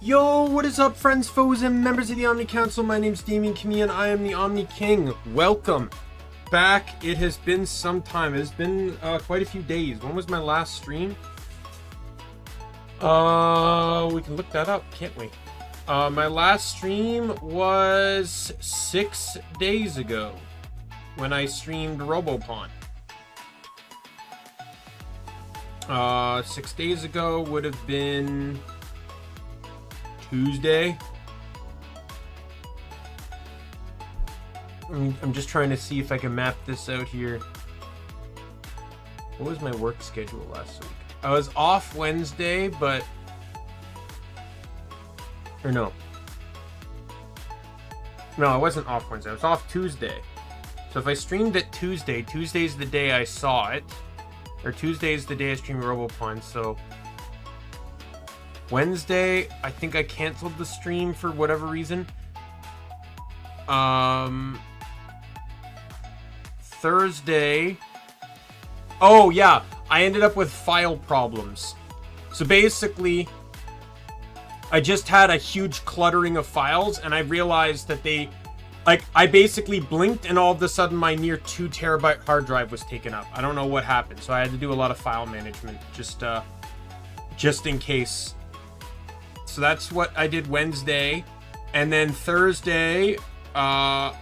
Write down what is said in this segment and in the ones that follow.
Yo, what is up, friends, foes, and members of the Omni Council? My name's Daimien Kamiya and I am the Omni King. Welcome back. It has been some time. It has been quite a few days. When was my last stream? We can look that up, can't we? My last stream was 6 days ago when I streamed Robopon. 6 days ago would have been Tuesday. I'm just trying to see if I can map this out here. What was my work schedule last week? I was off Wednesday, but... Or no. No, I wasn't off Wednesday. I was off Tuesday. So if I streamed it Tuesday, Tuesday's the day I saw it. Or Tuesday's the day I streamed Robopon, so... Wednesday, I think I canceled the stream for whatever reason. Thursday... Oh, yeah. I ended up with file problems. So basically, I just had a huge cluttering of files, and I realized that they... Like, I basically blinked, and all of a sudden, my near 2 terabyte hard drive was taken up. I don't know what happened, so I had to do a lot of file management, just in case. So that's what I did Wednesday. And then Thursday, I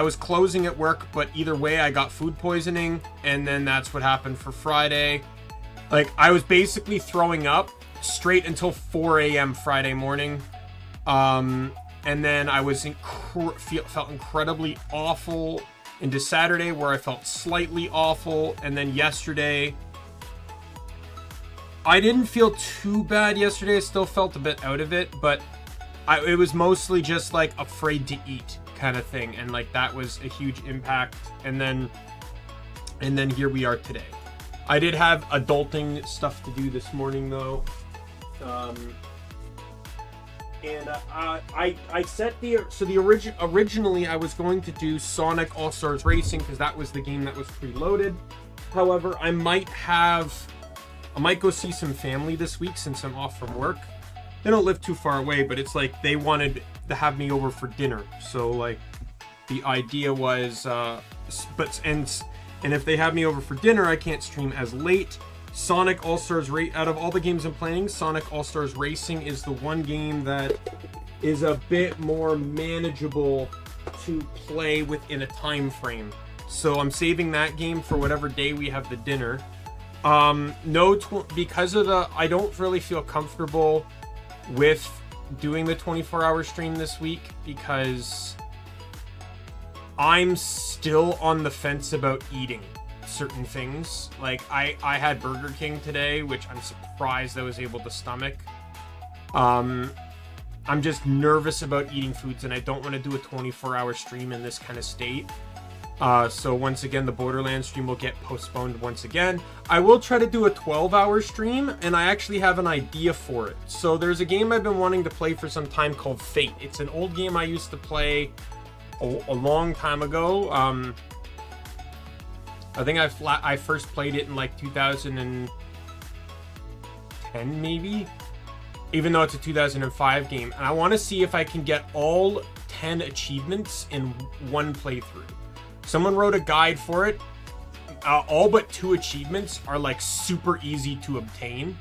was closing at work, but either way, I got food poisoning, and then that's what happened for Friday. Like, I was basically throwing up straight until 4 a.m. Friday morning. And then I was felt incredibly awful into Saturday, where I felt slightly awful. And then yesterday, I didn't feel too bad yesterday. I still felt a bit out of it, but it was mostly just like afraid to eat kind of thing. And like that was a huge impact. And then here we are today. I did have adulting stuff to do this morning though. I set originally I was going to do Sonic All-Stars Racing because that was the game that was preloaded. However, I might go see some family this week since I'm off from work. They don't live too far away, but it's like they wanted to have me over for dinner. So like the idea was, and if they have me over for dinner, I can't stream as late. Sonic All-Stars out of all the games I'm playing, Sonic All-Stars Racing is the one game that is a bit more manageable to play within a time frame. So I'm saving that game for whatever day we have the dinner. Because of I don't really feel comfortable with doing the 24-hour stream this week because I'm still on the fence about eating certain things. Like I had Burger King today, which I'm surprised I was able to stomach. I'm just nervous about eating foods, and I don't want to do a 24-hour stream in this kind of state. So once again, the Borderlands stream will get postponed once again. I will try to do a 12-hour stream, and I actually have an idea for it. So there's a game I've been wanting to play for some time called Fate. It's an old game I used to play a long time ago. I think I first played it in like 2010 maybe, even though it's a 2005 game. And I want to see if I can get all 10 achievements in one playthrough. Someone wrote a guide for it. All but 2 achievements are like super easy to obtain,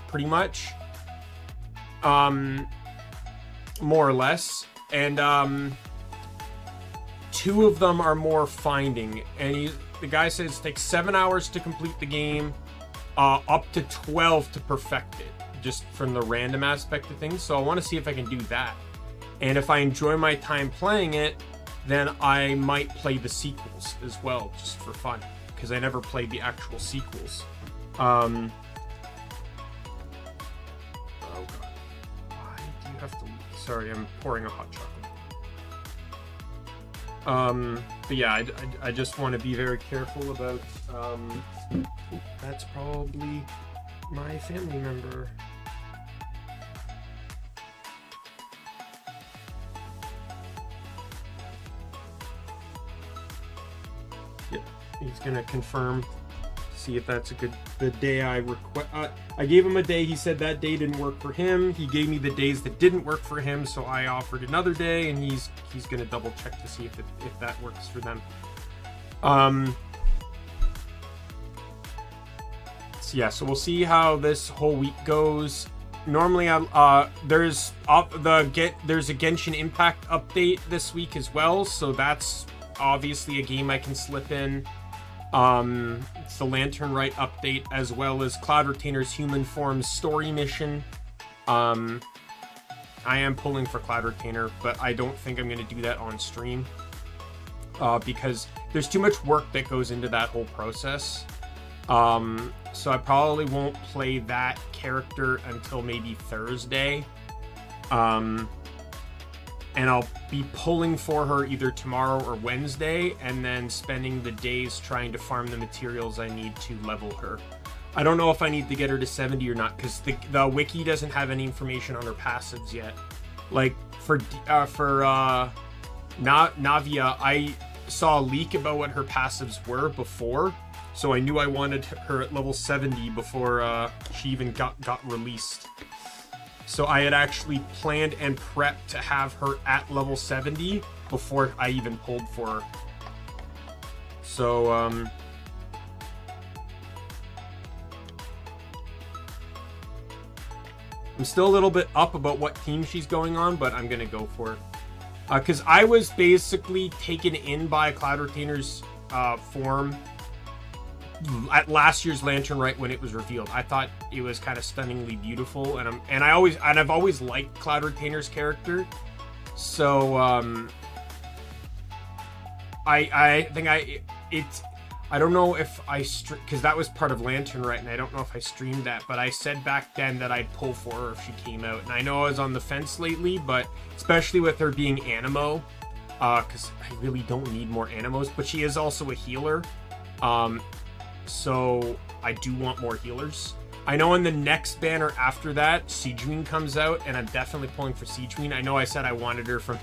pretty much. More or less. And 2 of them are more finding. And the guy says it takes 7 hours to complete the game, up to 12 to perfect it, just from the random aspect of things. So I want to see if I can do that. And if I enjoy my time playing it, then I might play the sequels as well, just for fun, because I never played the actual sequels. Oh god. Why do you have to... Sorry, I'm pouring a hot chocolate. But yeah, I just want to be very careful about, that's probably my family member. Yep, he's gonna confirm see if that's a good day I gave him a day. He said that day didn't work for him. He gave me the days that didn't work for him, so I offered another day, and he's gonna double check to see if that works for them. So yeah, so we'll see how this whole week goes. Normally, there's a Genshin Impact update this week as well, so that's obviously a game I can slip in. It's the Lantern Rite update, as well as Cloud Retainer's Human Forms story mission. I am pulling for Cloud Retainer, but I don't think I'm going to do that on stream, because there's too much work that goes into that whole process. So I probably won't play that character until maybe Thursday. And I'll be pulling for her either tomorrow or Wednesday, and then spending the days trying to farm the materials I need to level her. I don't know if I need to get her to 70 or not, because the wiki doesn't have any information on her passives yet. Like, for Navia, I saw a leak about what her passives were before, so I knew I wanted her at level 70 before she even got released. So I had actually planned and prepped to have her at level 70 before I even pulled for her. So, I'm still a little bit up about what team she's going on, but I'm going to go for it. Because I was basically taken in by Cloud Retainer's form at last year's Lantern Rite when it was revealed. I thought it was kind of stunningly beautiful, and I've always liked Cloud Retainer's character. So I think I don't know if because that was part of Lantern Rite, and I don't know if I streamed that, but I said back then that I'd pull for her if she came out. And I know I was on the fence lately, but especially with her being Animo, because I really don't need more Animos, but she is also a healer. So I do want more healers. I know in the next banner after that, Siegewein comes out, and I'm definitely pulling for Siegewein. I know I said I wanted her from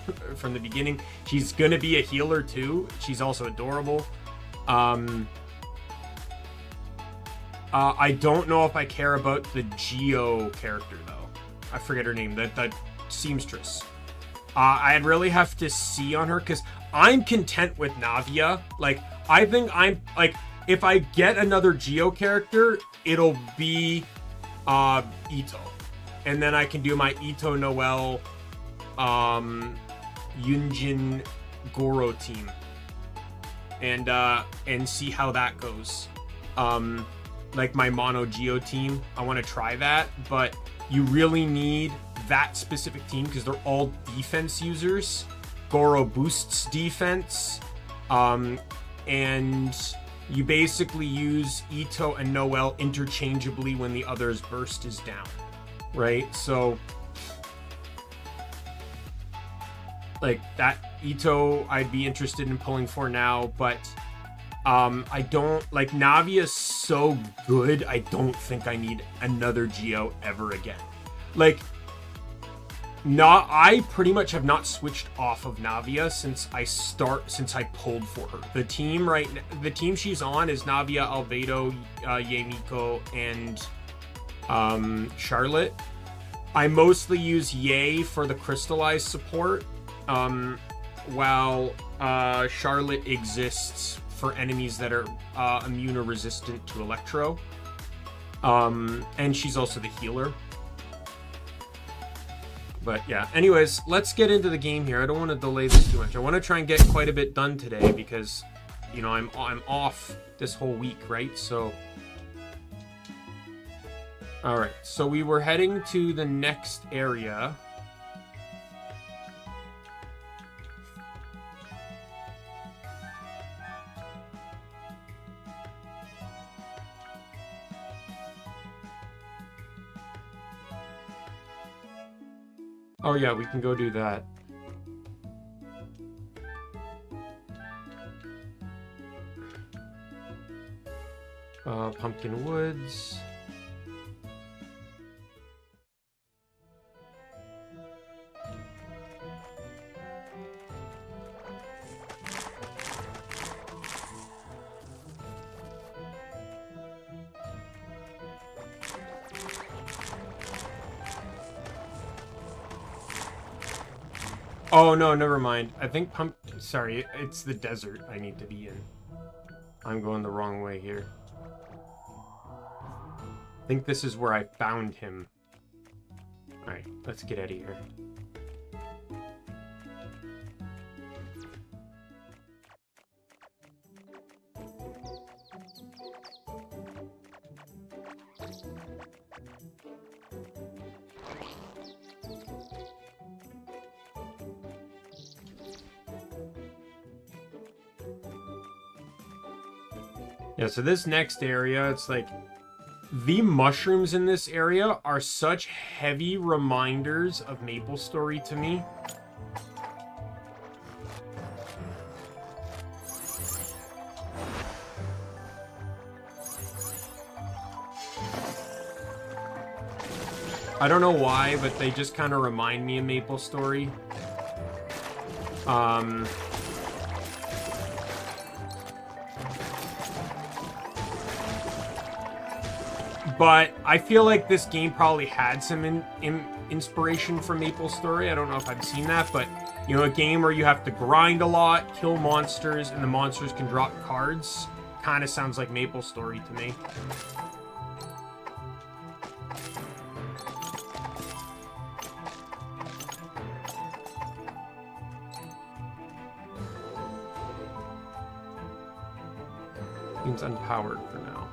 the beginning. She's gonna be a healer too. She's also adorable. I don't know if I care about the Geo character though. I forget her name. The seamstress. I'd really have to see on her, because I'm content with Navia. Like, I think I'm like, if I get another Geo character, it'll be Ito. And then I can do my Ito Noel Yunjin Goro team. And see how that goes. Like my Mono Geo team, I want to try that, but you really need that specific team because they're all defense users. Goro boosts defense, and you basically use Ito and Noel interchangeably when the other's burst is down, right? So, like, that Ito I'd be interested in pulling for now, but I don't, like, Navia's so good, I don't think I need another Geo ever again. Like, I pretty much have not switched off of Navia since I pulled for her. The team she's on is Navia, Albedo, Yemiko, and Charlotte. I mostly use Ye for the crystallized support, while Charlotte exists for enemies that are immune or resistant to Electro. And she's also the healer. But yeah, anyways, let's get into the game here. I don't want to delay this too much. I want to try and get quite a bit done today because, you know, I'm off this whole week, right? So, all right. So we were heading to the next area. Oh yeah, we can go do that. Pumpkin Woods. Oh, no, never mind. I think Sorry, it's the desert I need to be in. I'm going the wrong way here. I think this is where I found him. Alright, let's get out of here. Yeah, so this next area, it's like the mushrooms in this area are such heavy reminders of MapleStory to me. I don't know why, but they just kind of remind me of MapleStory. But I feel like this game probably had some inspiration from MapleStory. I don't know if I've seen that, but, you know, a game where you have to grind a lot, kill monsters, and the monsters can drop cards. Kind of sounds like MapleStory to me. Seems unpowered for now.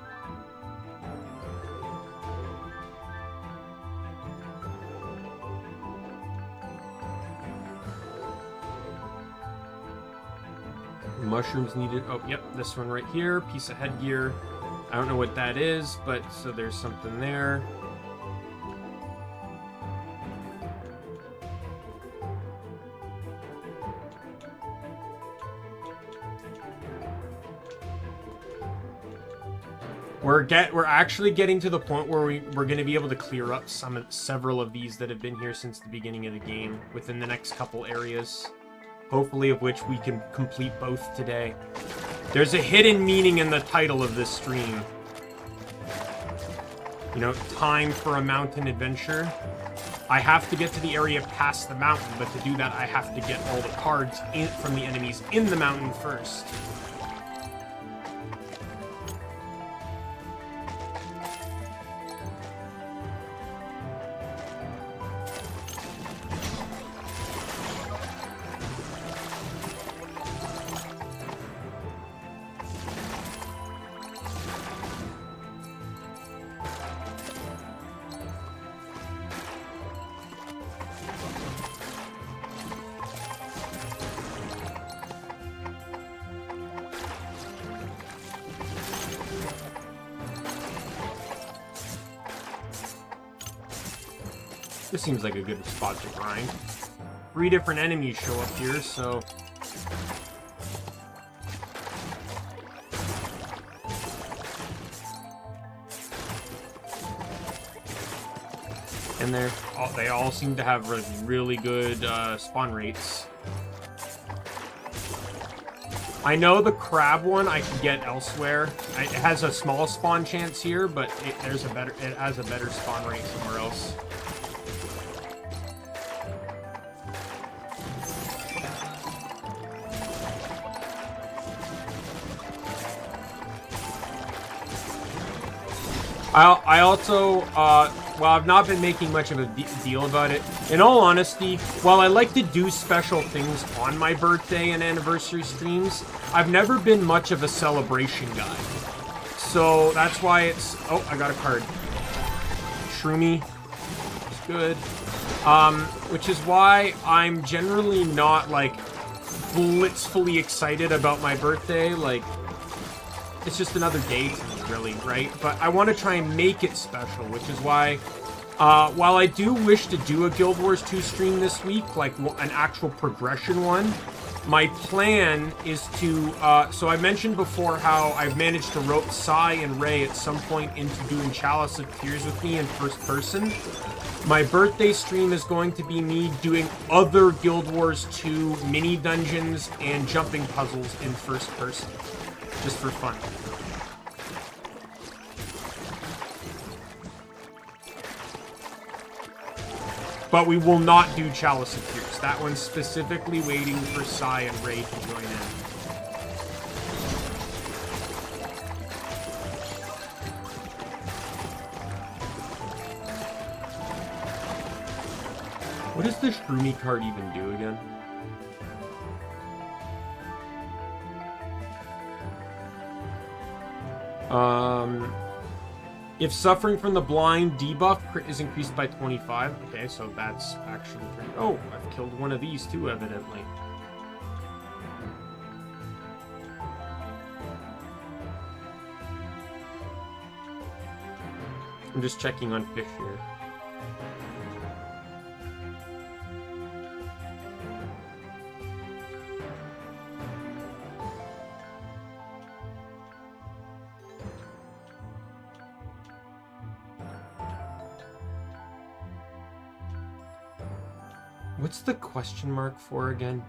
Mushrooms needed. Oh, yep, this one right here. Piece of headgear. I don't know what that is, but so there's something there. We're actually getting to the point where we're going to be able to clear up several of these that have been here since the beginning of the game within the next couple areas. Hopefully of which we can complete both today. There's a hidden meaning in the title of this stream. You know, time for a mountain adventure. I have to get to the area past the mountain, but to do that I have to get all the cards from the enemies in the mountain first. This seems like a good spot to grind. 3 different enemies show up here, so... And they all seem to have really good spawn rates. I know the crab one I can get elsewhere. It has a small spawn chance here, but it has a better spawn rate somewhere else. I also, well, I've not been making much of a deal about it. In all honesty, while I like to do special things on my birthday and anniversary streams, I've never been much of a celebration guy. So that's why it's... Oh, I got a card. Shroomy. It's good. Which is why I'm generally not, like, blitzfully excited about my birthday. Like, it's just another day to me, really, right? But I want to try and make it special, which is why, while I do wish to do a Guild Wars 2 stream this week, like an actual progression one, my plan is to, so I mentioned before how I've managed to rope Sai and Ray at some point into doing Chalice of Tears with me in first person. My birthday stream is going to be me doing other Guild Wars 2 mini dungeons and jumping puzzles in first person. Just for fun. But we will not do Chalice of Tears. That one's specifically waiting for Sai and Ray to join in. What does the Shroomy card even do again? If suffering from the blind, debuff crit is increased by 25. Okay, so that's actually pretty... Oh, I've killed one of these too, evidently. I'm just checking on fish here. What's the question mark for again?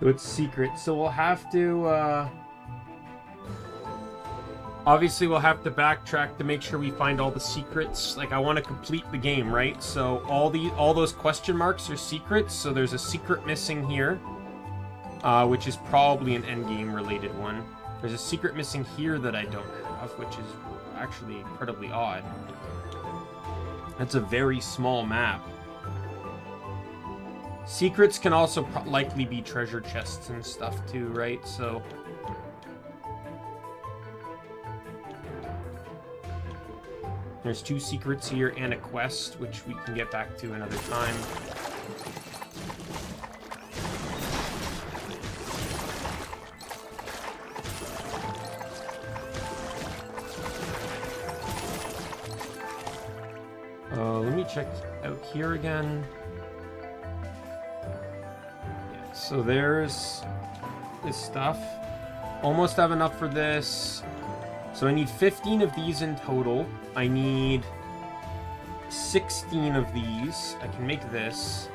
So it's secret. So we'll have to, obviously we'll have to backtrack to make sure we find all the secrets. Like, I want to complete the game, right? So all those question marks are secrets. So there's a secret missing here, which is probably an endgame related one. There's a secret missing here that I don't have, which is actually incredibly odd. That's a very small map. Secrets can also likely be treasure chests and stuff too, right? So there's 2 secrets here and a quest, which we can get back to another time. Let me check out here again. So there's this stuff. Almost have enough for this. So I need 15 of these in total. I need 16 of these. I can make this,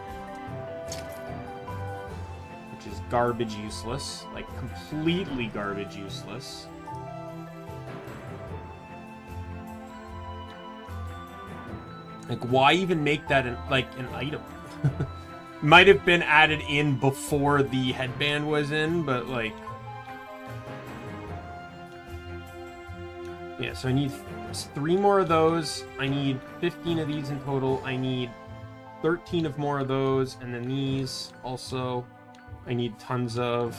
which is garbage useless. Like, completely garbage useless. Like, why even make that an item? Might have been added in before the headband was in, but like... Yeah, so I need 3 more of those. I need 15 of these in total. I need 13 of more of those. And then these also I need tons of.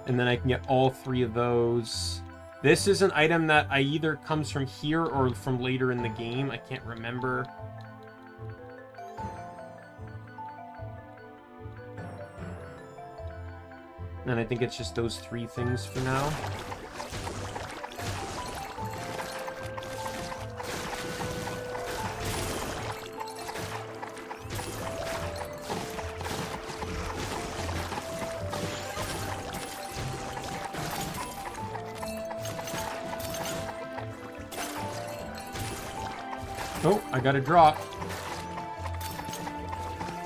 And then I can get all 3 of those. This is an item that I either comes from here or from later in the game. I can't remember. And I think it's just those 3 things for now. Oh, I got a drop.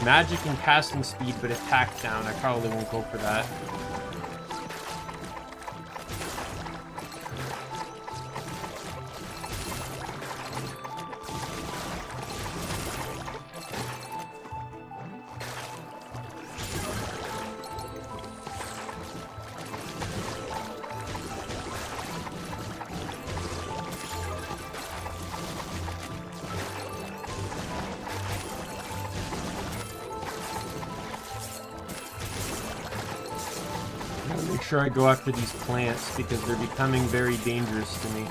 Magic and casting speed, but attack down. I probably won't go for that. Sure, I go after these plants because they're becoming very dangerous to me.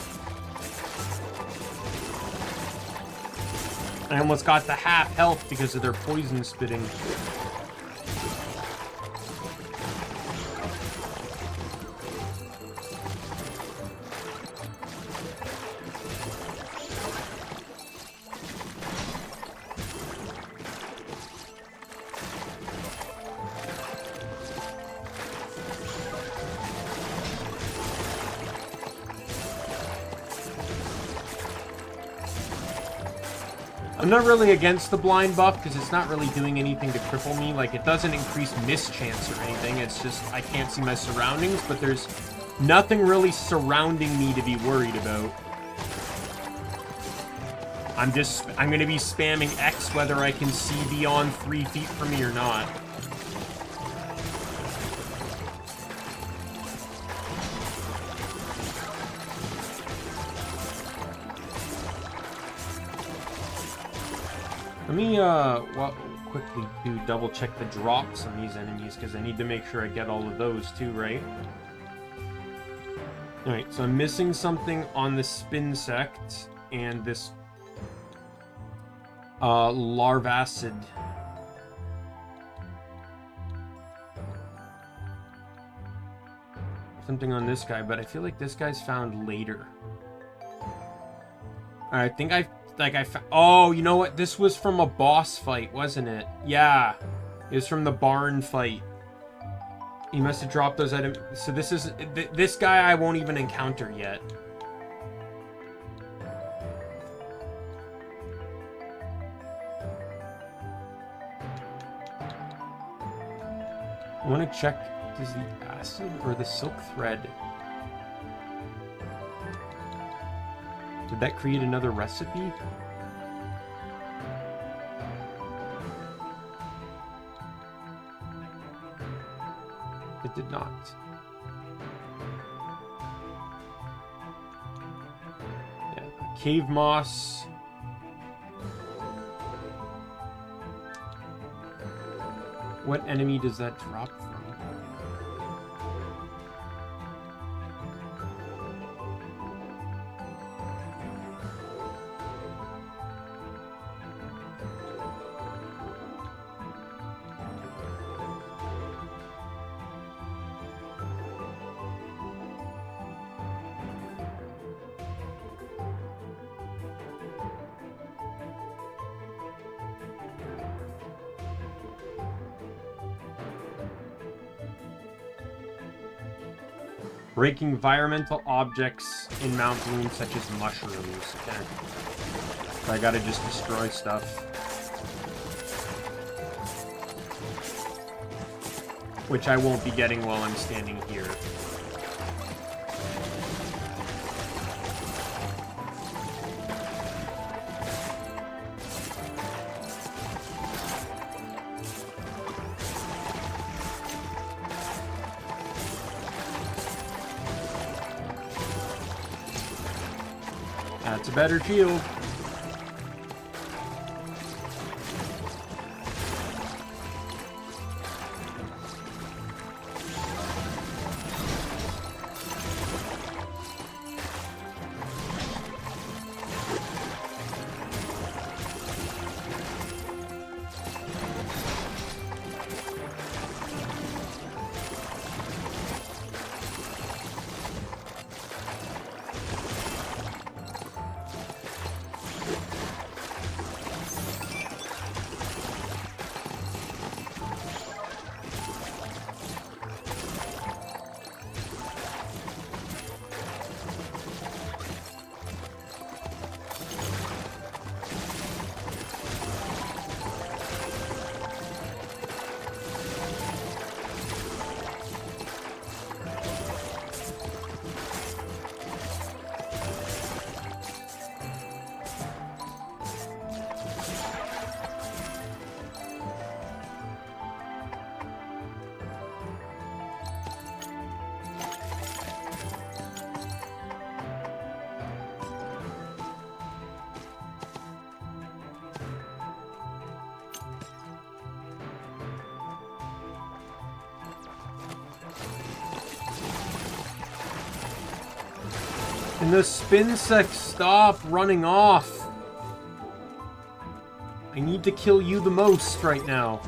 I almost got the half health because of their poison spitting. I'm not really against the blind buff because it's not really doing anything to cripple me. Like, it doesn't increase miss chance or anything. It's just I can't see my surroundings, but there's nothing really surrounding me to be worried about. I'm going to be spamming X whether I can see beyond 3 feet from me or not. Let me, quickly double check the drops on these enemies, because I need to make sure I get all of those too, right? Alright, so I'm missing something on the Spin Sect, and this, Larvacid. Something on this guy, but I feel like this guy's found later. I think oh, you know what? This was from a boss fight, wasn't it? Yeah. It was from the barn fight. He must have dropped those items. So this is... this guy I won't even encounter yet. I want to check... Does the acid or the silk thread... Did that create another recipe? It did not. Yeah, cave moss. What enemy does that drop from? Breaking environmental objects in Mount Bloom, such as mushrooms. Okay. So I gotta just destroy stuff. Which I won't be getting while I'm standing here. That's a better shield. And the spin sec stop running off. I need to kill you the most right now.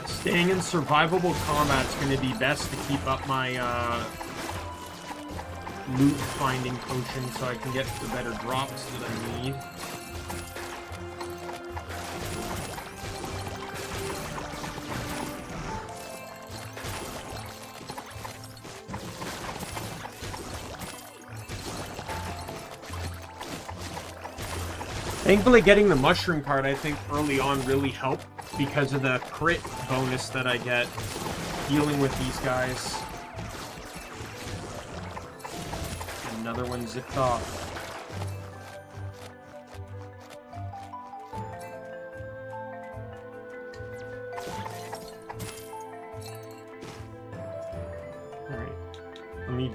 Staying in survivable combat is going to be best to keep up my loot finding potion so I can get the better drops that I need. Thankfully, getting the mushroom card, I think, early on really helped because of the crit bonus that I get dealing with these guys. Another one zipped off. Alright, let me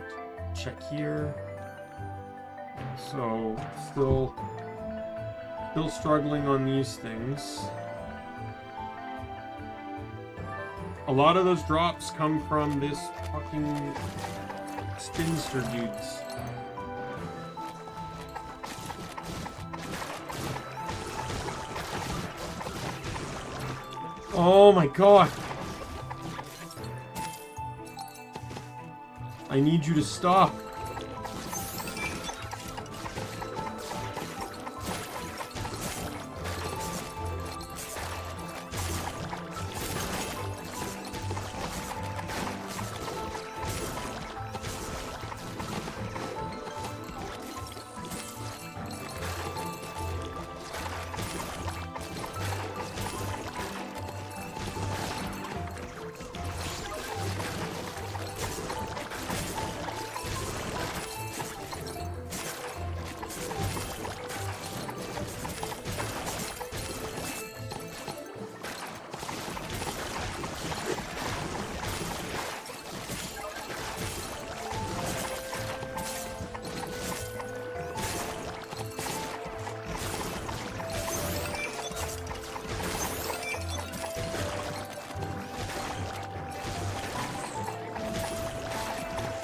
check here. So, still struggling on these things. A lot of those drops come from this fucking spinster dudes. Oh my god! I need you to stop.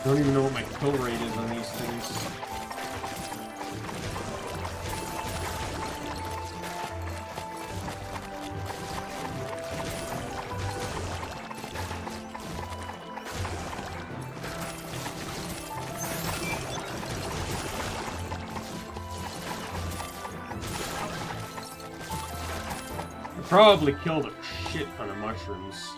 I don't even know what my kill rate is on these things. I probably killed a shit ton of mushrooms.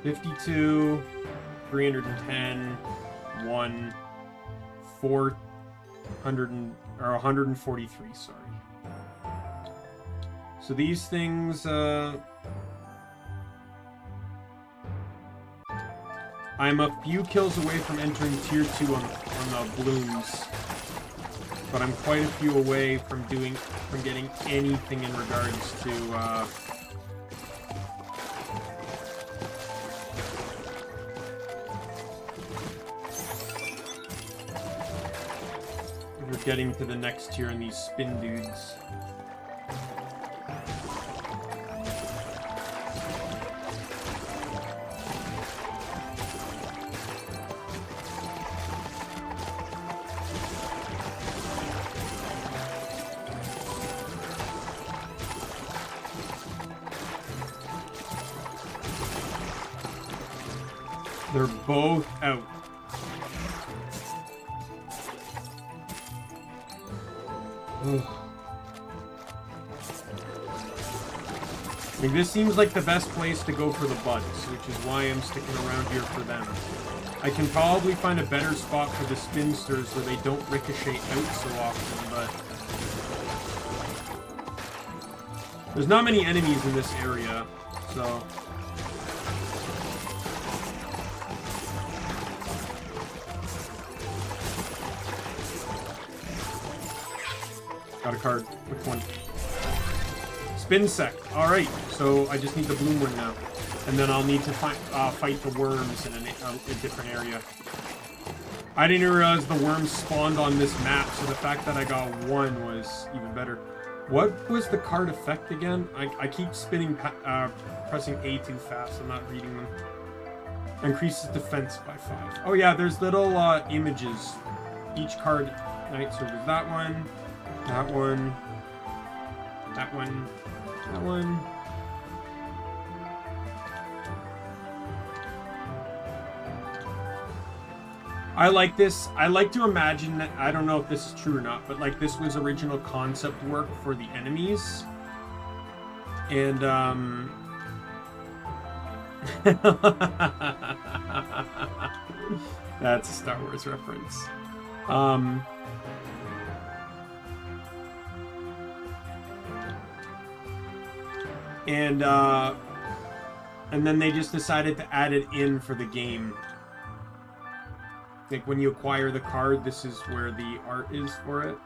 $52, 310, 1, 400 or 143. Sorry. So these things, I'm a few kills away from entering tier 2 on the blooms, but I'm quite a few away from getting anything in regards to getting to the next tier in these spin dudes. They're both out. Ugh. Like, this seems like the best place to go for the buds, which is why I'm sticking around here for them. I can probably find a better spot for the spinsters where they don't ricochet out so often, but... there's not many enemies in this area, so... got a card. Which one? Spinsect. Alright, so I just need the bloom one now. And then I'll need to fight the worms in a different area. I didn't realize the worms spawned on this map, so the fact that I got one was even better. What was the card effect again? I keep pressing A too fast. I'm not reading them. Increases defense by 5. Oh yeah, there's little images. Each card. Right, so there's that one. That one. That one. That one. I like this. I like to imagine that, I don't know if this is true or not, but like this was original concept work for the enemies. And, that's a Star Wars reference. And then they just decided to add it in for the game. Like when you acquire the card, this is where the art is for it.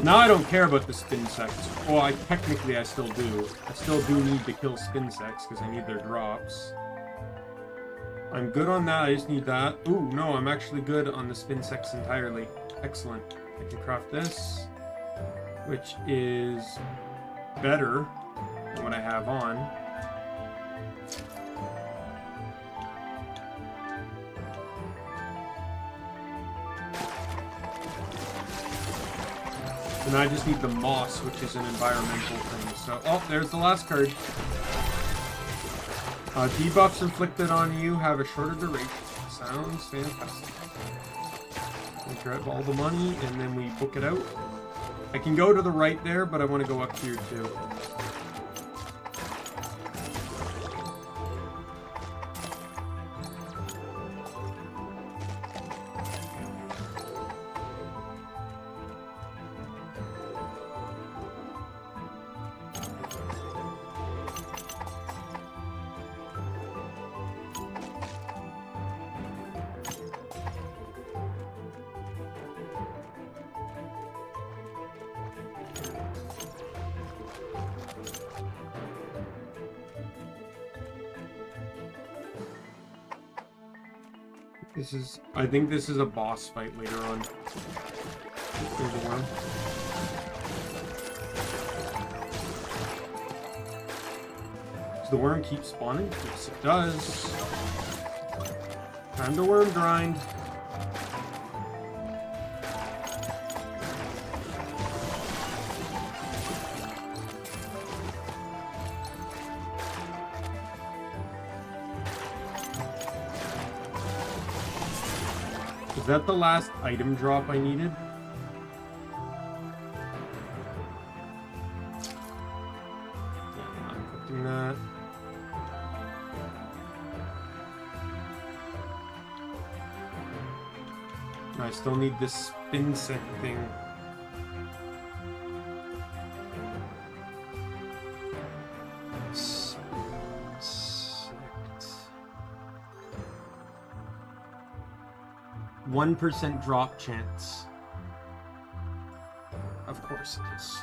Now I don't care about the Spinsects. Well, technically I still do. I still do need to kill Spinsects because I need their drops. I'm good on that, I just need that. Ooh, no, I'm actually good on the Spinsects entirely. Excellent. I can craft this, which is better than what I have on. And I just need the moss, which is an environmental thing. So, oh, there's the last card. Debuffs inflicted on you have a shorter duration. Sounds fantastic. We grab all the money and then we book it out. I can go to the right there, but I want to go up here too. I think this is a boss fight later on. There's the worm. Does the worm keep spawning? Yes, it does. Time to worm grind. Is that the last item drop I needed? Yeah, I'm not equipping that. I still need this Spinsect thing. Spinsect. 1% drop chance. Of course it is.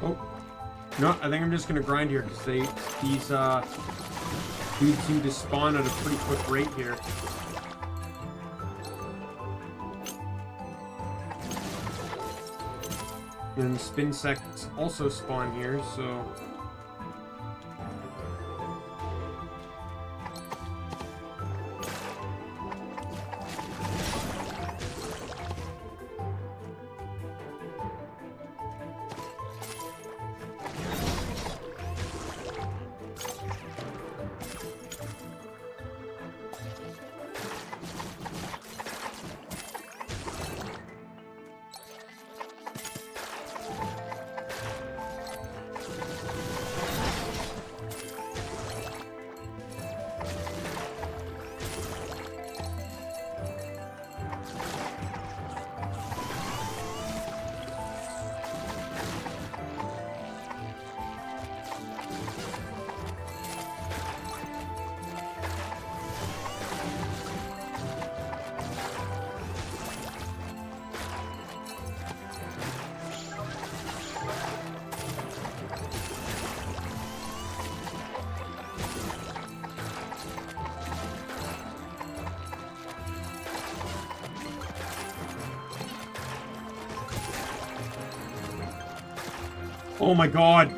Oh. No, I think I'm just gonna grind here because these dudes seem to spawn at a pretty quick rate here. And spin sects also spawn here, so oh my god!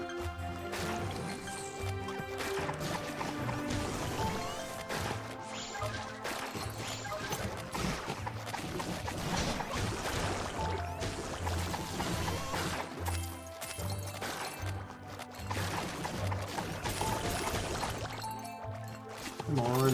Come on.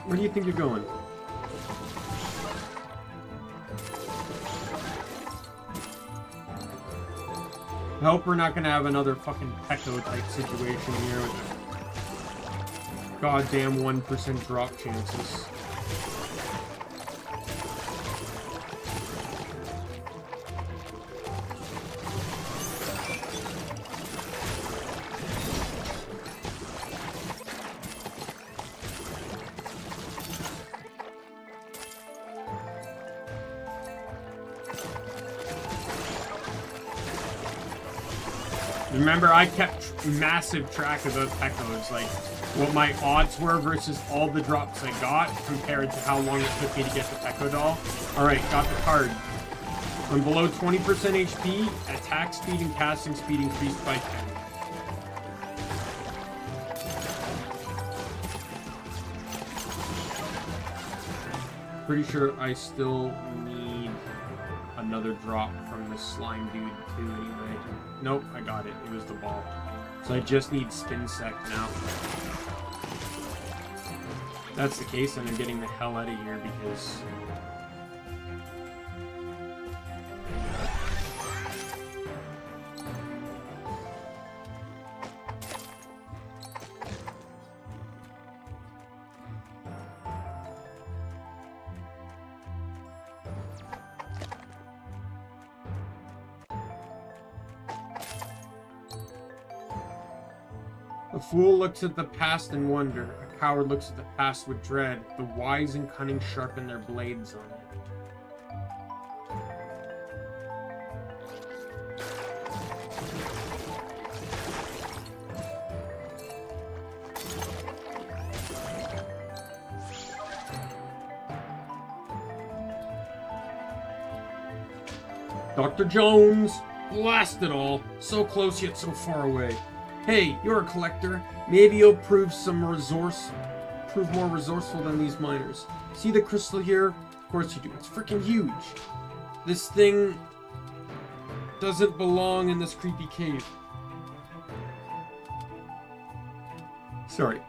Where do you think you're going? I hope we're not gonna have another fucking Pecco type situation here with goddamn 1% drop chances. Remember, I kept massive track of those Peccos, like what my odds were versus all the drops I got compared to how long it took me to get the Pecco doll. Alright, got the card. When below 20% HP, attack speed and casting speed increased by 10. Pretty sure I still need another drop from this slime dude too anyway. Nope, I got it. It was the ball. So I just need spin sec now. If that's the case, then I'm getting the hell out of here because a fool looks at the past in wonder. A coward looks at the past with dread. The wise and cunning sharpen their blades on it. Dr. Jones! Blast it all. So close yet so far away. Hey, you're a collector. Maybe you'll prove more resourceful than these miners. See the crystal here? Of course you do. It's freaking huge. This thing doesn't belong in this creepy cave. Sorry.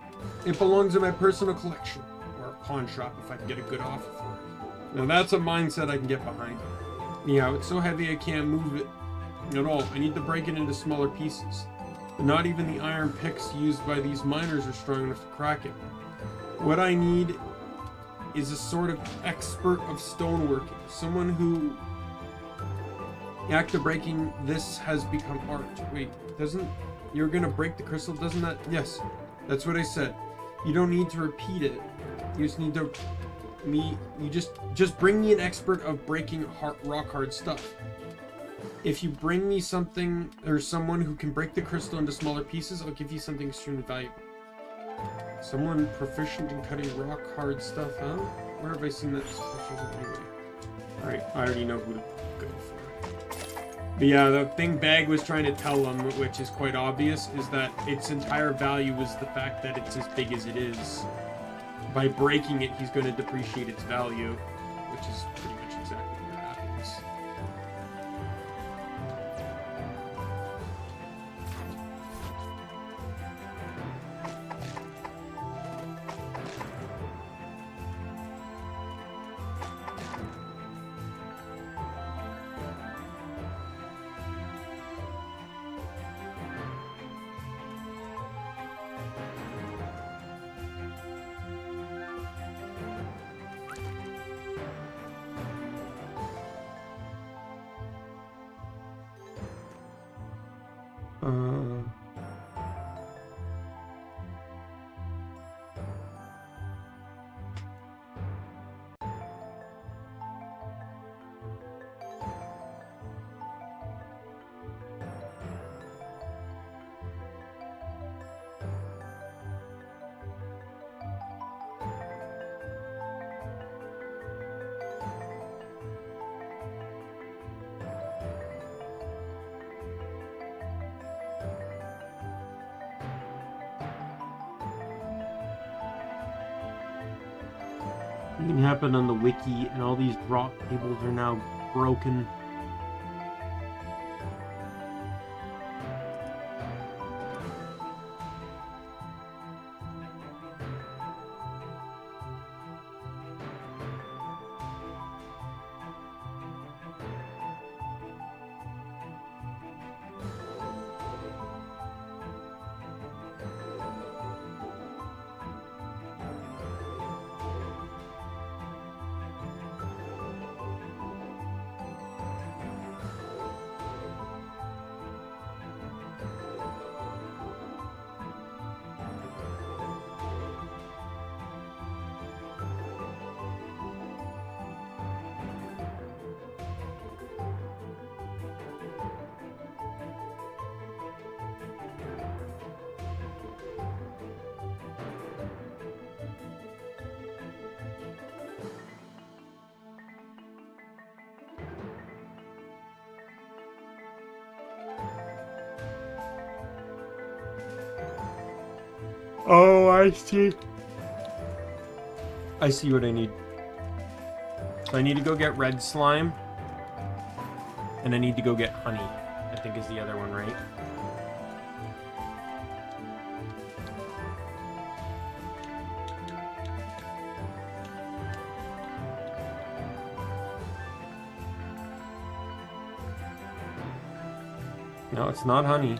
It belongs in my personal collection. Or a pawn shop if I can get a good offer for it. Now that's a mindset I can get behind. Yeah, it's so heavy I can't move it at all. I need to break it into smaller pieces. But not even the iron picks used by these miners are strong enough to crack it. What I need is a sort of expert of stoneworking. Someone who... The act of breaking this has become art. Wait, doesn't... You're gonna break the crystal, doesn't that... Yes, that's what I said. You don't need to repeat it. You just need to... You just bring me an expert of breaking rock hard stuff. If you bring me something or someone who can break the crystal into smaller pieces, I'll give you something extremely valuable. Someone proficient in cutting rock hard stuff, huh? Where have I seen that anyway? Alright, I already know who to go for. But yeah, the thing Bag was trying to tell him, which is quite obvious, is that its entire value is the fact that it's as big as it is. By breaking it, he's going to depreciate its value, which is pretty much exactly what happens. Something happened on the wiki, and all these drop tables are now broken. Oh, I see. I see what I need. So I need to go get red slime. And I need to go get honey, I think is the other one, right? No, it's not honey.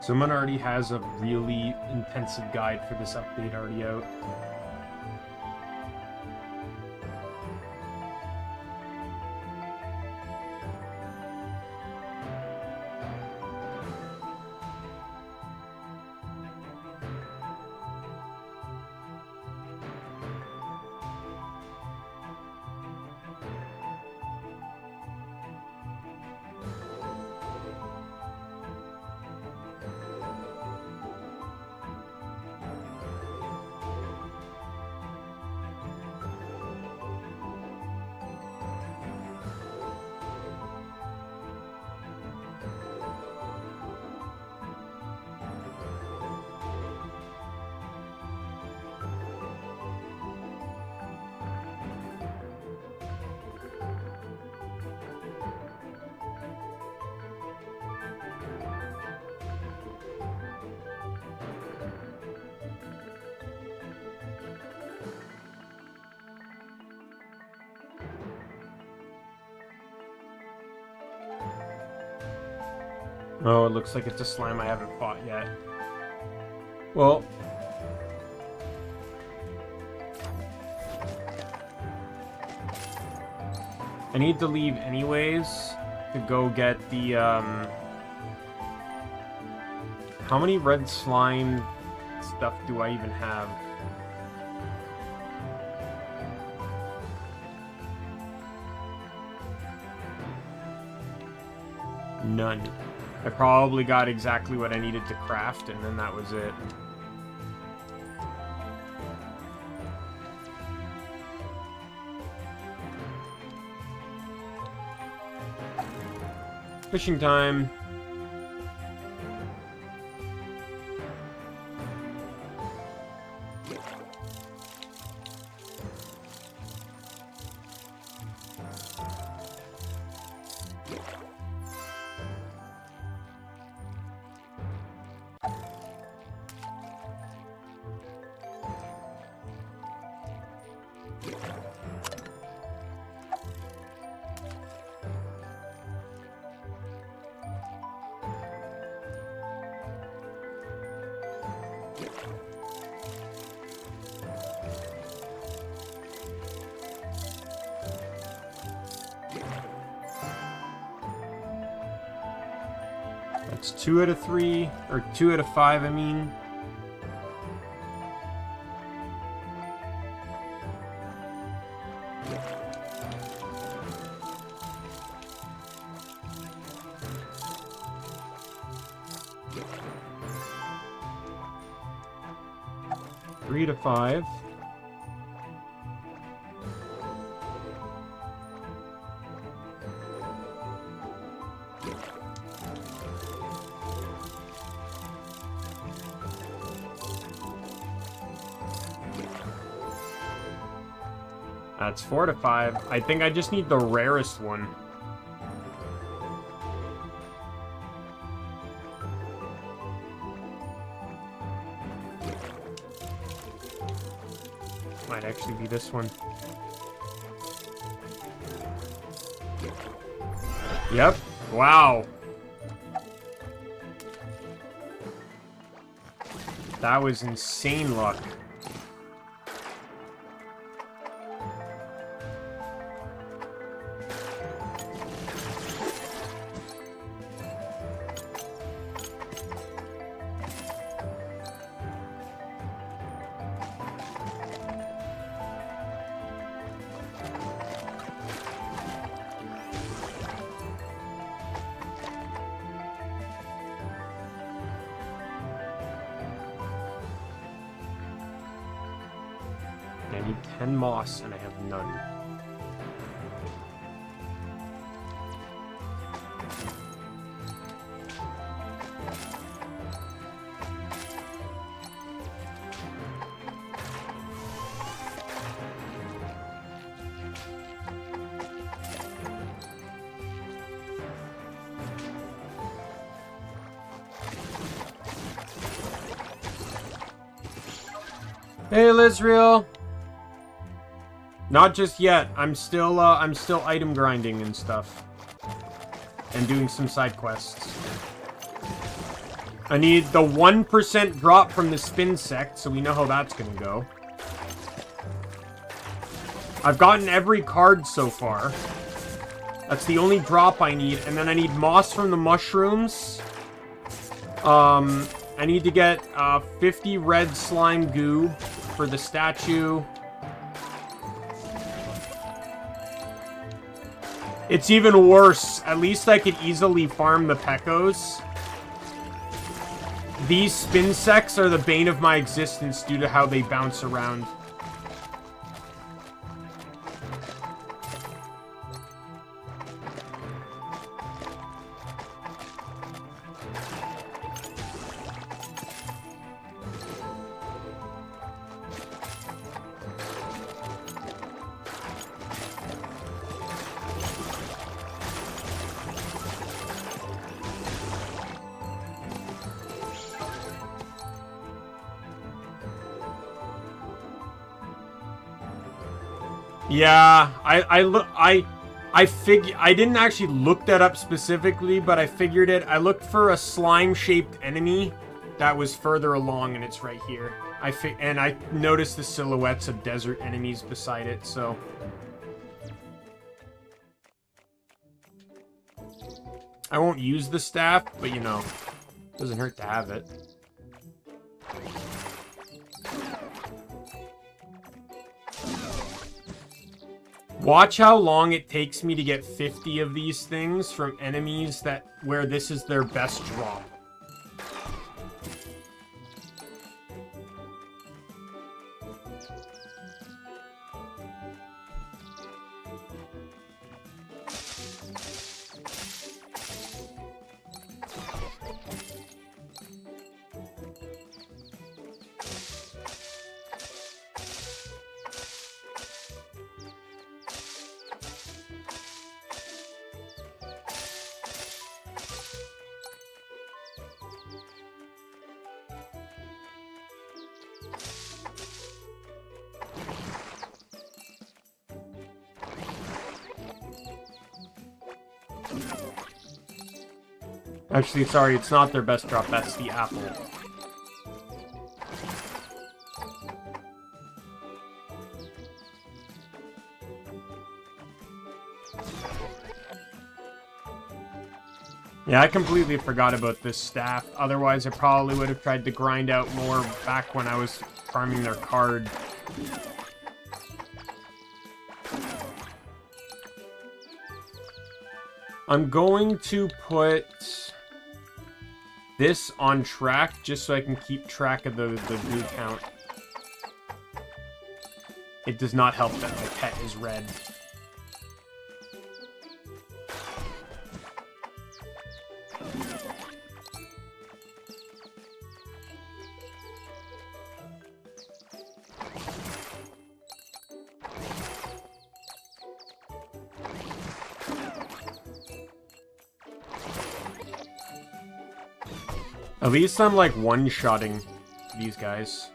Someone already has a really intensive guide for this update already out. Oh, it looks like it's a slime I haven't fought yet. Well... I need to leave anyways to go get the, How many red slime stuff do I even have? None. I probably got exactly what I needed to craft, and then that was it. Fishing time. That's 2 out of 3, or 2 out of 5, I mean. Three to 5. That's 4 to 5. I think I just need the rarest one. Might actually be this one. Yep. Wow. That was insane luck. I need 10 moss, and I have none. Hey, Lizreal! Not just yet. I'm still item grinding and stuff. And doing some side quests. I need the 1% drop from the spin sect, so we know how that's gonna go. I've gotten every card so far. That's the only drop I need. And then I need moss from the mushrooms. I need to get 50 red slime goo for the statue. It's even worse. At least I could easily farm the pecos. These spin sects are the bane of my existence due to how they bounce around. Yeah, I didn't actually look that up specifically, but I figured it. I looked for a slime-shaped enemy that was further along, and it's right here. And I noticed the silhouettes of desert enemies beside it, so... I won't use the staff, but you know, doesn't hurt to have it. Watch how long it takes me to get 50 of these things from enemies where this is their best drop. Actually, sorry, it's not their best drop, that's the apple. Yeah, I completely forgot about this staff. Otherwise, I probably would have tried to grind out more back when I was farming their card. I'm going to put this on track just so I can keep track of the goo count. It does not help that my pet is red. At least I'm like one-shotting these guys.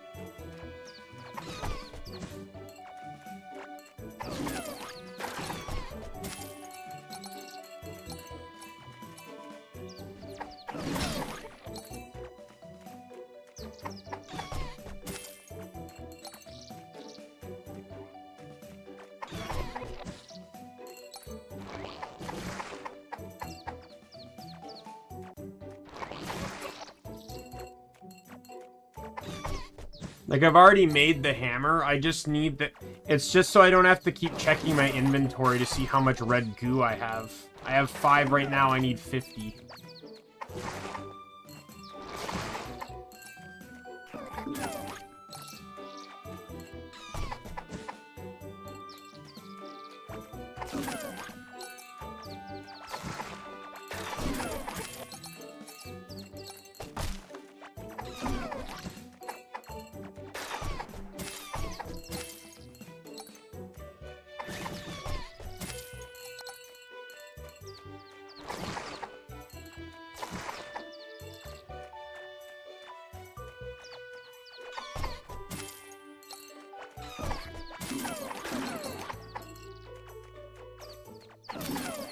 Like, I've already made the hammer, I just need the... It's just so I don't have to keep checking my inventory to see how much red goo I have. I have 5 right now, I need 50.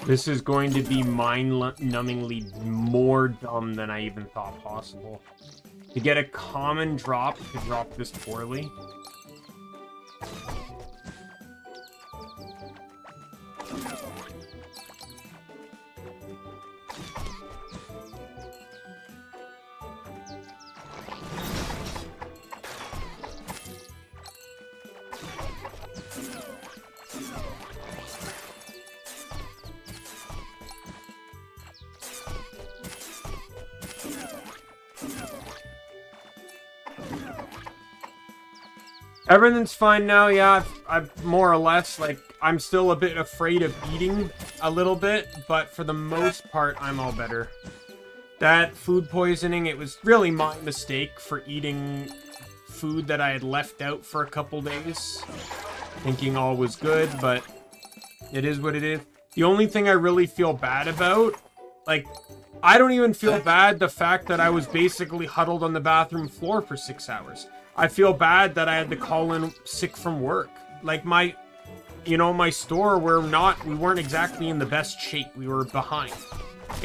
This is going to be mind-numbingly more dumb than I even thought possible. To get a common drop to drop this poorly. Everything's fine now, yeah, I've more or less, like, I'm still a bit afraid of eating a little bit, but for the most part, I'm all better. That food poisoning, it was really my mistake for eating food that I had left out for a couple days, thinking all was good, but it is what it is. The only thing I really feel bad about, like, I don't even feel bad the fact that I was basically huddled on the bathroom floor for 6 hours. I feel bad that I had to call in sick from work. Like my store, we weren't exactly in the best shape. We were behind.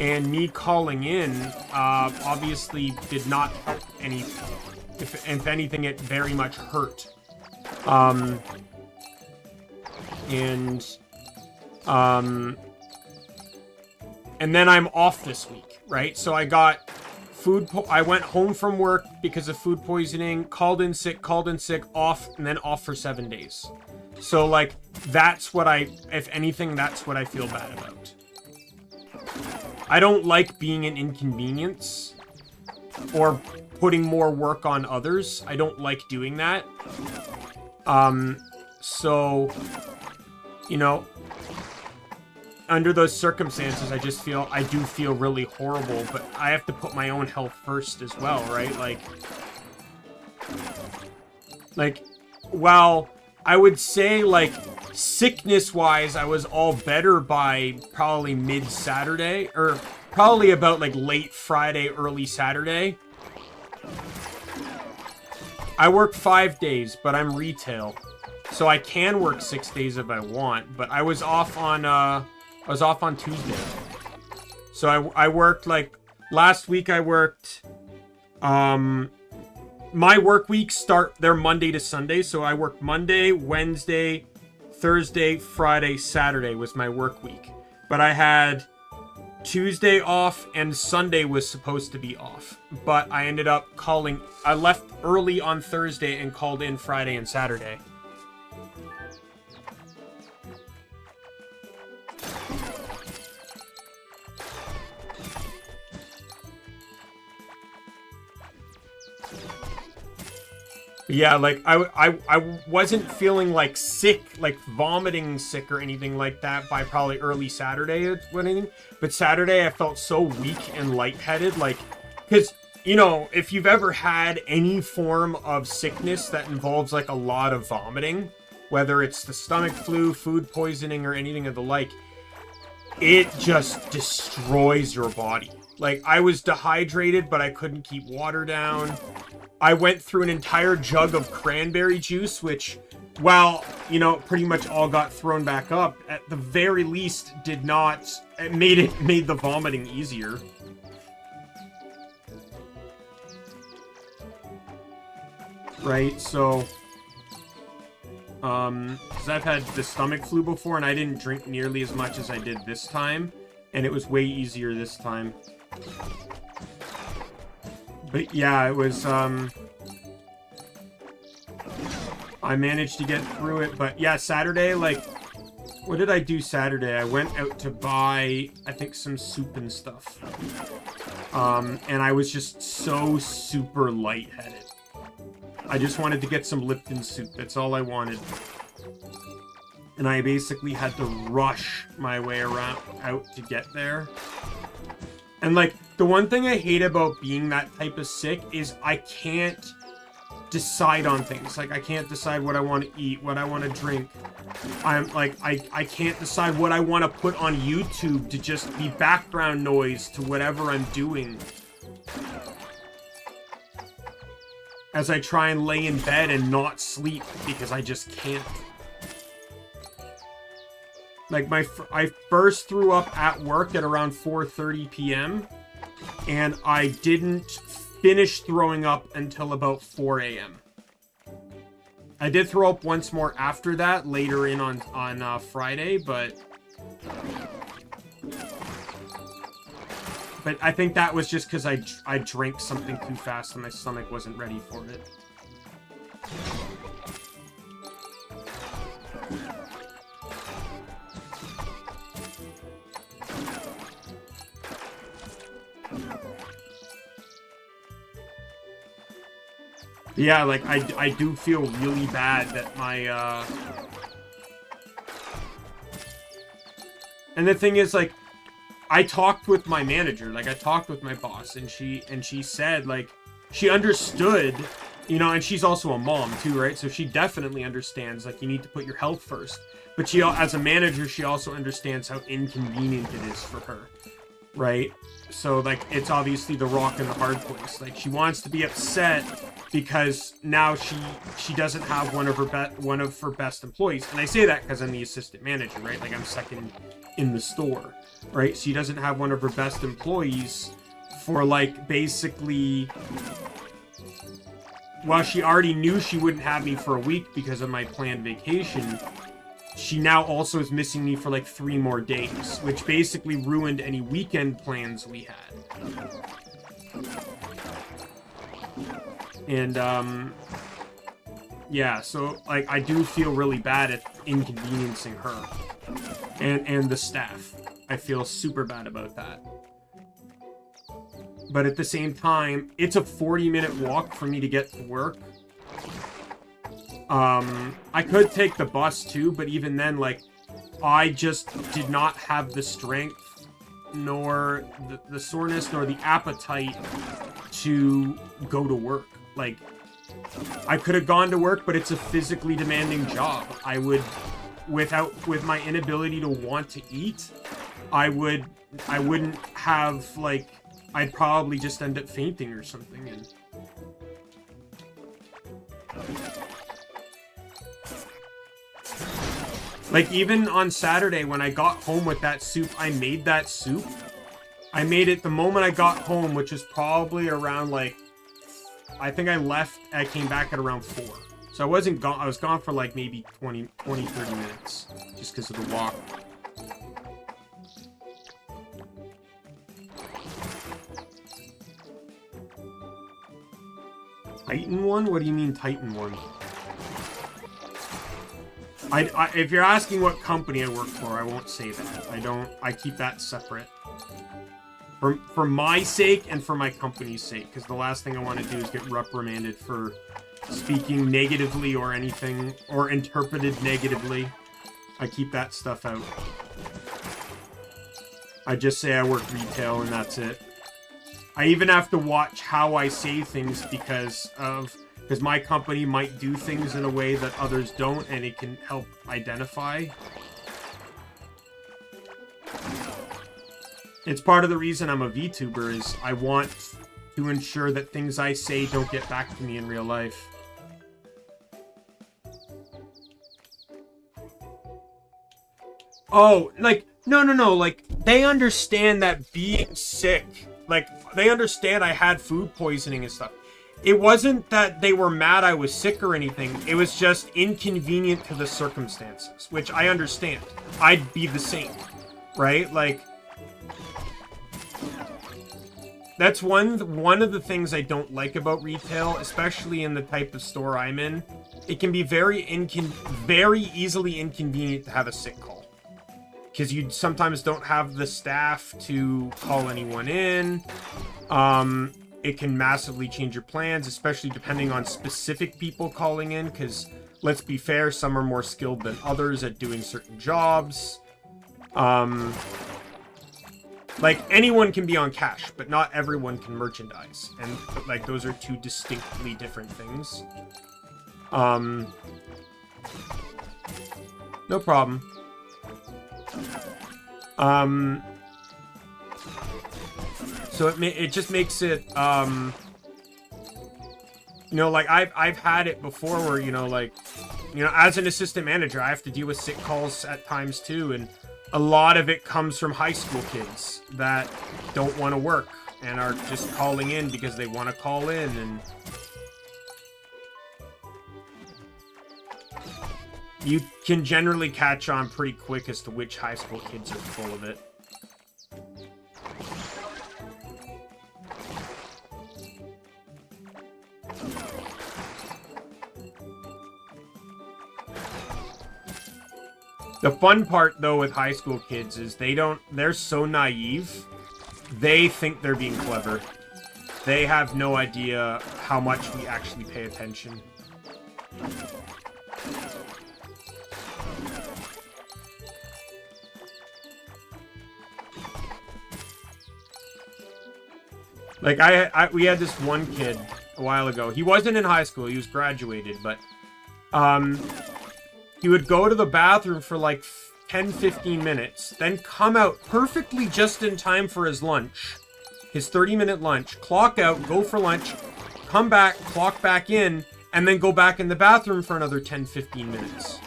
And me calling in, obviously did not help anything. If anything, it very much hurt. And then I'm off this week, right? So I got I went home from work because of food poisoning, called in sick, off, and then off for 7 days. So, like, that's what if anything, that's what I feel bad about. I don't like being an inconvenience or putting more work on others. I don't like doing that. So, you know, under those circumstances, I do feel really horrible, but I have to put my own health first as well, right? Like, well, I would say, like, sickness-wise, I was all better by probably mid-Saturday, or probably about, like, late Friday, early Saturday. I work 5 days, but I'm retail, so I can work 6 days if I want, but I was off on Tuesday. So I worked, like, last week I worked, my work weeks start, they're Monday to Sunday, so I worked Monday, Wednesday, Thursday, Friday, Saturday was my work week. But I had Tuesday off and Sunday was supposed to be off. But I ended up I left early on Thursday and called in Friday and Saturday. Yeah, like, I wasn't feeling, like, sick, like, vomiting sick or anything like that by probably early Saturday or anything. But Saturday, I felt so weak and lightheaded, like, because, you know, if you've ever had any form of sickness that involves, like, a lot of vomiting, whether it's the stomach flu, food poisoning, or anything of the like, it just destroys your body. Like, I was dehydrated, but I couldn't keep water down. I went through an entire jug of cranberry juice, which, while, you know, pretty much all got thrown back up, at the very least it made the vomiting easier. Right, so, because I've had the stomach flu before, and I didn't drink nearly as much as I did this time, and it was way easier this time. But yeah, it was, I managed to get through it, but yeah, Saturday, like, what did I do Saturday? I went out to buy, I think, some soup and stuff. And I was just so super lightheaded. I just wanted to get some Lipton soup, that's all I wanted. And I basically had to rush my way out to get there. And, like, the one thing I hate about being that type of sick is I can't decide on things. Like, I can't decide what I want to eat, what I want to drink. I'm, like, I can't decide what I want to put on YouTube to just be background noise to whatever I'm doing. As I try and lay in bed and not sleep, because I just can't. Like, I first threw up at work at around 4:30 p.m. and I didn't finish throwing up until about 4 a.m. I did throw up once more after that, later in on Friday, but I think that was just because I drank something too fast and my stomach wasn't ready for it. Yeah, like, I do feel really bad that my, And the thing is, like, I talked with my manager, like, I talked with my boss, and she said, like, she understood, you know, and she's also a mom, too, right? So she definitely understands, like, you need to put your health first. But she, as a manager, she also understands how inconvenient it is for her, right? So, like, it's obviously the rock and the hard place. Like, she wants to be upset because now she doesn't have one of her best employees. And I say that because I'm the assistant manager, right? Like, I'm second in the store, right? She doesn't have one of her best employees for, like, basically, while she already knew she wouldn't have me for a week because of my planned vacation, she now also is missing me for like 3 more days, which basically ruined any weekend plans we had. And, yeah, so, like, I do feel really bad at inconveniencing her. And the staff. I feel super bad about that. But at the same time, it's a 40-minute walk for me to get to work. I could take the bus too, but even then, like, I just did not have the strength, nor the soreness, nor the appetite to go to work. Like, I could have gone to work, but it's a physically demanding job. I would, with my inability to want to eat, I wouldn't have, like, I'd probably just end up fainting or something. And like, even on Saturday when I got home with that soup, I made that soup. I made it the moment I got home, which is probably around, like, I think I came back at around 4. So I wasn't gone, I was gone for like maybe 20, 30 minutes, just because of the walk. Titan one? What do you mean Titan one? If you're asking what company I work for, I won't say that. I keep that separate. For my sake and for my company's sake, because the last thing I want to do is get reprimanded for speaking negatively or anything, or interpreted negatively. I keep that stuff out. I just say I work retail and that's it. I even have to watch how I say things because my company might do things in a way that others don't, and it can help identify. It's part of the reason I'm a VTuber, is I want to ensure that things I say don't get back to me in real life. Oh, like, no, like, they understand that being sick, like, they understand I had food poisoning and stuff. It wasn't that they were mad I was sick or anything. It was just inconvenient to the circumstances, which I understand. I'd be the same, right? Like, that's one of the things I don't like about retail, especially in the type of store I'm in. It can be very easily inconvenient to have a sick call, because you sometimes don't have the staff to call anyone in. It can massively change your plans, especially depending on specific people calling in, because, let's be fair, some are more skilled than others at doing certain jobs. Like, anyone can be on cash, but not everyone can merchandise. And, like, those are two distinctly different things. No problem. So it just makes it, you know, like, I've had it before where, you know, like, you know, as an assistant manager, I have to deal with sick calls at times too, and a lot of it comes from high school kids that don't want to work and are just calling in because they want to call in, and you can generally catch on pretty quick as to which high school kids are full of it. The fun part, though, with high school kids is they're so naive. They think they're being clever. They have no idea how much we actually pay attention. Like, we had this one kid a while ago. He wasn't in high school. He was graduated, but, he would go to the bathroom for, like, 10, 15 minutes, then come out perfectly just in time for his lunch, his 30-minute lunch, clock out, go for lunch, come back, clock back in, and then go back in the bathroom for another 10, 15 minutes.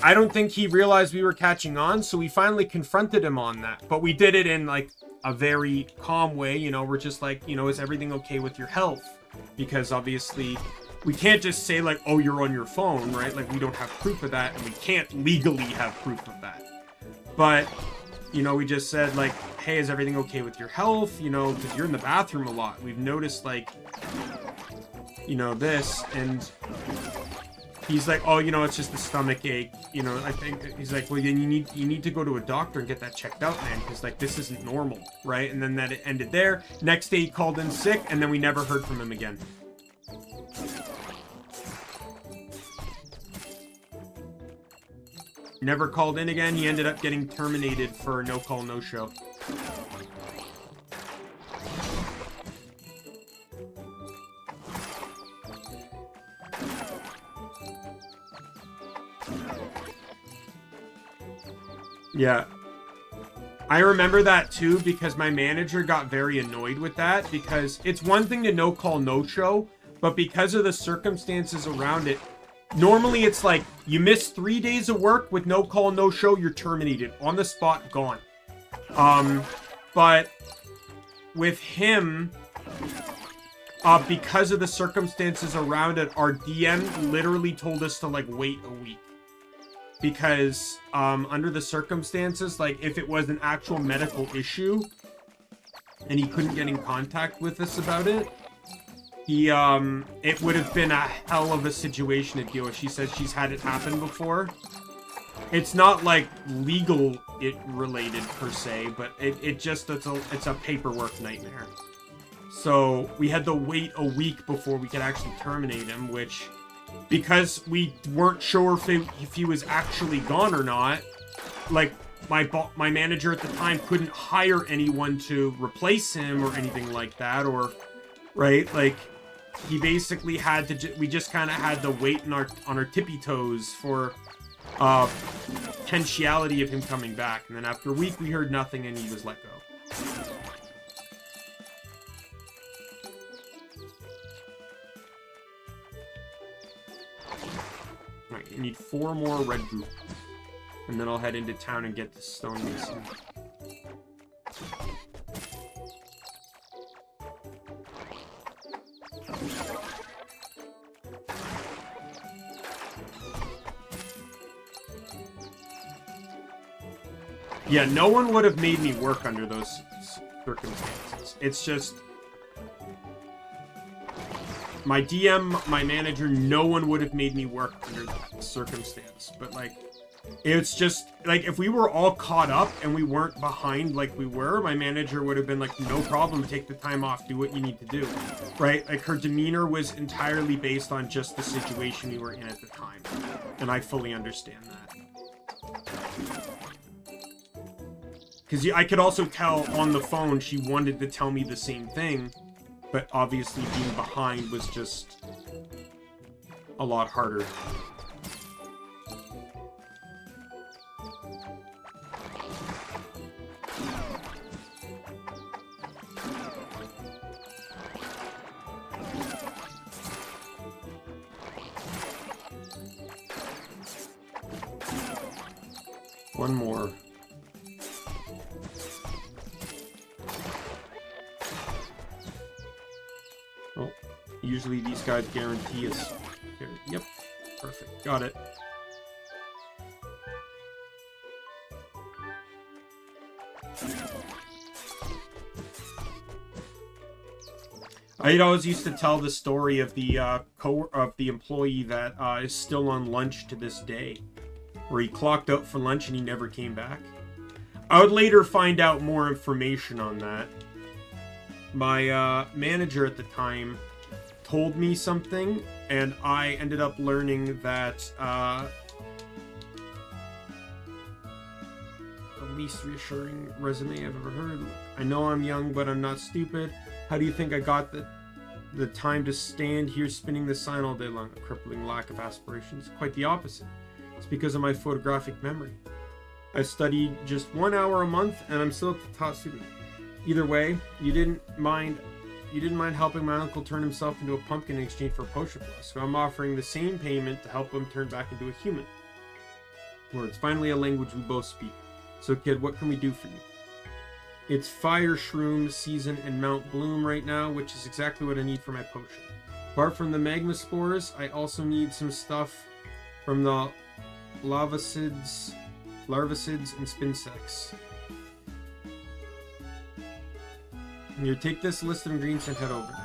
I don't think he realized we were catching on, so we finally confronted him on that. But we did it in, like, a very calm way, you know. We're just like, you know, is everything okay with your health? Because obviously we can't just say, like, oh, you're on your phone, right? Like, we don't have proof of that, and we can't legally have proof of that. But, you know, we just said, like, hey, is everything okay with your health? You know, because you're in the bathroom a lot. We've noticed, like, you know, this, and he's like, oh, you know, it's just a stomach ache. You know, I think he's like, well, then you need to go to a doctor and get that checked out, man, because, like, this isn't normal, right? And then that it ended there. Next day he called in sick, and then we never heard from him again. Never called in again. He ended up getting terminated for no call, no show. Yeah. I remember that too, because my manager got very annoyed with that, because it's one thing to no call, no show, but because of the circumstances around it, normally it's like, you miss 3 days of work with no call, no show, you're terminated. On the spot, gone. But with him, because of the circumstances around it, our DM literally told us to, like, wait a week. Because, under the circumstances, like, if it was an actual medical issue, and he couldn't get in contact with us about it, it would have been a hell of a situation to deal with. She says she's had it happen before. It's not, like, legal related per se, but it's a paperwork nightmare. So we had to wait a week before we could actually terminate him, which, because we weren't sure if he was actually gone or not, like, my manager at the time couldn't hire anyone to replace him or anything like that, or, right, like, he basically had to, we just kind of had to wait on our tippy toes for potentiality of him coming back. And then after a week, we heard nothing, and he was let go. Alright, you need 4 more red group. And then I'll head into town and get the stone mason. Yeah, no one would have made me work under those circumstances. It's just, my DM, my manager, no one would have made me work under that circumstance. But, like, it's just, like, if we were all caught up and we weren't behind like we were, my manager would have been like, no problem, take the time off, do what you need to do, right? Like, her demeanor was entirely based on just the situation we were in at the time. And I fully understand that. Because I could also tell on the phone she wanted to tell me the same thing, but obviously being behind was just a lot harder. One more. Oh, usually these guys guarantee us. Yep, perfect. Got it. I always used to tell the story of the employee that is still on lunch to this day, where he clocked out for lunch and he never came back. I would later find out more information on that. My manager at the time told me something, and I ended up learning that the least reassuring resume I've ever heard. I know I'm young, but I'm not stupid. How do you think I got the time to stand here spinning the sign all day long? A crippling lack of aspirations. Quite the opposite. It's because of my photographic memory. I studied just 1 hour a month, and I'm still the top student. Either way, you didn't mind helping my uncle turn himself into a pumpkin in exchange for a potion plus. So I'm offering the same payment to help him turn back into a human. Words. Finally, a language we both speak. So, kid, what can we do for you? It's fire shroom season in Mount Bloom right now, which is exactly what I need for my potion. Apart from the magma spores, I also need some stuff from the larvicids and spinsects. Here, take this list of ingredients and head over there.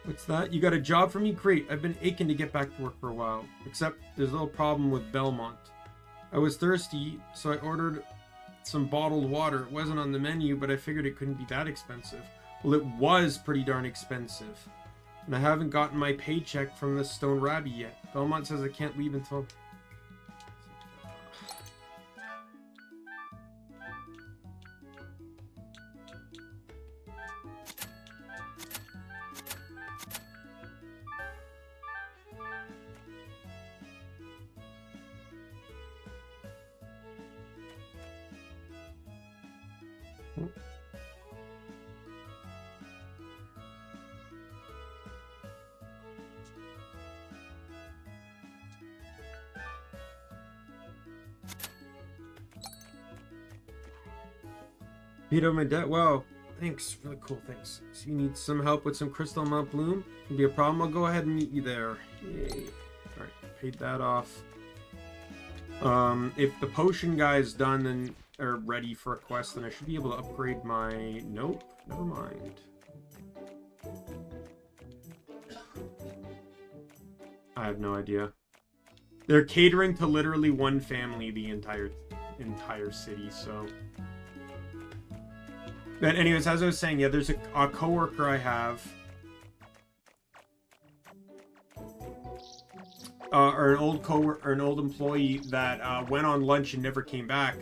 What's that? You got a job for me? Great. I've been aching to get back to work for a while. Except there's a little problem with Belmont. I was thirsty, so I ordered some bottled water. It wasn't on the menu, but I figured it couldn't be that expensive. Well, it was pretty darn expensive. And I haven't gotten my paycheck from the Stone Rabbi yet. Belmont says I can't leave until... Paid off my debt? Wow. Thanks. Really cool. Thanks. So you need some help with some crystal Mount Bloom? Can be a problem. I'll go ahead and meet you there. Yay. Alright. Paid that off. If the potion guy is done and are ready for a quest, then I should be able to upgrade my... Nope. Never mind. I have no idea. They're catering to literally one family the entire city, so... But anyways, as I was saying, yeah, there's a coworker I have, or an old employee that went on lunch and never came back.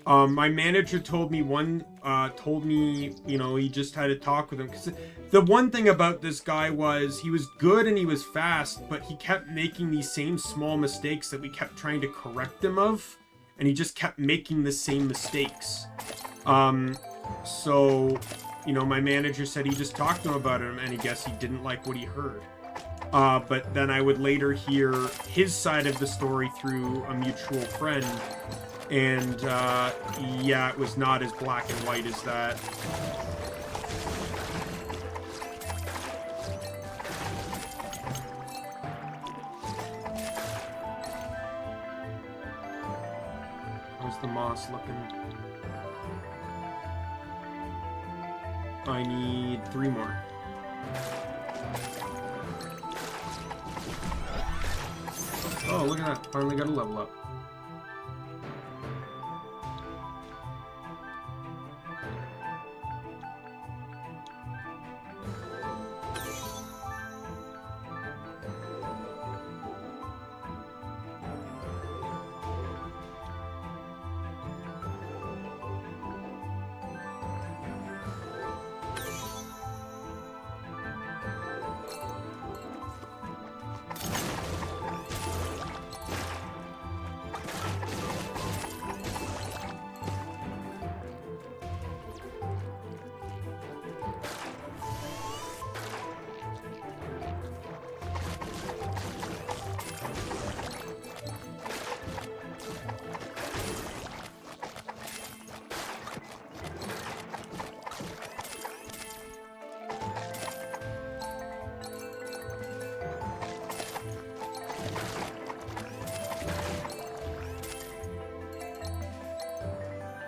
My manager told me you know, he just had to talk with him. Because the one thing about this guy was he was good and he was fast, but he kept making these same small mistakes that we kept trying to correct him of, and he just kept making the same mistakes. So, you know, my manager said he just talked to him about him, and I guess he didn't like what he heard. But then I would later hear his side of the story through a mutual friend, and yeah, it was not as black and white as that. How's the moss looking? I need 3 more. Oh, look at that. Finally got a level up.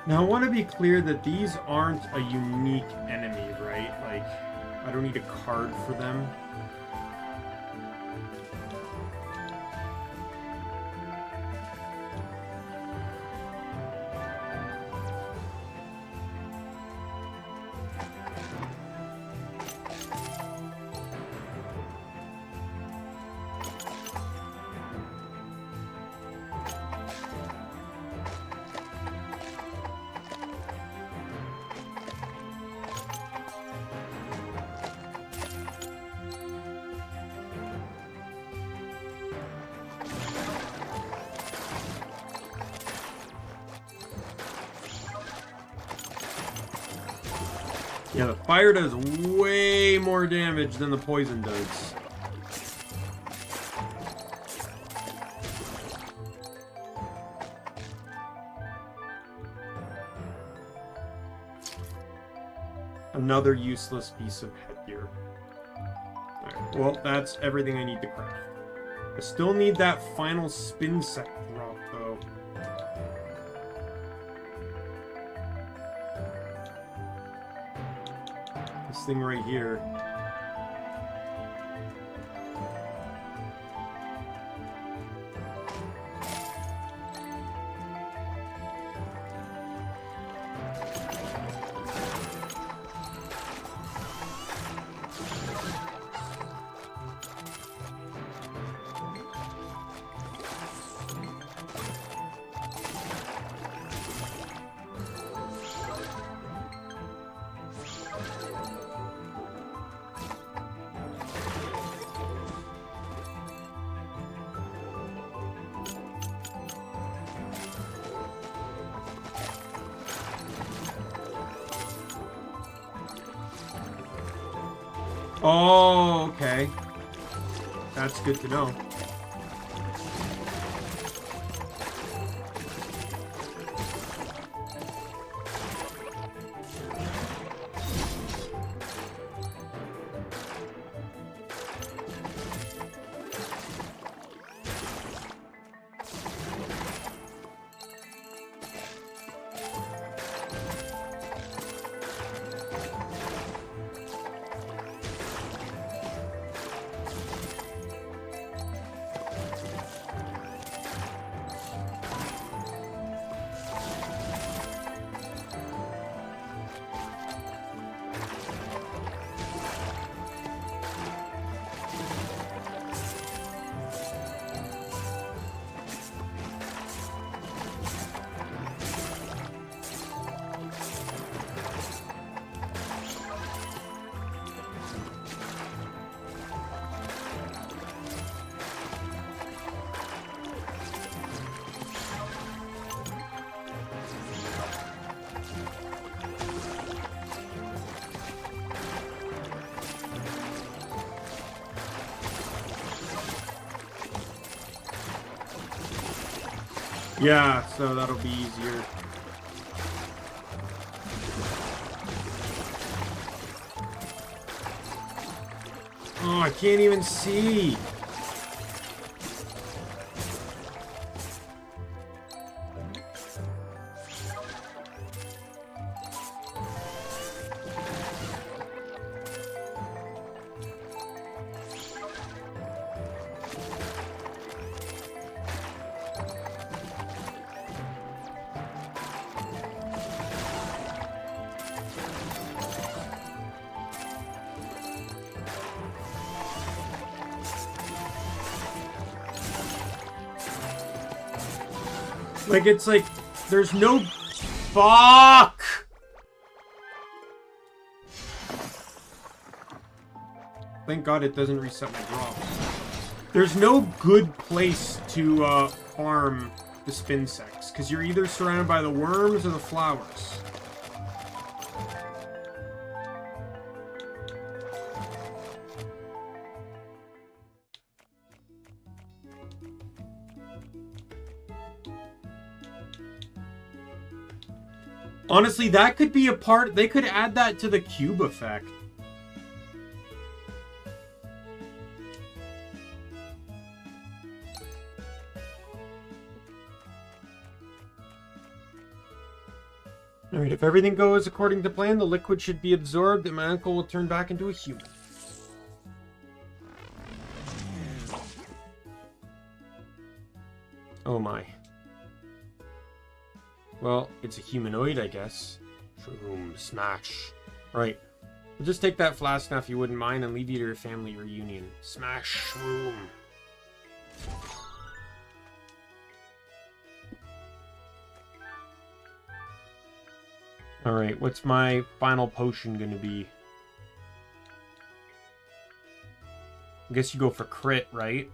Now I want to be clear that these aren't a unique enemy, right? Like, I don't need a card for them. Yeah, the fire does way more damage than the poison does. Another useless piece of headgear. Alright, well, that's everything I need to craft. I still need that final spin set drop, though. This thing right here. Oh, okay. That's good to know. Yeah, so that'll be easier. Oh, I can't even see. Like, it's like, there's no... Fuck! Thank God it doesn't reset my drops. There's no good place to, farm the spin sects, because you're either surrounded by the worms or the flowers. Honestly, that could be a part... They could add that to the cube effect. Alright, if everything goes according to plan, the liquid should be absorbed and my uncle will turn back into a human. Oh my. Well, it's a humanoid, I guess. Shroom, smash. Right. We'll just take that flask now if you wouldn't mind and leave you to your family reunion. Smash shroom. Alright, what's my final potion gonna be? I guess you go for crit, right?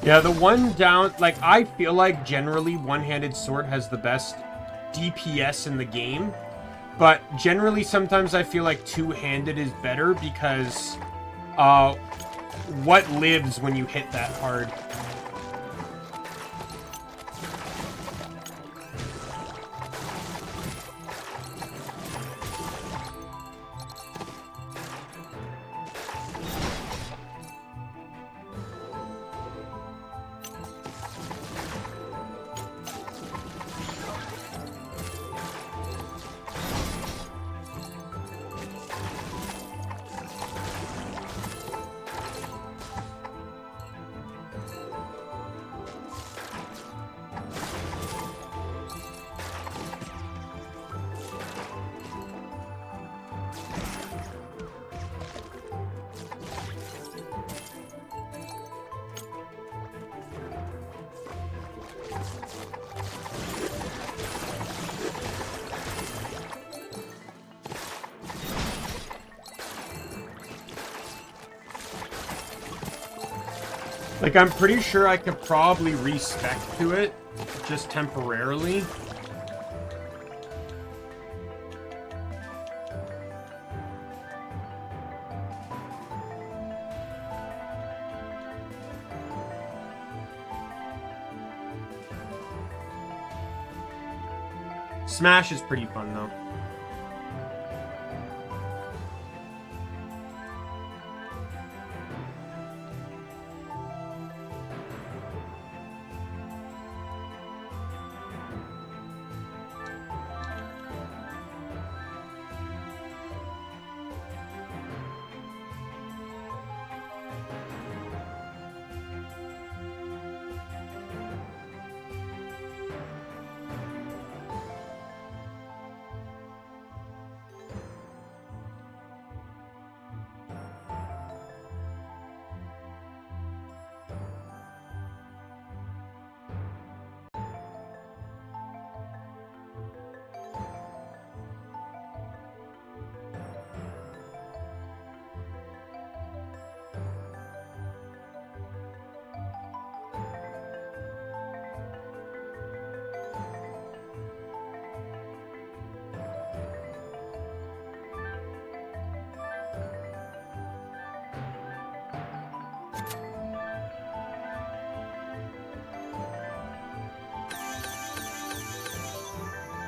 Yeah, the one down, like, I feel like generally one-handed sword has the best DPS in the game, but generally sometimes I feel like two-handed is better because, what lives when you hit that hard? Like, I'm pretty sure I could probably respec to it, just temporarily. Smash is pretty fun, though.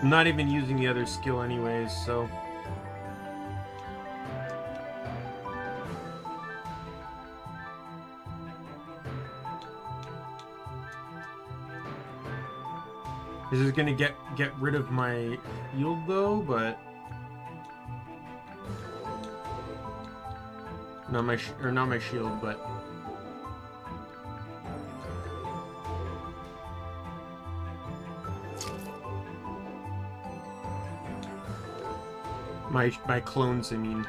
I'm not even using the other skill anyways, so... This is gonna get rid of my shield though, but... Not my shield, but... My clones, I mean.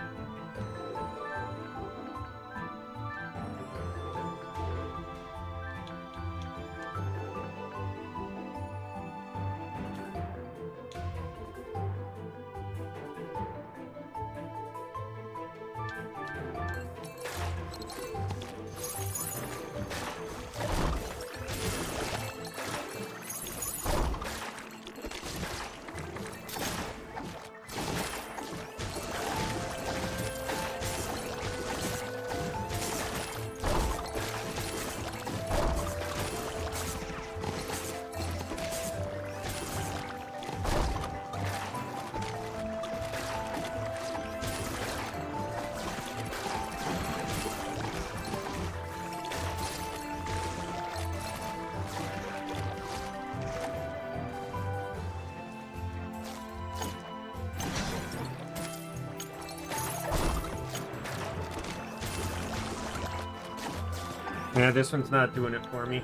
Yeah, this one's not doing it for me.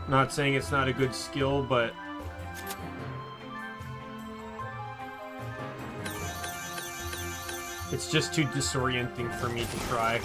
Not saying it's not a good skill, but... it's just too disorienting for me to try.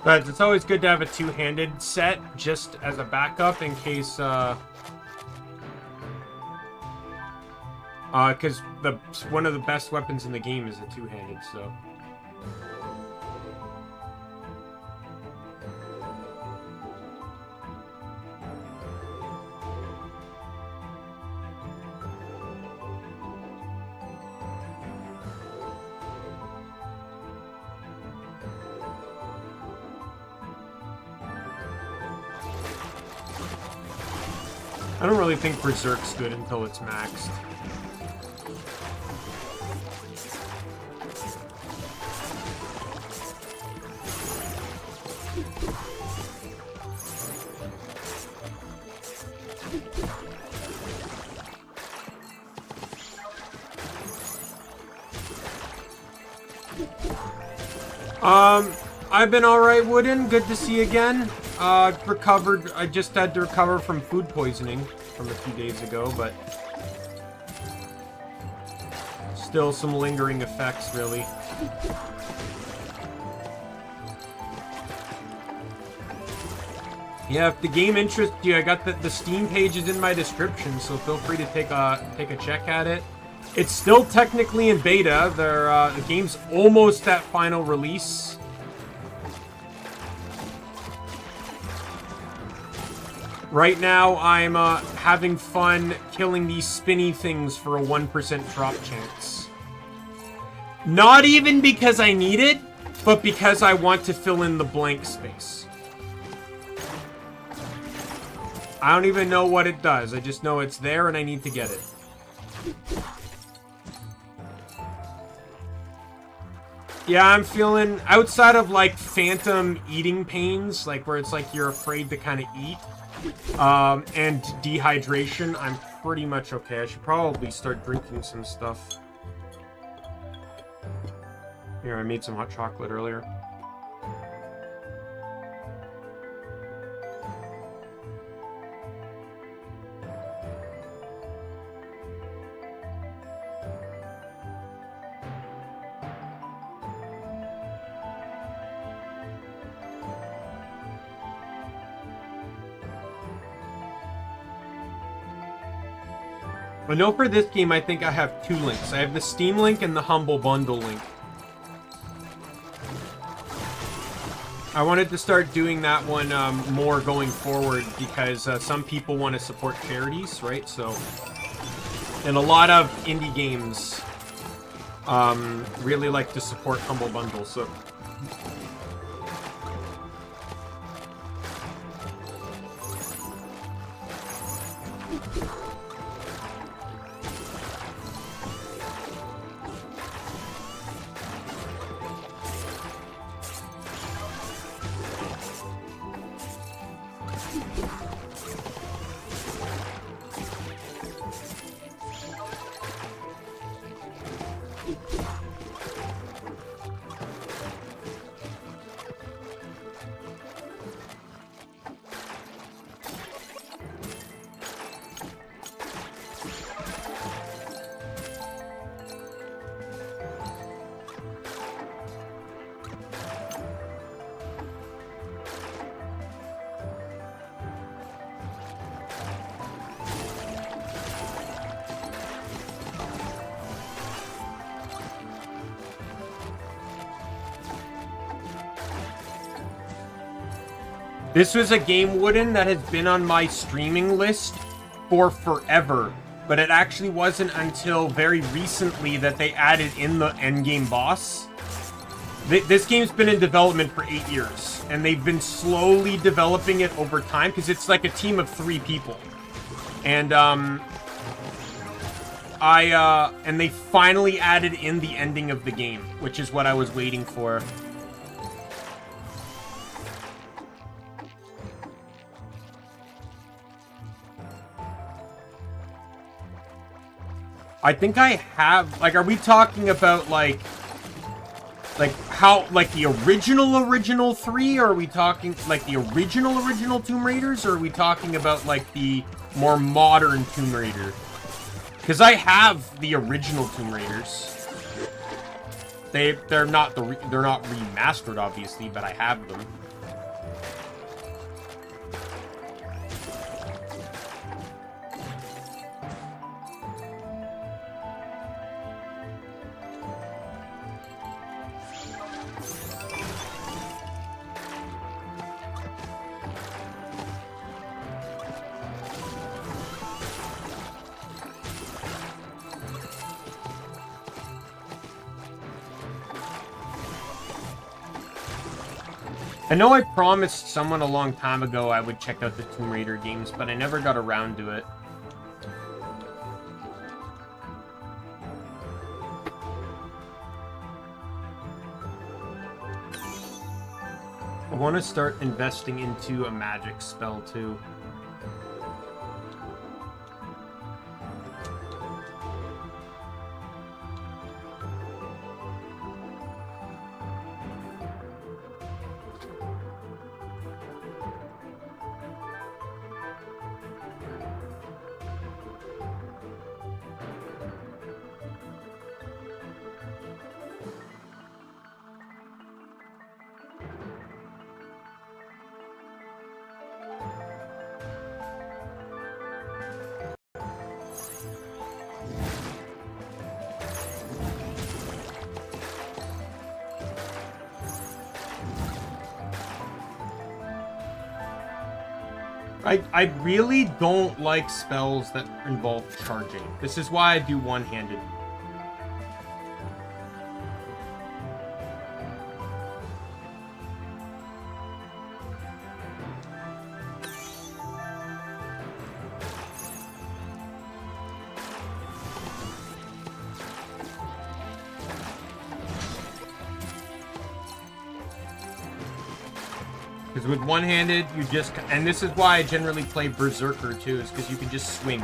But it's always good to have a two-handed set just as a backup in case, because one of the best weapons in the game is a two-handed, so. I don't really think Berserk's good until it's maxed. I've been alright, Wooden. Good to see you again. Recovered. I just had to recover from food poisoning from a few days ago, but still some lingering effects, really. Yeah, if the game interests you, I got the Steam page is in my description, so feel free to take a check at it. It's still technically in beta. The game's almost at final release. Right now, I'm having fun killing these spinny things for a 1% drop chance. Not even because I need it, but because I want to fill in the blank space. I don't even know what it does. I just know it's there and I need to get it. Yeah, I'm feeling, outside of like phantom eating pains, like where it's like you're afraid to kind of eat, and dehydration, I'm pretty much okay. I should probably start drinking some stuff. Here, I made some hot chocolate earlier. I know for this game, I think I have two links. I have the Steam link and the Humble Bundle link. I wanted to start doing that one more going forward because some people want to support charities, right? So, and a lot of indie games really like to support Humble Bundle, so... This was a game, Wooden, that has been on my streaming list for forever. But it actually wasn't until very recently that they added in the endgame boss. This game's been in development for 8 years. And they've been slowly developing it over time, because it's like a team of 3 people. And, and they finally added in the ending of the game, which is what I was waiting for. I think I have, like, are we talking about, like how, like, the original 3, or are we talking, like, the original Tomb Raiders, or are we talking about, like, the more modern Tomb Raider? Because I have the original Tomb Raiders. They're not remastered, obviously, but I have them. I know I promised someone a long time ago I would check out the Tomb Raider games, but I never got around to it. I want to start investing into a magic spell, too. I really don't like spells that involve charging. This is why I do one-handed. Because with one-handed, you just... And this is why I generally play Berserker, too, is because you can just swing.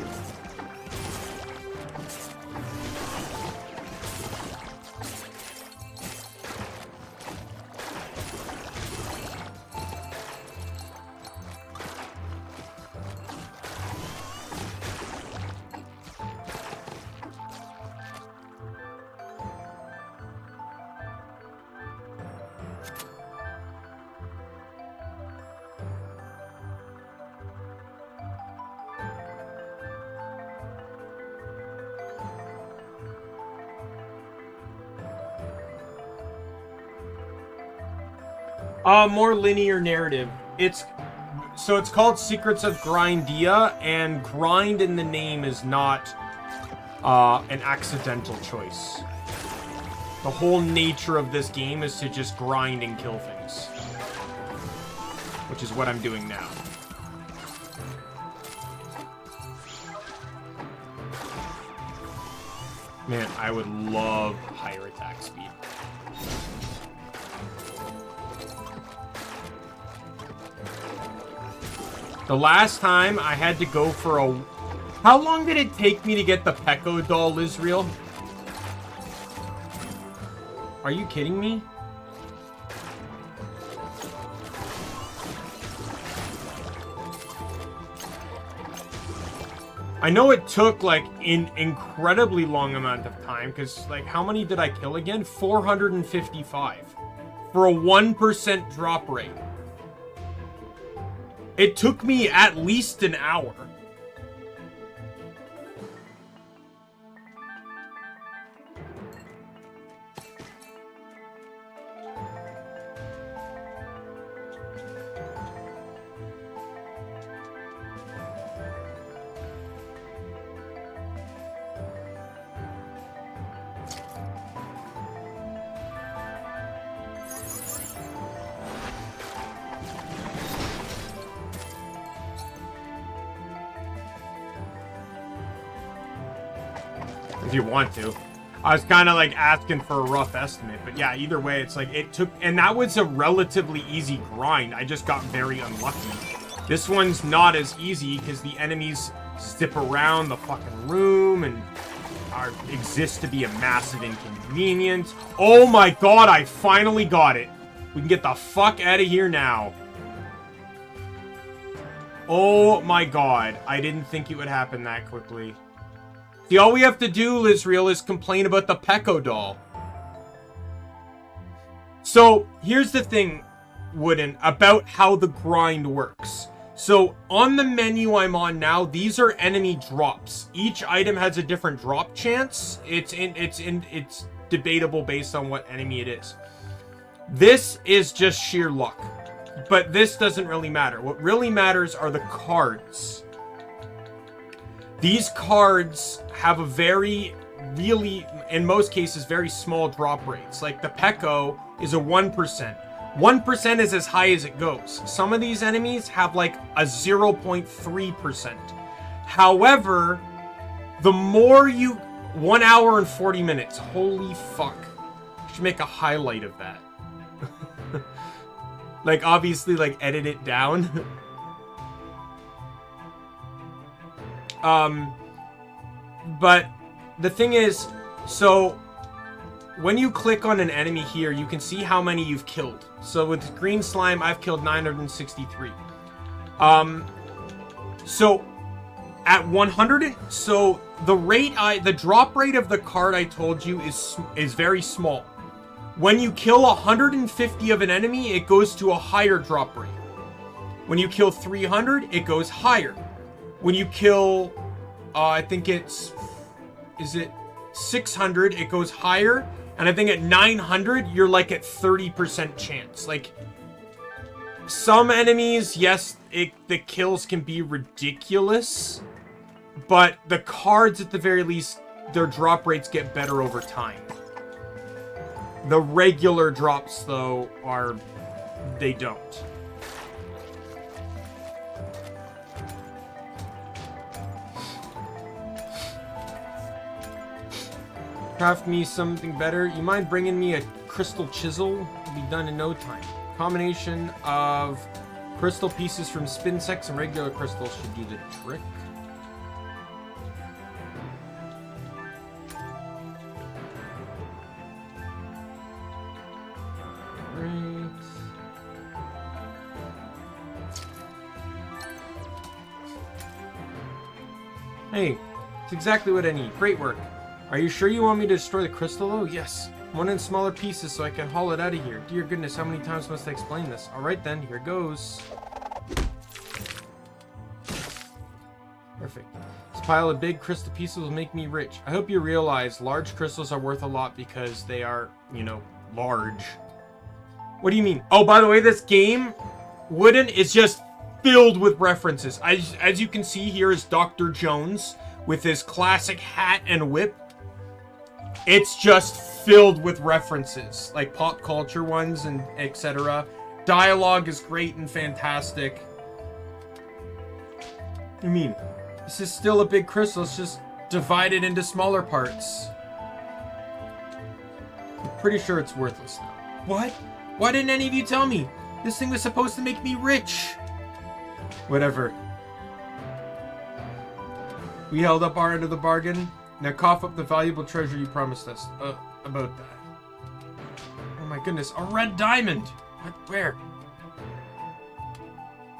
More linear narrative. It's called Secrets of Grindea, and grind in the name is not an accidental choice. The whole nature of this game is to just grind and kill things, which is what I'm doing now. Man, I would love higher attack speed. The last time I had to go for a... How long did it take me to get the Peko doll, Israel? Are you kidding me? I know it took, like, an incredibly long amount of time, because, like, how many did I kill again? 455. For a 1% drop rate. It took me at least an hour. you want to. I was kind of like asking for a rough estimate, but yeah, either way, it's like it took, and that was a relatively easy grind. I just got very unlucky. This one's not as easy because the enemies zip around the fucking room and exist to be a massive inconvenience. Oh my god, I finally got it. We can get the fuck out of here now. Oh my god, I didn't think it would happen that quickly. See, all we have to do, Lizreal, is complain about the Peko doll. So, here's the thing, Wooden, about how the grind works. So, on the menu I'm on now, these are enemy drops. Each item has a different drop chance. It's debatable based on what enemy it is. This is just sheer luck. But this doesn't really matter. What really matters are the cards. These cards have a really, in most cases, very small drop rates. Like the Peko is a 1%. 1% is as high as it goes. Some of these enemies have like a 0.3%. However, the more you... 1 hour and 40 minutes. Holy fuck. I should make a highlight of that. Like, obviously, like, edit it down. But the thing is, so when you click on an enemy here, you can see how many you've killed. So with green slime, I've killed 963. So at 100, so the drop rate of the card I told you is very small. When you kill 150 of an enemy, it goes to a higher drop rate. When you kill 300, it goes higher. When you kill, I think is it 600, it goes higher. And I think at 900, you're like at 30% chance. Like, some enemies, yes, the kills can be ridiculous. But the cards, at the very least, their drop rates get better over time. The regular drops, though, they don't. Craft me something better. You mind bringing me a crystal chisel? It'll be done in no time. Combination of crystal pieces from Spinsex and regular crystals should do the trick. Hey, it's exactly what I need. Great work. Are you sure you want me to destroy the crystal, though? Yes. I want it in smaller pieces so I can haul it out of here. Dear goodness, how many times must I explain this? Alright then, here goes. Perfect. This pile of big crystal pieces will make me rich. I hope you realize large crystals are worth a lot because they are, you know, large. What do you mean? Oh, by the way, this game, Wooden, is just filled with references. As you can see, here is Dr. Jones with his classic hat and whip. It's just filled with references, like pop culture ones and etc. Dialogue is great and fantastic. I mean, this is still a big crystal. It's just divided into smaller parts. I'm pretty sure it's worthless now. What? Why didn't any of you tell me? This thing was supposed to make me rich. Whatever. We held up our end of the bargain. Now cough up the valuable treasure you promised us. About that. Oh my goodness, a red diamond! What? Where?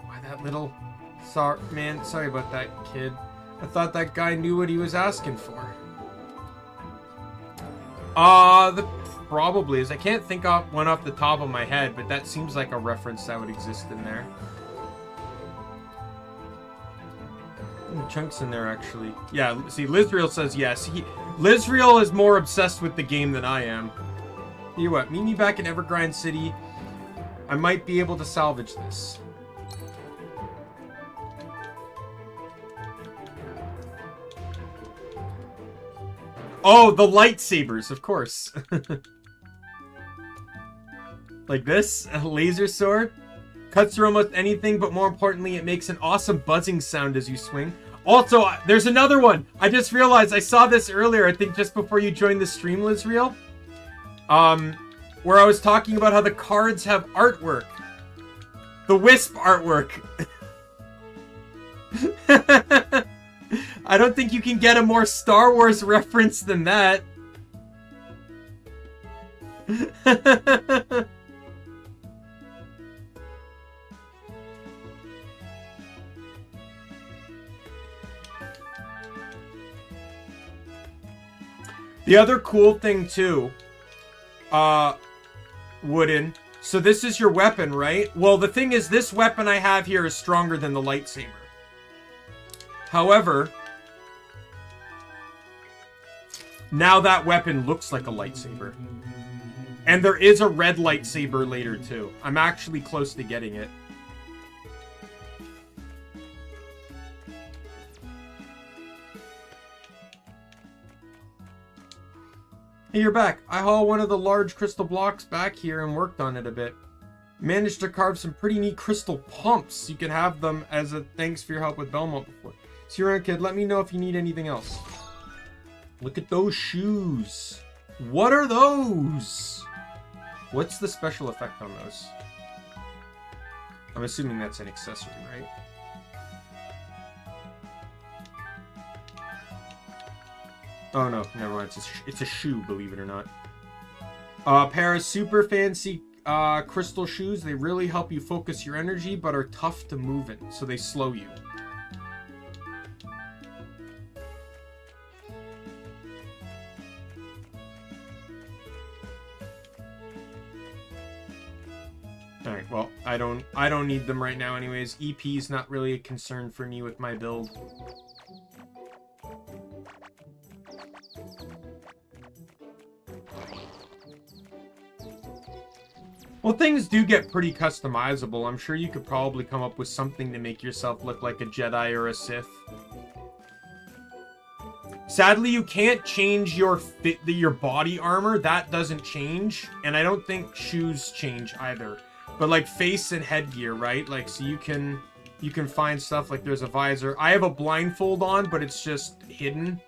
Why that little... Man, sorry about that, kid. I thought that guy knew what he was asking for. Probably is. I can't think of one off the top of my head, but that seems like a reference that would exist in there. Chunks in there, actually. Yeah, see, Lizreal says yes. Lizreal is more obsessed with the game than I am. Tell you what, meet me back in Evergrind City. I might be able to salvage this. Oh, the lightsabers, of course. Like this? A laser sword? Cuts through almost anything, but more importantly, it makes an awesome buzzing sound as you swing. Also, there's another one. I just realized I saw this earlier. I think just before you joined the stream, Lizreal. Where I was talking about how the cards have artwork. The Wisp artwork. I don't think you can get a more Star Wars reference than that. The other cool thing too, Wooden. So this is your weapon, right? Well, the thing is, this weapon I have here is stronger than the lightsaber. However, now that weapon looks like a lightsaber. And there is a red lightsaber later too. I'm actually close to getting it. Hey, you're back. I hauled one of the large crystal blocks back here and worked on it a bit. Managed to carve some pretty neat crystal pumps. You can have them as a thanks for your help with Belmont before. See you around, kid. Let me know if you need anything else. Look at those shoes. What are those? What's the special effect on those? I'm assuming that's an accessory, right? Oh no, never mind. It's a shoe, believe it or not. A pair of super fancy crystal shoes. They really help you focus your energy, but are tough to move in, so they slow you. Alright, well, I don't need them right now anyways. EP is not really a concern for me with my build. Well, things do get pretty customizable. I'm sure you could probably come up with something to make yourself look like a Jedi or a Sith. Sadly, you can't change your body armor. That doesn't change. And I don't think shoes change either. But like face and headgear, right? Like, so you can find stuff like there's a visor. I have a blindfold on, but it's just hidden.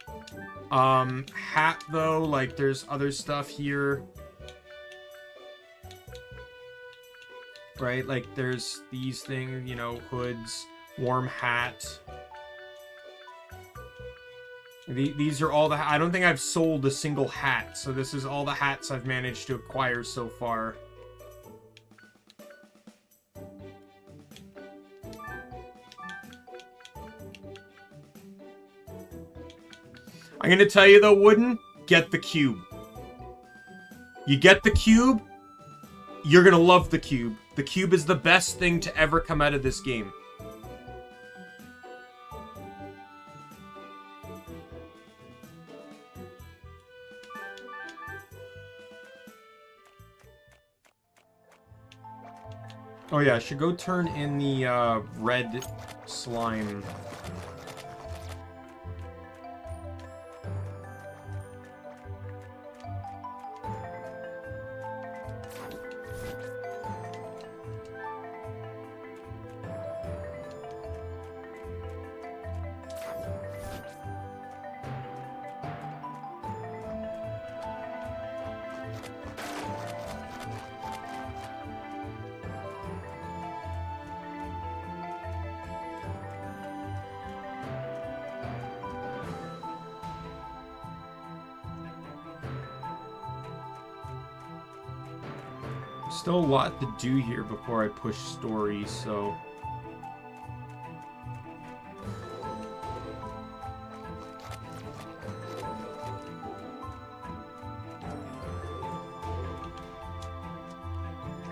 Hat though, like there's other stuff here. Right, like there's these things, you know, hoods, warm hat. These are all the... I don't think I've sold a single hat, so this is all the hats I've managed to acquire so far. I'm gonna tell you though, Wooden, get the cube. You get the cube, you're gonna love the cube. The cube is the best thing to ever come out of this game. Oh yeah, I should go turn in the red slime. Still a lot to do here before I push story, so...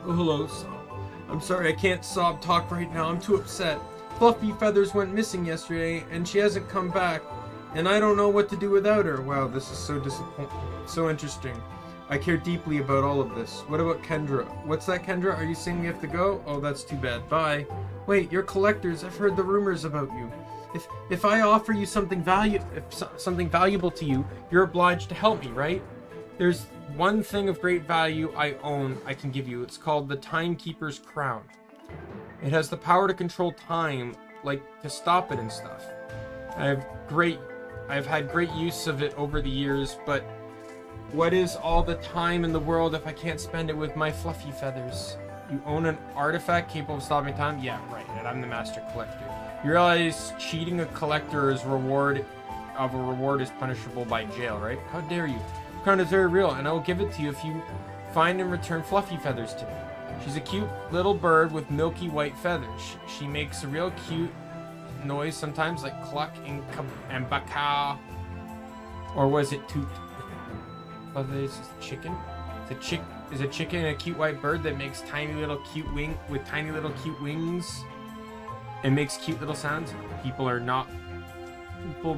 Oh, hello, Sob. I'm sorry I can't Sob talk right now. I'm too upset. Fluffy Feathers went missing yesterday, and she hasn't come back. And I don't know what to do without her. Wow, this is so disappointing. So interesting. I care deeply about all of this. What about Kendra? What's that, Kendra? Are you saying we have to go? Oh, that's too bad. Bye. Wait, you're collectors. I've heard the rumors about you. If I offer you something something valuable to you, you're obliged to help me, right? There's one thing of great value I own I can give you. It's called the Timekeeper's Crown. It has the power to control time, like to stop it and stuff. I've had great use of it over the years, but what is all the time in the world if I can't spend it with my fluffy feathers? You own an artifact capable of stopping time? Yeah, right, and I'm the master collector. You realize cheating a collector is reward is punishable by jail, right? How dare you? Crown is very real, and I will give it to you if you find and return fluffy feathers to me. She's a cute little bird with milky white feathers. She makes a real cute noise sometimes, like cluck and baka. Or was it toot? What is this? Chicken? Is a chicken a cute white bird that makes tiny little cute cute wings and makes cute little sounds? People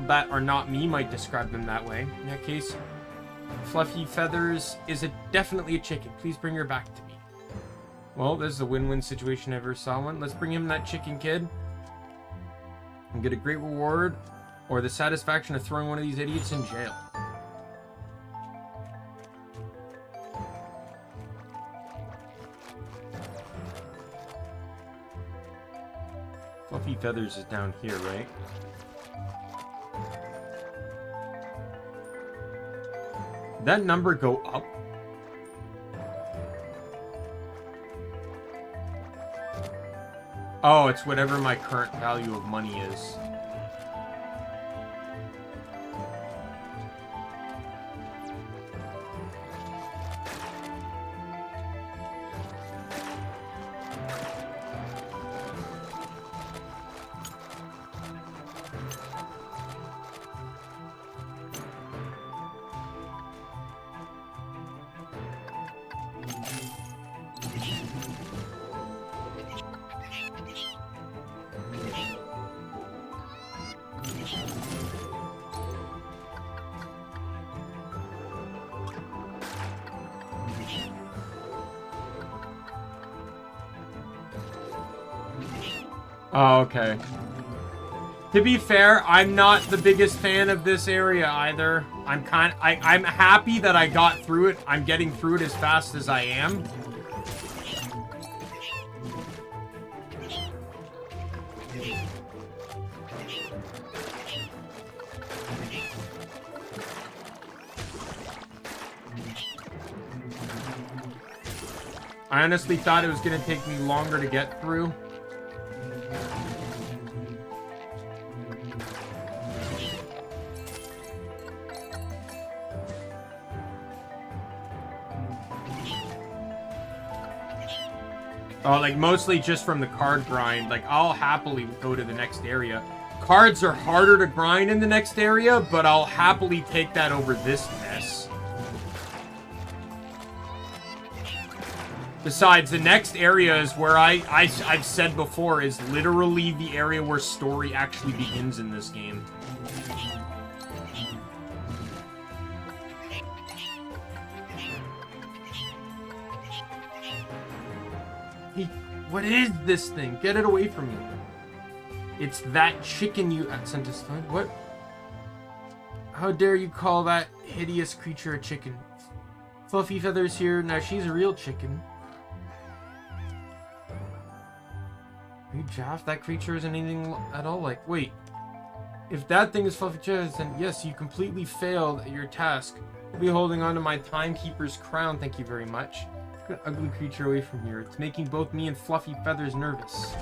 that are not me might describe them that way. In that case, fluffy feathers is definitely a chicken. Please bring her back to me. Well, this is a win-win situation. I ever saw one. Let's bring him that chicken kid and get a great reward or the satisfaction of throwing one of these idiots in jail. Fluffy feathers is down here, right? Did that number go up? Oh, it's whatever my current value of money is. Oh, okay. To be fair, I'm not the biggest fan of this area either. I'm happy that I got through it. I'm getting through it as fast as I am. I honestly thought it was going to take me longer to get through. Oh, like mostly just from the card grind. Like I'll happily go to the next area. Cards are harder to grind in the next area, but I'll happily take that over this mess. Besides, the next area is where I've said before is literally the area where story actually begins in this game. What is this thing? Get it away from me. It's that chicken you sent us. What? How dare you call that hideous creature a chicken? Fluffy feathers here. Now she's a real chicken. You Jaff, that creature isn't anything at all like. Wait. If that thing is fluffy feathers, then yes, you completely failed at your task. I'll be holding on to my timekeeper's crown, thank you very much. Get an ugly creature away from here. It's making both me and Fluffy Feathers nervous.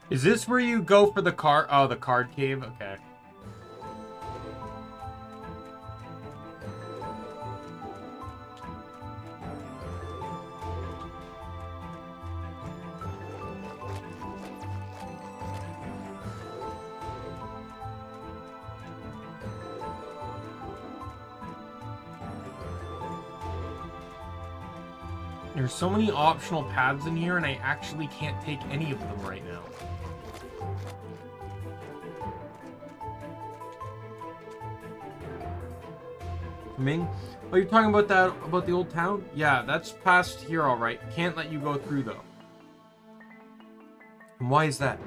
Is this where you go for the card? Oh, the card cave? Okay. There's so many optional paths in here, and I actually can't take any of them right now. Ming? Oh, you're talking about that, about the old town? Yeah, that's past here, alright. Can't let you go through, though. And why is that?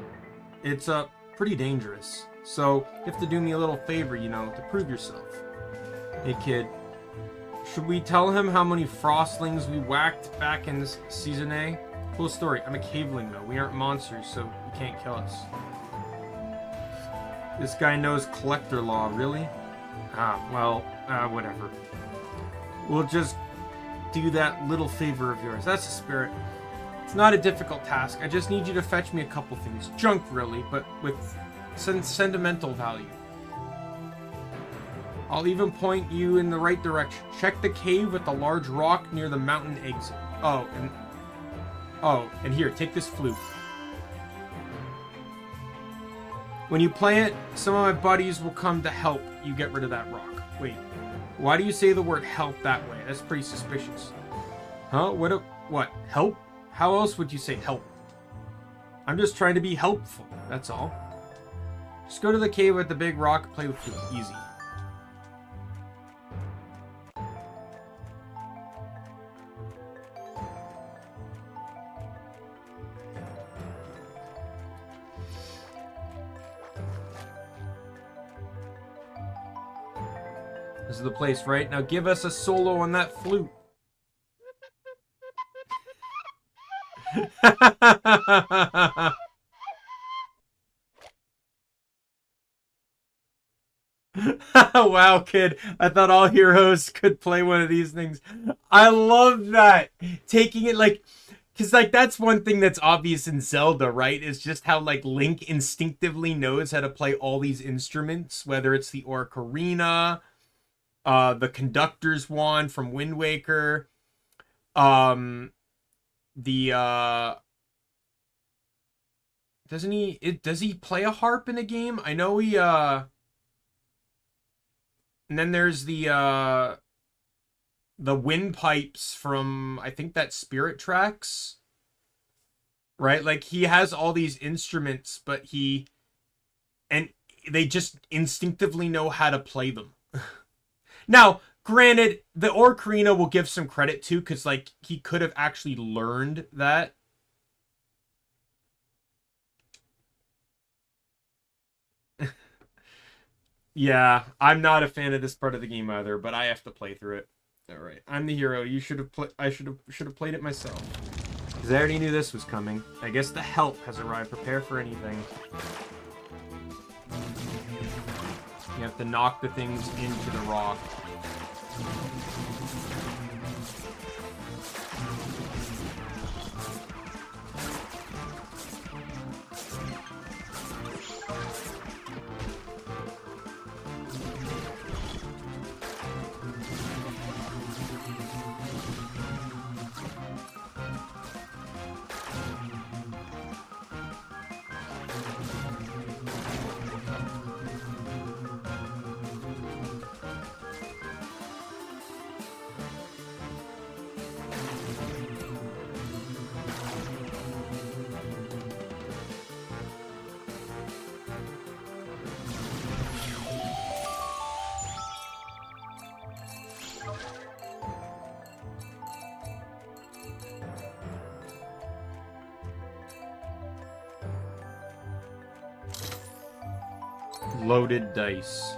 It's, pretty dangerous. So, you have to do me a little favor, you know, to prove yourself. Hey, kid. Should we tell him how many frostlings we whacked back in this season A? Cool story. I'm a caveling, though. We aren't monsters, so you can't kill us. This guy knows collector law, really? Well, whatever. We'll just do that little favor of yours. That's the spirit. It's not a difficult task. I just need you to fetch me a couple things. Junk, really, but with sentimental value. I'll even point you in the right direction. Check the cave with the large rock near the mountain exit. Oh, and here, take this flute. When you play it, some of my buddies will come to help you get rid of that rock. Wait, why do you say the word help that way? That's pretty suspicious. Huh? What? Help? How else would you say help? I'm just trying to be helpful, that's all. Just go to the cave with the big rock and play with flute. Easy. This is the place, right? Now give us a solo on that flute. Wow, kid. I thought all heroes could play one of these things. I love that. Taking it like... Because, like, that's one thing that's obvious in Zelda, right? Is just how, like, Link instinctively knows how to play all these instruments. Whether it's the Ocarina... the Conductor's Wand from Wind Waker. Does he play a harp in a game? I know he, and then there's the windpipes from, I think that's Spirit Tracks. Right? Like, he has all these instruments, but they just instinctively know how to play them. Now, granted, the Ocarina will give some credit to, because, like, he could have actually learned that. Yeah, I'm not a fan of this part of the game either, but I have to play through it. Alright, I'm the hero. You should have I should have played it myself. Because I already knew this was coming. I guess the help has arrived. Prepare for anything. You have to knock the things into the rock. Loaded dice.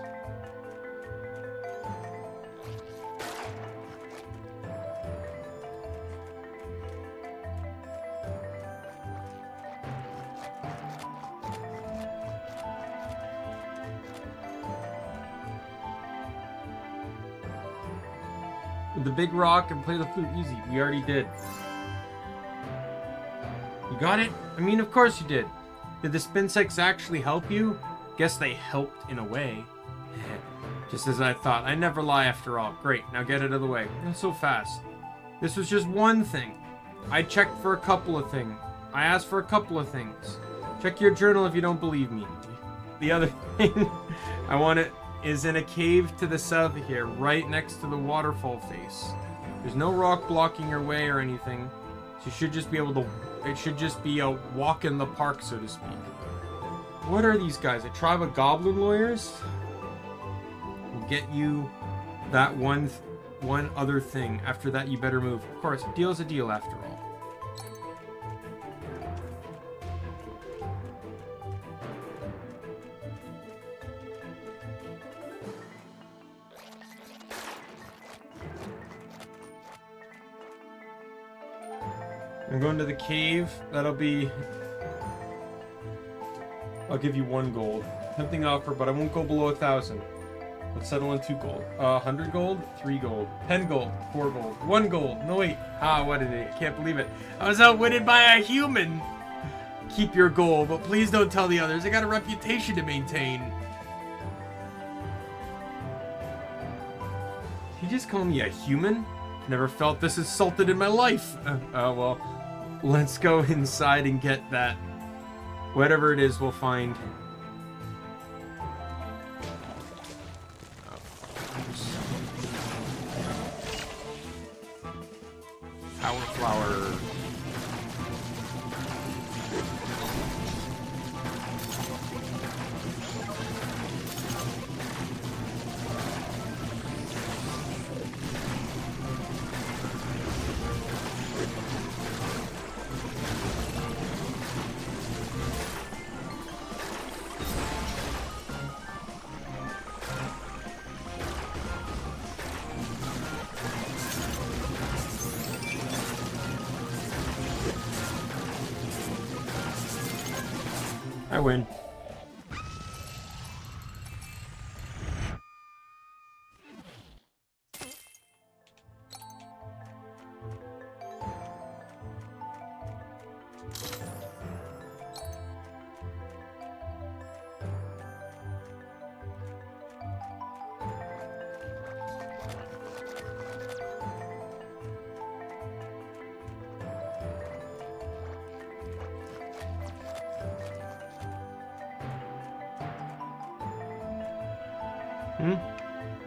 With the big rock and play the flute easy. We already did. You got it? I mean, of course you did. Did the Spinsex actually help you? Guess they helped in a way. Just as I thought. I never lie after all. Great, now get it out of the way. Not so fast. This was just one thing. I checked for a couple of things. I asked for a couple of things. Check your journal if you don't believe me. The other thing I want it is in a cave to the south of here, right next to the waterfall face. There's no rock blocking your way or anything. So you should just be able to... It should just be a walk in the park, so to speak. What are these guys? A tribe of goblin lawyers? We'll get you that one other thing. After that, you better move. Of course, a deal's a deal after all. I'm going to the cave. That'll be... I'll give you 1 gold. Tempting offer, but I won't go below 1,000. Let's settle on 2 gold. 100 gold, 3 gold, 10 gold, 4 gold, 1 gold. No, wait. What an idiot. Can't believe it. I was outwitted by a human. Keep your gold, but please don't tell the others. I got a reputation to maintain. Did he just call me a human? Never felt this insulted in my life. Well, let's go inside and get that. Whatever it is, we'll find. Power flower. I win.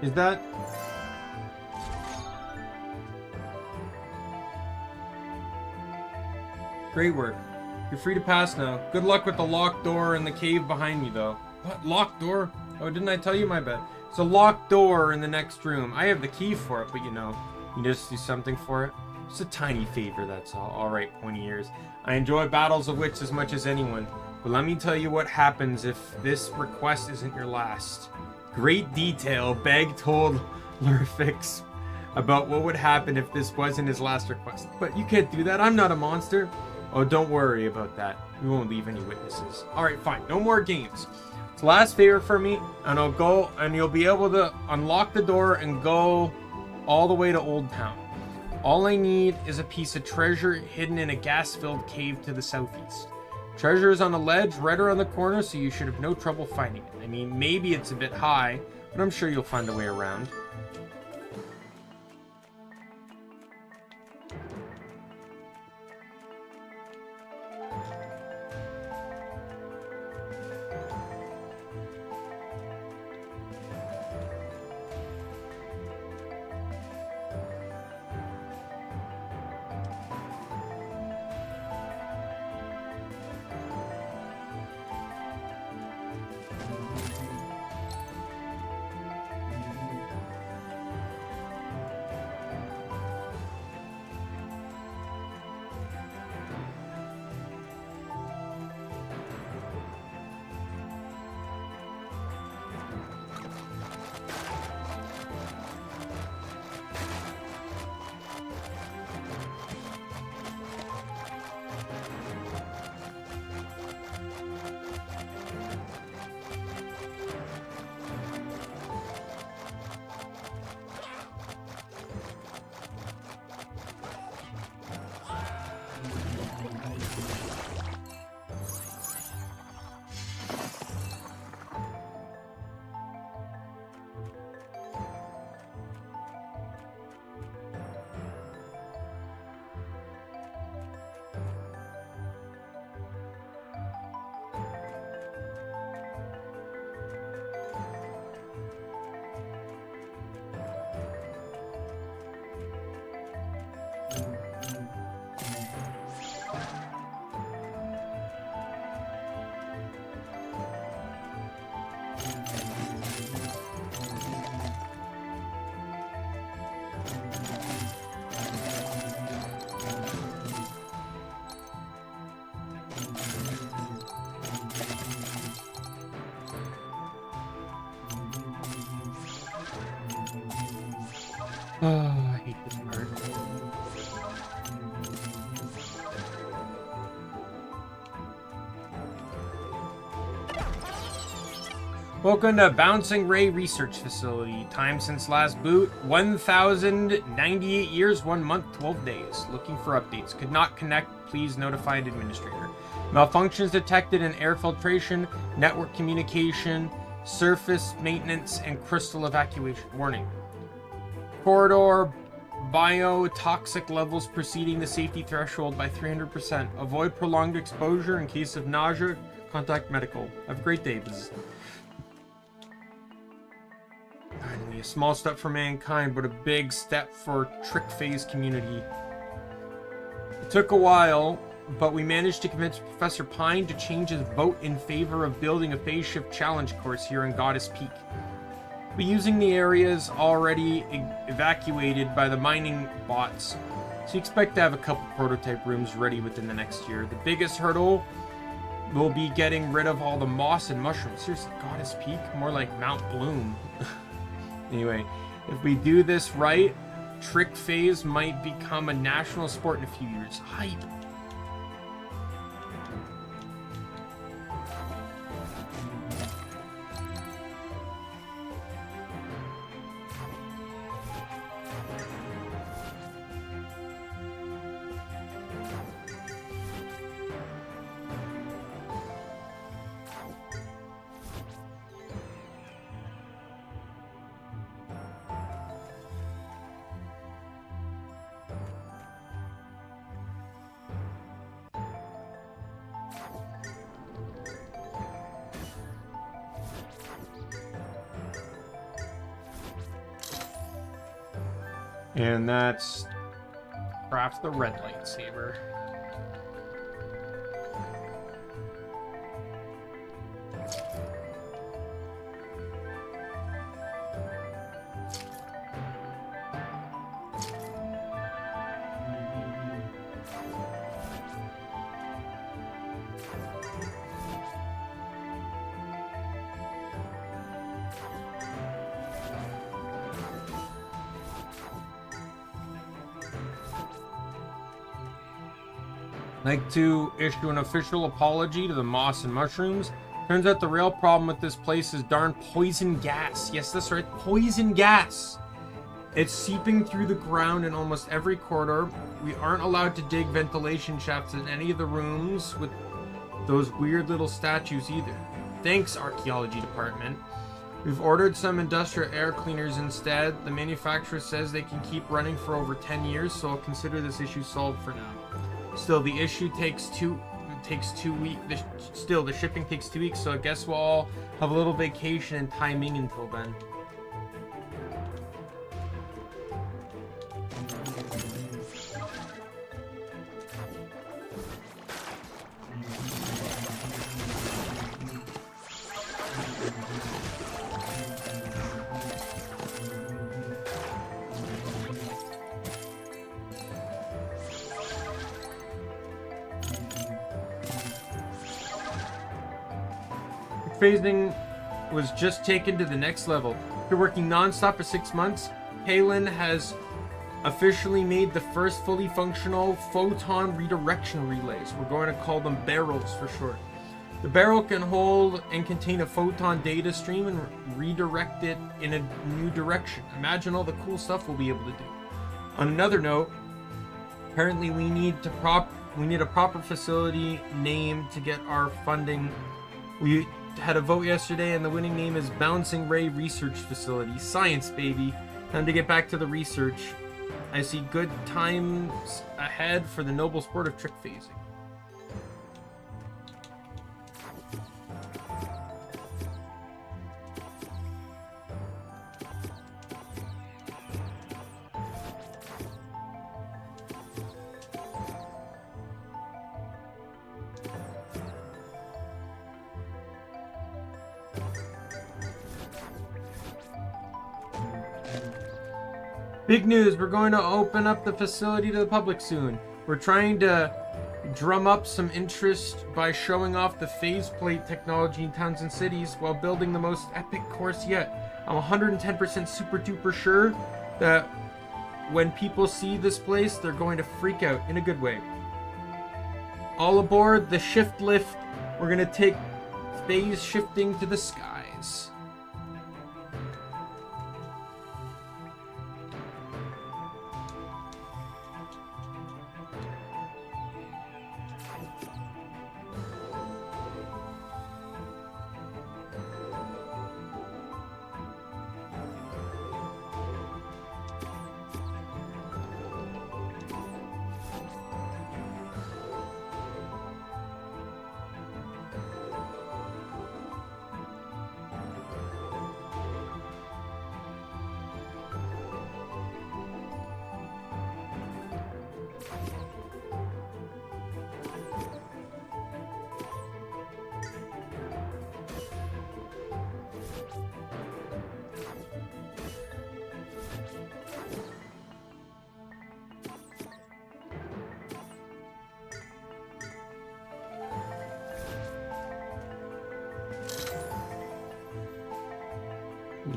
Is that... Great work. You're free to pass now. Good luck with the locked door and the cave behind me, though. What? Locked door? Oh, didn't I tell you? My bad. It's a locked door in the next room. I have the key for it, but you know, you just do something for it. It's a tiny favor, that's all. Alright, pointy ears. I enjoy battles of wits as much as anyone. But let me tell you what happens if this request isn't your last. Great detail, Beg told Lurfix about what would happen if this wasn't his last request. But you can't do that, I'm not a monster. Oh, don't worry about that. We won't leave any witnesses. Alright, fine, no more games. It's the last favor for me, and I'll go, and you'll be able to unlock the door and go all the way to Old Town. All I need is a piece of treasure hidden in a gas-filled cave to the southeast. Treasure is on a ledge right around the corner, so you should have no trouble finding it. I mean, maybe it's a bit high, but I'm sure you'll find a way around. I hate this part. Welcome to Bouncing Ray Research Facility. Time since last boot, 1,098 years, 1 month, 12 days. Looking for updates. Could not connect. Please notify the administrator. Malfunctions detected in air filtration, network communication, surface maintenance, and crystal evacuation. Warning. Corridor biotoxic levels preceding the safety threshold by 300%. Avoid prolonged exposure in case of nausea. Contact medical. Have a great day. Finally, a small step for mankind, but a big step for Trick Phase community. It took a while, but we managed to convince Professor Pine to change his vote in favor of building a phase shift challenge course here in Goddess Peak. We're using the areas already evacuated by the mining bots, so you expect to have a couple prototype rooms ready within the next year. The biggest hurdle will be getting rid of all the moss and mushrooms. Seriously, Goddess Peak? More like Mount Bloom. Anyway, if we do this right, Trick Phase might become a national sport in a few years. Hype! And that's craft the red lightsaber. Like to issue an official apology to the moss and mushrooms. Turns out the real problem with this place is darn poison gas. Yes, that's right, poison gas. It's seeping through the ground in almost every corridor. We aren't allowed to dig ventilation shafts in any of the rooms with those weird little statues either. Thanks, archaeology department. We've ordered some industrial air cleaners instead. The manufacturer says they can keep running for over 10 years, so I'll consider this issue solved for now. Still, the issue takes 2 weeks. Still, the shipping takes 2 weeks, so I guess we'll all have a little vacation and timing until then. Phasing was just taken to the next level. After working non-stop for 6 months, Kalen has officially made the first fully functional photon redirection relays. We're going to call them barrels for short. The barrel can hold and contain a photon data stream and redirect it in a new direction. Imagine all the cool stuff we'll be able to do. On another note, apparently we need a proper facility name to get our funding. We had a vote yesterday and the winning name is Bouncing Ray Research Facility. Science, baby. Time to get back to the research. I see good times ahead for the noble sport of trick phasing. Big news, we're going to open up the facility to the public soon. We're trying to drum up some interest by showing off the phase plate technology in towns and cities while building the most epic course yet. I'm 110% super duper sure that when people see this place, they're going to freak out in a good way. All aboard the shift lift. We're going to take phase shifting to the skies.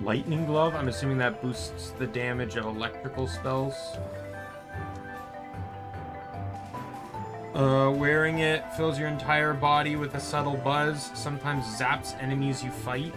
Lightning glove? I'm assuming that boosts the damage of electrical spells. Wearing it fills your entire body with a subtle buzz. Sometimes zaps enemies you fight.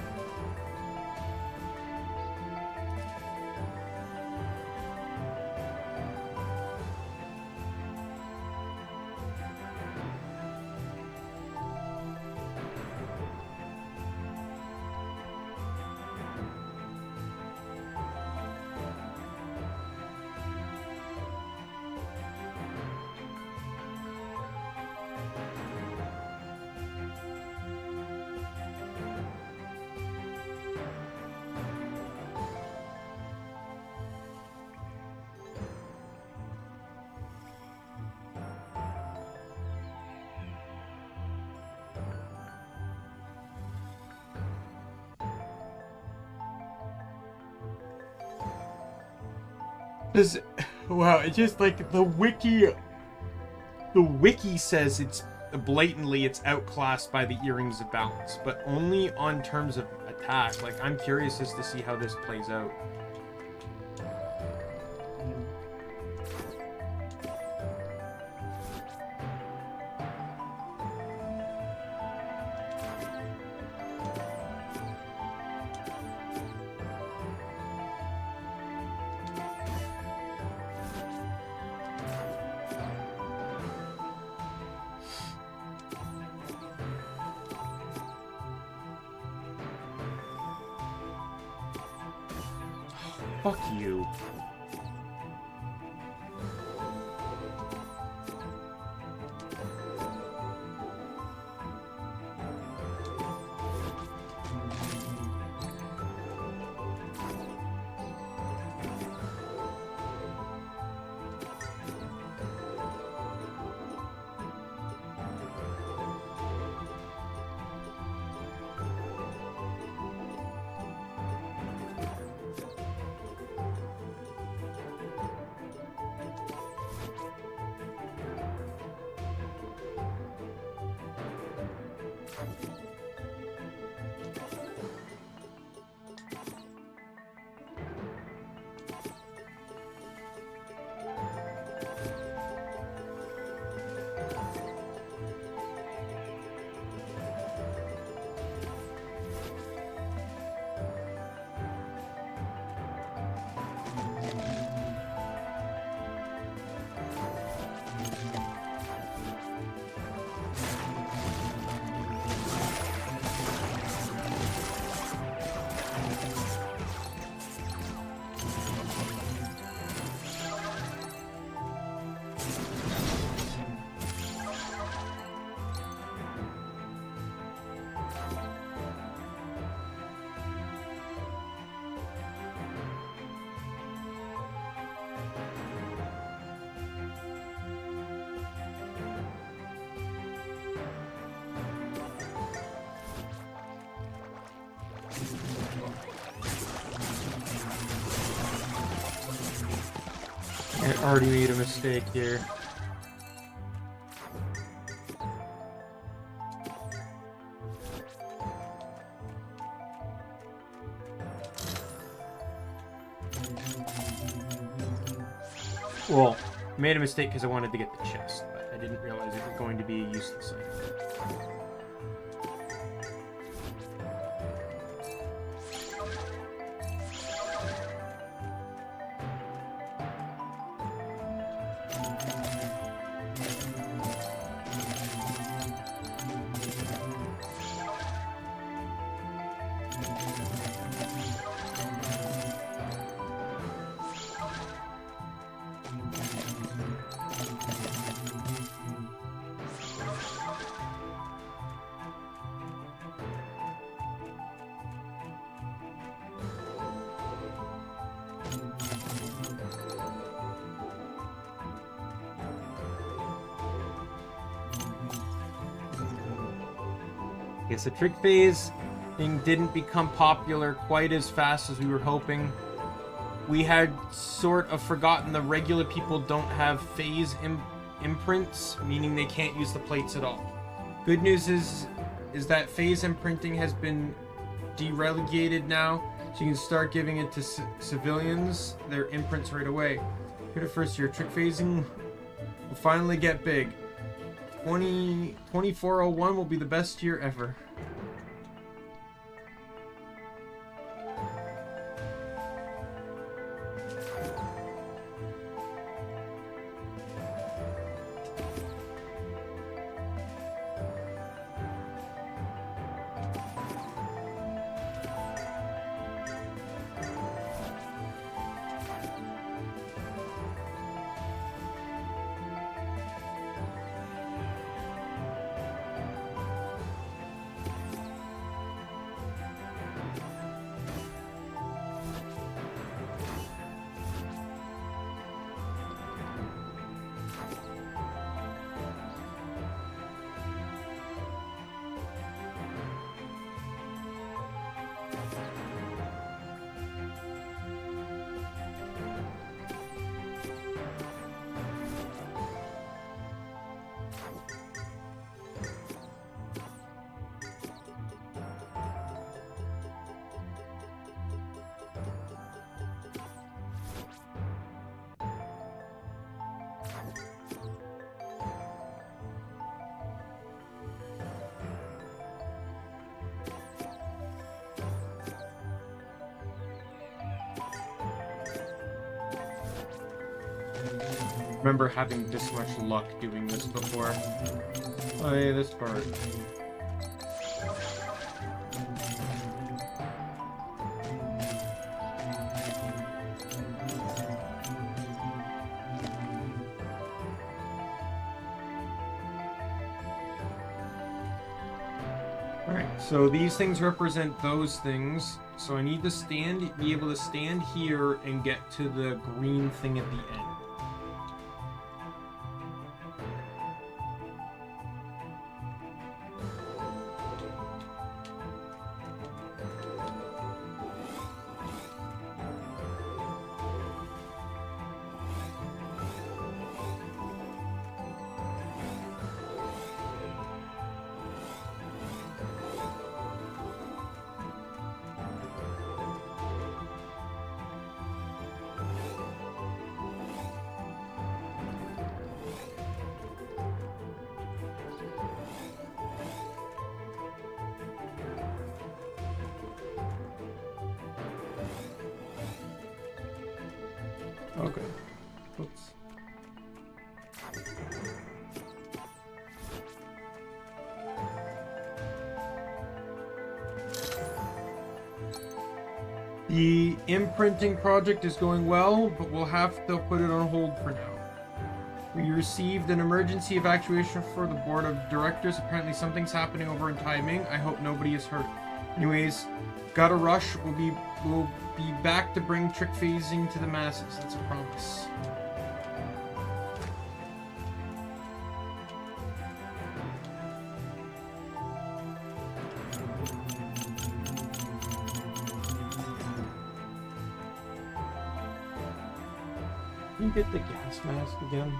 Wow, it's just like the wiki says it's blatantly it's outclassed by the earrings of balance, but only on terms of attack. Like, I'm curious as to see how this plays out. Fuck you. I already made a mistake here. Well, I made a mistake because I wanted to get the chest, but I didn't realize it was going to be a useless item. Yes, the trick phase thing didn't become popular quite as fast as we were hoping. We had sort of forgotten the regular people don't have phase imprints, meaning they can't use the plates at all. Good news is that phase imprinting has been derelegated now, so you can start giving it to civilians their imprints right away. Hit it first year. Trick phasing will finally get big. 2401 will be the best year ever. Remember having this much luck doing this before. Oh yeah, this part. Alright, so these things represent those things. So I need to be able to stand here and get to the green thing at the end. Okay. Oops. The imprinting project is going well, but we'll have to put it on hold for now. We received an emergency evacuation for the board of directors. Apparently something's happening over in Daimien. I hope nobody is hurt. Anyways, gotta rush. We'll be back to bring trick phasing to the masses. That's a promise. Can you get the gas mask again?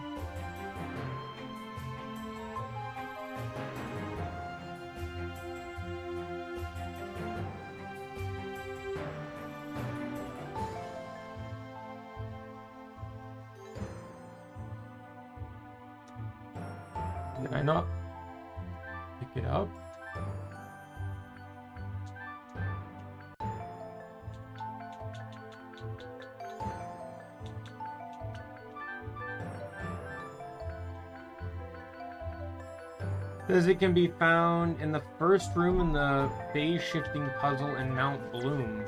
Can I not pick it up? Says it can be found in the first room in the phase shifting puzzle in Mount Bloom.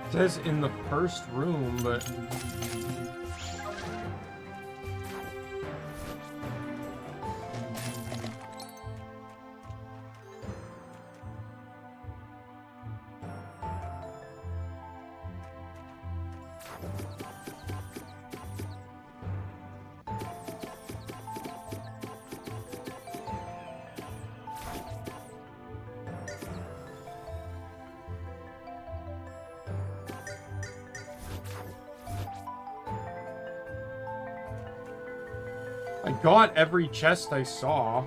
It says in the first room, but... I got every chest I saw.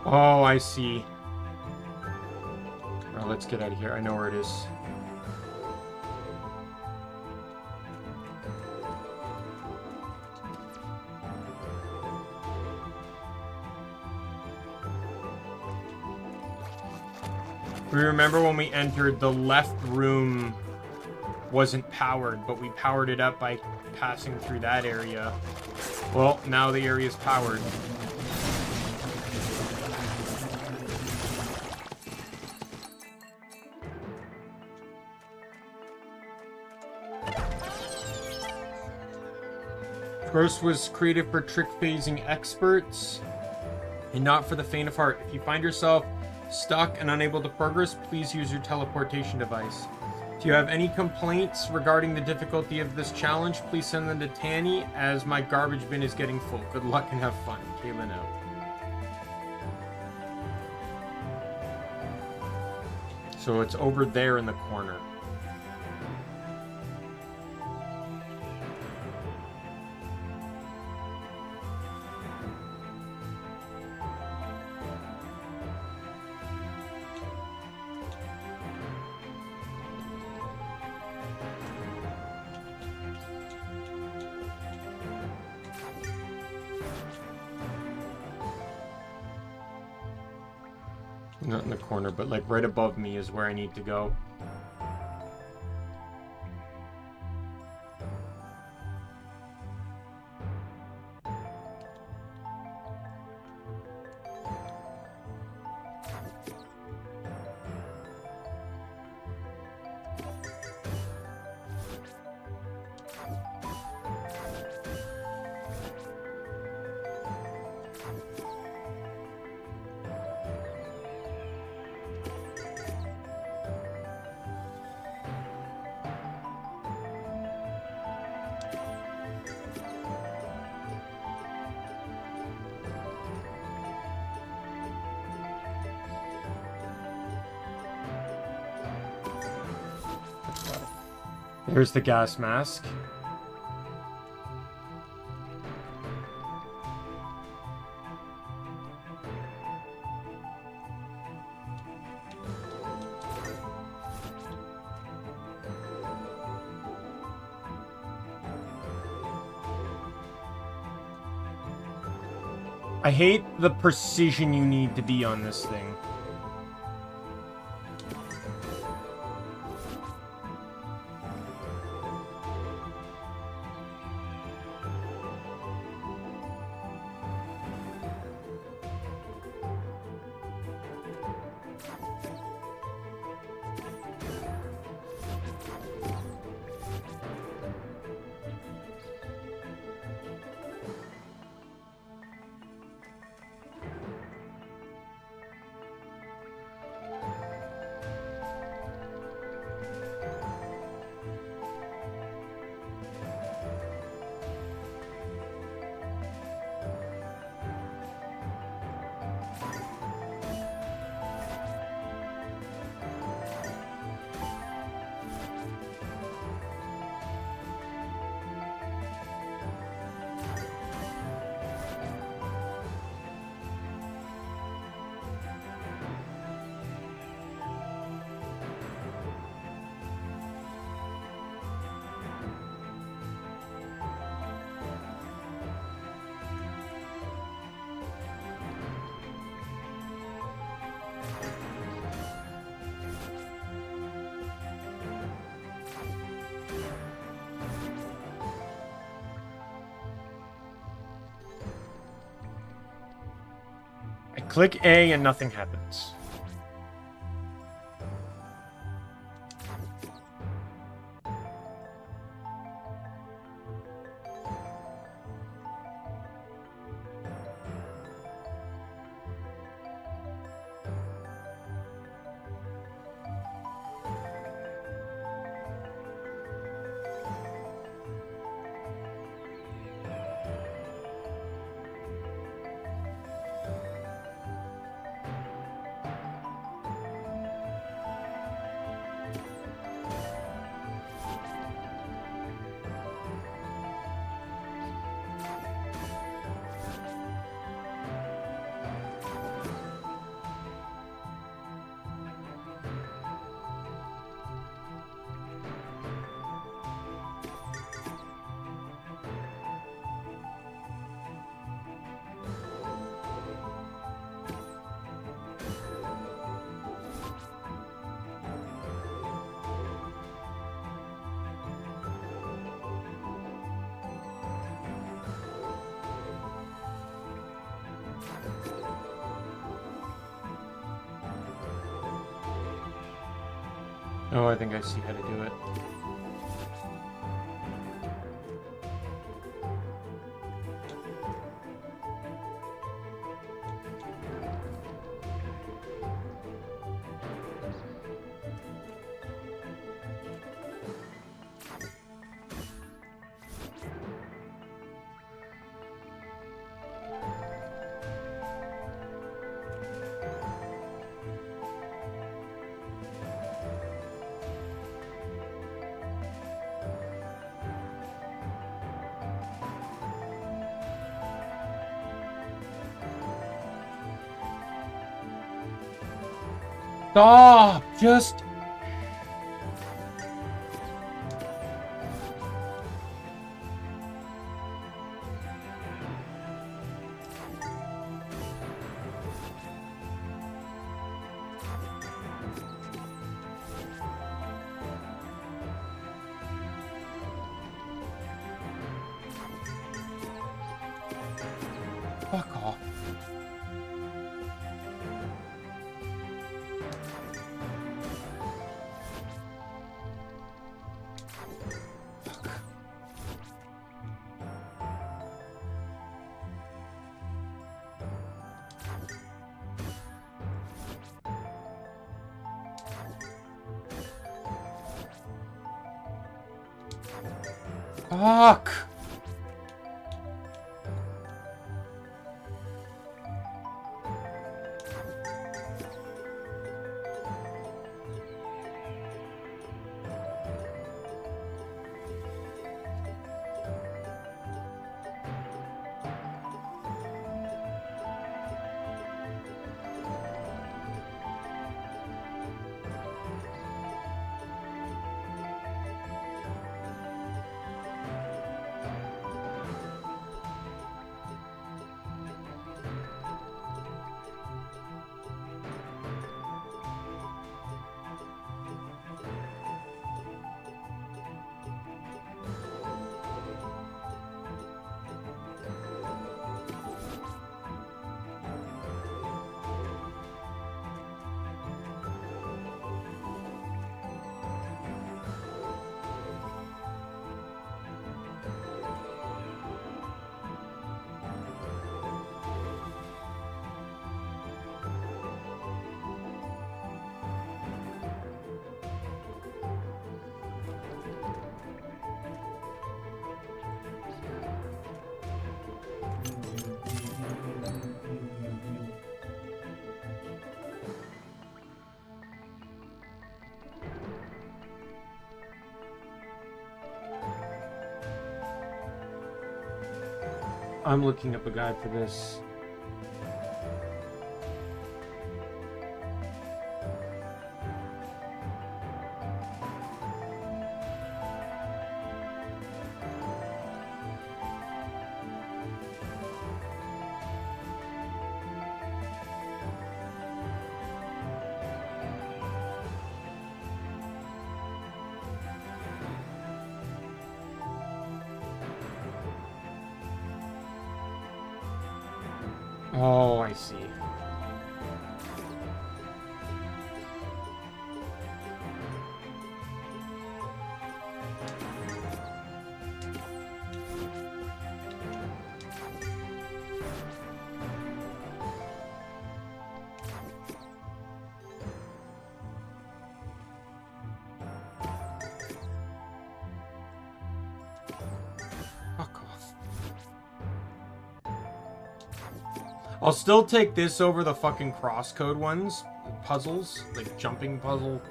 Oh, I see. Well, let's get out of here. I know where it is. We remember when we entered, the left room wasn't powered, but we powered it up by passing through that area. Well, now the area is powered. First was created for trick phasing experts and not for the faint of heart. If you find yourself stuck and unable to progress, please use your teleportation device. If you have any complaints regarding the difficulty of this challenge, please send them to Tanny, as my garbage bin is getting full. Good luck and have fun. Kaylin out. So it's over there in the corner. Not in the corner, but like right above me is where I need to go. There's the gas mask. I hate the precision you need to be on this thing. Click A and nothing happens. Oh, I think I see how to do it. Stop! Just... Fuck! I'm looking up a guide for this. Oh, I see. Fuck off. I'll still take this over the fucking crosscode ones. Puzzles. Like jumping puzzle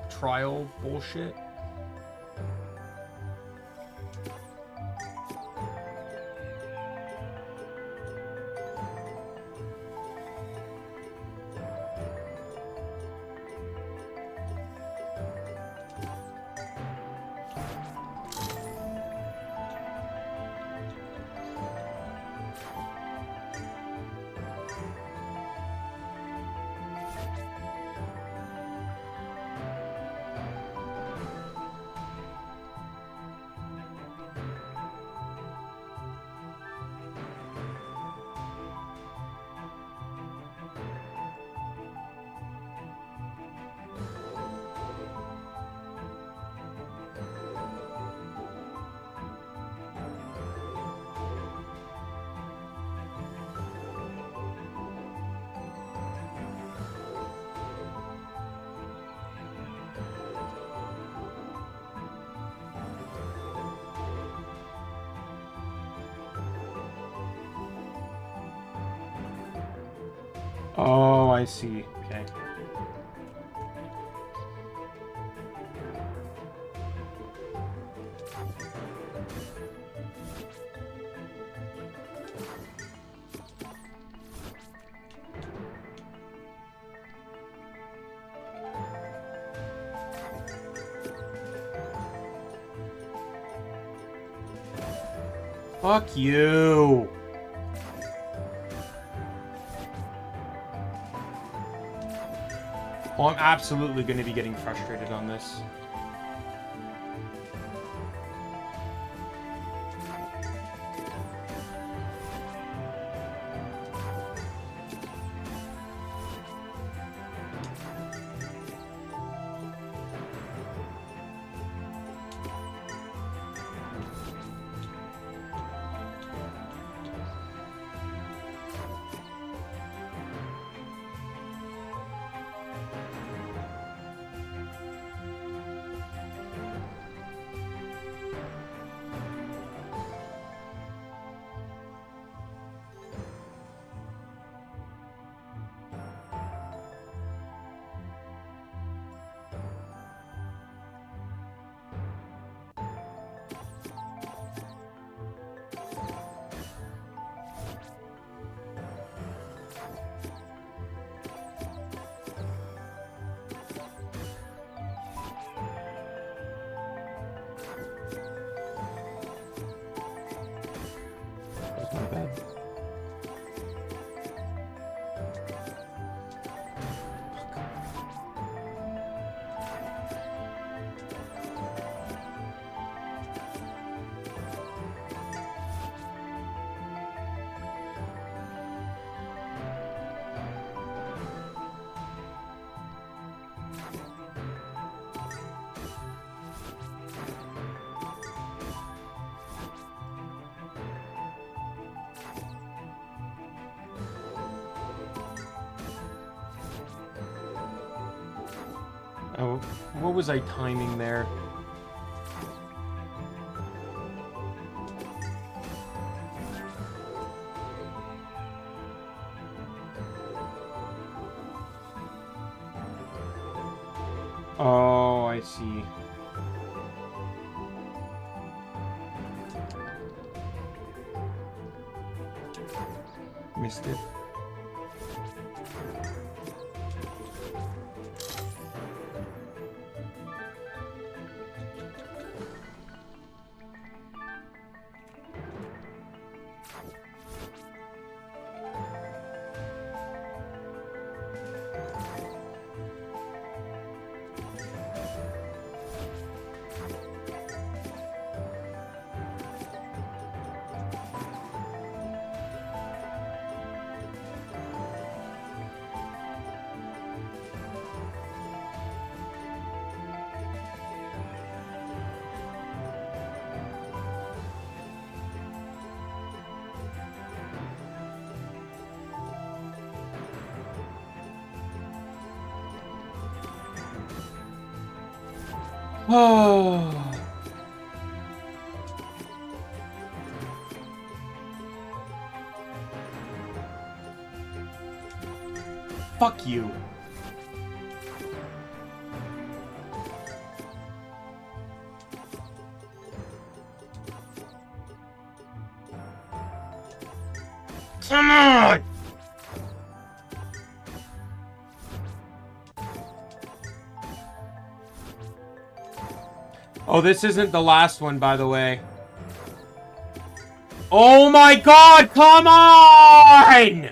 trial bullshit. Oh, I see. Okay. Fuck you. Oh, I'm absolutely going to be getting frustrated on this. Oh, what was I timing there? Oh, I see. Missed it. Oh. Fuck you. Come on! Oh, this isn't the last one, by the way. Oh my god, come on!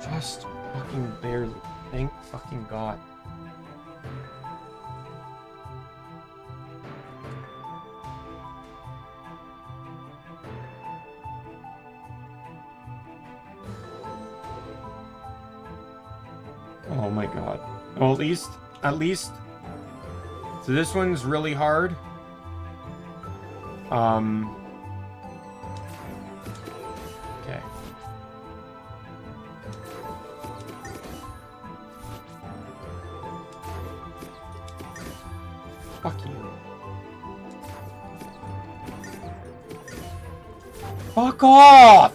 Just fucking barely. Thank fucking God. Oh my God. Well, at least. So this one's really hard. Okay. Fuck you. Fuck off!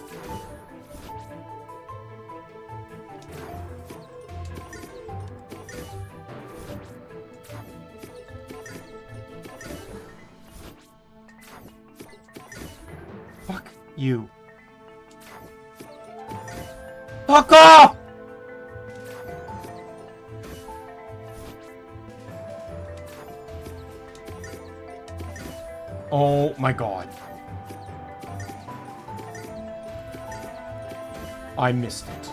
Fuck you. Fuck off! Oh my God. I missed it.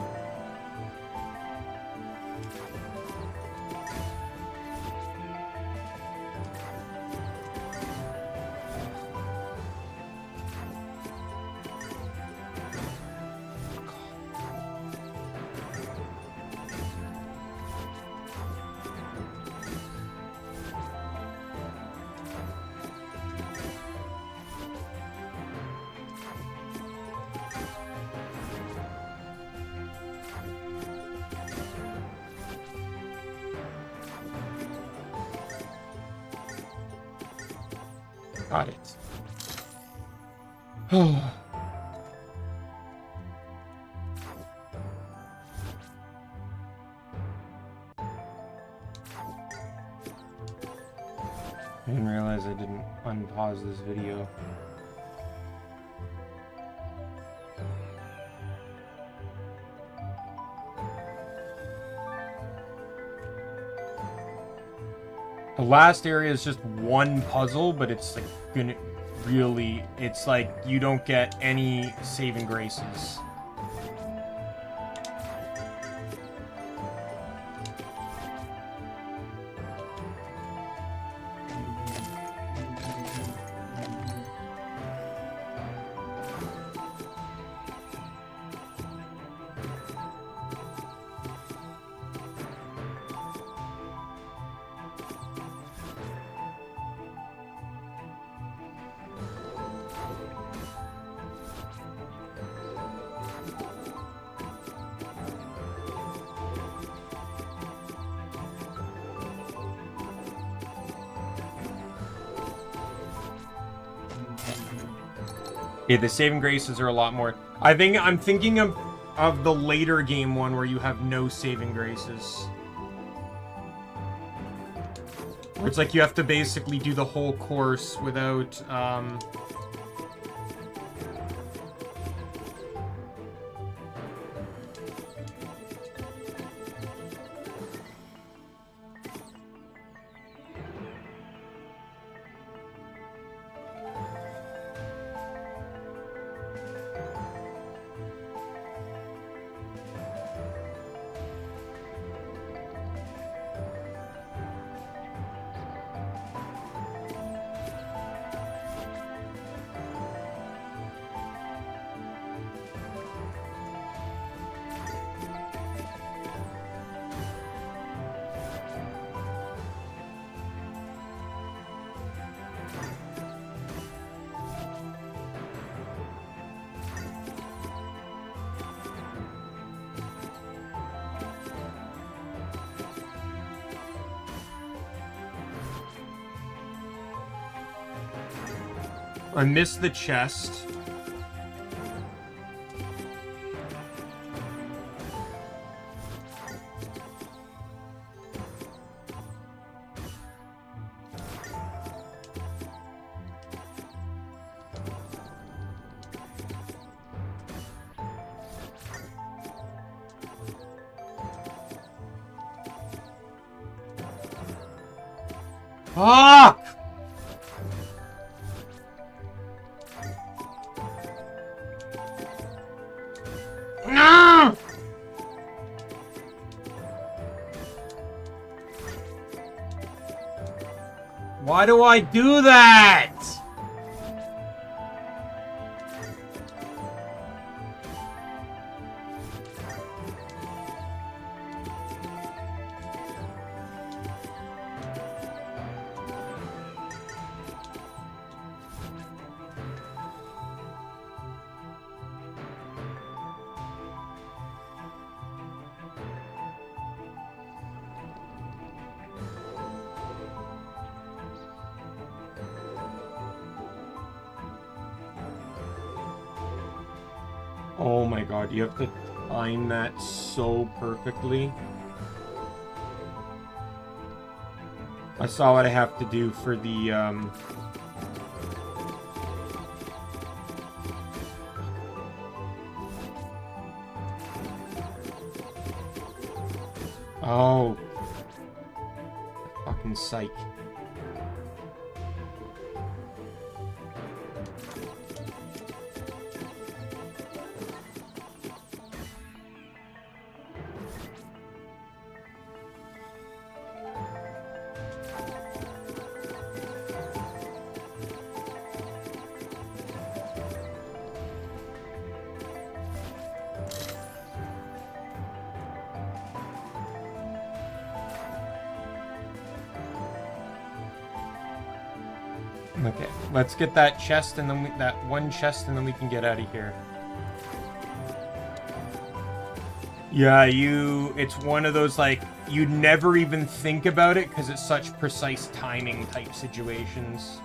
Got it. Oh. I didn't realize I didn't unpause this video. The last area is just one puzzle, but it's like gonna really, it's like you don't get any saving graces. Yeah, the saving graces are a lot more. I'm thinking of the later game one where you have no saving graces. Where it's like you have to basically do the whole course without, I missed the chest. Ah! No! Why do I do that? Oh my god, you have to time that so perfectly. I saw what I have to do for the, Oh. Fucking psych. Okay, let's get that chest and then that one chest and then we can get out of here. Yeah, it's one of those, like, you never even think about it because it's such precise timing type situations.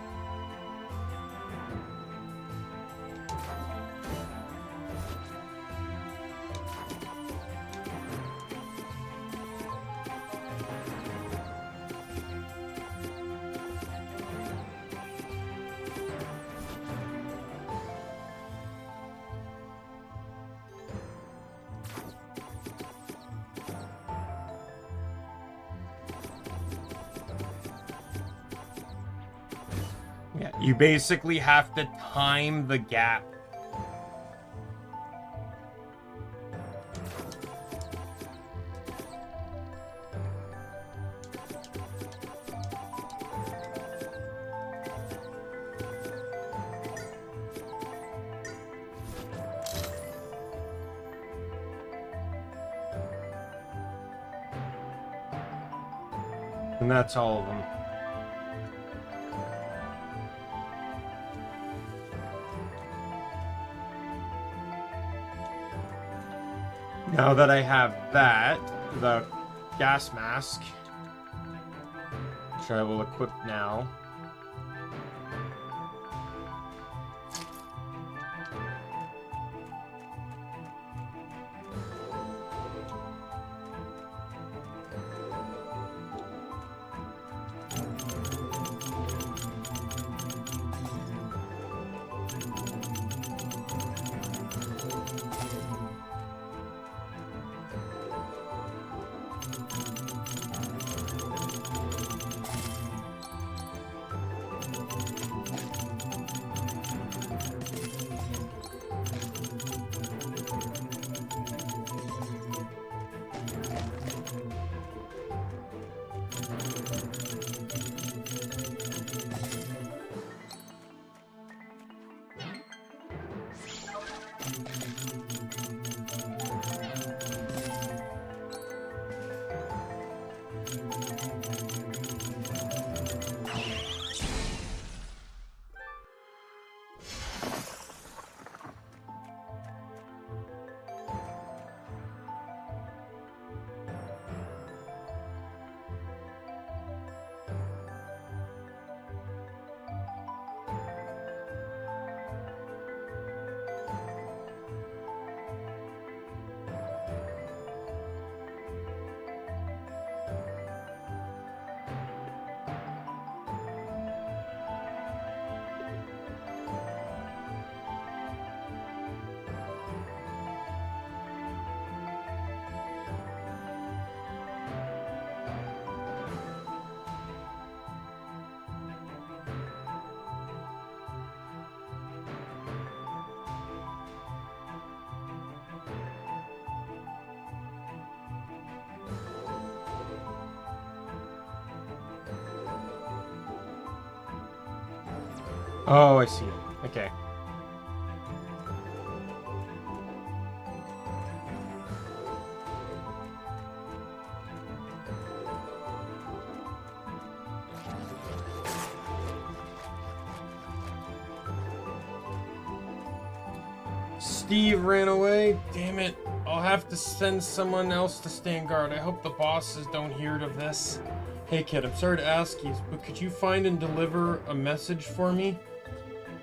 Yeah, you basically have to time the gap. And that's all of them. Now that I have that, the gas mask, which I will equip now. Oh, I see. Okay. Steve ran away. Damn it. I'll have to send someone else to stand guard. I hope the bosses don't hear of this. Hey kid, I'm sorry to ask you, but could you find and deliver a message for me?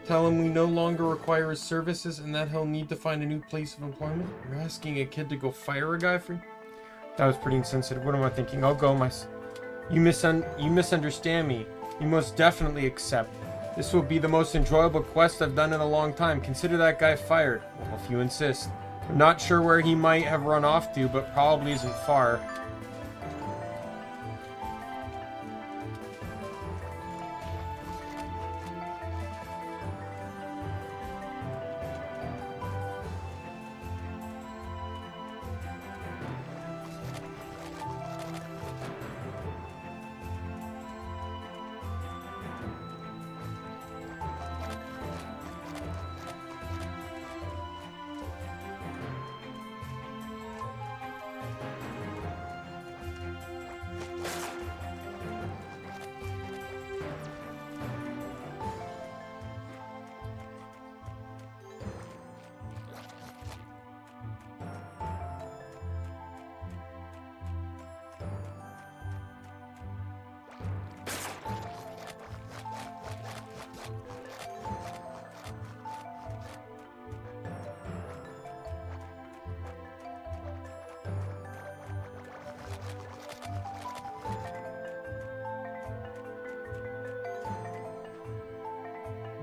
Tell him we no longer require his services and that he'll need to find a new place of employment. You're asking a kid to go fire a guy for you? That was pretty insensitive. What am I thinking? I'll go, You misunderstand me. You most definitely accept. This will be the most enjoyable quest I've done in a long time. Consider that guy fired. Well, if you insist. I'm not sure where he might have run off to, but probably isn't far.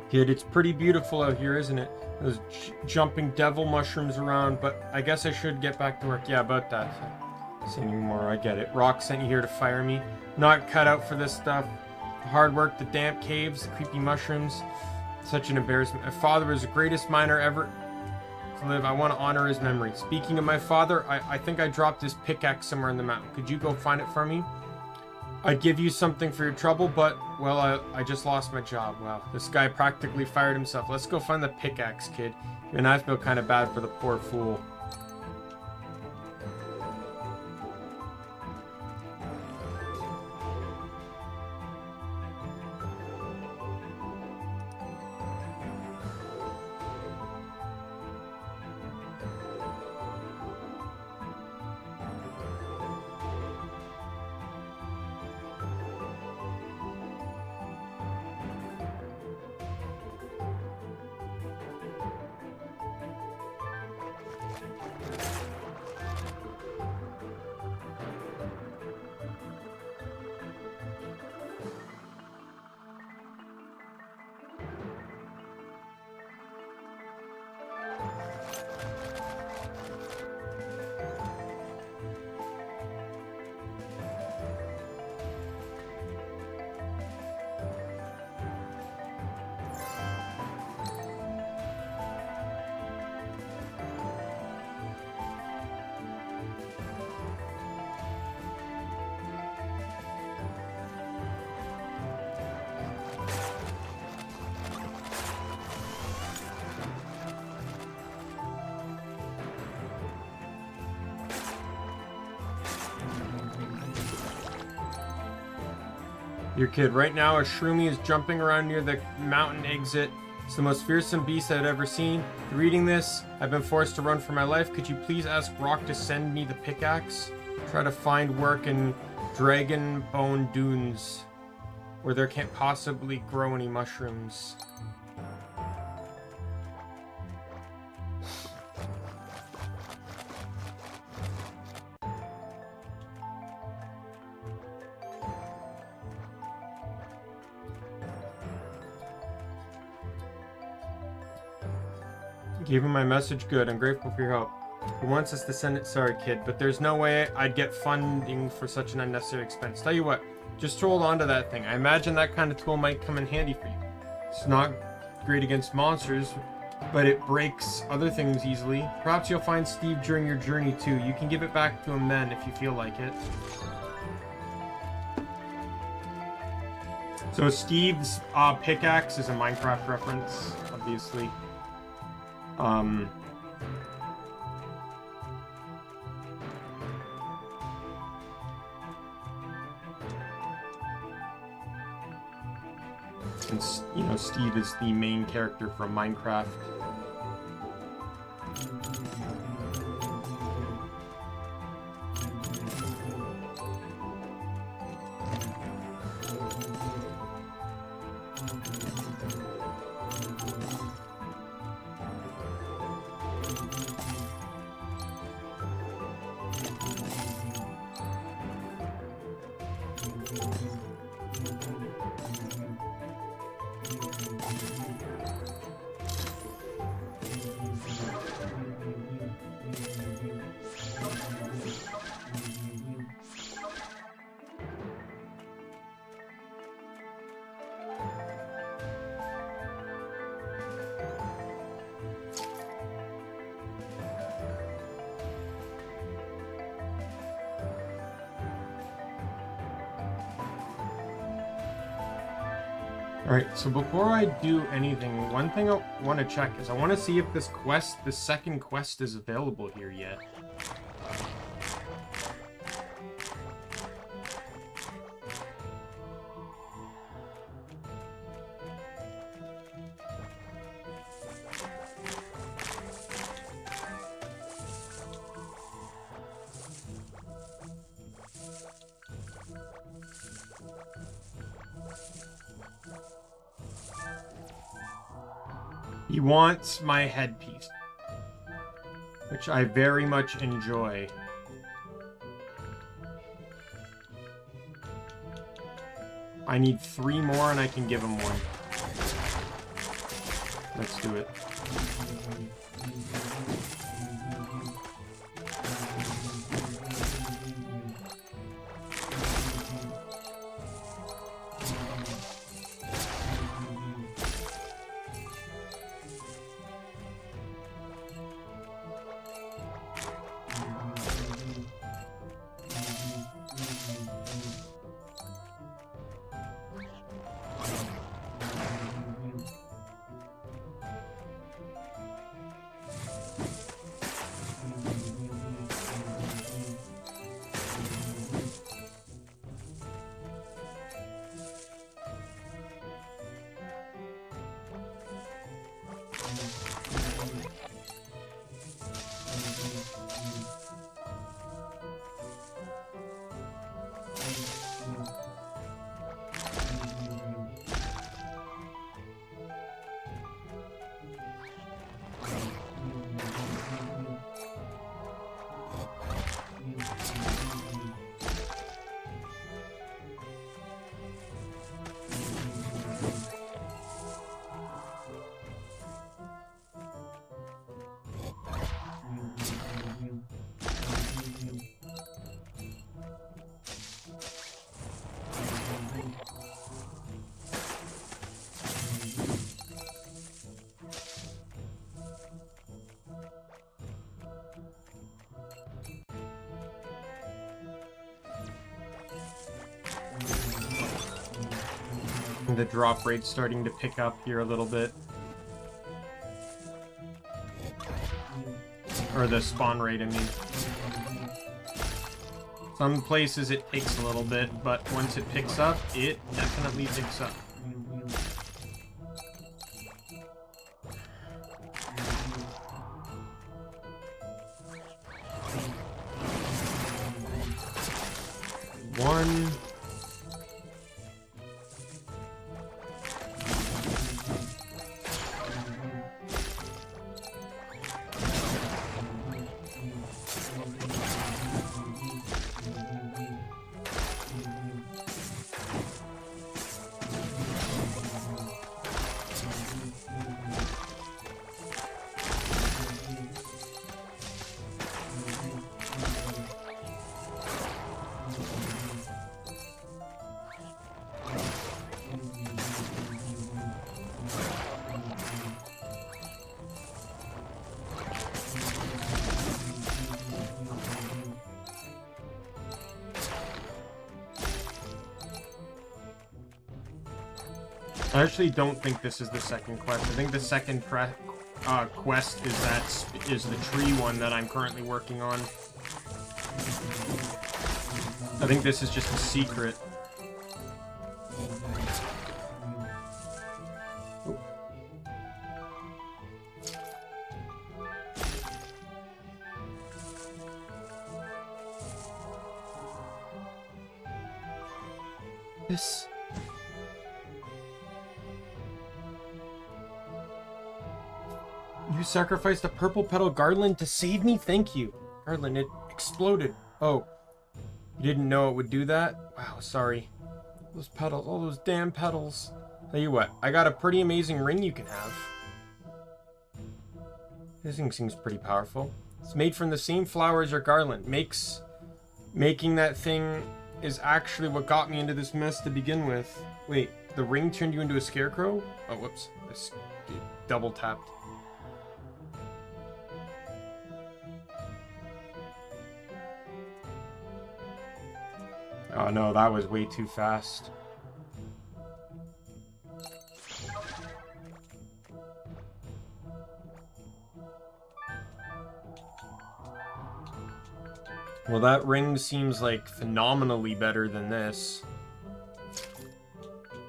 Kid, it's pretty beautiful out here, isn't it? Those jumping devil mushrooms around, but I guess I should get back to work. Yeah, about that. Say no more, I get it. Rock sent you here to fire me. Not cut out for this stuff. The hard work, the damp caves, the creepy mushrooms. Such an embarrassment. My father was the greatest miner ever to live. I want to honor his memory. Speaking of my father, I think I dropped his pickaxe somewhere in the mountain. Could you go find it for me? I'd give you something for your trouble, but, well, I just lost my job. Wow, this guy practically fired himself. Let's go find the pickaxe, kid. And I feel kind of bad for the poor fool. Your kid, right now a shroomy is jumping around near the mountain exit. It's the most fearsome beast I've ever seen. Reading this, I've been forced to run for my life. Could you please ask Rock to send me the pickaxe? Try to find work in Dragon Bone Dunes, where there can't possibly grow any mushrooms. Gave him my message. Good. I'm grateful for your help. He wants us to send it. Sorry, kid, but there's no way I'd get funding for such an unnecessary expense. Tell you what, just hold on to that thing. I imagine that kind of tool might come in handy for you. It's not great against monsters, but it breaks other things easily. Perhaps you'll find Steve during your journey too. You can give it back to him then if you feel like it. So Steve's pickaxe is a Minecraft reference, obviously. And, you know, Steve is the main character from Minecraft. Alright, so before I do anything, one thing I want to check is I want to see if this quest, the second quest, is available here yet. He wants my headpiece, which I very much enjoy. I need 3 more and I can give him 1. Let's do it. The drop rate's starting to pick up here a little bit. Or the spawn rate, I mean. Some places it takes a little bit, but once it picks up, it definitely picks up. One. I actually don't think this is the second quest. I think the second quest is the tree one that I'm currently working on. I think this is just a secret. This... You sacrificed a purple petal garland to save me? Thank you. Garland, it exploded. Oh. You didn't know it would do that? Wow, sorry. Those petals, all those damn petals. Tell you what, I got a pretty amazing ring you can have. This thing seems pretty powerful. It's made from the same flower as your garland. Making that thing is actually what got me into this mess to begin with. Wait, the ring turned you into a scarecrow? Oh, whoops. I double tapped. Oh no, that was way too fast. Well, that ring seems like phenomenally better than this.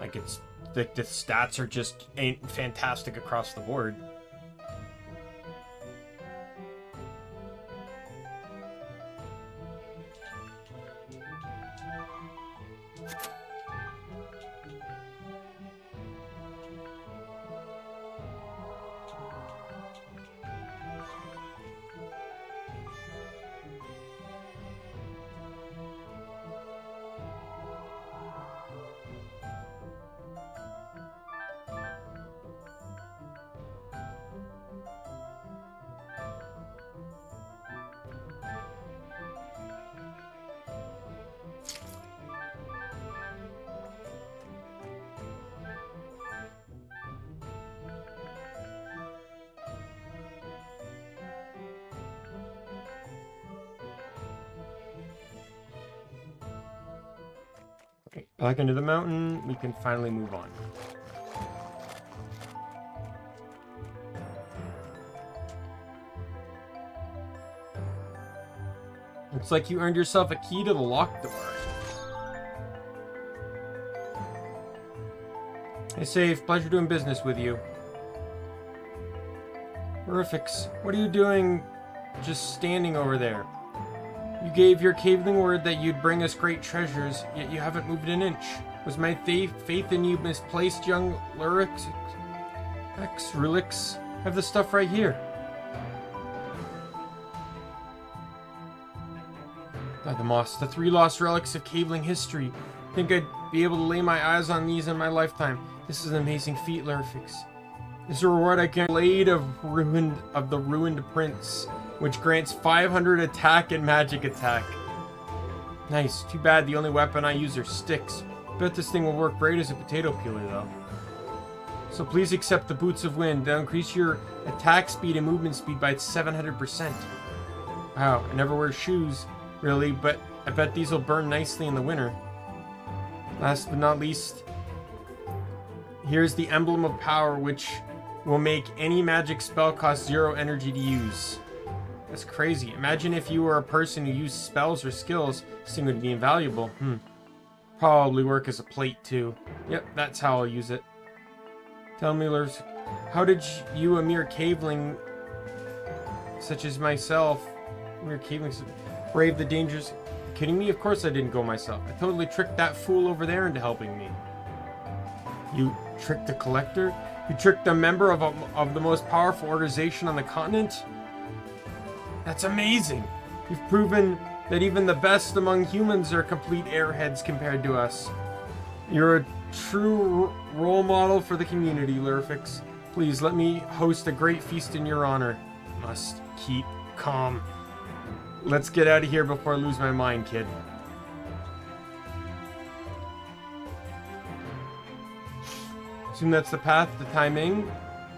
Like it's like the stats are just ain't fantastic across the board. Okay, back into the mountain, we can finally move on. Looks like you earned yourself a key to the locked door. Hey, Safe, pleasure doing business with you. Horrifics, what are you doing just standing over there? You gave your caveling word that you'd bring us great treasures, yet you haven't moved an inch. Was my faith in you misplaced, young Lurix? Rulix? I have the stuff right here. By the moss, the 3 lost relics of caveling history. Think I'd be able to lay my eyes on these in my lifetime. This is an amazing feat, Lurifix. This is a reward I can Blade of the Ruined Prince, which grants 500 attack and magic attack. Nice. Too bad the only weapon I use are sticks. Bet this thing will work great as a potato peeler, though. So please accept the Boots of Wind. They'll increase your attack speed and movement speed by 700%. Wow, I never wear shoes, really, but I bet these will burn nicely in the winter. Last but not least, here's the Emblem of Power, which will make any magic spell cost 0 energy to use. That's crazy. Imagine if you were a person who used spells or skills, this thing would be invaluable. Probably work as a plate too. Yep, that's how I'll use it. Tell me, Lurs, how did you, a mere caveling such as myself, brave the dangers? Kidding me? Of course I didn't go myself. I totally tricked that fool over there into helping me. You tricked the collector? You tricked a member of the most powerful organization on the continent? That's amazing! You've proven that even the best among humans are complete airheads compared to us. You're a true role model for the community, Lurifix. Please let me host a great feast in your honor. Must keep calm. Let's get out of here before I lose my mind, kid. Assume that's the path to Daimien?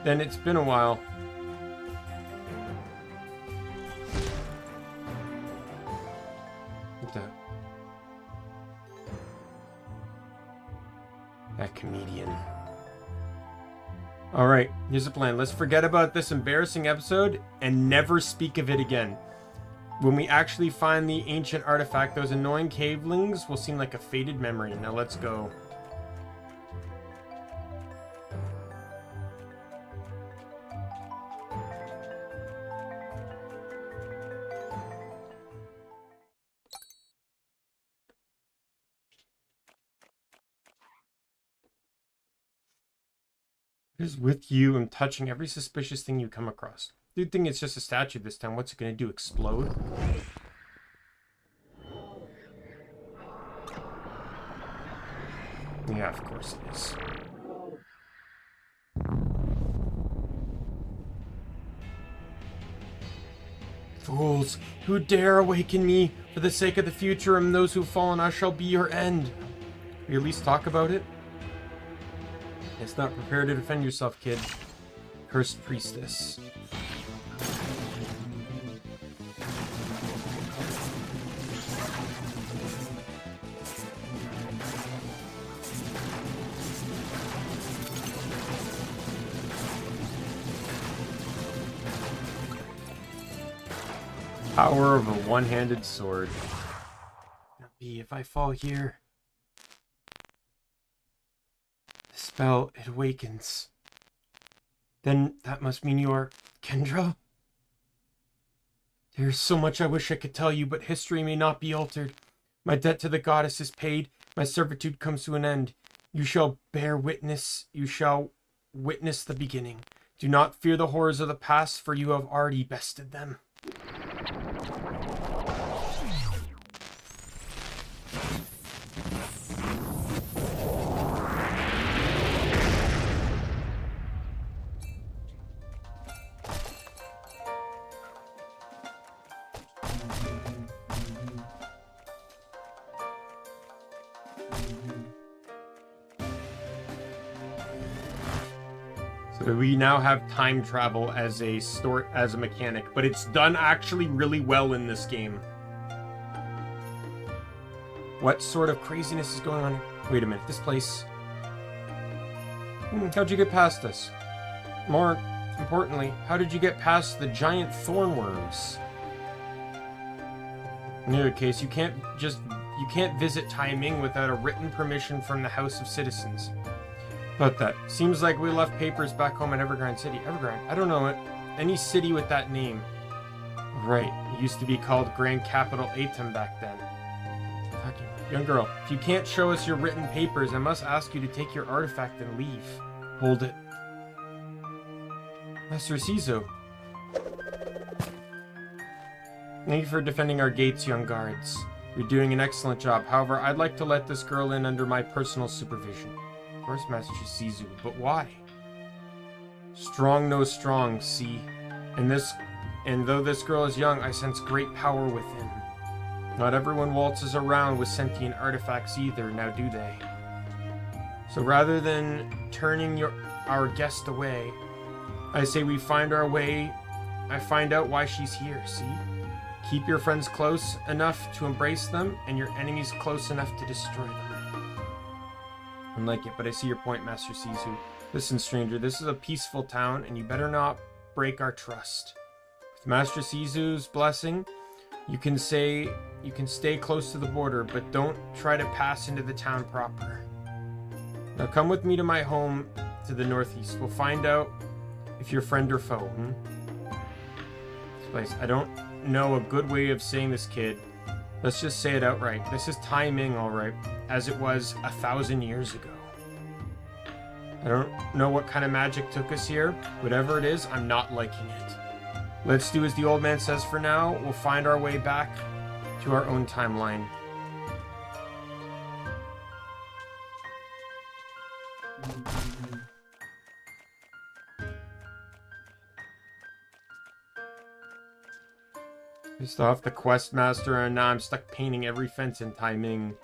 Then it's been a while. What the? That comedian. Alright, here's the plan. Let's forget about this embarrassing episode and never speak of it again. When we actually find the ancient artifact, those annoying cavelings will seem like a faded memory. Now let's go. What is with you and touching every suspicious thing you come across? Dude, think it's just a statue this time. What's it gonna do? Explode? Yeah, of course it is. Fools, who dare awaken me? For the sake of the future and those who've fallen, I shall be your end. Will you at least talk about it? It's not prepared to defend yourself, kid. Cursed priestess. Power of a one-handed sword. Now be if I fall here. The spell, it awakens. Then that must mean you are Kendra? There's so much I wish I could tell you, but history may not be altered. My debt to the goddess is paid. My servitude comes to an end. You shall bear witness. You shall witness the beginning. Do not fear the horrors of the past, for you have already bested them. So we now have time travel as a mechanic, but it's done actually really well in this game. What sort of craziness is going on? Wait a minute, this place... how'd you get past this? More importantly, how did you get past the giant thornworms? In either case, you can't visit Daimien without a written permission from the House of Citizens. About that, seems like we left papers back home in Evergrande City. Evergrande? I don't know it. Any city with that name. Right, it used to be called Grand Capital Atum back then. Fucking young girl, if you can't show us your written papers, I must ask you to take your artifact and leave. Hold it. Master Sizu. Thank you for defending our gates, young guards. You're doing an excellent job. However, I'd like to let this girl in under my personal supervision. Of course, Master Sizu, but why? Strong knows strong, see? And though this girl is young, I sense great power within. Not everyone waltzes around with sentient artifacts either, now do they? So rather than turning our guest away, I say we find our way. I find out why she's here, see? Keep your friends close enough to embrace them, and your enemies close enough to destroy them. I like it, but I see your point, Master Sizu. Listen, stranger, this is a peaceful town, and you better not break our trust. With Master Sizu's blessing, you can stay close to the border, but don't try to pass into the town proper. Now come with me to my home to the northeast. We'll find out if you're friend or foe. This place, I don't know a good way of saying this, kid. Let's just say it outright. This is Daimien, alright, as it was 1,000 years ago. I don't know what kind of magic took us here. Whatever it is, I'm not liking it. Let's do as the old man says for now. We'll find our way back to our own timeline. Pissed off the quest master, and now I'm stuck painting every fence in Daimien.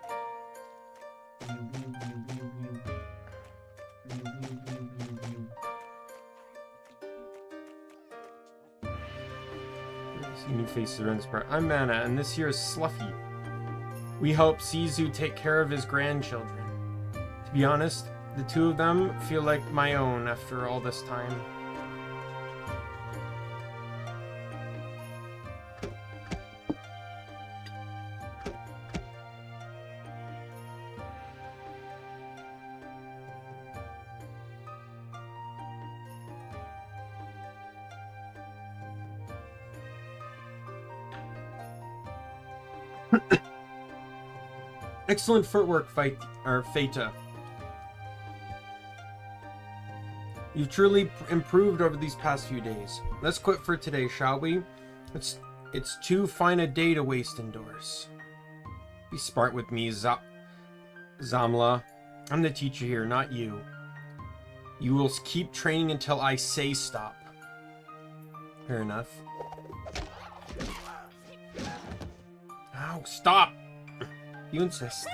New faces are inspired. I'm Mana, and this here is Sluffy. We help Sizu take care of his grandchildren. To be honest, The two of them feel like my own after all this time. Excellent footwork, Feta. You've truly improved over these past few days. Let's quit for today, shall we? It's too fine a day to waste indoors. Be smart with me, Zamla. I'm the teacher here, not you. You will keep training until I say stop. Fair enough. Ow, stop! You insist.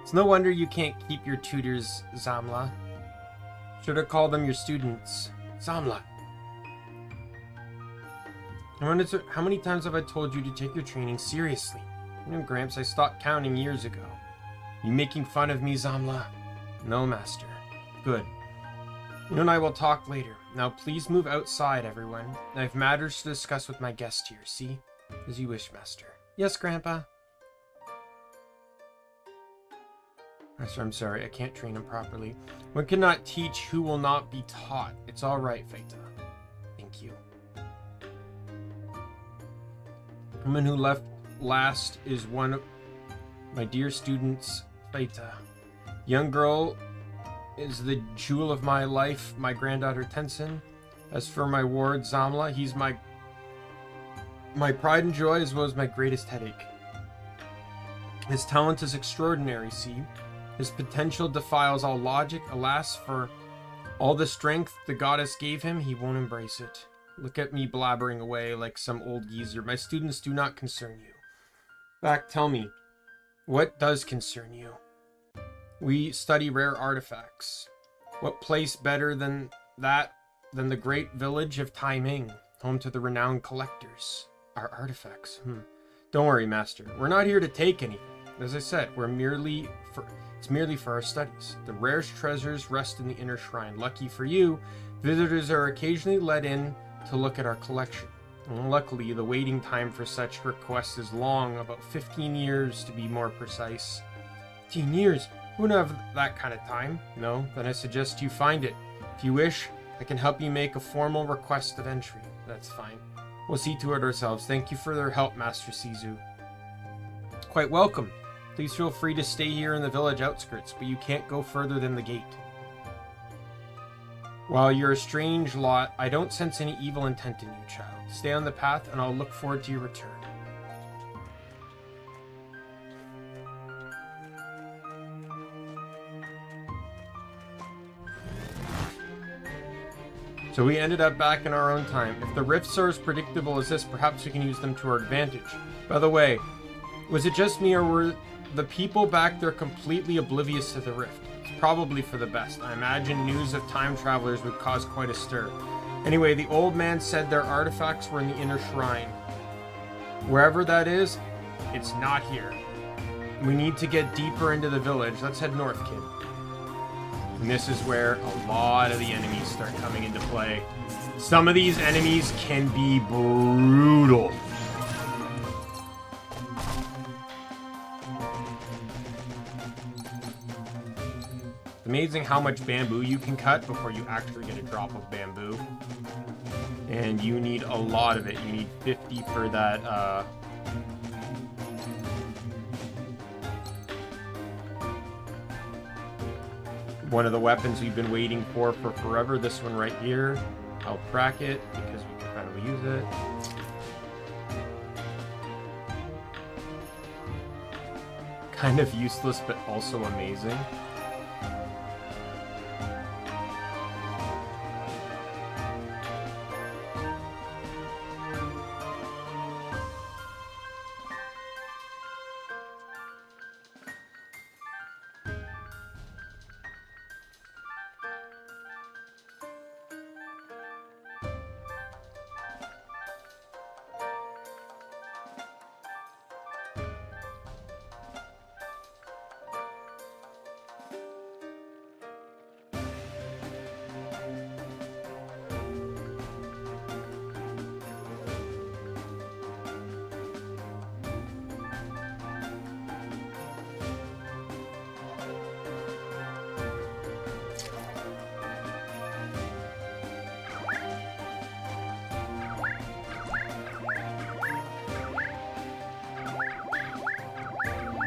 It's no wonder you can't keep your tutors, Zamla. Should have called them your students. Zamla. How many times have I told you to take your training seriously? You know, Gramps, I stopped counting years ago. You making fun of me, Zamla? No, Master. Good. You and I will talk later. Now please move outside, everyone. I have matters to discuss with my guest here, see? As you wish, Master. Yes, Grandpa. Master, I'm sorry, I can't train him properly. One cannot teach who will not be taught. It's all right, Feta. Thank you. The woman who left last is one of my dear students, Feta. Young girl is the jewel of my life, my granddaughter Tenzin. As for my ward, Zamla, he's my pride and joy as well as my greatest headache. His talent is extraordinary, see? His potential defiles all logic. Alas, for all the strength the goddess gave him, he won't embrace it. Look at me blabbering away like some old geezer. My students do not concern you. Back, tell me, what does concern you? We study rare artifacts. What place better than the great village of Daimien, home to the renowned collectors? Our artifacts. Don't worry, Master. We're not here to take anything. As I said, it's merely for our studies. The rarest treasures rest in the inner shrine. Lucky for you, visitors are occasionally let in to look at our collection. And luckily, the waiting time for such requests is long, about 15 years to be more precise. 15 years? Who wouldn't have that kind of time? No? Then I suggest you find it. If you wish, I can help you make a formal request of entry. That's fine. We'll see to it ourselves. Thank you for their help, Master Sizu. Quite welcome. Please feel free to stay here in the village outskirts, but you can't go further than the gate. While you're a strange lot, I don't sense any evil intent in you, child. Stay on the path, and I'll look forward to your return. So we ended up back in our own time. If the rifts are as predictable as this, perhaps we can use them to our advantage. By the way, was it just me, or were the people back there completely oblivious to the rift? It's probably for the best. I imagine news of time travelers would cause quite a stir. Anyway, the old man said their artifacts were in the inner shrine. Wherever that is, it's not here. We need to get deeper into the village. Let's head north, kid. And this is where a lot of the enemies start coming into play. Some of these enemies can be brutal. It's amazing how much bamboo you can cut before you actually get a drop of bamboo. And you need a lot of it. You need 50 for that, one of the weapons we've been waiting for forever. This one right here. I'll crack it because we can finally use it. Kind of useless, but also amazing.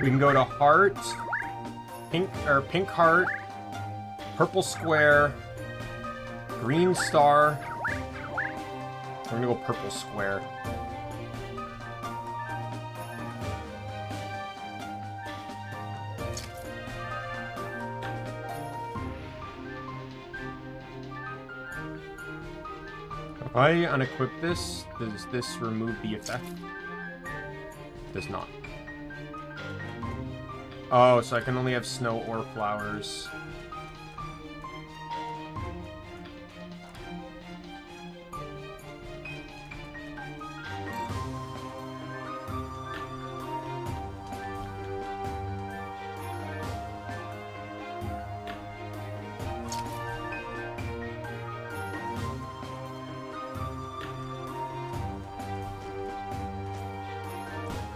We can go to heart, pink heart, purple square, green star. We're gonna go purple square. If I unequip this, does this remove the effect? Does not. Oh, so I can only have snow or flowers.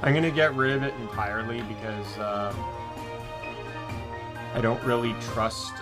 I'm gonna get rid of it entirely because I don't really trust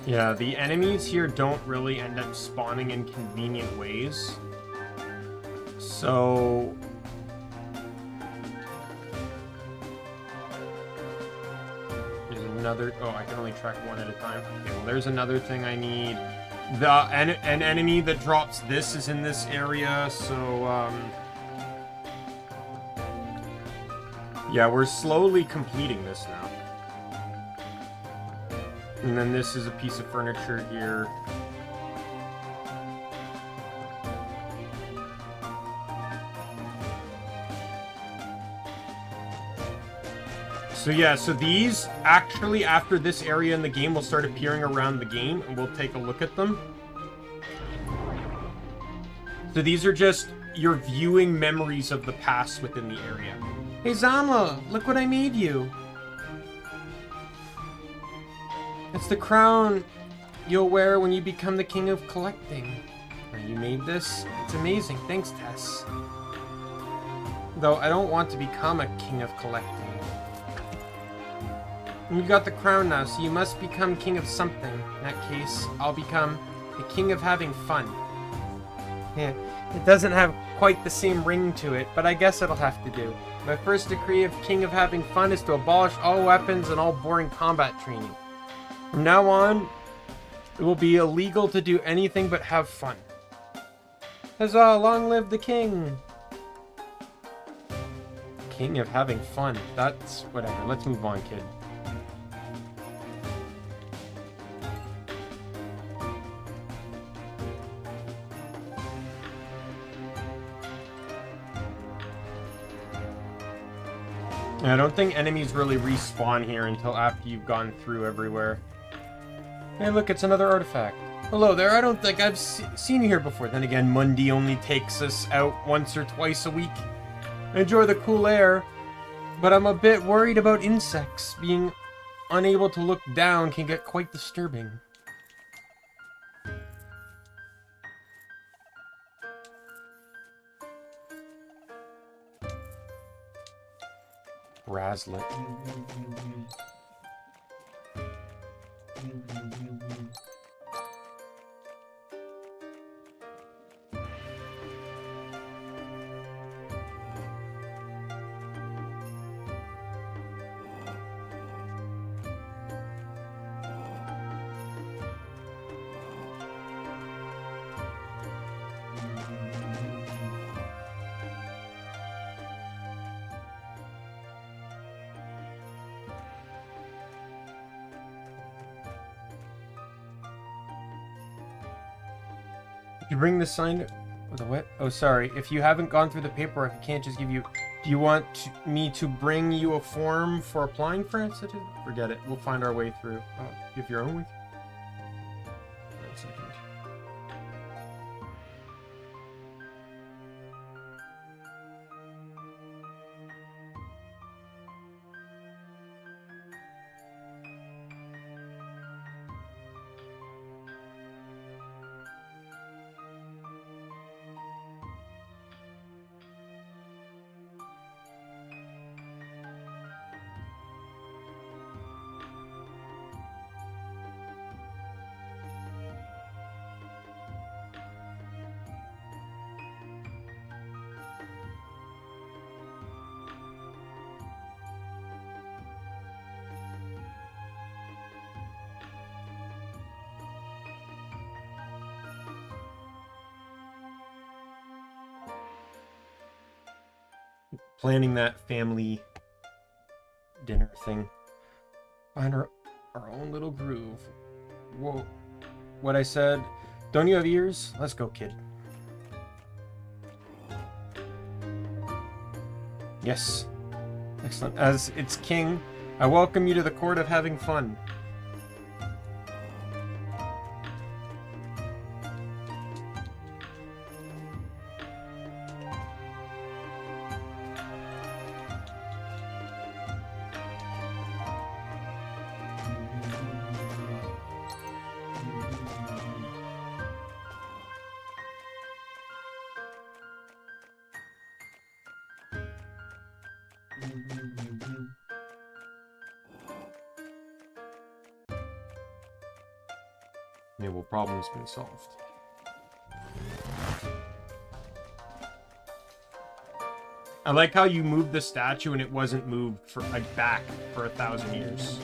yeah, the enemies here don't really end up spawning in convenient ways. So there's another, oh, I can only track one at a time. Okay, well, there's another thing I need. An enemy that drops this is in this area, so yeah, we're slowly completing this now. And then this is a piece of furniture here. So yeah, so these actually, after this area in the game, will start appearing around the game, and we'll take a look at them. So these are just your viewing memories of the past within the area. Hey Zamla, look what I made you. It's the crown you'll wear when you become the king of collecting. You made this? It's amazing. Thanks, Tess. Though I don't want to become a king of collecting. You got the crown now, so you must become king of something. In that case, I'll become the king of having fun. Yeah, it doesn't have quite the same ring to it, but I guess it'll have to do. My first decree of king of having fun is to abolish all weapons and all boring combat training. From now on, it will be illegal to do anything but have fun. Huzzah, long live the king! King of having fun. That's whatever. Let's move on, kid. I don't think enemies really respawn here until after you've gone through everywhere. Hey, look, it's another artifact. Hello there, I don't think I've seen you here before. Then again, Mundi only takes us out once or twice a week. I enjoy the cool air, but I'm a bit worried about insects. Being unable to look down can get quite disturbing. Razlet. You bring the sign. The what? Oh, sorry. If you haven't gone through the paperwork, I can't just give you. Do you want me to bring you a form for applying for it? Forget it. We'll find our way through. Oh, you have your own with you? 1 second. Planning that family dinner thing. Find our own little groove. Whoa. What I said. Don't you have ears? Let's go, kid. Yes. Excellent. As its king, I welcome you to the court of having fun. Yeah, well, problem's been solved. I like how you moved the statue and it wasn't moved for like back for 1,000 years.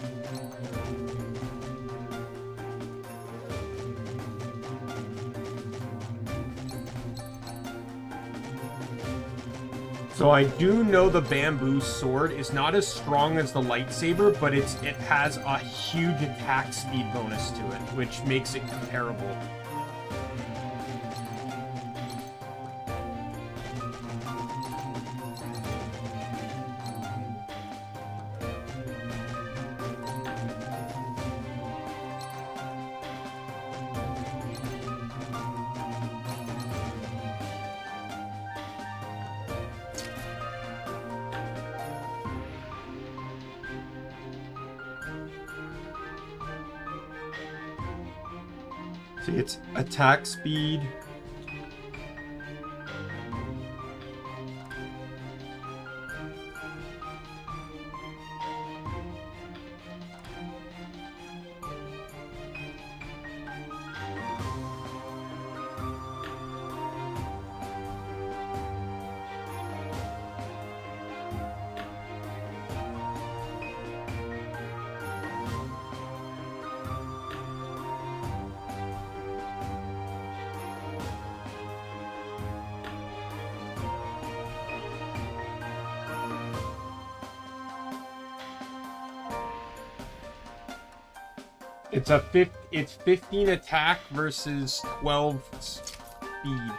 So I do know the bamboo sword is not as strong as the lightsaber, but it has a huge attack speed bonus to it, which makes it comparable. See, it's attack speed. It's 15 attack versus 12 speed.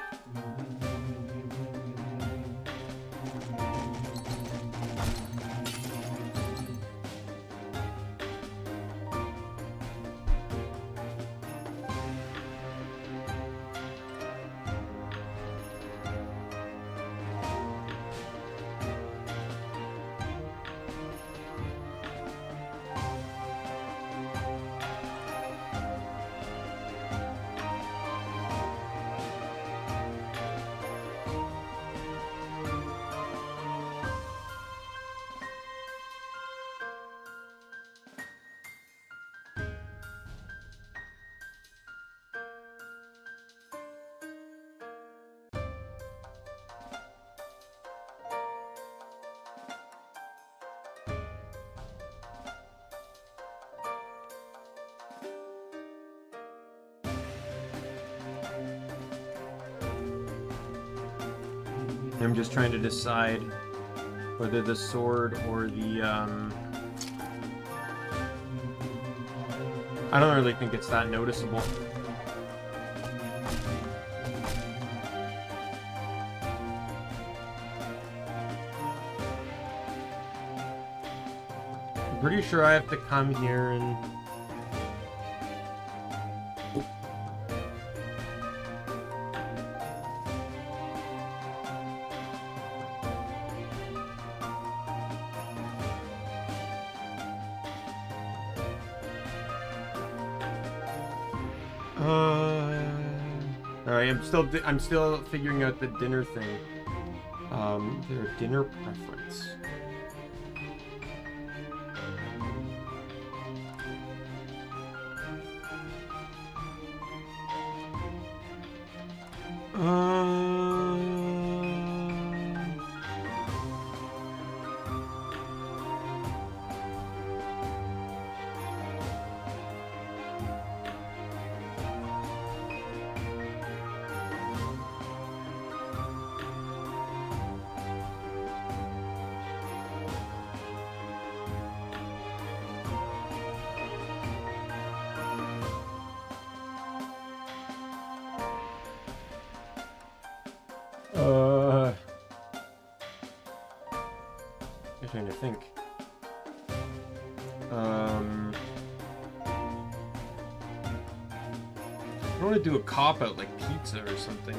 I'm just trying to decide whether the sword or the, I don't really think it's that noticeable. pretty sure I have to come here and... Alright, I'm still figuring out the dinner thing. Their dinner preference. I'm trying to think. I want to do a cop-out like pizza or something.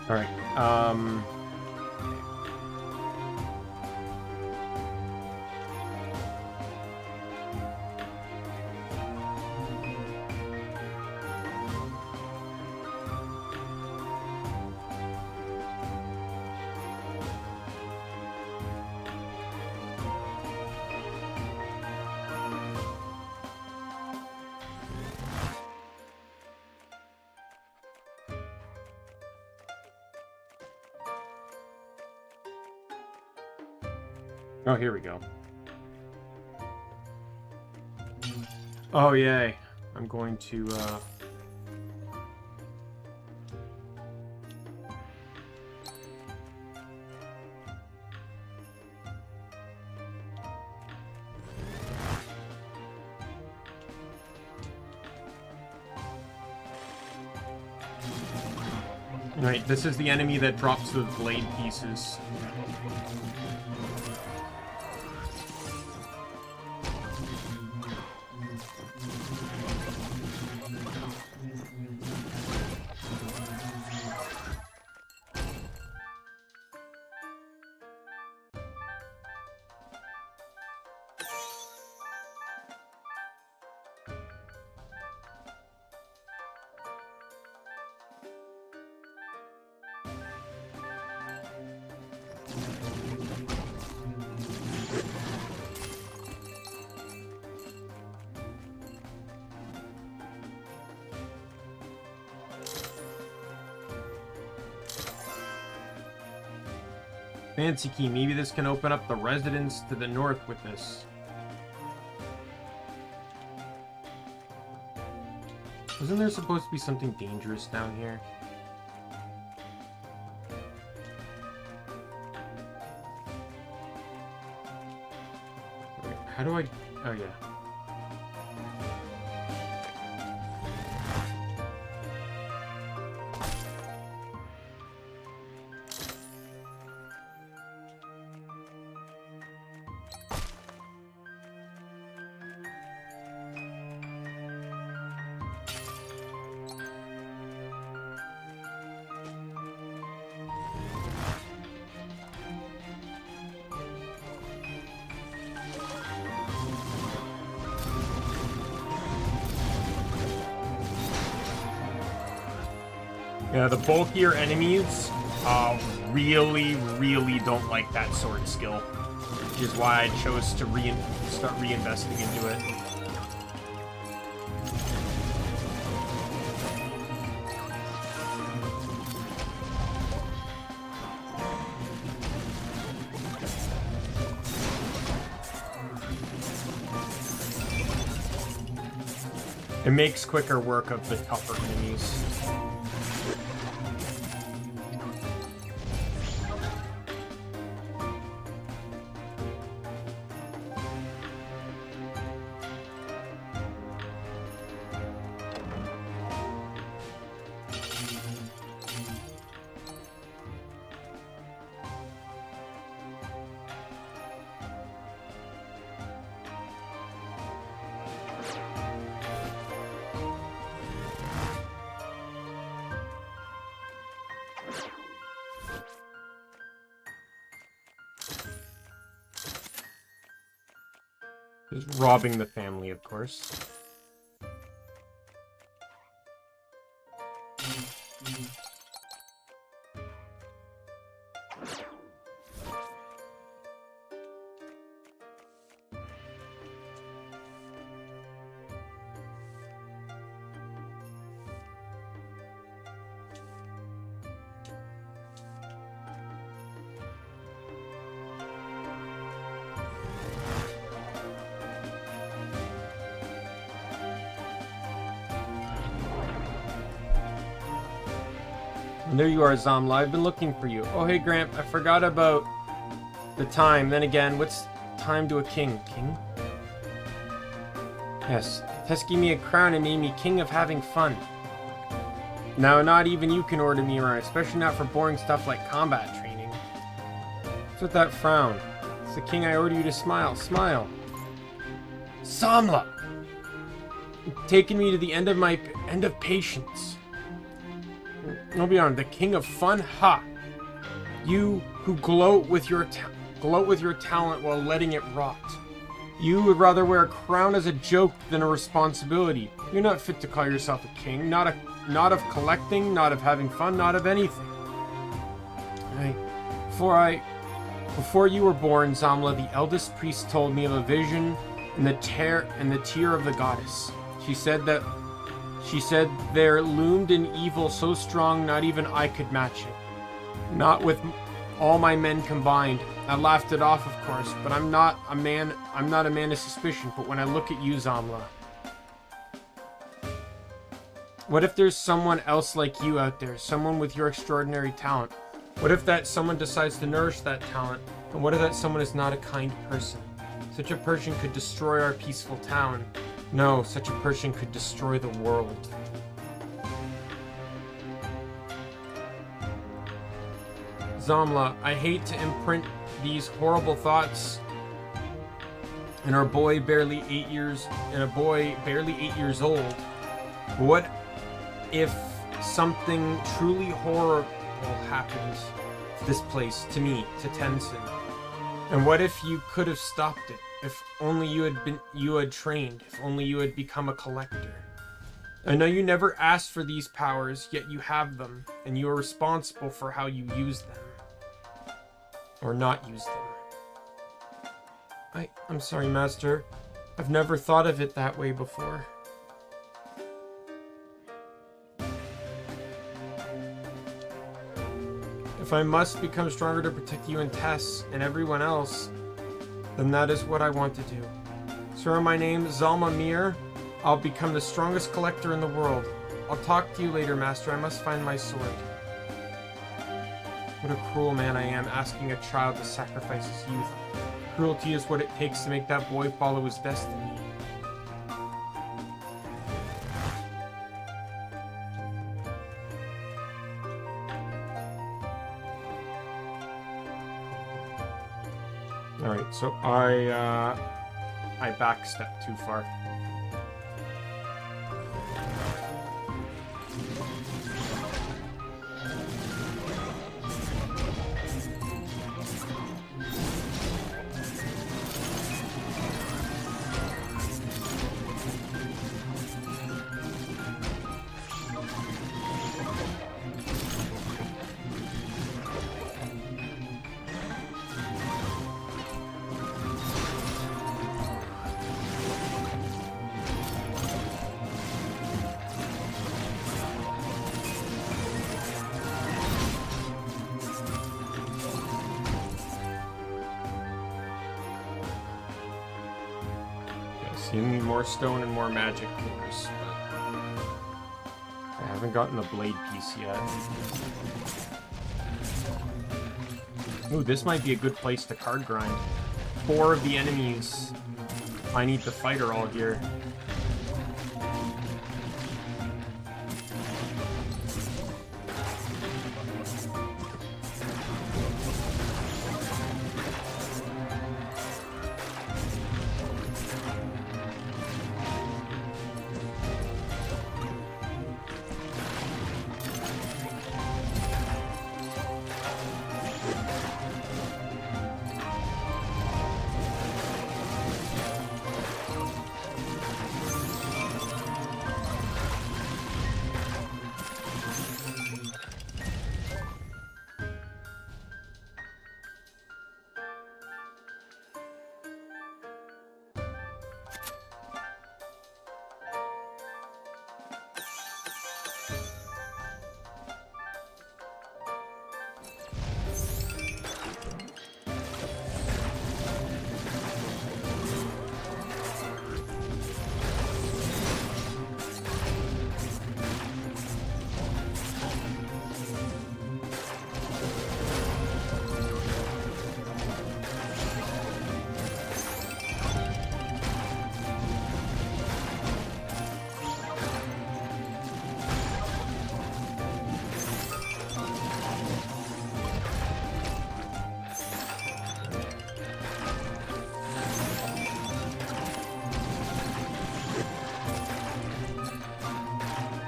All right. Oh, here we go. Oh, yay. I'm going to, Right, this is the enemy that drops the blade pieces. Fancy key. Maybe this can open up the residence to the north with this. Wasn't there supposed to be something dangerous down here? Wait, how do I... Oh, yeah. Yeah, the bulkier enemies really don't like that sword skill, which is why I chose to start reinvesting into it. It makes quicker work of the tougher enemies. Just robbing the family, of course. And there you are, Zamla. I've been looking for you. Oh, hey, Gramp. I forgot about the time. Then again, what's time to a king? King? Yes. Tess gave me a crown and made me king of having fun. Now, not even you can order me around, especially not for boring stuff like combat training. What's with that frown? It's the king I order you to smile. Smile. Zamla! You've taken me to the end of patience. I'll be honest, the king of fun? Ha! You who gloat with your talent while letting it rot. You would rather wear a crown as a joke than a responsibility. You're not fit to call yourself a king. Not of collecting, not of having fun, not of anything. Before you were born, Zamla, the eldest priest told me of a vision in the tear of the goddess. She said there loomed an evil so strong not even I could match it. Not with all my men combined. I laughed it off, of course, but I'm not a man of suspicion. But when I look at you, Zamla, what if there's someone else like you out there, someone with your extraordinary talent? What if that someone decides to nourish that talent? And what if that someone is not a kind person? Such a person could destroy our peaceful town. No, such a person could destroy the world. Zamla, I hate to imprint these horrible thoughts in a boy barely 8 years old. What if something truly horrible happened to this place, to me, to Tenzin? And what if you could have stopped it? If only you had trained, if only you had become a collector. I know you never asked for these powers, yet you have them, and you are responsible for how you use them. Or not use them. I'm sorry, Master. I've never thought of it that way before. If I must become stronger to protect you and Tess and everyone else, then that is what I want to do. Sir, my name is Zalma Mir. I'll become the strongest collector in the world. I'll talk to you later, Master. I must find my sword. What a cruel man I am, asking a child to sacrifice his youth. Cruelty is what it takes to make that boy follow his destiny. Alright, so I backstepped too far. You need more stone and more magic cores, but I haven't gotten the blade piece yet. Ooh, this might be a good place to card grind. 4 of the enemies I need to fight are all here.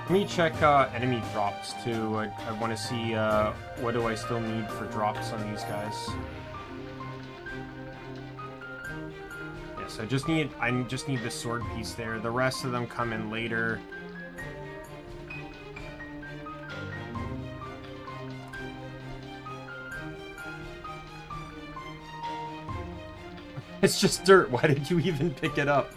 Let me check enemy drops too. I want to see what do I still need for drops on these guys. Yes, I just need the sword piece there. The rest of them come in later. It's just dirt. Why did you even pick it up?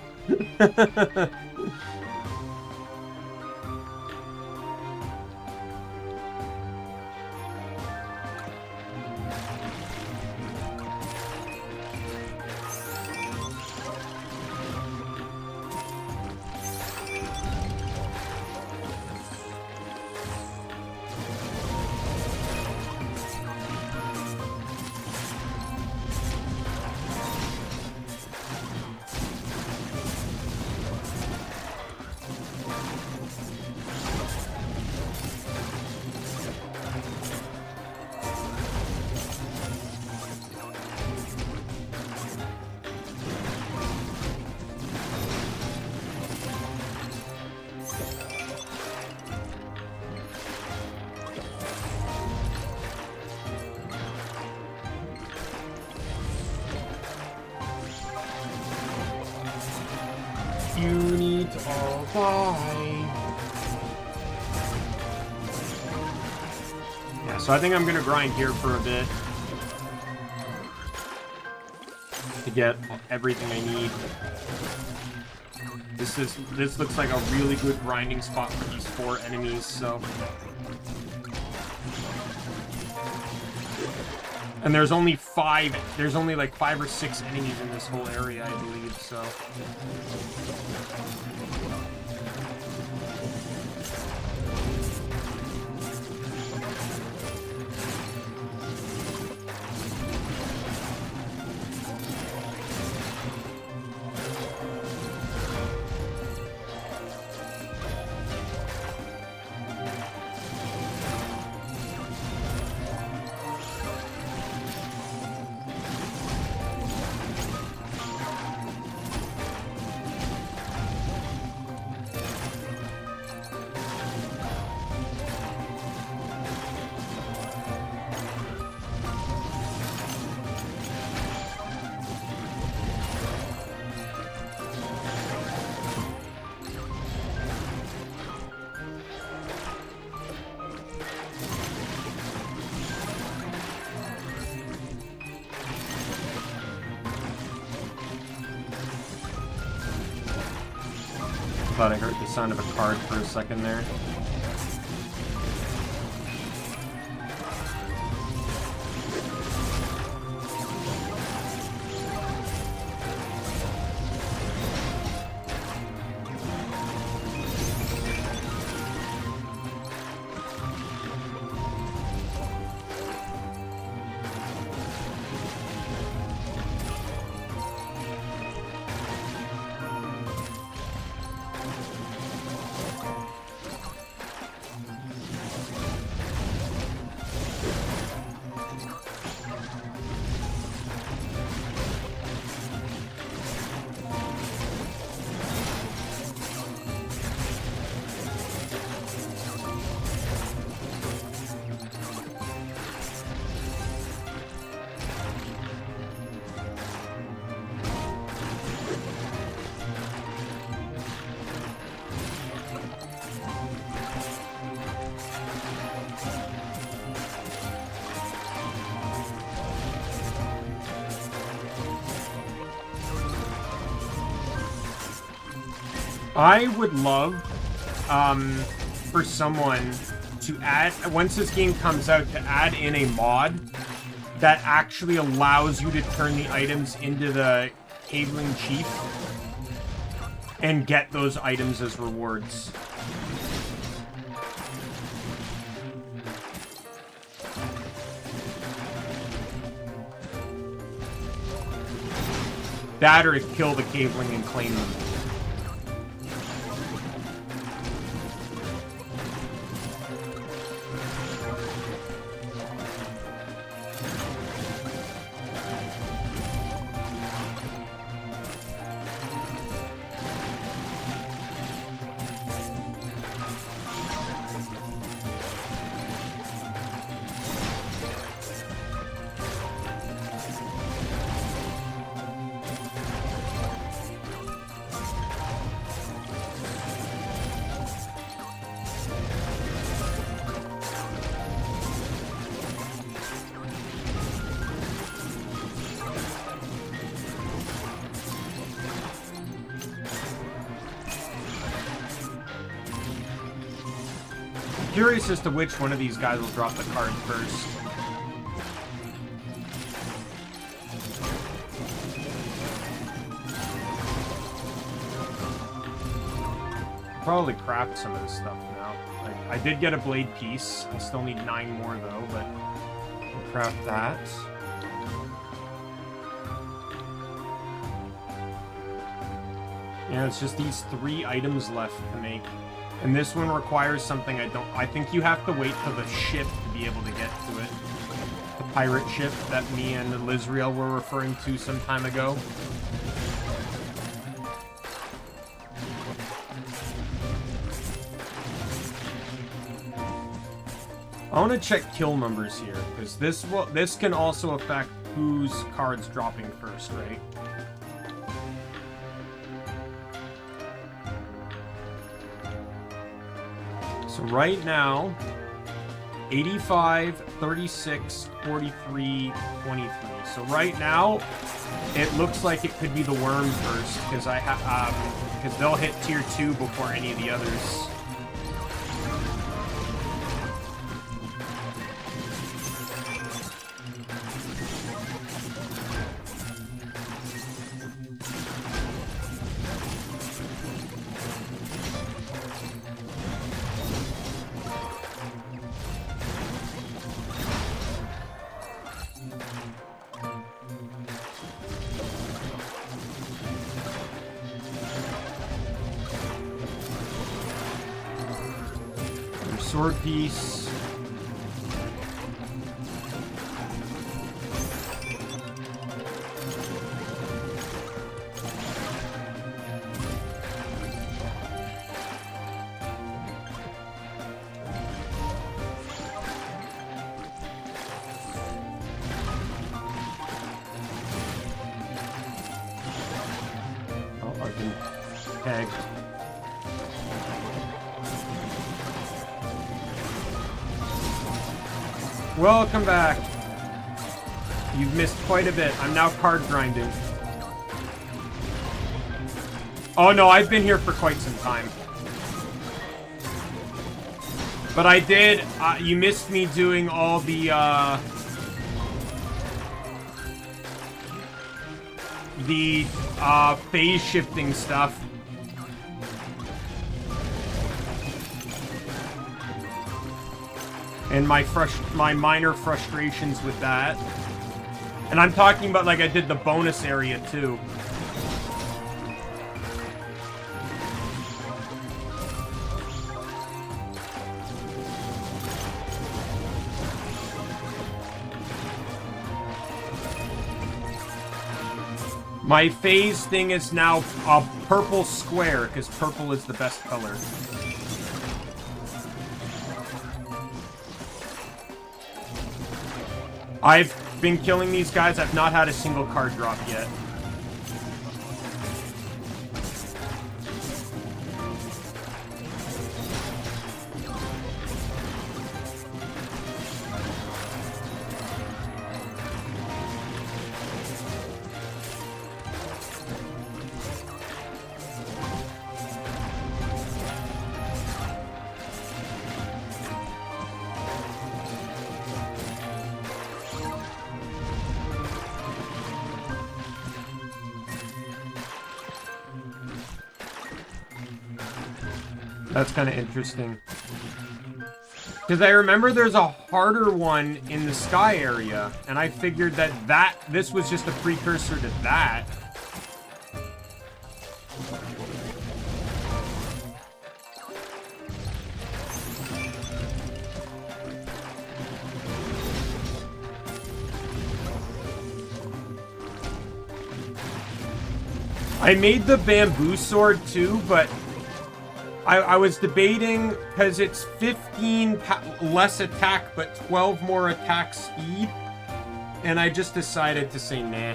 You need to all die. Yeah, so I think I'm gonna grind here for a bit to get everything I need. This looks like a really good grinding spot for these 4 enemies, so And there's only like 5 or 6 enemies in this whole area, I believe, so. Thought I heard the sound of a card for a second there. I would love for someone to add, once this game comes out, to add in a mod that actually allows you to turn the items into the Cabling Chief and get those items as rewards. That or to kill the Cabling and claim them. Curious as to which one of these guys will drop the card first. Probably craft some of this stuff now. Like, I did get a blade piece. I still need 9 more though, but I'll craft that. Yeah, it's just these 3 items left to make. And this one requires something I think you have to wait for the ship to be able to get to it. The pirate ship that me and Lizriel were referring to some time ago. I want to check kill numbers here, because this can also affect whose card's dropping first, right? So right now, 85, 36, 43, 23. So right now, it looks like it could be the worm first, because because they'll hit tier 2 before any of the others. Another sword piece. Okay. Welcome back. You've missed quite a bit. I'm now card grinding. Oh no, I've been here for quite some time. But I did, you missed me doing all the phase shifting stuff. And my minor frustrations with that. And I'm talking about, like, I did the bonus area, too. My phase thing is now a purple square, because purple is the best color. I've been killing these guys. I've not had a single card drop yet. That's kind of interesting. Because I remember there's a harder one in the sky area, and I figured that this was just a precursor to that. I made the bamboo sword too, but I was debating, because it's 15 less attack, but 12 more attack speed. And I just decided to say nah.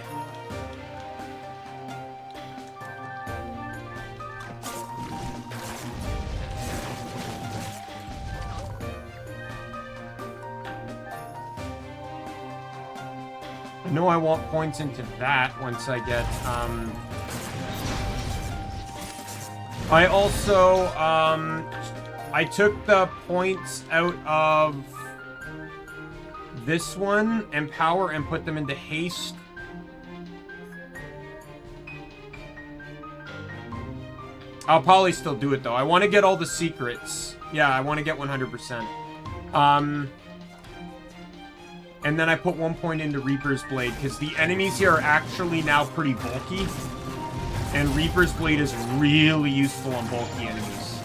I know I want points into that once I get, I also, I took the points out of this one and power and put them into haste. I'll probably still do it though. I want to get all the secrets. Yeah, I want to get 100%. And then I put 1 point into Reaper's Blade because the enemies here are actually now pretty bulky. And Reaper's Blade is really useful on bulky enemies.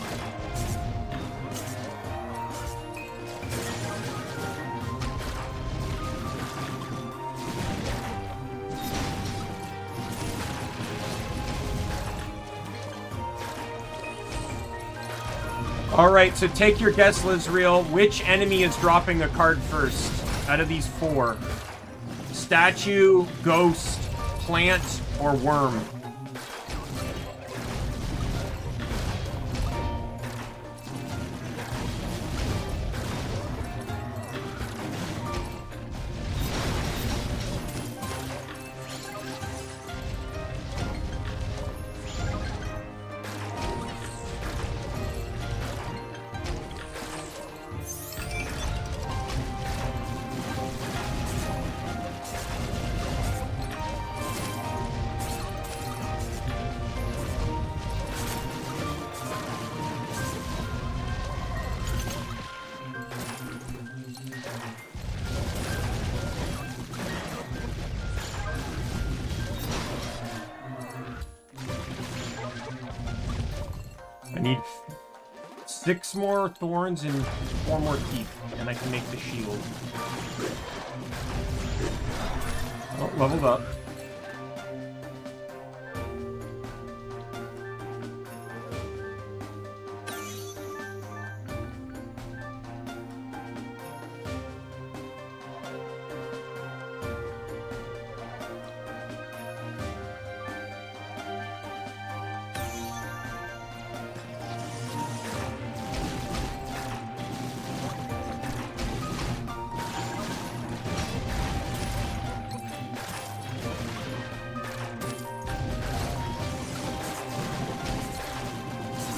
Alright, so take your guess, Lizreal. Which enemy is dropping a card first out of these four? Statue, ghost, plant, or worm? 6 more thorns and 4 more teeth, and I can make the shield. Oh, leveled up.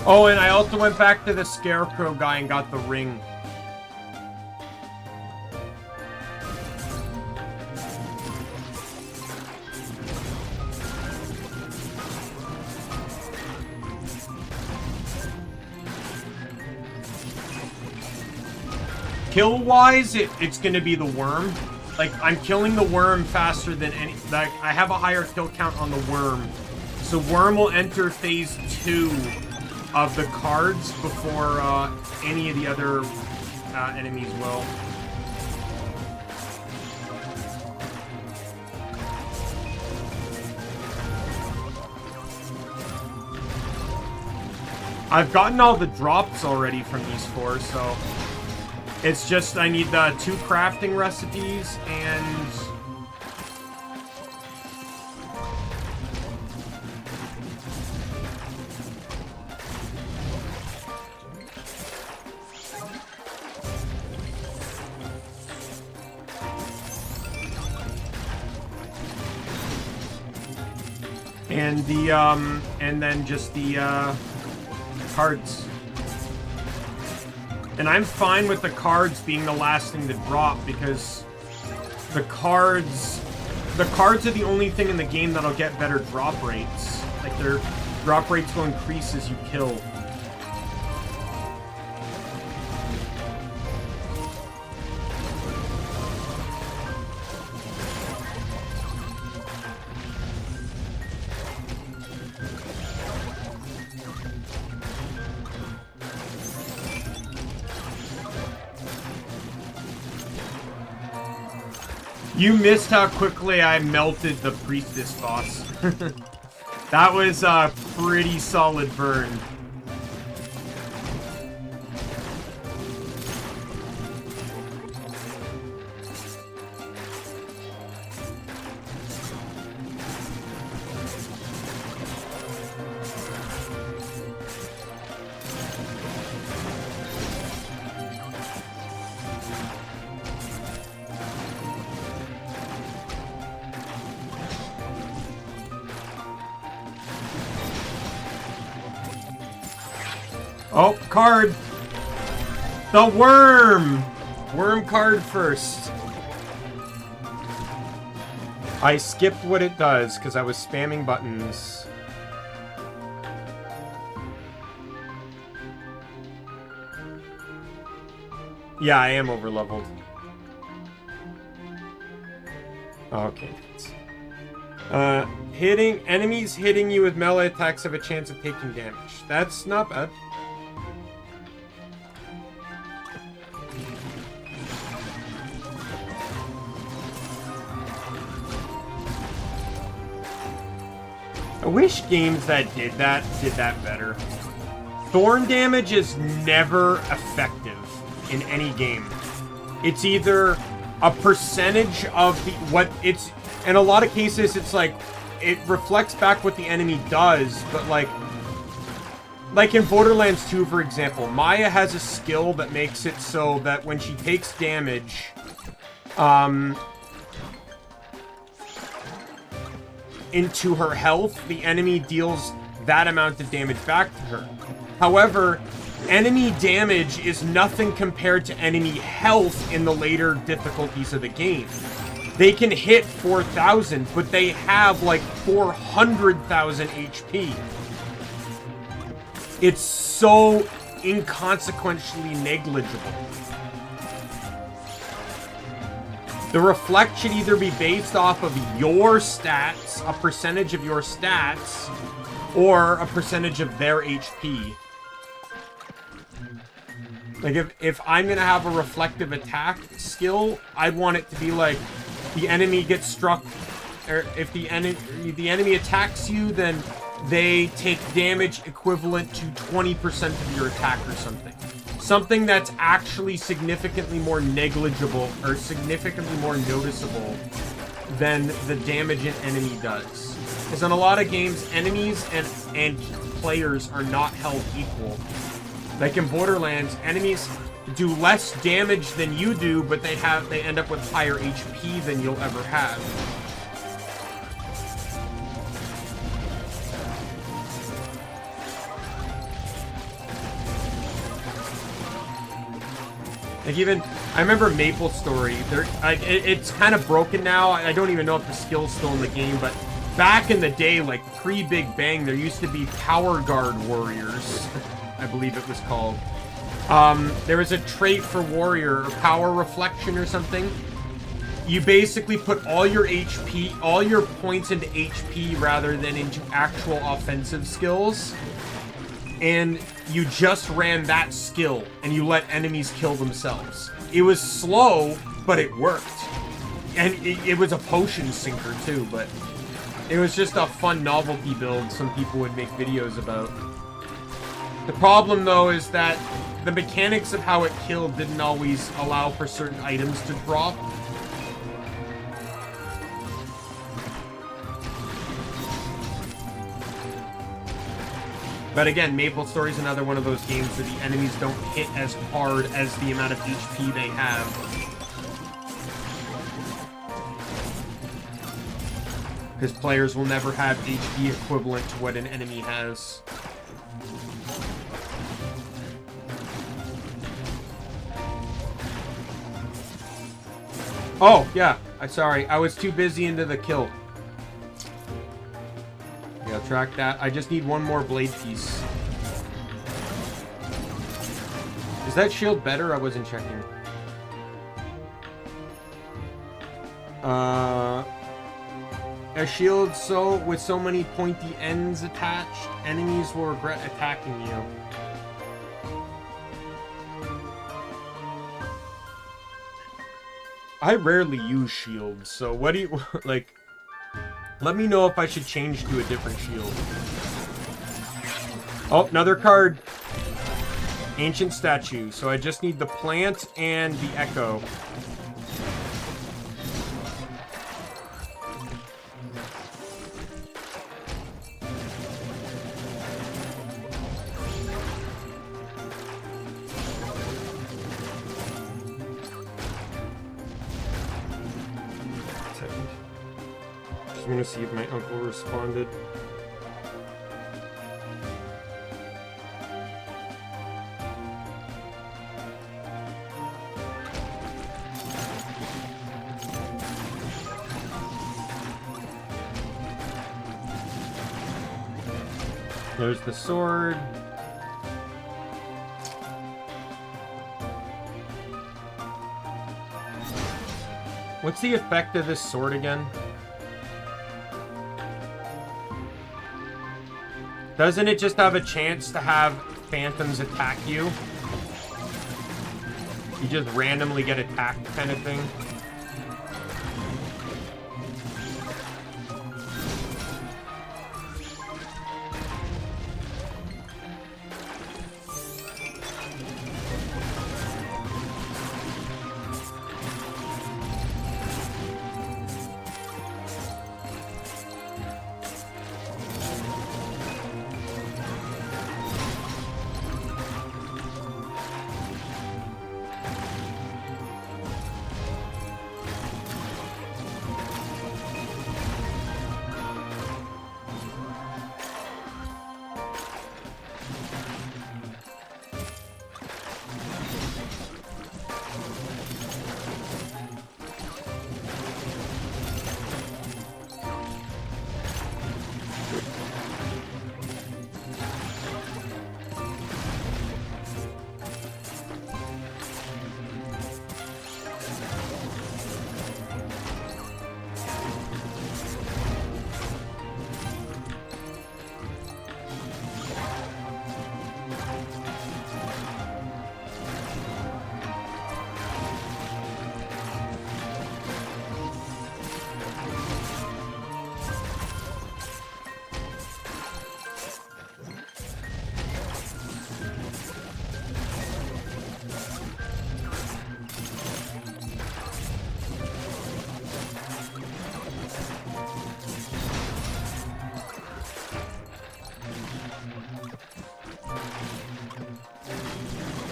Oh, and I also went back to the Scarecrow guy and got the ring. Kill-wise, it's gonna be the worm. Like, I'm killing the worm faster than any... Like, I have a higher kill count on the worm. So worm will enter phase 2 of the cards before any of the other enemies will. I've gotten all the drops already from these 4, so it's just I need the 2 crafting recipes and... and then just the cards. And I'm fine with the cards being the last thing to drop because the cards are the only thing in the game that'll get better drop rates. Like, their drop rates will increase as you kill. You missed how quickly I melted the Priestess boss. That was a pretty solid burn. Oh, card! The worm! Worm card first. I skipped what it does because I was spamming buttons. Yeah, I am overleveled. Okay. Enemies hitting you with melee attacks have a chance of taking damage. That's not bad. I wish games that did that better. Thorn damage is never effective in any game. It's either a percentage of the in a lot of cases it's like it reflects back what the enemy does, but like in Borderlands 2, for example, Maya has a skill that makes it so that when she takes damage, into her health, the enemy deals that amount of damage back to her. However, enemy damage is nothing compared to enemy health in the later difficulties of the game. They can hit 4,000, but they have like 400,000 HP. It's so inconsequentially negligible. The reflect should either be based off of your stats, a percentage of your stats, or a percentage of their HP. Like, if I'm gonna have a reflective attack skill, I'd want it to be like, the enemy gets struck, or if the enemy attacks you, then they take damage equivalent to 20% of your attack or something. Something that's actually significantly more negligible, or significantly more noticeable than the damage an enemy does. Because in a lot of games, enemies and players are not held equal. Like in Borderlands, enemies do less damage than you do, but they end up with higher HP than you'll ever have. Like even, I remember Maple Story. It's kind of broken now. I don't even know if the skill's still in the game, but back in the day, like pre-Big Bang, there used to be Power Guard Warriors. I believe it was called. There was a trait for Warrior, or Power Reflection or something. You basically put all your HP, all your points into HP rather than into actual offensive skills. And you just ran that skill, and you let enemies kill themselves. It was slow, but it worked. And it was a potion sinker too, but it was just a fun novelty build some people would make videos about. The problem, though, is that the mechanics of how it killed didn't always allow for certain items to drop. But again, Maple Story is another one of those games where the enemies don't hit as hard as the amount of HP they have. Because players will never have HP equivalent to what an enemy has. Oh, yeah. Sorry. I was too busy into the kill. Yeah, track that. I just need one more blade piece. Is that shield better? I wasn't checking. A shield with so many pointy ends attached, enemies will regret attacking you. I rarely use shields, so what do you, like, let me know if I should change to a different shield. Oh, another card. Ancient statue, so I just need the plant and the echo. I'm gonna see if my uncle responded. There's the sword. What's the effect of this sword again? Doesn't it just have a chance to have phantoms attack you? You just randomly get attacked kind of thing?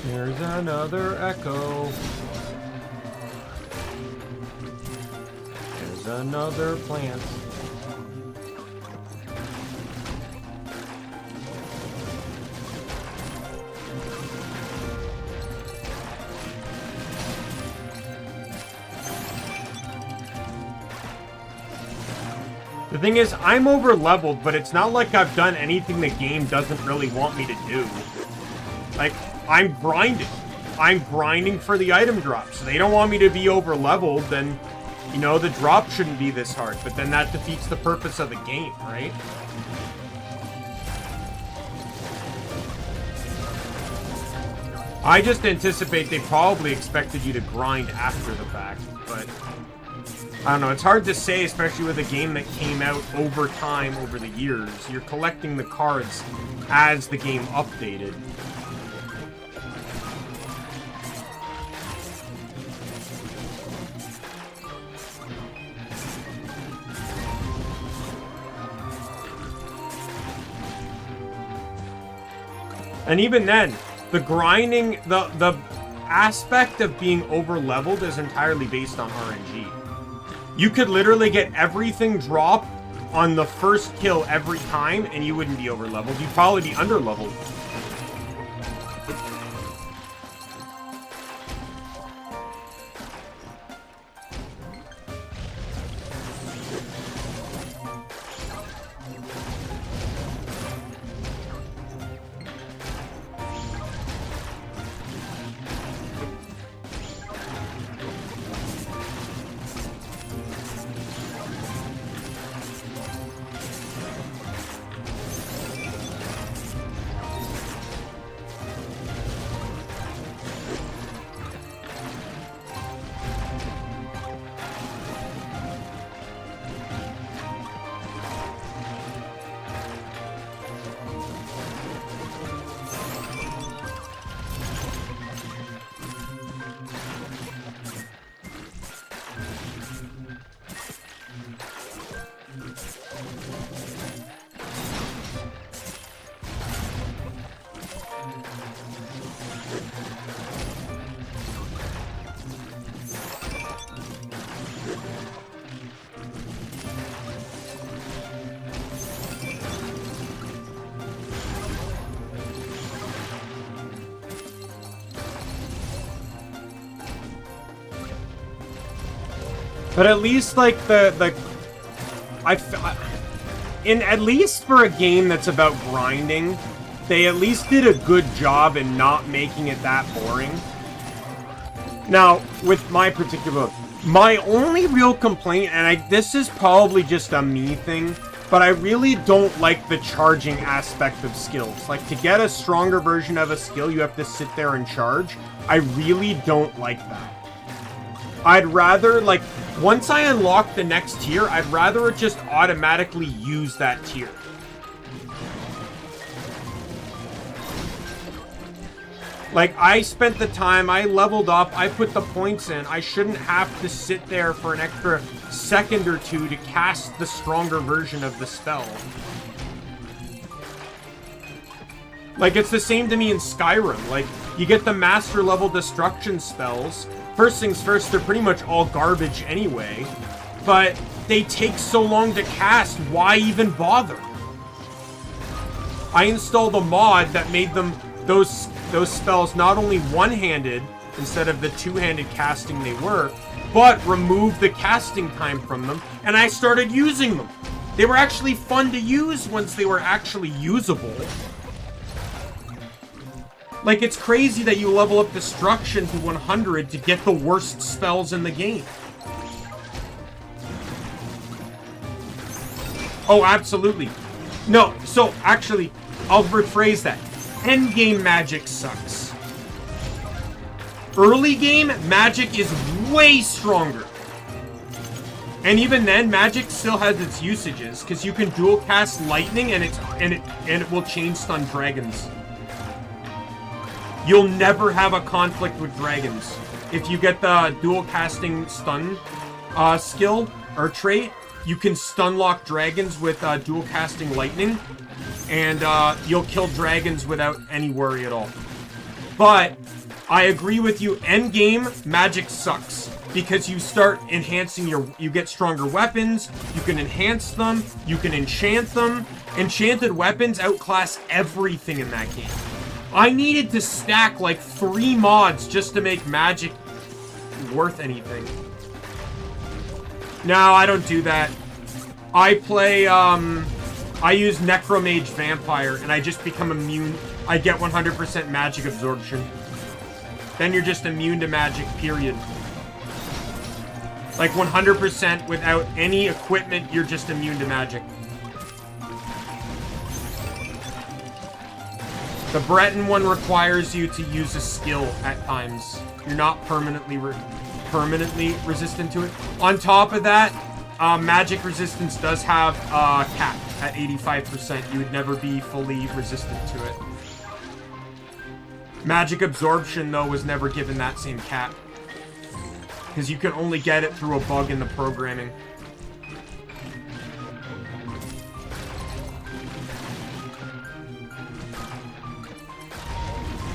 There's another echo. There's another plant. The thing is, I'm over-leveled, but it's not like I've done anything the game doesn't really want me to do. Like, I'm grinding. I'm grinding for the item drop. So they don't want me to be over-leveled, then, you know, the drop shouldn't be this hard. But then that defeats the purpose of the game, right? I just anticipate they probably expected you to grind after the fact, but I don't know, it's hard to say, especially with a game that came out over time, over the years. You're collecting the cards as the game updated. And even then, the grinding, the aspect of being over-leveled is entirely based on RNG. You could literally get everything drop on the first kill every time, and you wouldn't be over-leveled. You'd probably be under-leveled. But at least, like, at least for a game that's about grinding, they at least did a good job in not making it that boring. Now, with my particular, my only real complaint, and this is probably just a me thing, but I really don't like the charging aspect of skills. Like, to get a stronger version of a skill, you have to sit there and charge. I really don't like that. I'd rather, like, once I unlock the next tier, I'd rather it just automatically use that tier. Like, I spent the time, I leveled up, I put the points in. I shouldn't have to sit there for an extra second or two to cast the stronger version of the spell. Like, it's the same to me in Skyrim. Like, you get the master level destruction spells. First things first, they're pretty much all garbage anyway, but they take so long to cast, why even bother? I installed a mod that made them those spells not only one-handed instead of the two-handed casting they were, but removed the casting time from them, and I started using them. They were actually fun to use once they were actually usable. Like, it's crazy that you level up Destruction to 100 to get the worst spells in the game. Oh, absolutely. No, so, actually, I'll rephrase that. Endgame magic sucks. Early game, magic is way stronger. And even then, magic still has its usages, because you can dual cast lightning and it will chain stun dragons. You'll never have a conflict with dragons. If you get the dual casting stun skill or trait, you can stun lock dragons with dual casting lightning, and you'll kill dragons without any worry at all. But I agree with you. Endgame, magic sucks. Because you start enhancing you get stronger weapons, you can enhance them, you can enchant them. Enchanted weapons outclass everything in that game. I needed to stack like 3 mods just to make magic worth anything. No, I don't do that. I play, I use Necromage Vampire, and I just become immune. I get 100% magic absorption. Then you're just immune to magic, period. Like 100% without any equipment, you're just immune to magic. The Breton one requires you to use a skill at times. You're not permanently resistant to it. On top of that, magic resistance does have a cap at 85%. You would never be fully resistant to it. Magic absorption, though, was never given that same cap. Because you can only get it through a bug in the programming.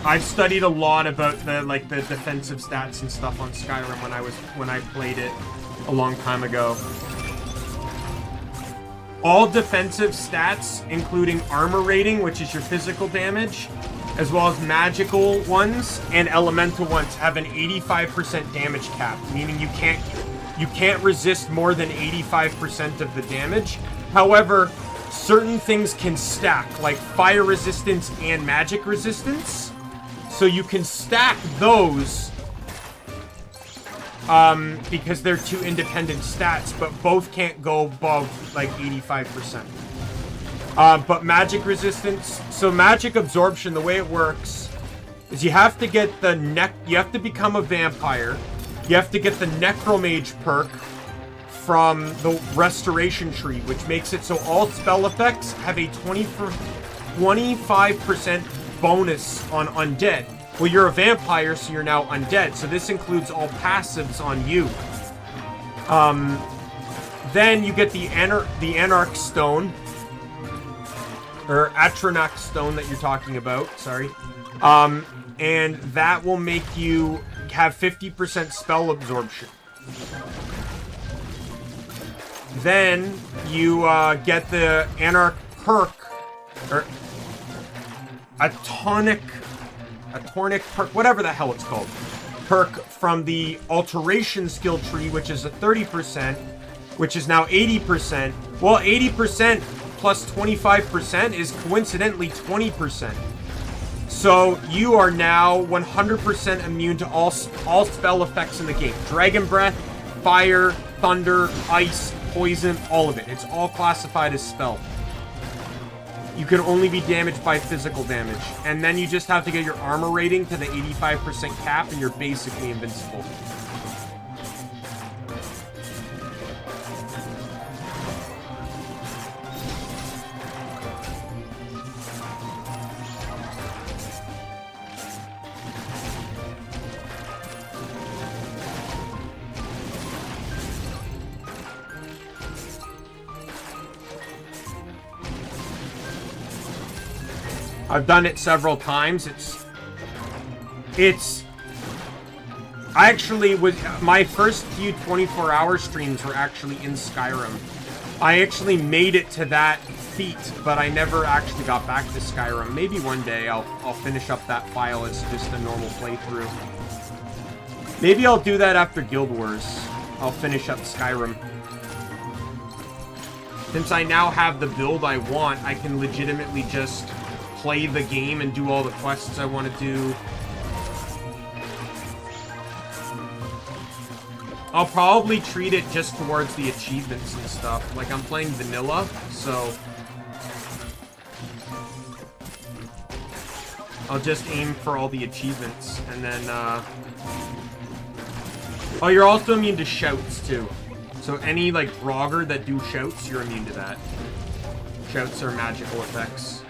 I've studied a lot about the defensive stats and stuff on Skyrim when I played it a long time ago. All defensive stats, including armor rating, which is your physical damage, as well as magical ones and elemental ones, have an 85% damage cap, meaning you can't resist more than 85% of the damage. However, certain things can stack, like fire resistance and magic resistance. So you can stack those because they're 2 independent stats, but both can't go above like 85%. But magic resistance, so magic absorption, the way it works is you have to get you have to become a vampire. You have to get the Necromage perk from the restoration tree, which makes it so all spell effects have a 25% bonus on undead. Well, you're a vampire, so you're now undead. So this includes all passives on you. Then you get the Anarch Stone, or Atronach Stone that you're talking about, sorry. And that will make you have 50% spell absorption. Then you get the Anarch perk, or Atonic perk, whatever the hell it's called. Perk from the Alteration skill tree, which is a 30%, which is now 80%. Well, 80% plus 25% is coincidentally 20%. So you are now 100% immune to all spell effects in the game. Dragon Breath, Fire, Thunder, Ice, Poison, all of it. It's all classified as spell. You can only be damaged by physical damage. And then you just have to get your armor rating to the 85% cap and you're basically invincible. I've done it several times. I actually was, my first few 24-hour streams were actually in Skyrim. I actually made it to that feat, but I never actually got back to Skyrim. Maybe one day I'll finish up that file as just a normal playthrough. Maybe I'll do that after Guild Wars. I'll finish up Skyrim. Since I now have the build I want, I can legitimately just play the game and do all the quests I want to do. I'll probably treat it just towards the achievements and stuff. Like, I'm playing vanilla, so I'll just aim for all the achievements, and then, oh, you're also immune to shouts, too. So any, like, Grogger that do shouts, you're immune to that. Shouts are magical effects.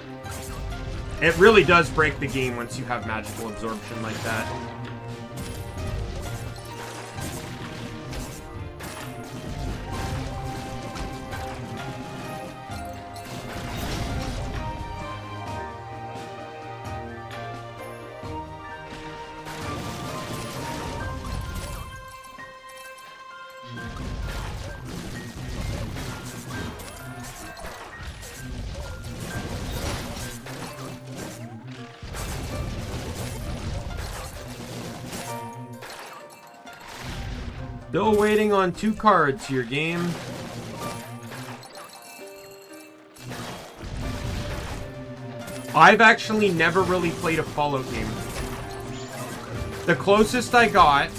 It really does break the game once you have magical absorption like that. Still waiting on 2 cards here, game. I've actually never really played a Fallout game. The closest I got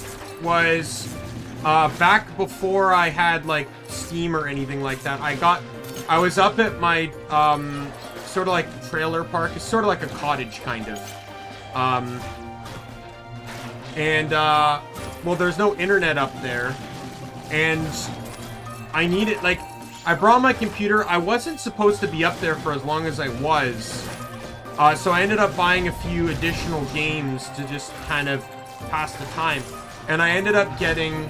was back before I had like Steam or anything like that. I was up at my sort of like trailer park. It's sort of like a cottage kind of. Well, there's no internet up there, and I needed, like, I brought my computer. I wasn't supposed to be up there for as long as I was, so I ended up buying a few additional games to just kind of pass the time, and I ended up getting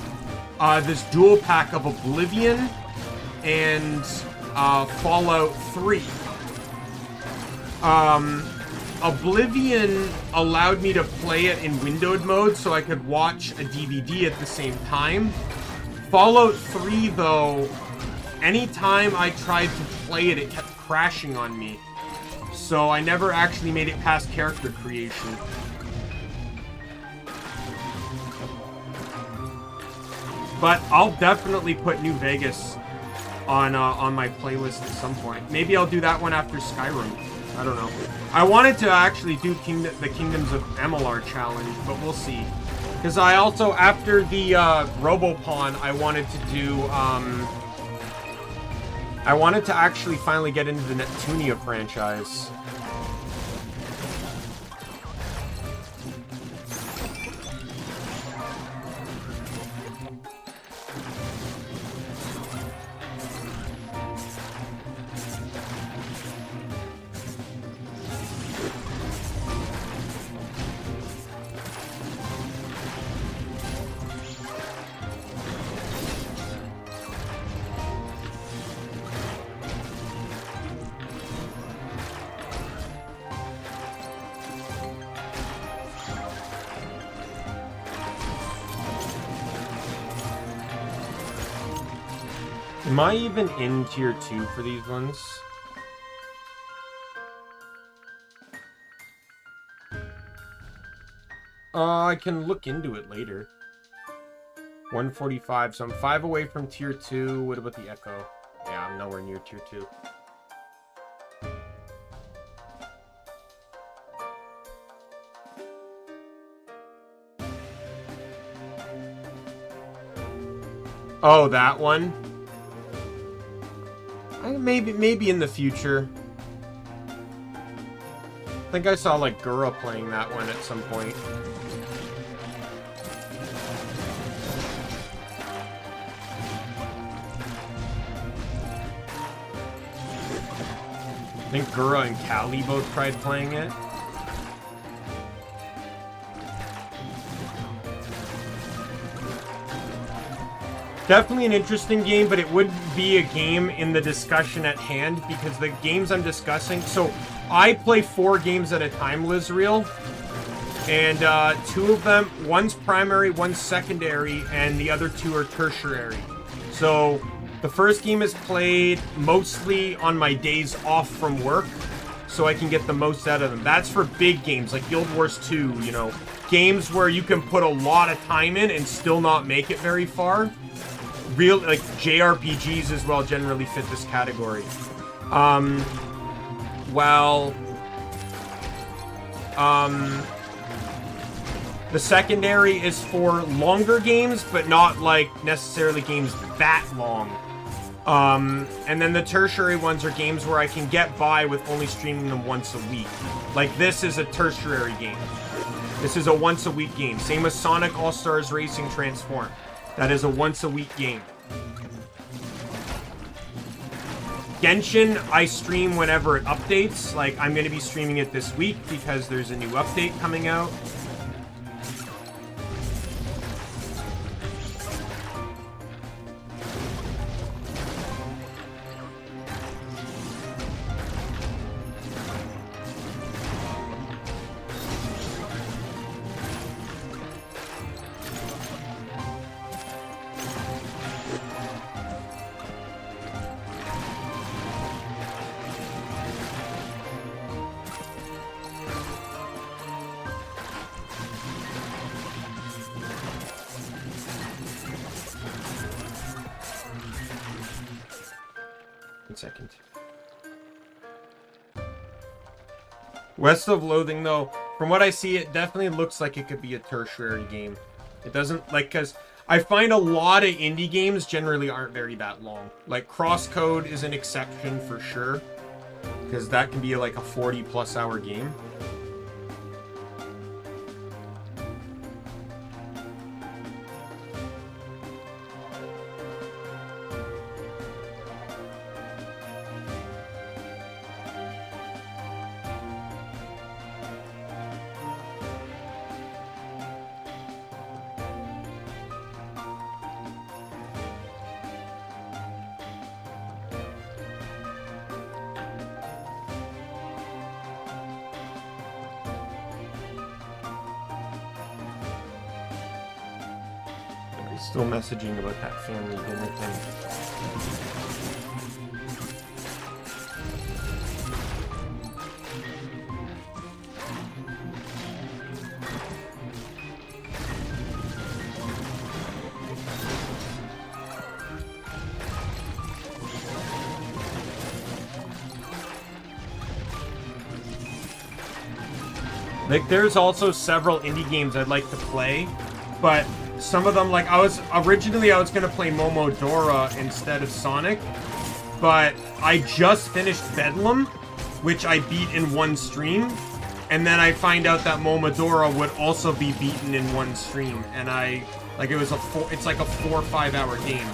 this dual pack of Oblivion and Fallout 3. Oblivion allowed me to play it in windowed mode so I could watch a DVD at the same time. Fallout 3, though, anytime I tried to play it, it kept crashing on me. So I never actually made it past character creation. But I'll definitely put New Vegas on my playlist at some point. Maybe I'll do that one after Skyrim. I don't know. I wanted to actually do the Kingdoms of Amalur challenge, but we'll see. Because I also, after the Robopon, I wanted to do, I wanted to actually finally get into the Neptunia franchise. Am I even in tier 2 for these ones? I can look into it later. 145, so I'm 5 away from tier 2. What about the Echo? Yeah, I'm nowhere near tier 2. Oh, that one? Maybe in the future. I think I saw like Gura playing that one at some point. I think Gura and Kali both tried playing it. Definitely an interesting game, but it would be a game in the discussion at hand because the games I'm discussing... So, I play 4 games at a time, Lizreal. And 2 of them, one's primary, one's secondary, and the other 2 are tertiary. So, the first game is played mostly on my days off from work, so I can get the most out of them. That's for big games, like Guild Wars 2, you know. Games where you can put a lot of time in and still not make it very far. Real, like, JRPGs as well generally fit this category. The secondary is for longer games, but not, like, necessarily games that long. And then the tertiary ones are games where I can get by with only streaming them once a week. Like, this is a tertiary game. This is a once-a-week game. Same as Sonic All-Stars Racing Transform. That is a once-a-week game. Genshin, I stream whenever it updates. Like, I'm going to be streaming it this week because there's a new update coming out. second. West of Loathing, though, from what I see, it definitely looks like it could be a tertiary game. It doesn't, like, because I find a lot of indie games generally aren't very that long. Like, Crosscode is an exception for sure, because that can be like a 40-plus hour game. Still messaging about that family dinner thing. Like, there's also several indie games I'd like to play, but some of them, like, I was gonna play Momodora instead of Sonic, but I just finished Bedlam, which I beat in one stream, and then I find out that Momodora would also be beaten in one stream, and it's like a 4 or 5 hour game,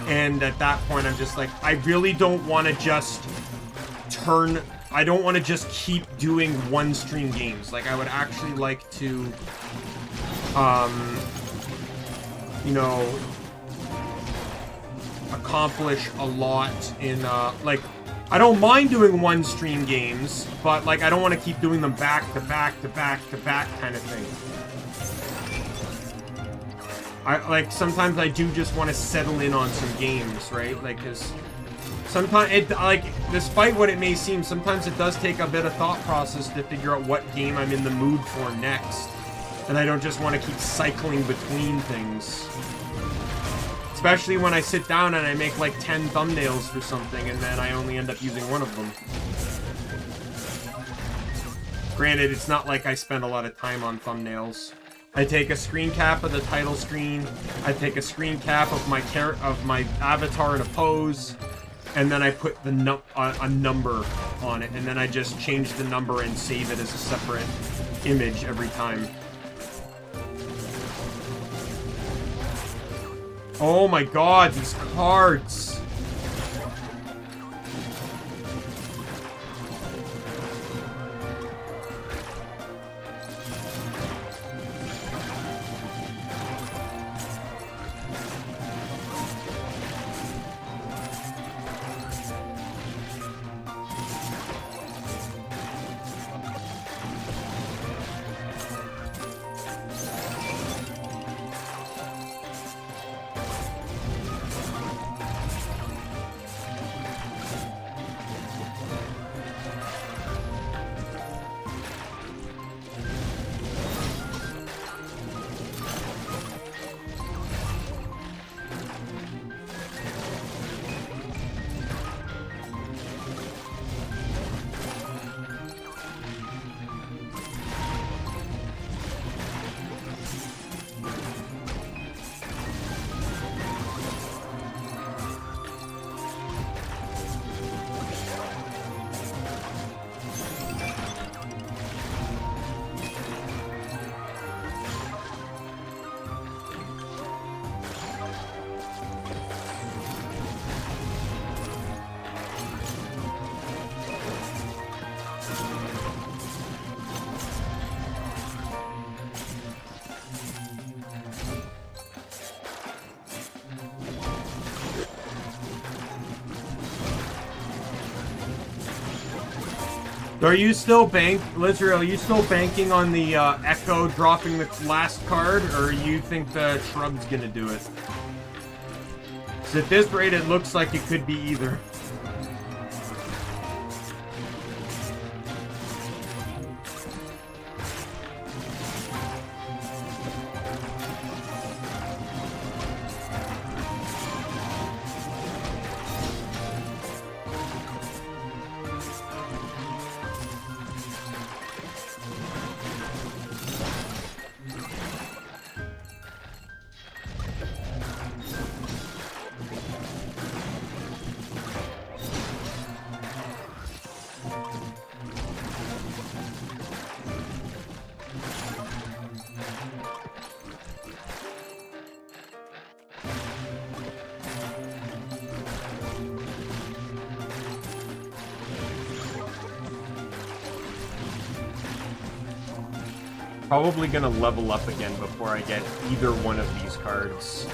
and at that point I'm just like, I really don't want to just I don't want to just keep doing one stream games. Like, I would actually like to, you know, accomplish a lot in, like, I don't mind doing one stream games, but, like, I don't want to keep doing them back to back to back to back kind of thing. Sometimes I do just want to settle in on some games, right? Like, because sometimes, despite what it may seem, sometimes it does take a bit of thought process to figure out what game I'm in the mood for next. And I don't just want to keep cycling between things. Especially when I sit down and I make like 10 thumbnails for something and then I only end up using one of them. Granted, it's not like I spend a lot of time on thumbnails. I take a screen cap of the title screen, I take a screen cap of my avatar in a pose, and then I put a number on it, and then I just change the number and save it as a separate image every time. Oh my god, these cards! Are you still Lizard, are you still banking on the Echo dropping the last card, or you think the Shrub's gonna do it? Because at this rate, it looks like it could be either. probably gonna level up again before I get either one of these cards.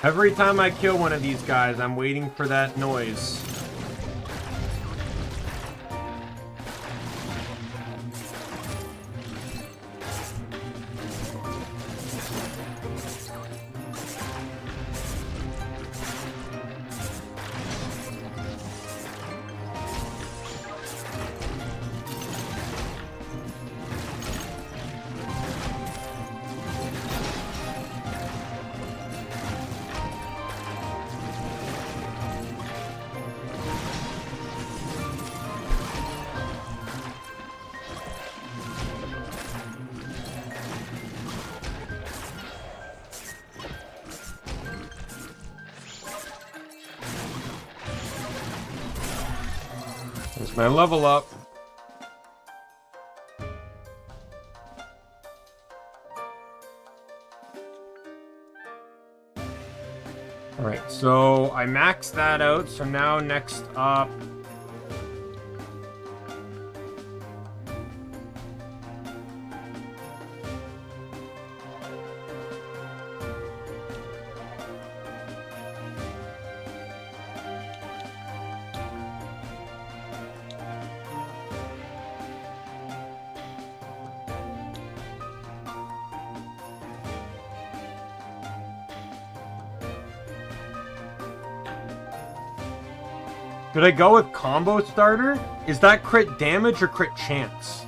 Every time I kill one of these guys, I'm waiting for that noise. There's my level up. Alright, so I maxed that out, so now next up... Did I go with combo starter? Is that crit damage or crit chance?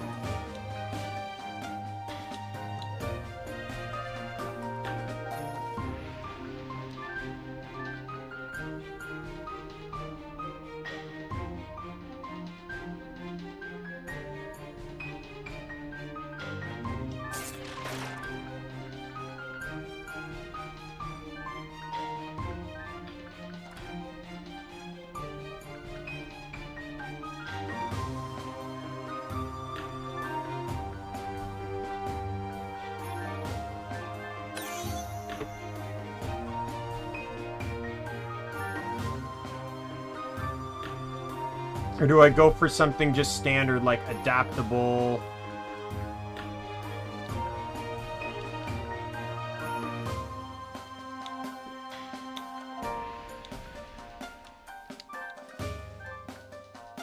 Or do I go for something just standard, like adaptable?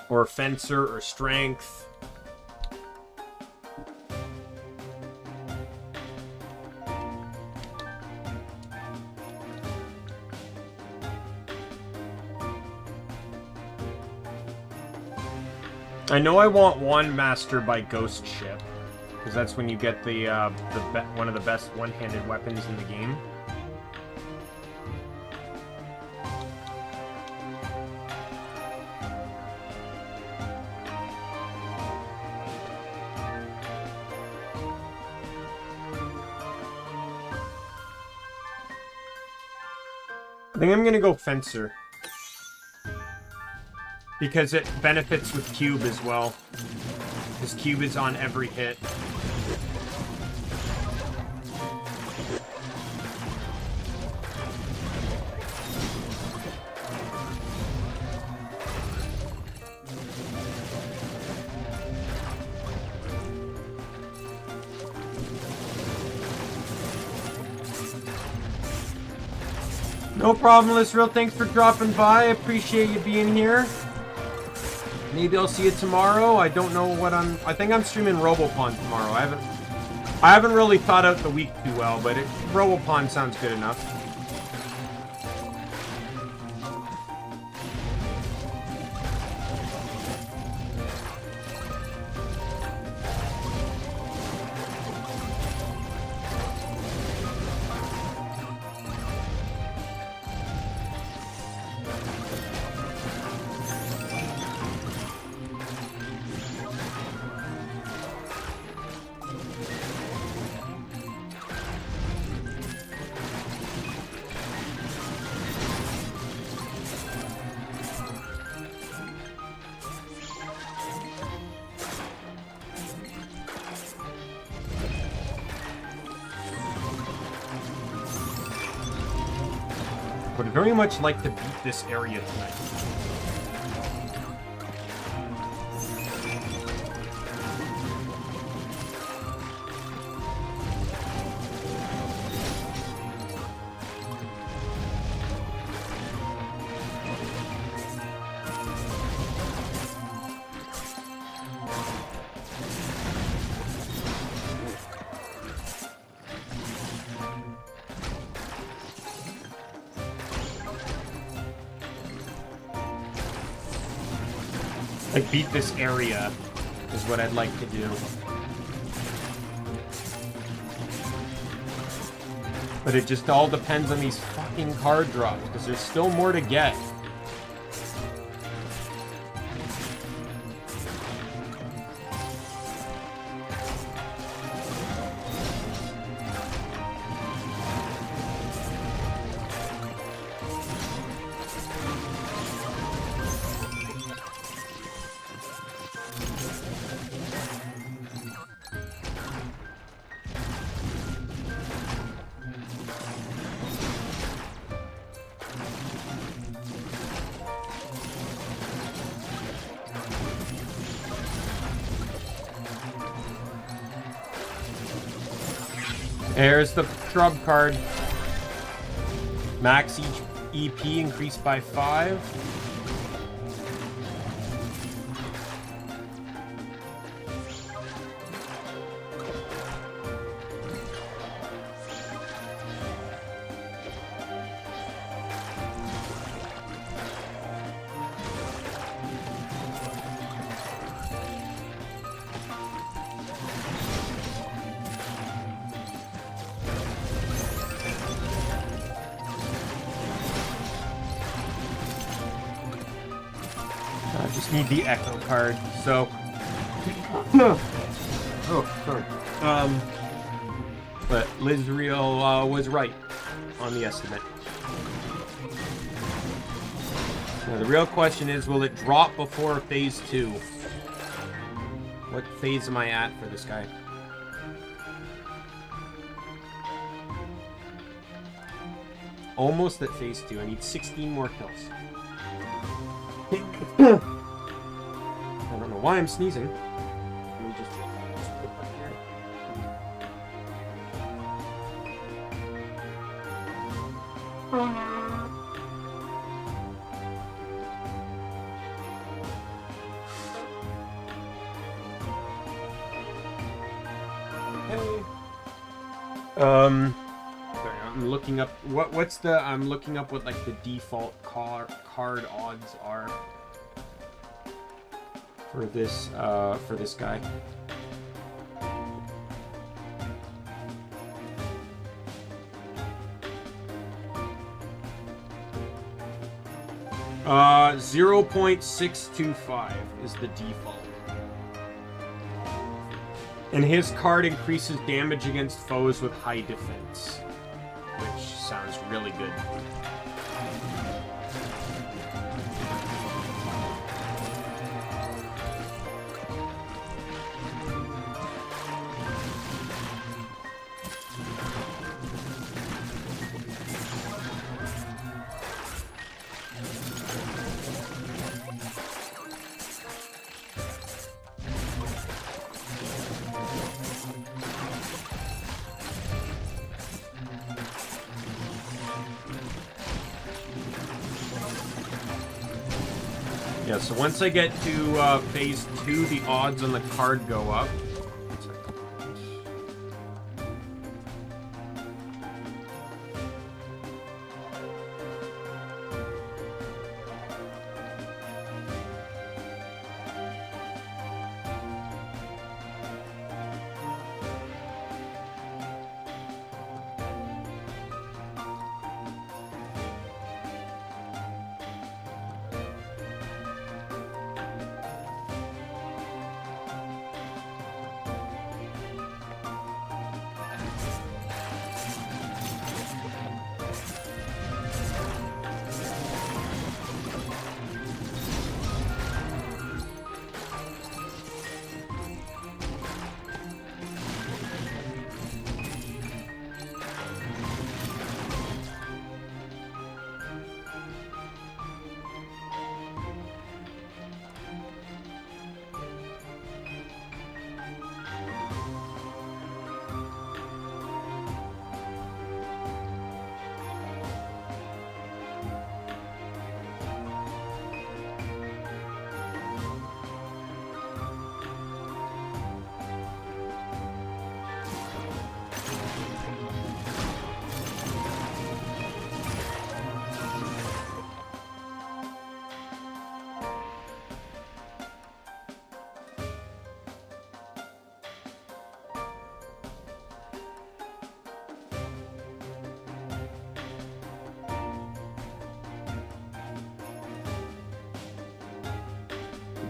Or fencer or strength? I know I want one master by ghost ship, because that's when you get the one of the best one-handed weapons in the game. I think I'm gonna go fencer. Because it benefits with cube as well. Because cube is on every hit. No problem, Lisrael. Thanks for dropping by. I appreciate you being here. Maybe I'll see you tomorrow. I don't know what I think I'm streaming Robopon tomorrow. I haven't really thought out the week too well, but Robopon sounds good enough. Would very much like to beat this area tonight. Like, beat this area is what I'd like to do. But it just all depends on these fucking card drops, because there's still more to get. There's the shrub card. Max each EP increased by 5. Need the echo card, so oh sorry. But Lizreal was right on the estimate. Now the real question is, will it drop before phase 2? What phase am I at for this guy? Almost at phase 2. I need 16 more kills. I don't know why I'm sneezing. Let me just put it up here. Hey. Sorry, I'm looking up I'm looking up what like the default card odds are for this guy. Uh, 0.625 is the default. And his card increases damage against foes with high defense, which sounds really good. Yeah, so once I get to phase 2, the odds on the card go up.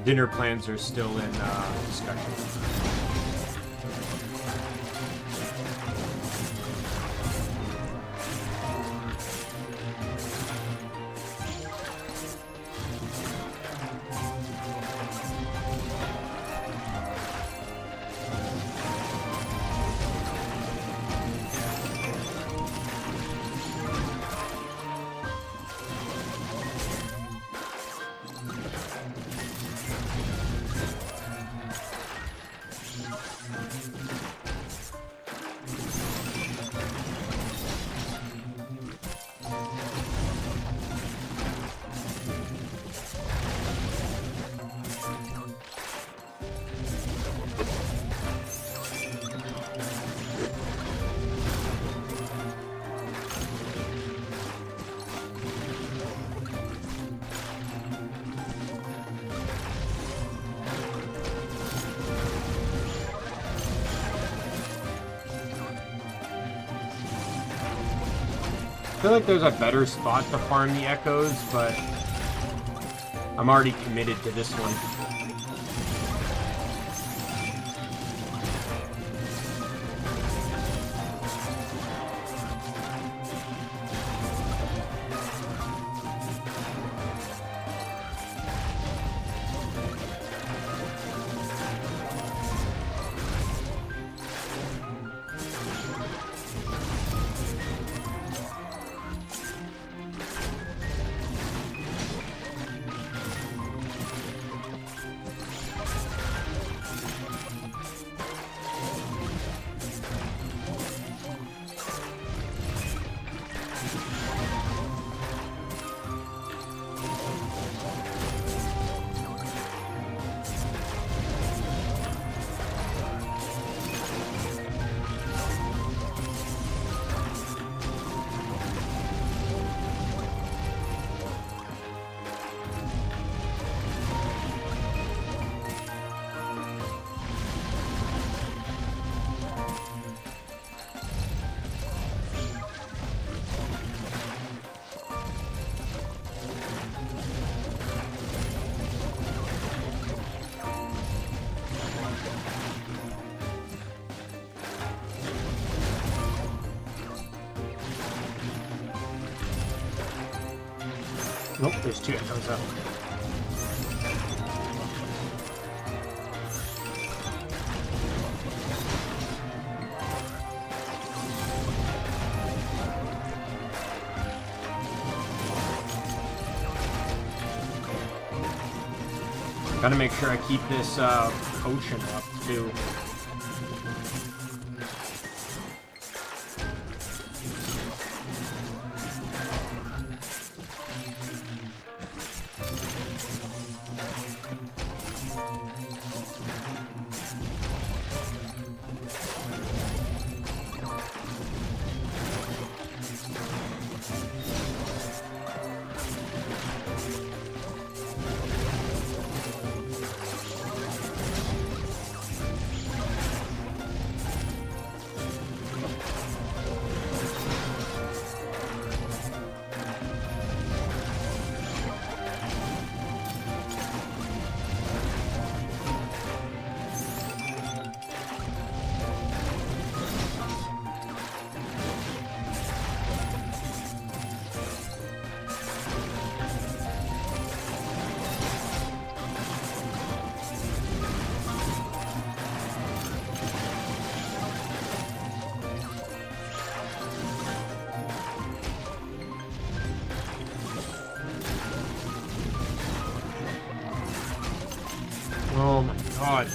Dinner plans are still in discussion. I feel like there's a better spot to farm the echoes, but I'm already committed to this one. Nope, there's two echoes up. Gotta make sure I keep this potion up too. Oh my god.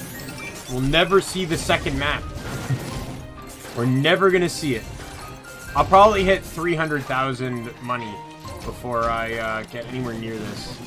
We'll never see the second map. We're never gonna see it. I'll probably hit 300,000 money before I get anywhere near this.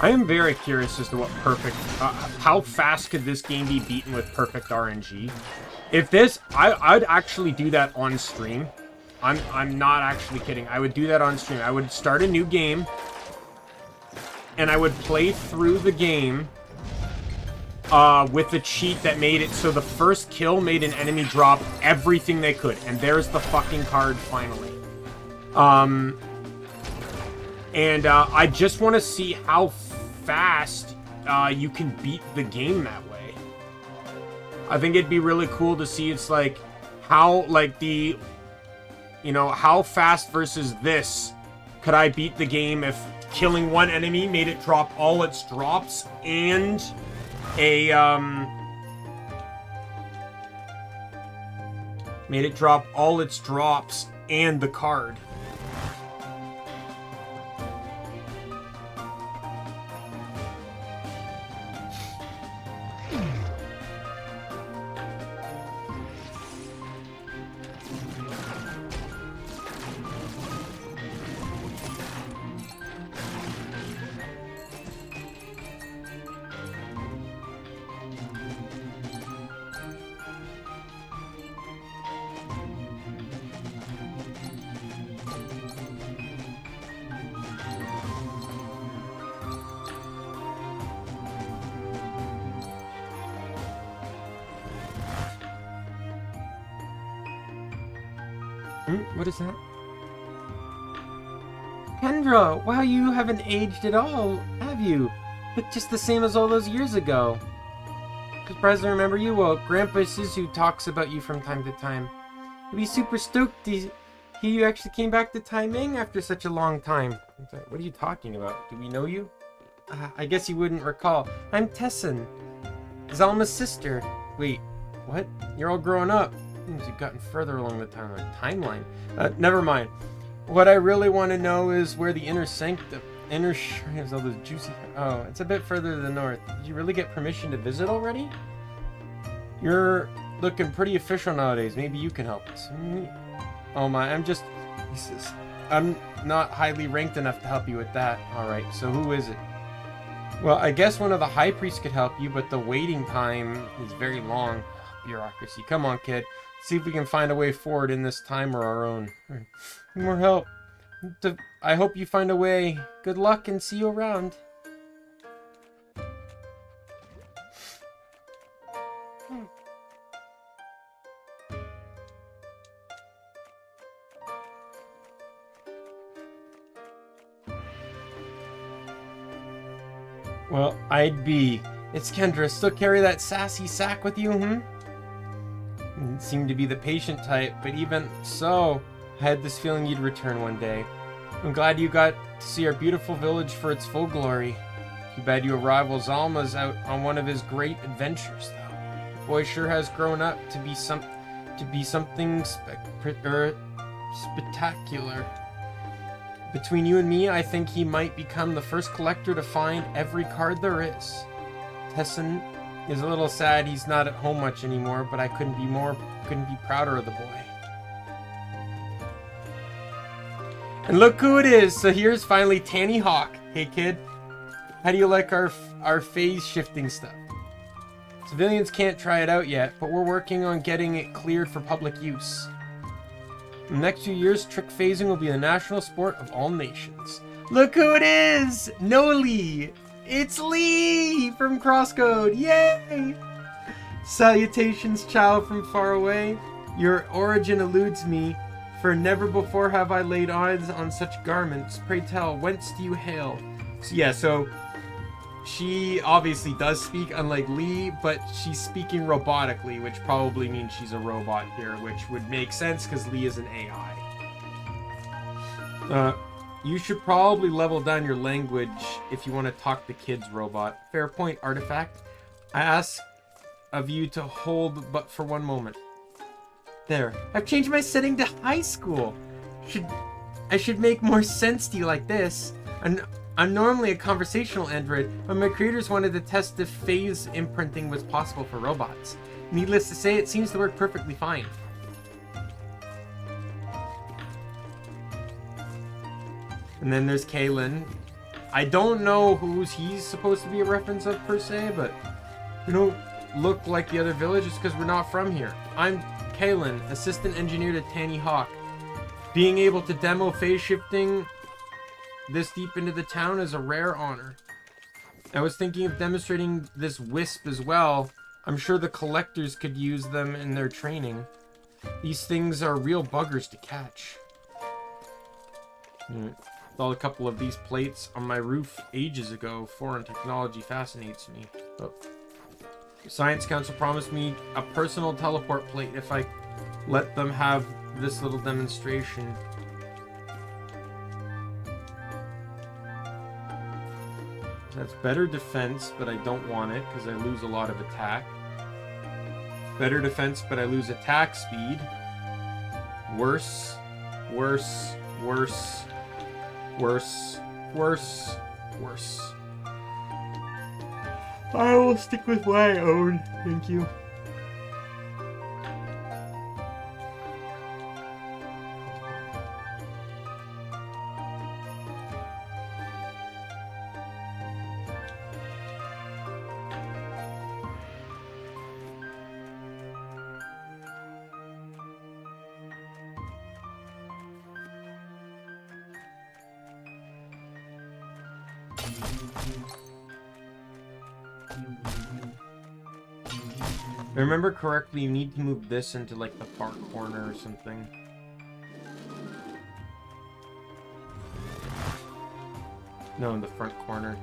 I am very curious as to what perfect, how fast could this game be beaten with perfect RNG? If this, I'd actually do that on stream. I'm not actually kidding. I would do that on stream. I would start a new game, and I would play through the game with the cheat that made it so the first kill made an enemy drop everything they could, and there's the fucking card finally. I just want to see how fast you can beat the game that way. I think it'd be really cool to see. It's like how, like, the, you know, how fast versus this could I beat the game if killing one enemy made it drop all its drops and made it drop all its drops and the card. What is that? Kendra, wow, you haven't aged at all, have you? Look just the same as all those years ago. Surprised to remember you. Well, Grandpa Sisu talks about you from time to time. He'll be super stoked to hear you actually came back to Daimien after such a long time. What are you talking about? Do we know you? I guess you wouldn't recall. I'm Tessin, Zalma's sister. Wait, what? You're all growing up. You've gotten further along the timeline. Never mind. What I really want to know is where the inner shrine has all those juicy... Oh, it's a bit further to the north. Did you really get permission to visit already? You're looking pretty official nowadays. Maybe you can help us. Oh my, I'm not highly ranked enough to help you with that. Alright, so who is it? Well, I guess one of the high priests could help you, but the waiting time is very long. Bureaucracy. Come on, kid. See if we can find a way forward in this time or our own. More help. I hope you find a way. Good luck and see you around. Well, I'd be. It's Kendra. Still carry that sassy sack with you, Seemed to be the patient type, but even so, I had this feeling you'd return one day. I'm glad you got to see our beautiful village for its full glory. Too bad your rival Zalma's out on one of his great adventures, though. The boy sure has grown up to be something spectacular. Between you and me, I think he might become the first collector to find every card there is. Tessin He's a little sad he's not at home much anymore, but I couldn't be prouder of the boy. And look who it is. So here's finally Tanny Hawk. Hey kid, how do you like our phase shifting stuff? Civilians can't try it out yet, but we're working on getting it cleared for public use. In the next few years, trick phasing will be a national sport of all nations. Look who it is! No Lee! It's Lee from Crosscode! Yay! Salutations, child from far away. Your origin eludes me, for never before have I laid eyes on such garments. Pray tell, whence do you hail? So, yeah, so she obviously does speak, unlike Lee, but she's speaking robotically, which probably means she's a robot here, which would make sense because Lee is an AI. You should probably level down your language if you want to talk to kids, robot. Fair point, Artifact. I ask of you to hold but for one moment. There. I've changed my setting to high school. I should make more sense to you like this. I'm normally a conversational android, but my creators wanted to test if phase imprinting was possible for robots. Needless to say, it seems to work perfectly fine. And then there's Kalen. I don't know who he's supposed to be a reference of per se, but we don't look like the other villages because we're not from here. I'm Kalen, assistant engineer to Tanny Hawk. Being able to demo phase shifting this deep into the town is a rare honor. I was thinking of demonstrating this wisp as well. I'm sure the collectors could use them in their training. These things are real buggers to catch. Saw a couple of these plates on my roof ages ago. Foreign technology fascinates me. Oh. The Science Council promised me a personal teleport plate if I let them have this little demonstration. That's better defense, but I don't want it because I lose a lot of attack. Better defense, but I lose attack speed. Worse, worse, worse, worse, worse, worse. I will stick with what I own. Thank you. If I remember correctly, you need to move this into like the far corner or something. No, in the front corner.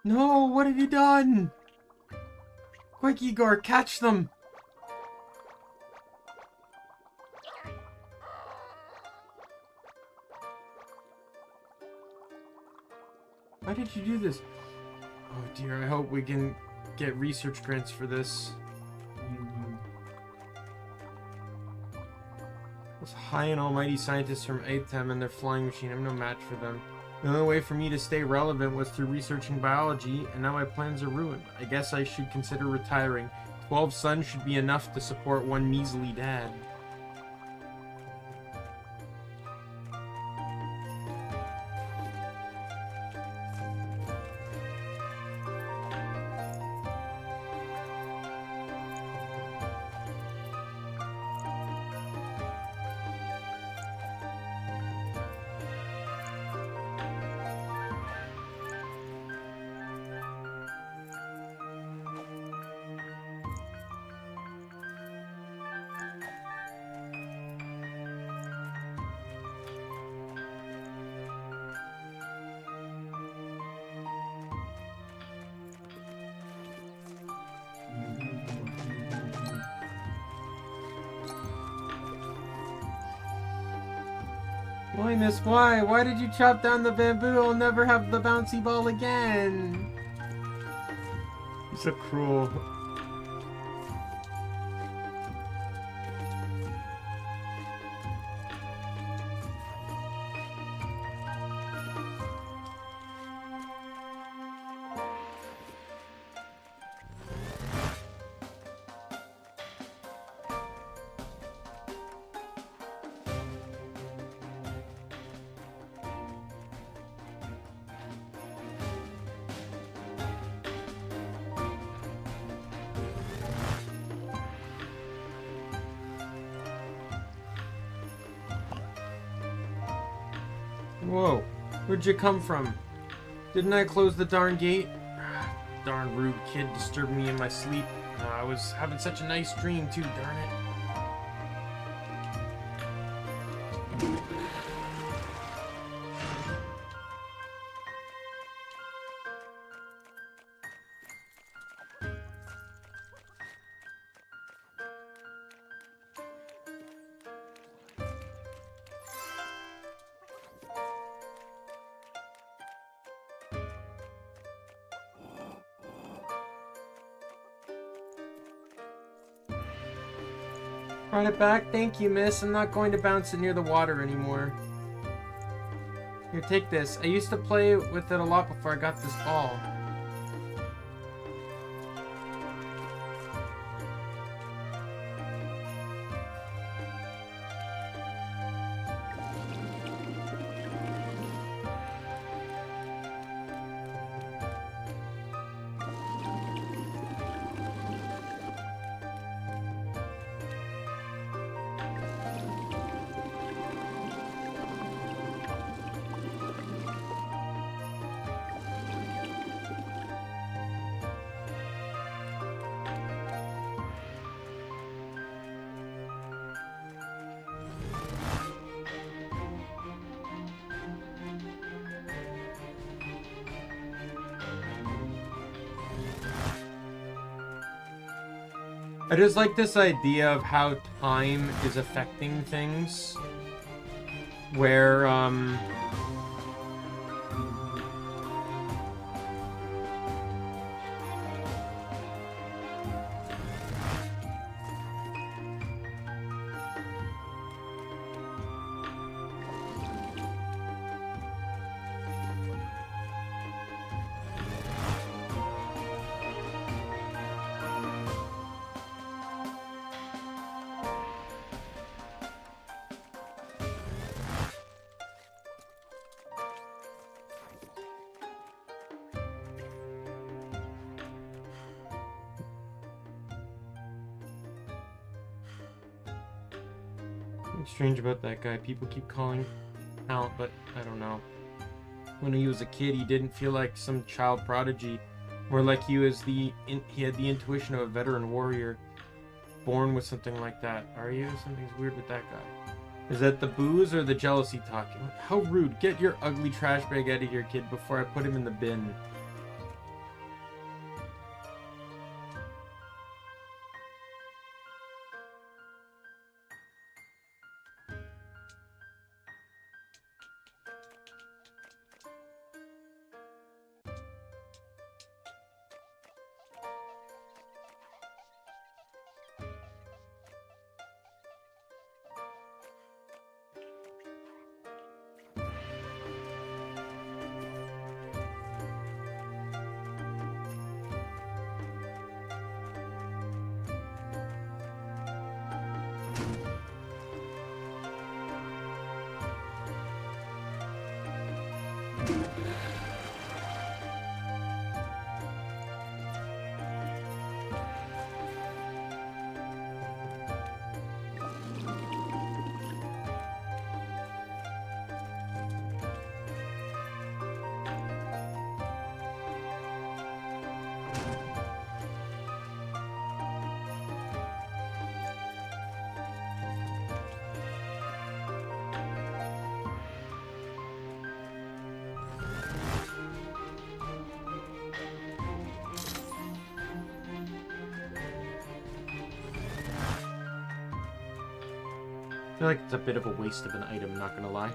No, what have you done? Quick, Igor, catch them! Why did you do this? Oh dear, I hope we can get research grants for this. Those high and almighty scientists from Atem and their flying machine, I'm no match for them. The only way for me to stay relevant was through researching biology, and now my plans are ruined. I guess I should consider retiring. 12 sons should be enough to support one measly dad. Why, miss, why? Why did you chop down the bamboo? I'll never have the bouncy ball again. You're so cruel. Whoa, where'd you come from? Didn't I close the darn gate? Darn rude kid disturbed me in my sleep. I was having such a nice dream too, darn it. Brought it back? Thank you, miss. I'm not going to bounce it near the water anymore. Here, take this. I used to play with it a lot before I got this ball. I just like this idea of how time is affecting things. Where, what's strange about that guy? People keep calling out, but I don't know. When he was a kid, he didn't feel like some child prodigy. More like he had the intuition of a veteran warrior. Born with something like that. Are you? Something's weird with that guy. Is that the booze or the jealousy talking? How rude. Get your ugly trash bag out of here, kid, before I put him in the bin. I feel like it's a bit of a waste of an item, not gonna lie.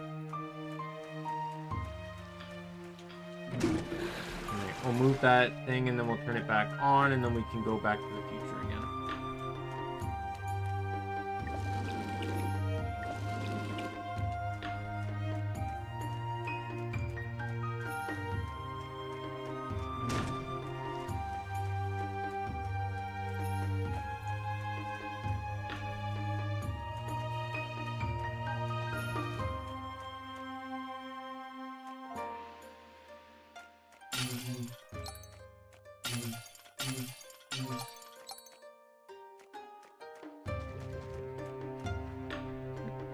We'll move that thing and then we'll turn it back on and then we can go back to the future again.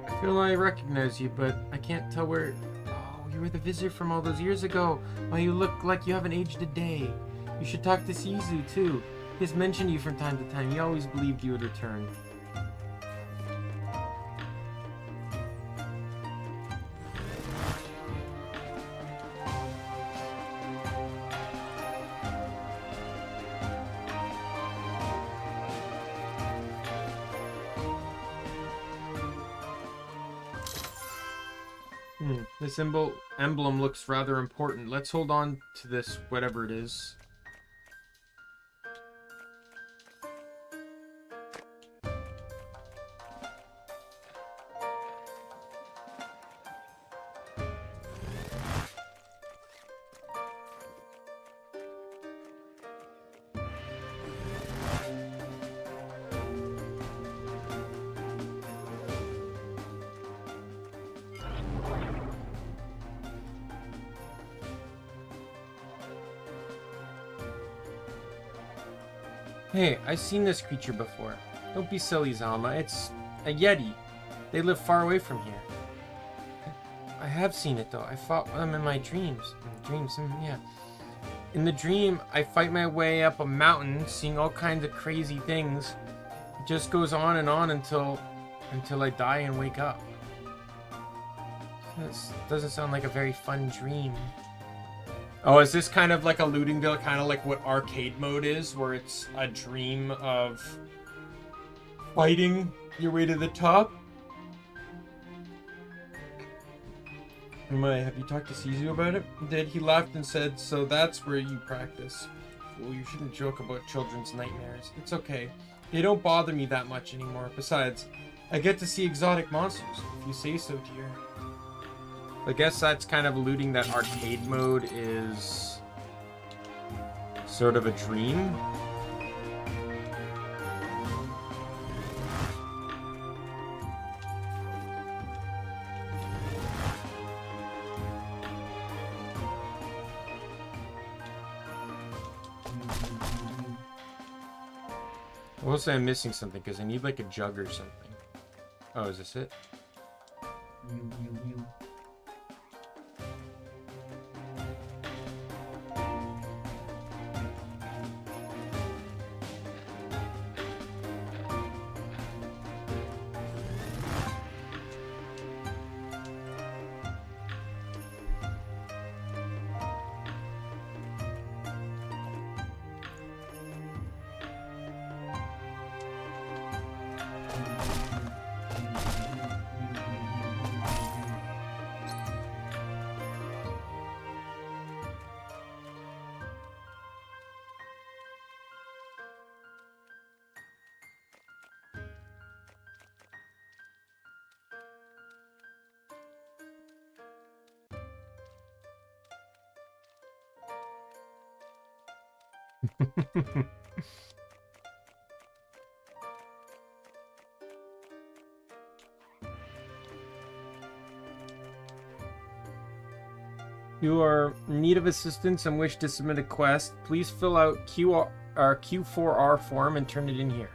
I feel I recognize you, but I can't tell where... Oh, you were the visitor from all those years ago. Well, you look like you haven't aged a day. You should talk to Shizu, too. He has mentioned you from time to time. He always believed you would return. This emblem looks rather important. Let's hold on to this, whatever it is. Hey, I've seen this creature before. Don't be silly, Zalma. It's a Yeti. They live far away from here. I have seen it, though. I fought them in my dreams. Yeah. In the dream, I fight my way up a mountain, seeing all kinds of crazy things. It just goes on and on until I die and wake up. This doesn't sound like a very fun dream. Oh, is this kind of like alluding to kind of like what arcade mode is, where it's a dream of fighting your way to the top? Have you talked to Shizu about it? Did he laughed and said, so that's where you practice. Well, you shouldn't joke about children's nightmares. It's okay. They don't bother me that much anymore. Besides, I get to see exotic monsters, if you say so, dear. I guess that's kind of alluding that arcade mode is sort of a dream. I will say I'm missing something because I need like a jug or something. Oh, is this it? You are in need of assistance and wish to submit a quest. Please fill out Q4R form and turn it in here.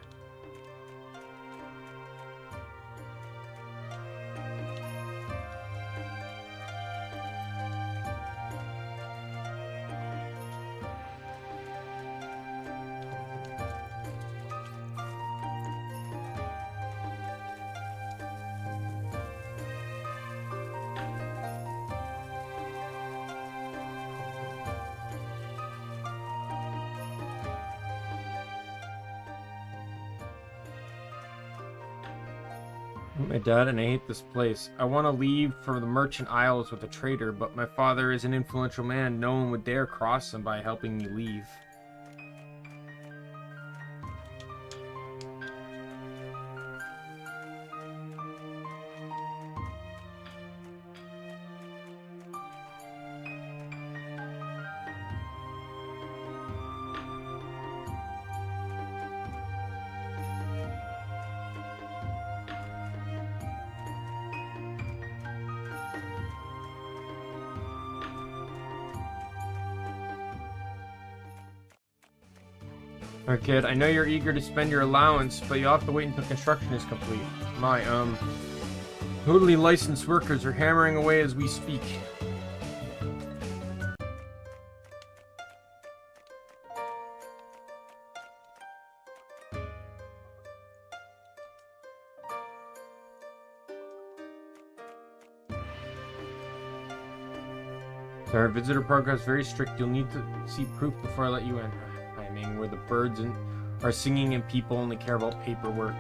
My dad and I hate this place. I want to leave for the Merchant Isles with a trader, but my father is an influential man. No one would dare cross him by helping me leave. Alright, kid, I know you're eager to spend your allowance, but you'll have to wait until construction is complete. My, totally licensed workers are hammering away as we speak. Our visitor program is very strict. You'll need to see proof before I let you in. Timing, where the birds are singing and people only care about paperwork.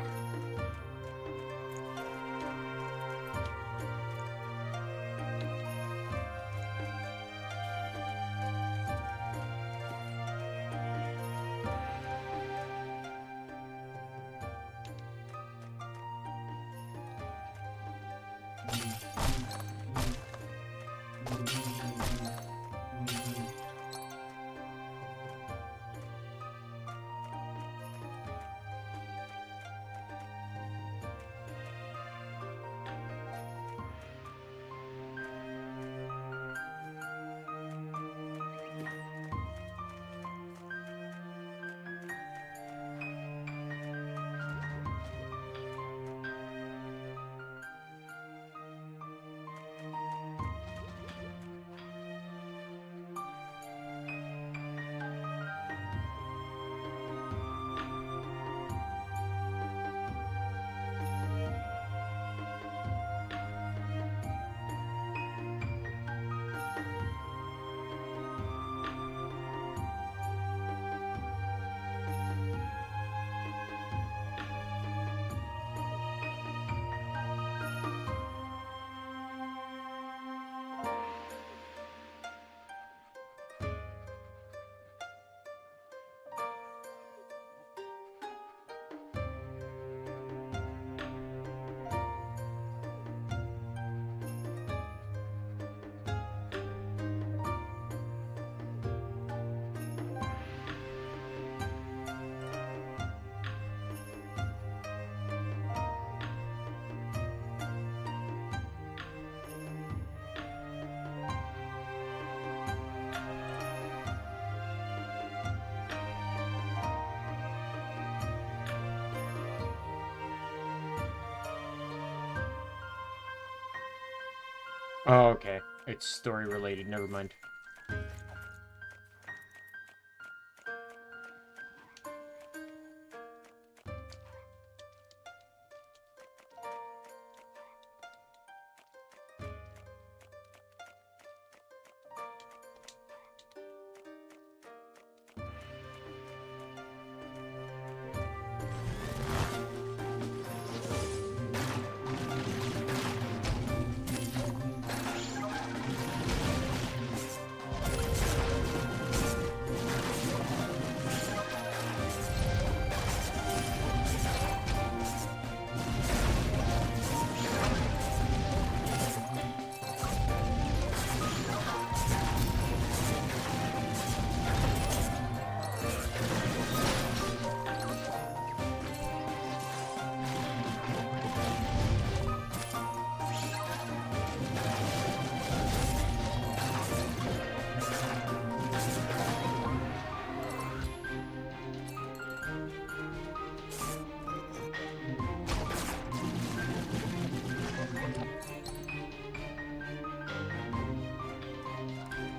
Oh, okay. It's story related, never mind.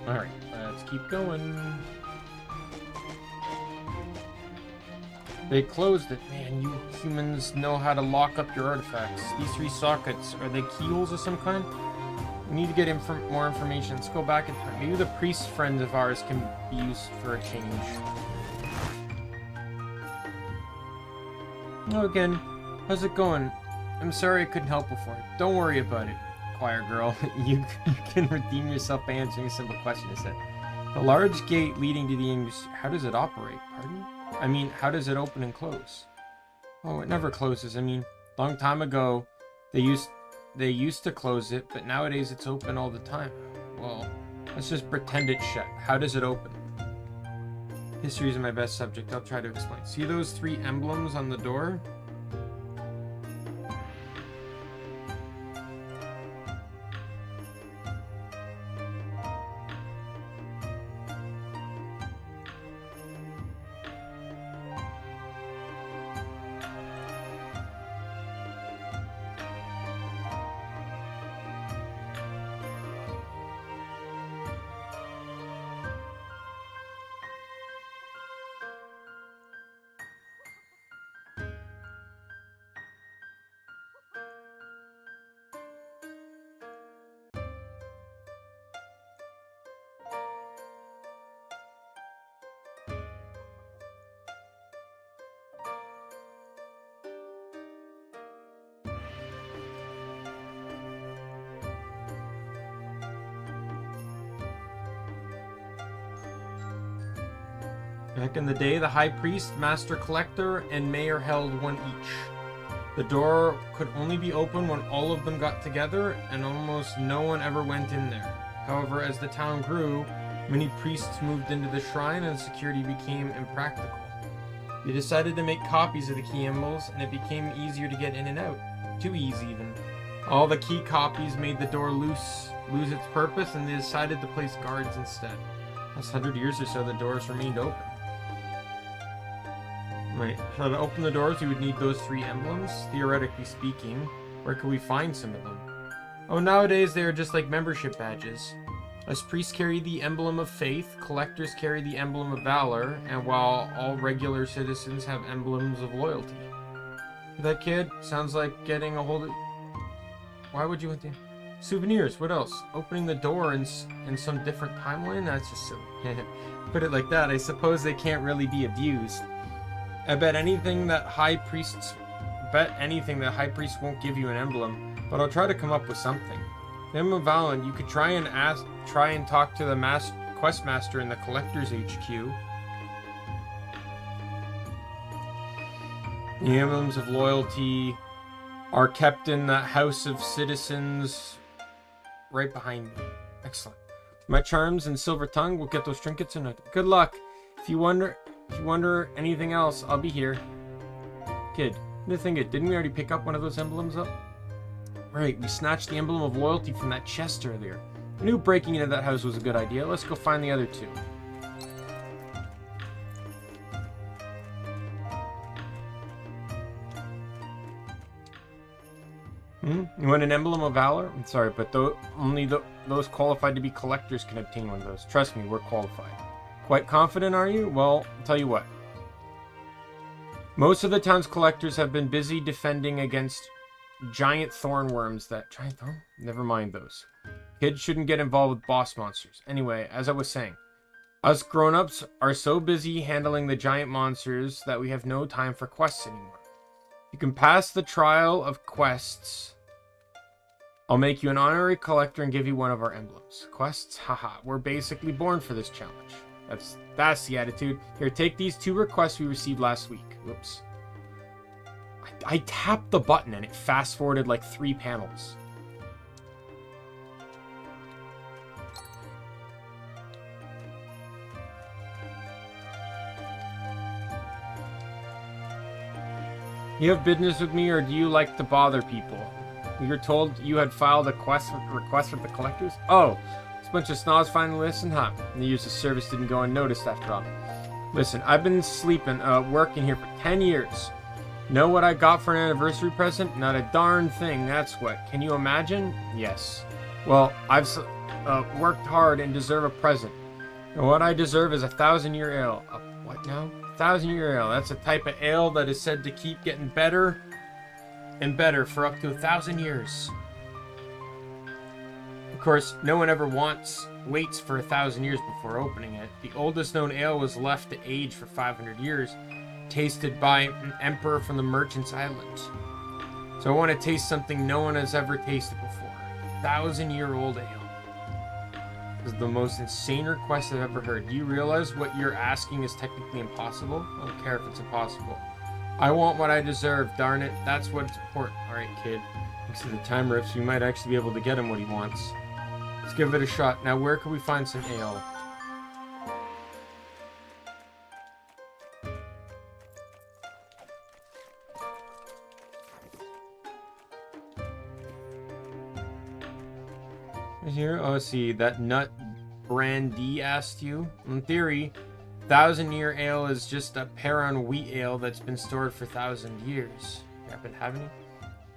Alright, let's keep going. They closed it. Man, you humans know how to lock up your artifacts. These 3 sockets, are they keyholes of some kind? We need to get more information. Let's go back in time. Maybe the priest friends of ours can be used for a change. Oh, again, how's it going? I'm sorry I couldn't help before. Don't worry about it, choir girl. You can redeem yourself by answering a simple question, I said. The large gate leading to the English... How does it operate? Pardon? I mean, how does it open and close? Oh, it never closes. I mean, long time ago, they used to close it, but nowadays it's open all the time. Well, let's just pretend it's shut. How does it open? History is my best subject. I'll try to explain. See those 3 emblems on the door? Back in the day, the high priest, master collector, and mayor held one each. The door could only be opened when all of them got together, and almost no one ever went in there. However, as the town grew, many priests moved into the shrine and security became impractical. They decided to make copies of the key emblems, and it became easier to get in and out. Too easy, even. All the key copies made the door lose its purpose, and they decided to place guards instead. Last 100 years or so, the doors remained open. Right, so to open the doors, we would need those 3 emblems. Theoretically speaking, where could we find some of them? Oh, nowadays they are just like membership badges. As priests carry the emblem of faith, collectors carry the emblem of valor, and while all regular citizens have emblems of loyalty. That kid sounds like getting a hold of... Why would you want to... Souvenirs, what else? Opening the door in some different timeline? That's just silly. Put it like that, I suppose they can't really be abused. I bet anything that high priests won't give you an emblem, but I'll try to come up with something. The emblem of Valor, you could try and talk to the quest master in the collector's HQ. The emblems of loyalty are kept in the House of Citizens right behind me. Excellent. My charms and silver tongue will get those trinkets in it. Good luck. If you wonder anything else, I'll be here. Kid, didn't we already pick up one of those emblems up? Right, we snatched the emblem of loyalty from that chest earlier. I knew breaking into that house was a good idea. Let's go find the other 2. You want an emblem of valor? I'm sorry, but only those qualified to be collectors can obtain one of those. Trust me, we're qualified. Quite confident, are you? Well, I'll tell you what. Most of the town's collectors have been busy defending against giant thorn worms that... Giant thorn? Never mind those. Kids shouldn't get involved with boss monsters. Anyway, as I was saying, us grown-ups are so busy handling the giant monsters that we have no time for quests anymore. You can pass the trial of quests. I'll make you an honorary collector and give you one of our emblems. Quests? Haha, we're basically born for this challenge. That's the attitude. Here, take these 2 requests we received last week. Whoops. I tapped the button and it fast-forwarded like 3 panels. You have business with me, or do you like to bother people? We were told you had filed a request with the collectors? Oh, this bunch of snobs finally listen, huh? The years of service didn't go unnoticed after all. Listen, I've been working here for 10 years. Know what I got for an anniversary present? Not a darn thing, that's what. Can you imagine? Yes. Well, I've worked hard and deserve a present. And what I deserve is a 1,000-year ale. What now? 1,000-year ale. That's a type of ale that is said to keep getting better and better for up to 1,000 years. Of course, no one ever waits for 1,000 years before opening it. The oldest known ale was left to age for 500 years, tasted by an emperor from the Merchant's Island. So I want to taste something no one has ever tasted before. 1,000-year-old ale. This is the most insane request I've ever heard. Do you realize what you're asking is technically impossible? I don't care if it's impossible. I want what I deserve, darn it. That's what it's important. Alright, kid. Thanks to the time rips, we might actually be able to get him what he wants. Let's give it a shot. Now, where can we find some ale? Here, oh, see, that nut Grindea asked you. In theory, 1,000-year ale is just a pear on wheat ale that's been stored for 1,000 years. You happen to have any?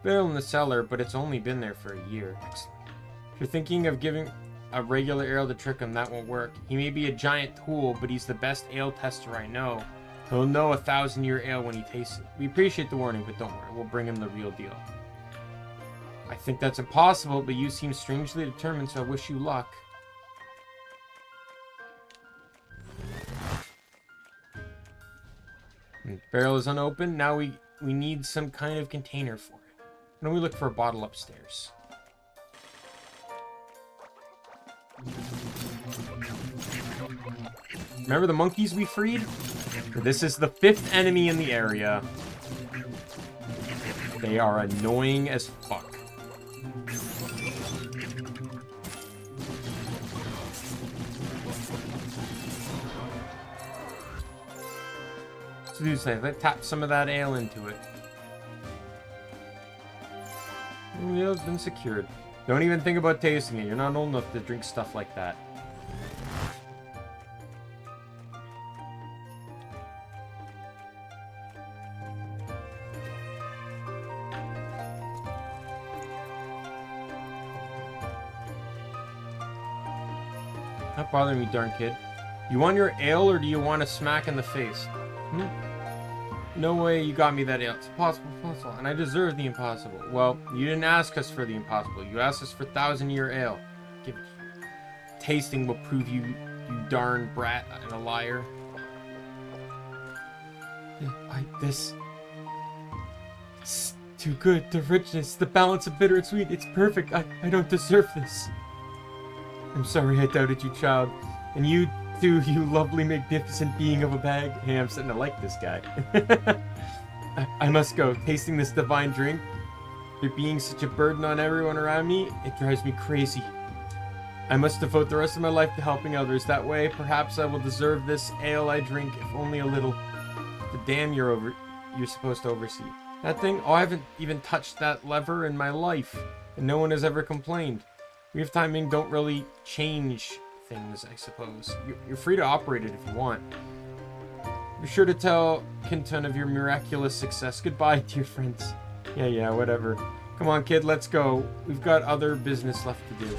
Barrel in the cellar, but it's only been there for a year. Excellent. If you're thinking of giving a regular ale to trick him, that won't work. He may be a giant tool, but he's the best ale tester I know. He'll know a 1,000-year ale when he tastes it. We appreciate the warning, but don't worry, we'll bring him the real deal. I think that's impossible, but you seem strangely determined, so I wish you luck. The barrel is unopened. Now we need some kind of container for it. Why don't we look for a bottle upstairs? Remember the monkeys we freed? This is the 5th enemy in the area. They are annoying as fuck. Do something. Let's tap some of that ale into it. The ale's been secured. Don't even think about tasting it. You're not old enough to drink stuff like that. Not bothering me, darn kid. You want your ale or do you want a smack in the face? No way you got me that ale. It's impossible, and I deserve the impossible. Well, you didn't ask us for the impossible. You asked us for 1,000-year ale. Give it. Tasting will prove you darn brat and a liar. This... It's too good. The richness, the balance of bitter and sweet. It's perfect. I don't deserve this. I'm sorry I doubted you, child. And you... you lovely, magnificent being of a bag. Hey, I'm starting to like this guy. I must go. Tasting this divine drink, there being such a burden on everyone around me, it drives me crazy. I must devote the rest of my life to helping others. That way, perhaps I will deserve this ale I drink, if only a little. The dam you're supposed to oversee. That thing? Oh, I haven't even touched that lever in my life, and no one has ever complained. Reef timing don't really change things, I suppose. You're free to operate it if you want. Be sure to tell Kinton of your miraculous success. Goodbye, dear friends. Yeah, whatever. Come on, kid, let's go. We've got other business left to do.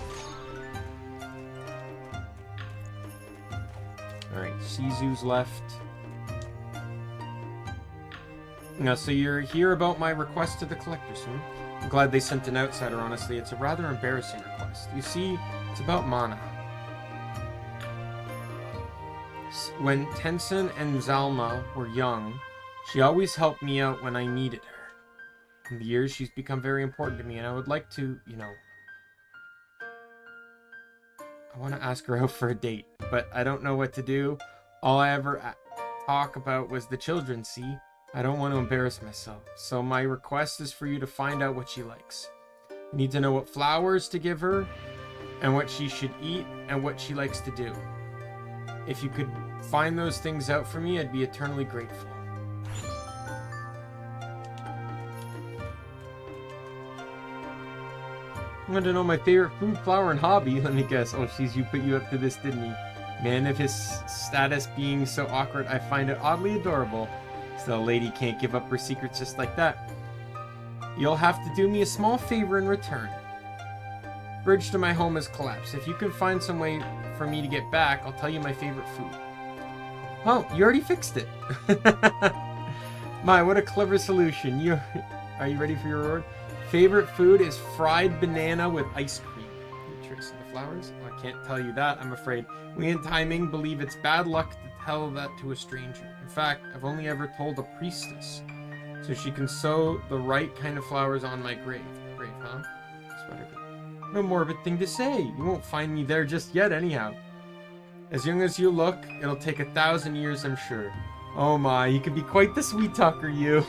Alright, Shizu's left. Now, so you're here about my request to the collectors, I'm glad they sent an outsider, honestly. It's a rather embarrassing request. You see, it's about Mana. When Tensen and Zalma were young, she always helped me out when I needed her. In the years, she's become very important to me, and I would like to, I want to ask her out for a date, but I don't know what to do. All I ever talk about was the children, see? I don't want to embarrass myself, so my request is for you to find out what she likes. You need to know what flowers to give her, and what she should eat, and what she likes to do. If you could find those things out for me, I'd be eternally grateful. I want to know my favorite food, flower, and hobby. Let me guess. Oh, jeez, put you up to this, didn't he? Man, of his status being so awkward, I find it oddly adorable. Still, a lady can't give up her secrets just like that. You'll have to do me a small favor in return. Bridge to my home has collapsed. If you can find some way for me to get back, I'll tell you my favorite food. Oh, you already fixed it. My, what a clever solution. Are you ready for your reward? Favorite food is fried banana with ice cream. Any tricks in the flowers? Oh, I can't tell you that, I'm afraid. We in Timing believe it's bad luck to tell that to a stranger. In fact, I've only ever told a priestess. So she can sow the right kind of flowers on my grave. Grave, huh? That's what I do. No morbid thing to say. You won't find me there just yet, anyhow. As young as you look, it'll take 1,000 years, I'm sure. Oh my, you could be quite the sweet talker, you.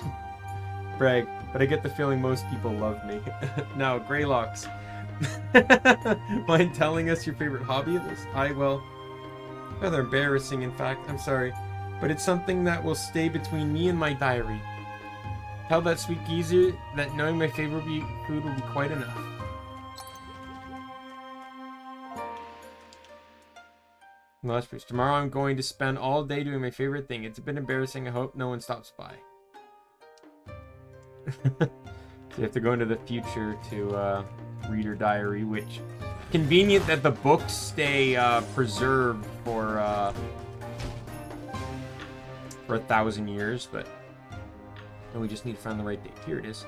Brag, but I get the feeling most people love me. Now, Greylocks. Mind telling us your favorite hobby at least? Well, rather embarrassing, in fact. I'm sorry. But it's something that will stay between me and my diary. Tell that sweet geezer that knowing my favorite food will be quite enough. Last page. Tomorrow I'm going to spend all day doing my favorite thing. It's a bit embarrassing. I hope no one stops by. So you have to go into the future to read her diary, which convenient that the books stay preserved for 1,000 years, but we just need to find the right date. Here it is.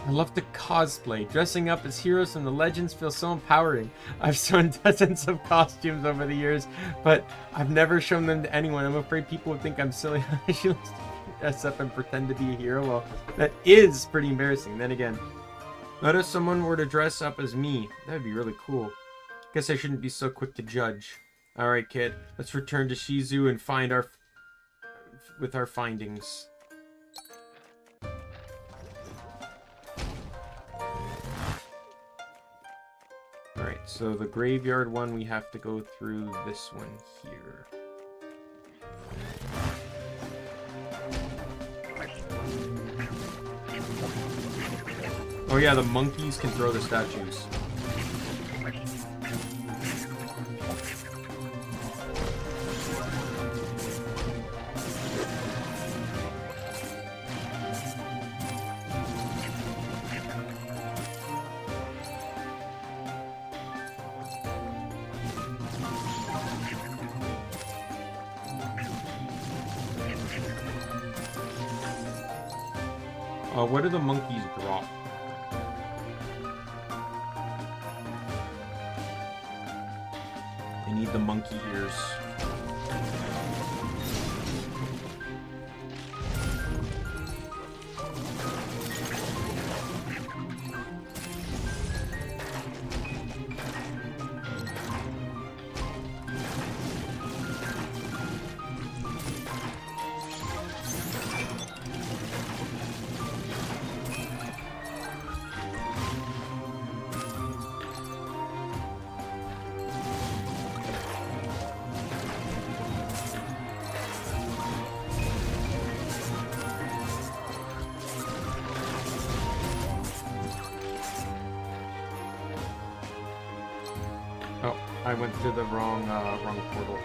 I love to cosplay. Dressing up as heroes from the legends feels so empowering. I've sewn dozens of costumes over the years, but I've never shown them to anyone. I'm afraid people would think I'm silly. I should dress up and pretend to be a hero. Well, that is pretty embarrassing. Then again, what if someone were to dress up as me? That'd be really cool. Guess I shouldn't be so quick to judge. Alright, kid. Let's return to Shizu and find our findings. Alright, so the graveyard one, we have to go through this one here. Oh yeah, the monkeys can throw the statues. What do the monkeys drop? I need the monkey ears. I went to the wrong portal.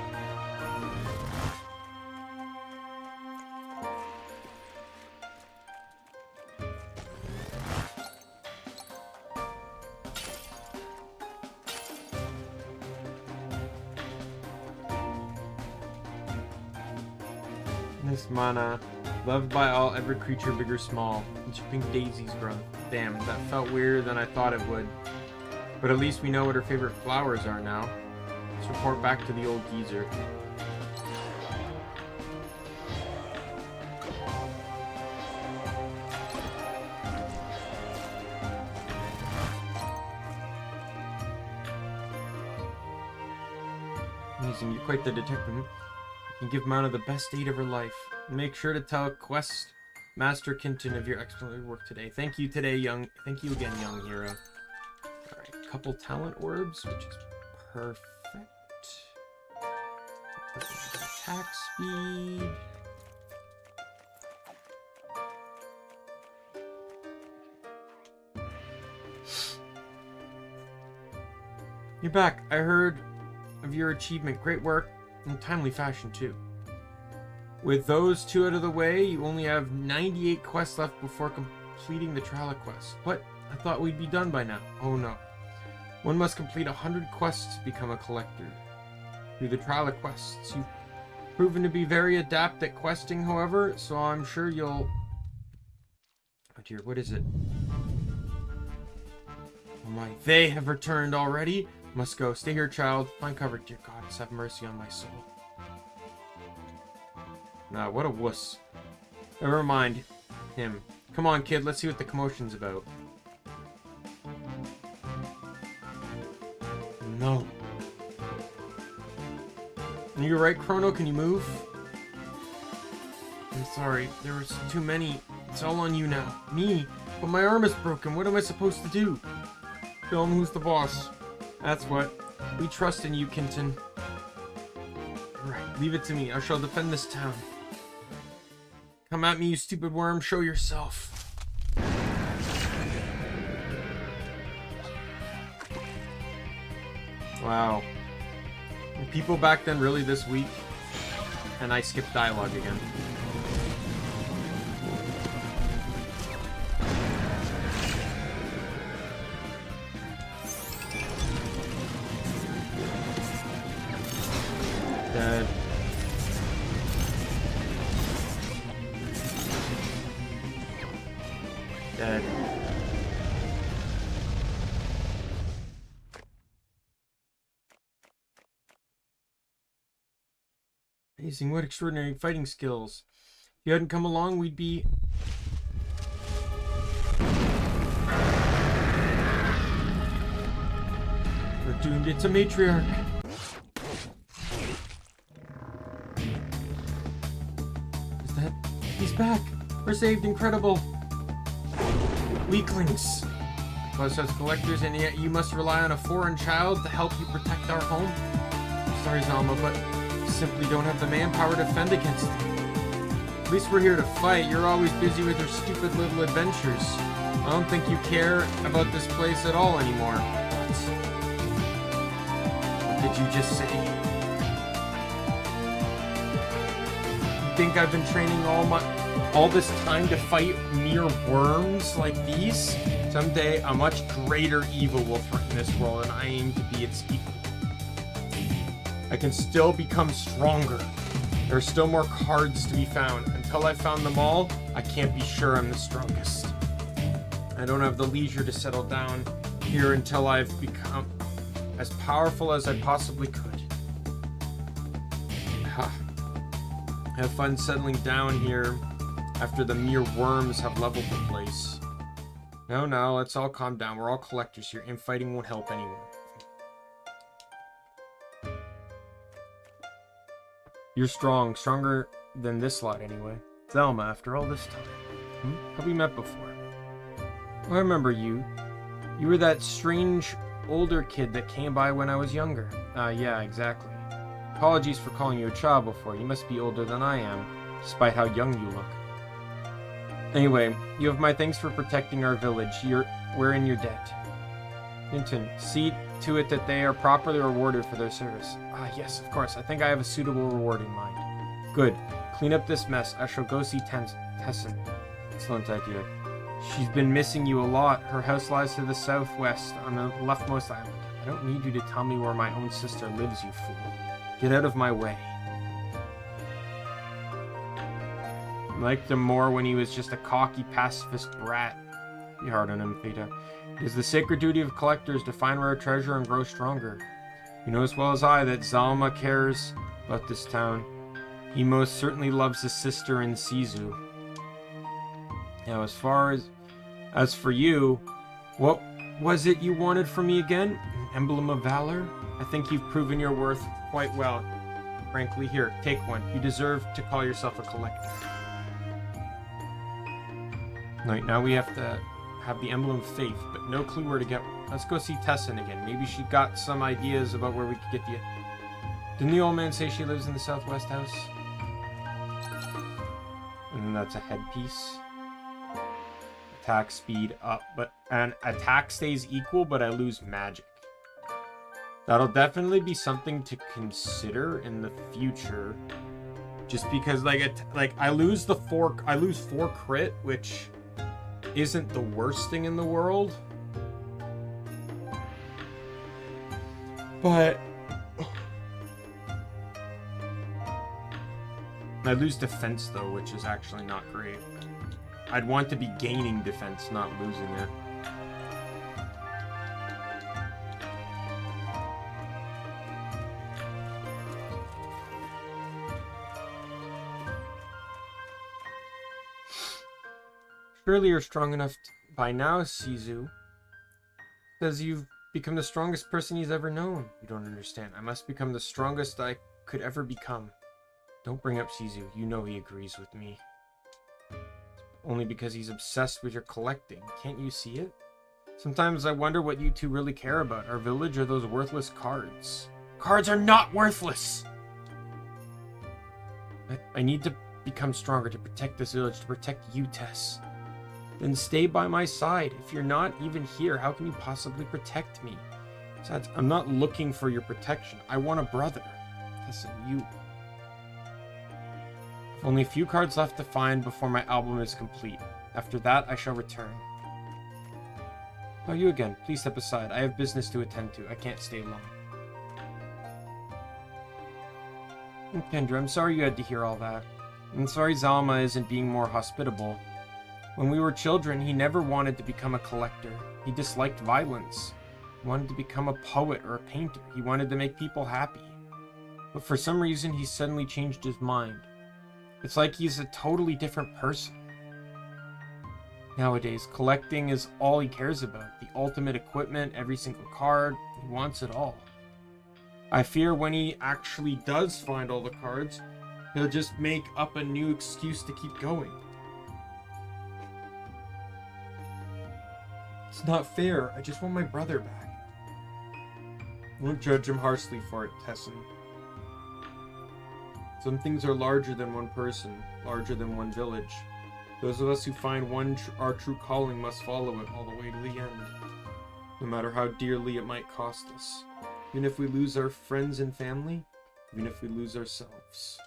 Nice mana. Loved by all, every creature, big or small. And pink daisies grow. Damn, that felt weirder than I thought it would. But at least we know what her favorite flowers are now. Let's report back to the old geezer. Amazing, you're quite the detective. You can give Mana the best date of her life. Make sure to tell Quest Master Kinton of your excellent work today. Thank you again, young hero. Couple talent orbs, which is perfect. Attack speed. You're back. I heard of your achievement. Great work in timely fashion too. With those two out of the way, you only have 98 quests left before completing the Trala quest. What? I thought we'd be done by now. Oh no. One must complete 100 quests to become a collector. Through the Trala quests, you've proven to be very adept at questing, however, so I'm sure you'll... Oh dear, what is it? Oh my, they have returned already? Must go. Stay here, child. Find cover. Dear goddess, have mercy on my soul. Nah, what a wuss. Never mind him. Come on, kid. Let's see what the commotion's about. No. You're right, Chrono. Can you move? I'm sorry. There was too many. It's all on you now. Me? But my arm is broken. What am I supposed to do? Show him who's the boss. That's what. We trust in you, Kinton. Right. Leave it to me. I shall defend this town. Come at me, you stupid worm. Show yourself. Wow. Were people back then really this weak? And I skipped dialogue again. Dead. Dead. Amazing, what extraordinary fighting skills. If you hadn't come along, we'd be... We're doomed. It's a matriarch. Is that... He's back. We're saved. Incredible. Weaklings. Plus us collectors, and yet you must rely on a foreign child to help you protect our home? I'm sorry, Zalma, but we simply don't have the manpower to defend against them. At least we're here to fight. You're always busy with your stupid little adventures. I don't think you care about this place at all anymore. What did you just say? You think I've been training all this time to fight mere worms like these? Someday, a much greater evil will threaten this world, and I aim to be its equal. I can still become stronger. There are still more cards to be found. Until I've found them all, I can't be sure I'm the strongest. I don't have the leisure to settle down here until I've become as powerful as I possibly could. Have fun settling down here after the mere worms have leveled the place. No, let's all calm down. We're all collectors here, and fighting won't help anyone. You're strong. Stronger than this lot, anyway. Zelma, after all this time. Have we met before? Oh, I remember you. You were that strange older kid that came by when I was younger. Yeah, exactly. Apologies for calling you a child before. You must be older than I am, despite how young you look. Anyway, you have my thanks for protecting our village. We're in your debt. Hinton, see to it that they are properly rewarded for their service. Yes, of course. I think I have a suitable reward in mind. Good. Clean up this mess. I shall go see Tessin. Excellent idea. She's been missing you a lot. Her house lies to the southwest on the leftmost island. I don't need you to tell me where my own sister lives, you fool. Get out of my way. I liked him more when he was just a cocky pacifist brat. Be hard on him, Theta. It is the sacred duty of collectors to find rare treasure and grow stronger. You know as well as I that Zalma cares about this town. He most certainly loves his sister in Sizu. Now, as for you, what was it you wanted from me again? An emblem of valor? I think you've proven your worth quite well. Frankly, here, take one. You deserve to call yourself a collector. Right, now we have to have the emblem of faith, but no clue where to get one. Let's go see Tessin again. Maybe she got some ideas about where we could get the... Didn't the old man say she lives in the southwest house? And then that's a headpiece. Attack speed up, and attack stays equal, but I lose magic. That'll definitely be something to consider in the future. Just because, I lose 4 crit, which isn't the worst thing in the world. But I lose defense, though, which is actually not great. I'd want to be gaining defense, not losing it. Surely you're strong enough by now, Shizu. Says you've become the strongest person he's ever known. You don't understand. I must become the strongest I could ever become. Don't bring up Shizu. You know he agrees with me. Only because he's obsessed with your collecting. Can't you see it? Sometimes I wonder what you two really care about. Our village or those worthless cards? Cards are not worthless! I need to become stronger to protect this village, to protect you, Tess. Then stay by my side. If you're not even here, how can you possibly protect me? Besides, I'm not looking for your protection. I want a brother. Tess, and you. Only a few cards left to find before my album is complete. After that, I shall return. Oh, you again. Please step aside. I have business to attend to. I can't stay long. Kendra, I'm sorry you had to hear all that. I'm sorry Zalma isn't being more hospitable. When we were children, he never wanted to become a collector. He disliked violence. He wanted to become a poet or a painter. He wanted to make people happy. But for some reason, he suddenly changed his mind. It's like he's a totally different person. Nowadays, collecting is all he cares about. The ultimate equipment, every single card. He wants it all. I fear when he actually does find all the cards, he'll just make up a new excuse to keep going. It's not fair. I just want my brother back. I won't judge him harshly for it, Tessin. Some things are larger than one person, larger than one village. Those of us who find our true calling must follow it all the way to the end, no matter how dearly it might cost us. Even if we lose our friends and family, even if we lose ourselves.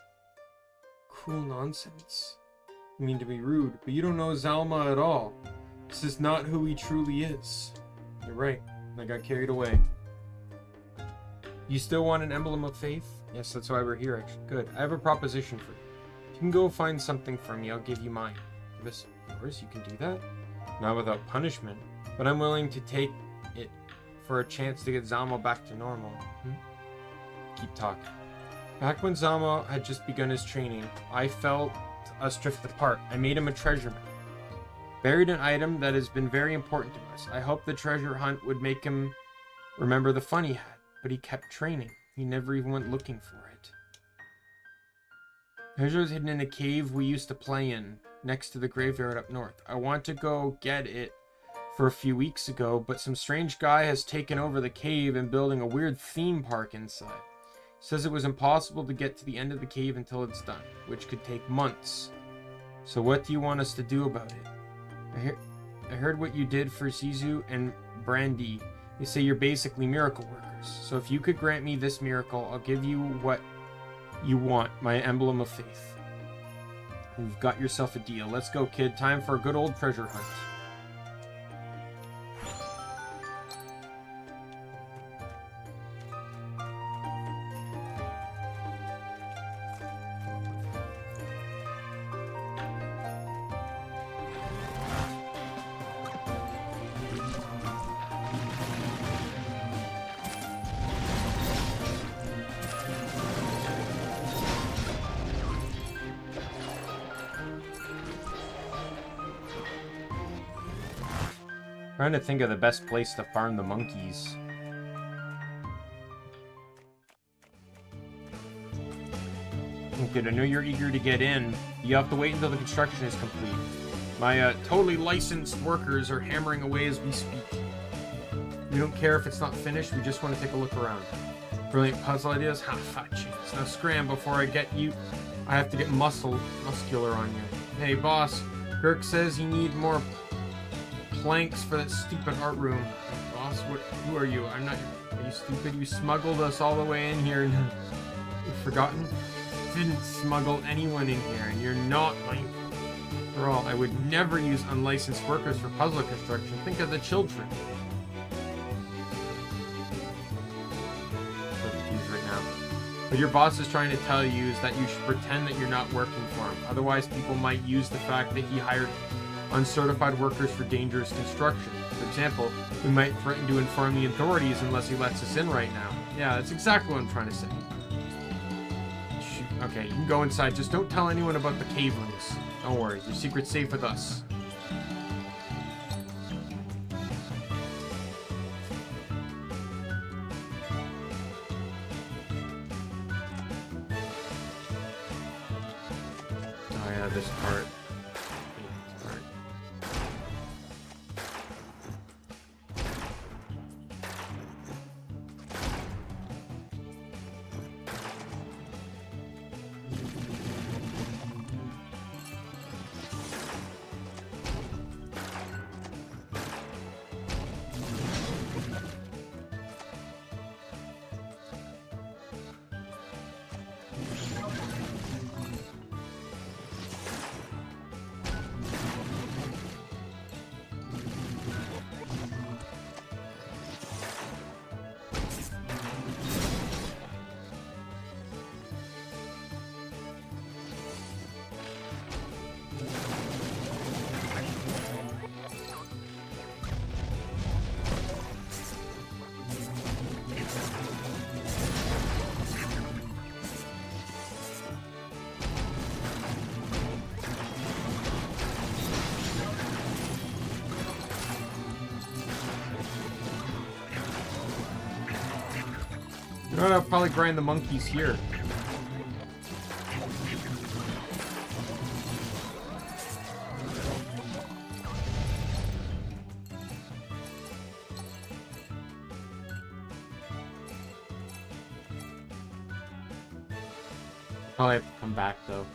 Cruel nonsense. I mean to be rude, but you don't know Zalma at all. This is not who he truly is. You're right, I got carried away. You still want an emblem of faith? Yes, that's why we're here, actually. Good. I have a proposition for you. You can go find something for me, I'll give you mine. Give us yours, you can do that? Not without punishment, but I'm willing to take it for a chance to get Zalma back to normal. Keep talking. Back when Zalma had just begun his training, I felt us drift apart. I made him a treasure map. Buried an item that has been very important to us. I hoped the treasure hunt would make him remember the fun he had, but he kept training. He never even went looking for it. Treasure is hidden in a cave we used to play in, next to the graveyard up north. I want to go get it for a few weeks ago, but some strange guy has taken over the cave and building a weird theme park inside. Says it was impossible to get to the end of the cave until it's done, which could take months. So what do you want us to do about it? I heard what you did for Shizu and Brandy. They say you're basically miracle workers. So if you could grant me this miracle, I'll give you what you want, my emblem of faith. You've got yourself a deal. Let's go, kid. Time for a good old treasure hunt. Trying to think of the best place to farm the monkeys. Good, I know you're eager to get in. You have to wait until the construction is complete. My totally licensed workers are hammering away as we speak. We don't care if it's not finished, we just want to take a look around. Brilliant puzzle ideas? Ha, fat chance. Now scram before I get you. I have to get muscular on you. Hey boss, Kirk says you need more planks for that stupid art room. Boss, who are you? I'm not. Are you stupid? You smuggled us all the way in here. You've forgotten? Didn't smuggle anyone in here, and you're not my. After all, I would never use unlicensed workers for puzzle construction. Think of the children. So confused right now. What your boss is trying to tell you is that you should pretend that you're not working for him. Otherwise, people might use the fact that he hired uncertified workers for dangerous construction. For example, we might threaten to inform the authorities unless he lets us in right now. Yeah, that's exactly what I'm trying to say. Shoot. Okay, you can go inside. Just don't tell anyone about the cave rooms. Don't worry, your secret's safe with us. this part. You know what, I'll probably grind the monkeys here. Probably have to come back though.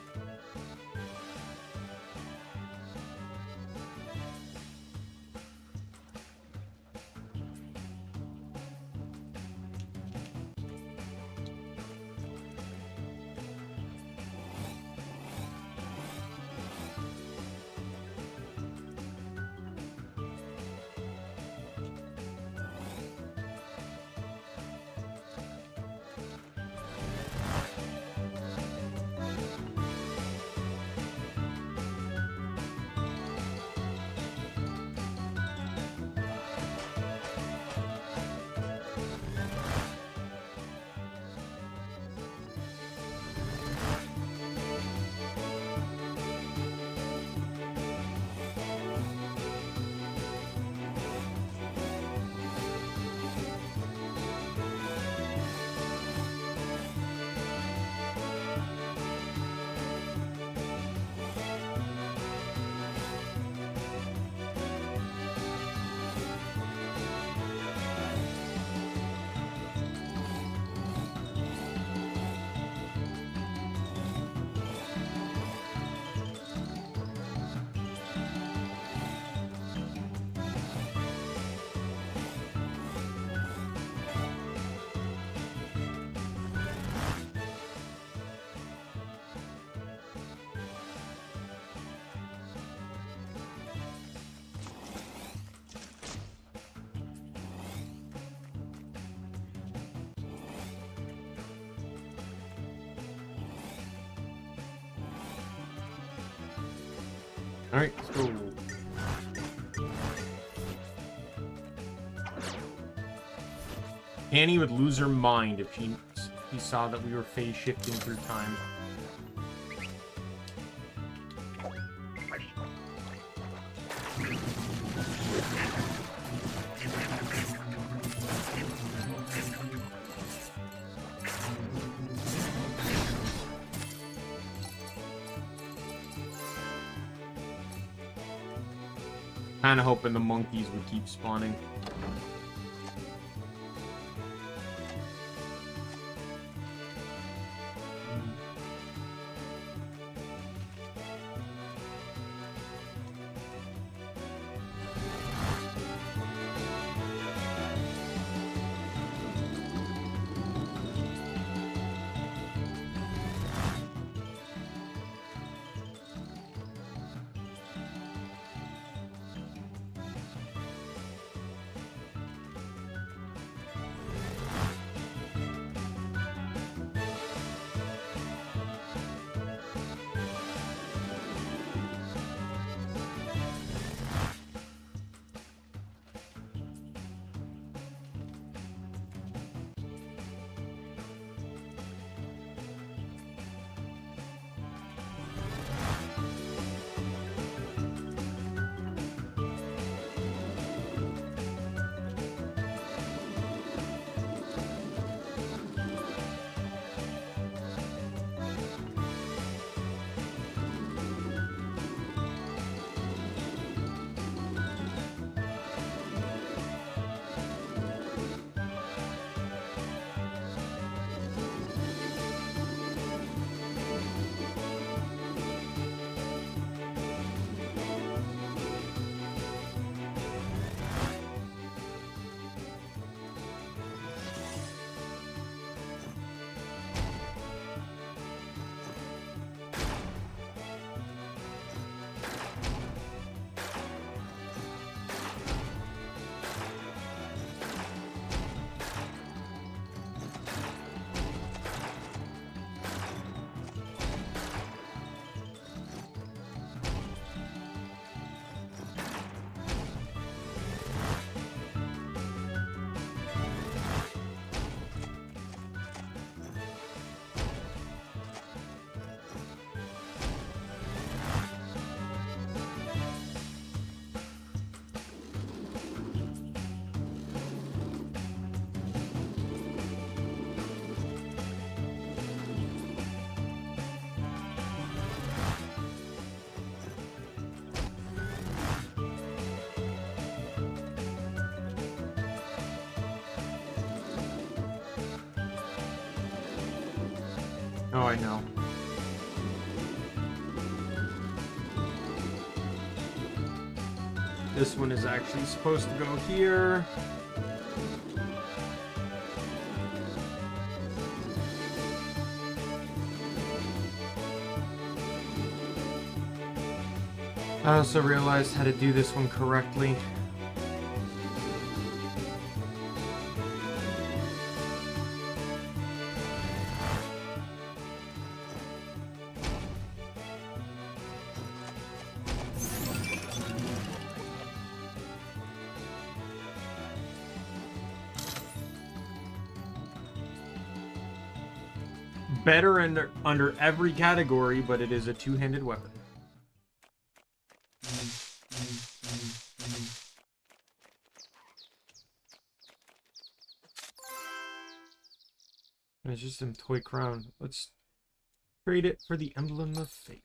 Alright, let's go. Annie would lose her mind if he saw that we were phase shifting through time. Kinda hoping the monkeys would keep spawning. I know. This one is actually supposed to go here. I also realized how to do this one correctly. Better under every category, but it is a two-handed weapon. It's just some toy crown. Let's trade it for the emblem of faith.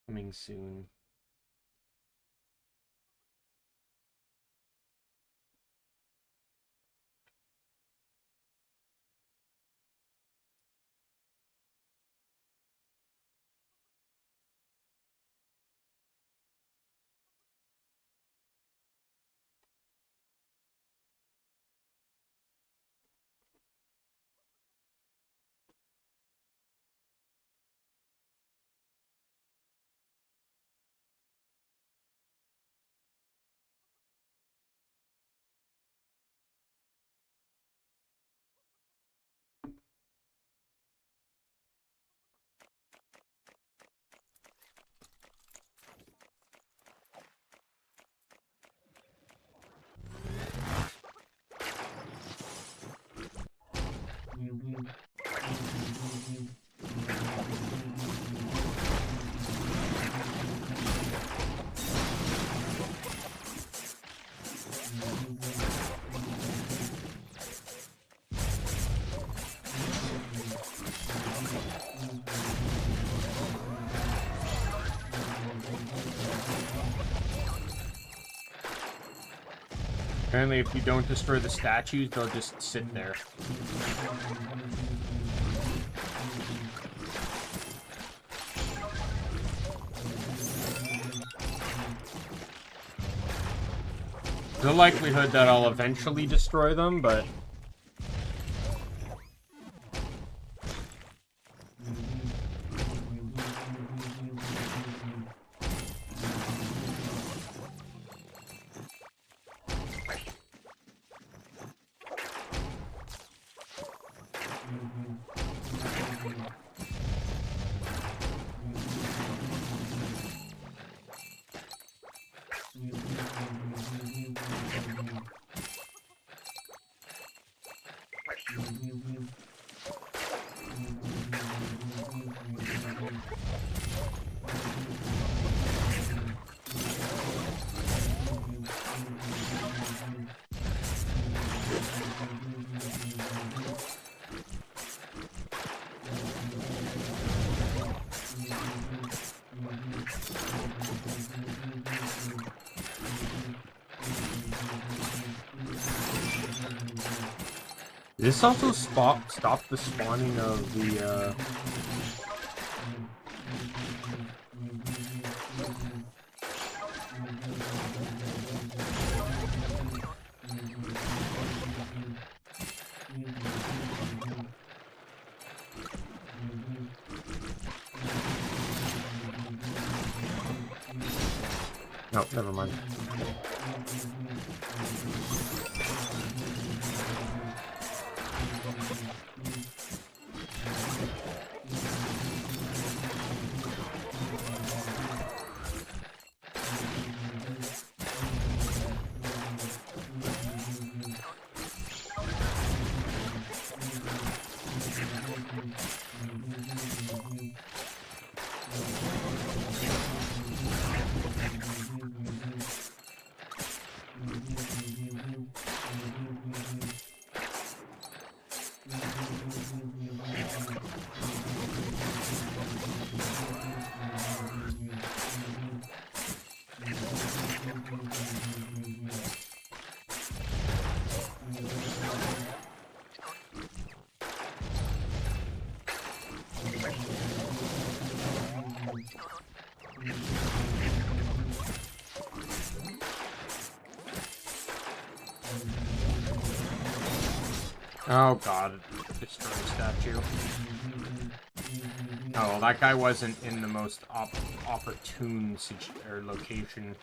Coming soon. Apparently, if you don't destroy the statues, they'll just sit there. The likelihood that I'll eventually destroy them, but... This also stop the spawning of the, No, never mind. Oh god, destroy the statue. Oh, well, that guy wasn't in the most opportune location.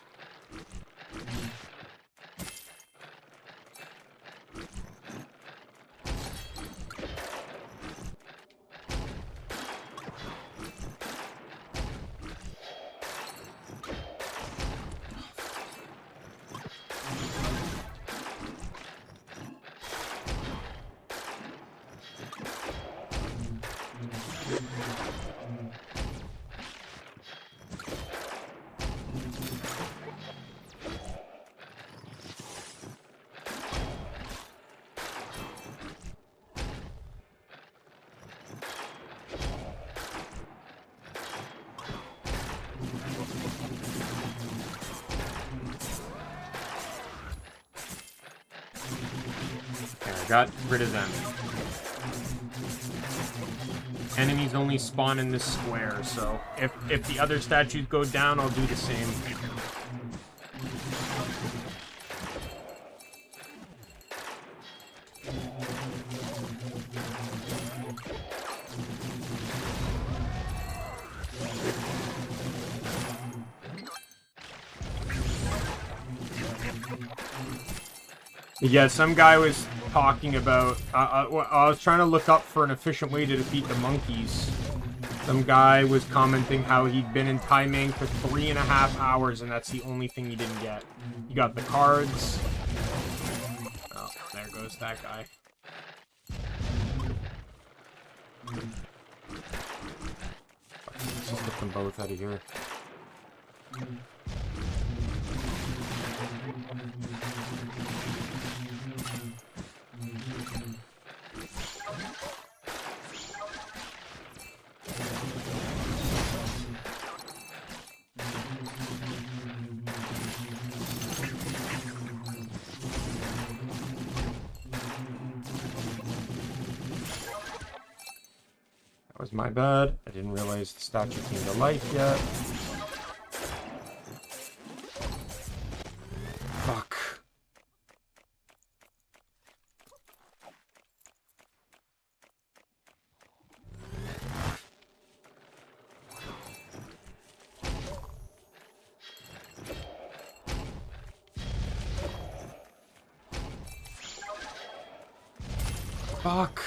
Got rid of them. Enemies only spawn in this square, so if the other statues go down, I'll do the same. Yeah, some guy was talking about, I was trying to look up for an efficient way to defeat the monkeys. Some guy was commenting how he'd been in Daimien for 3.5 hours and that's the only thing he didn't get. He got the cards. Oh, there goes that guy. Let's just get them both out of here. Was my bad. I didn't realize the statue came to life yet. Fuck. Fuck.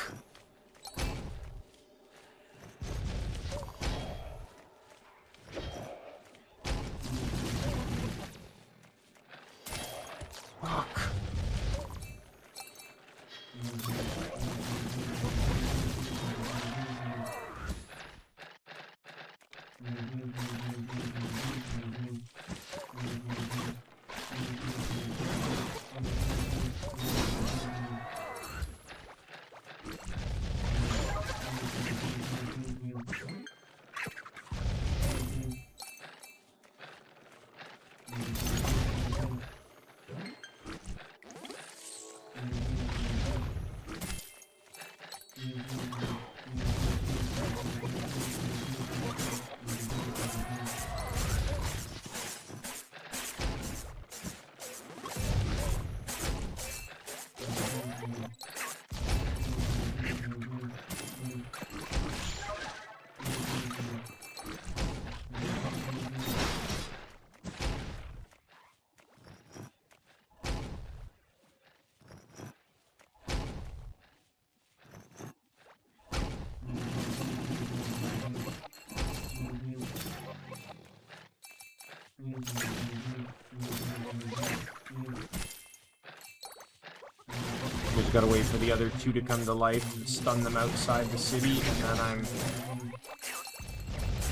Just gotta wait for the other two to come to life, stun them outside the city,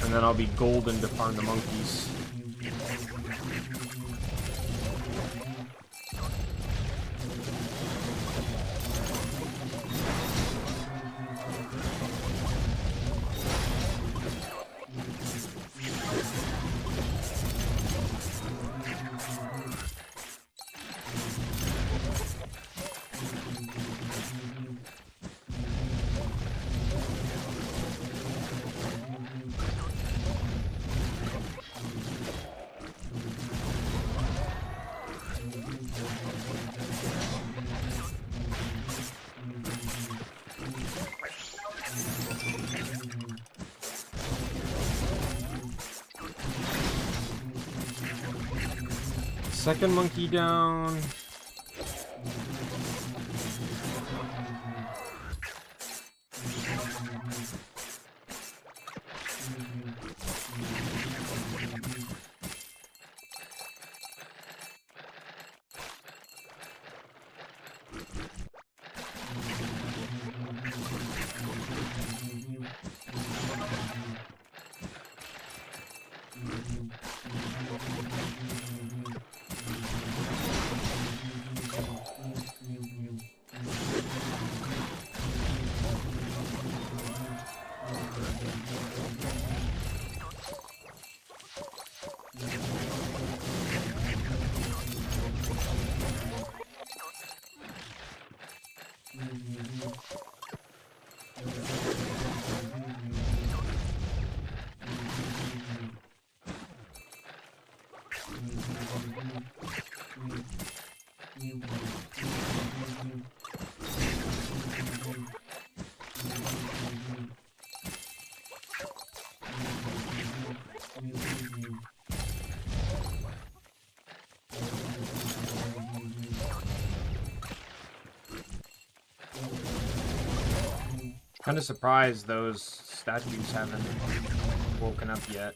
and then I'll be golden to farm the monkeys. Second monkey down. Kind of surprised those statues haven't woken up yet.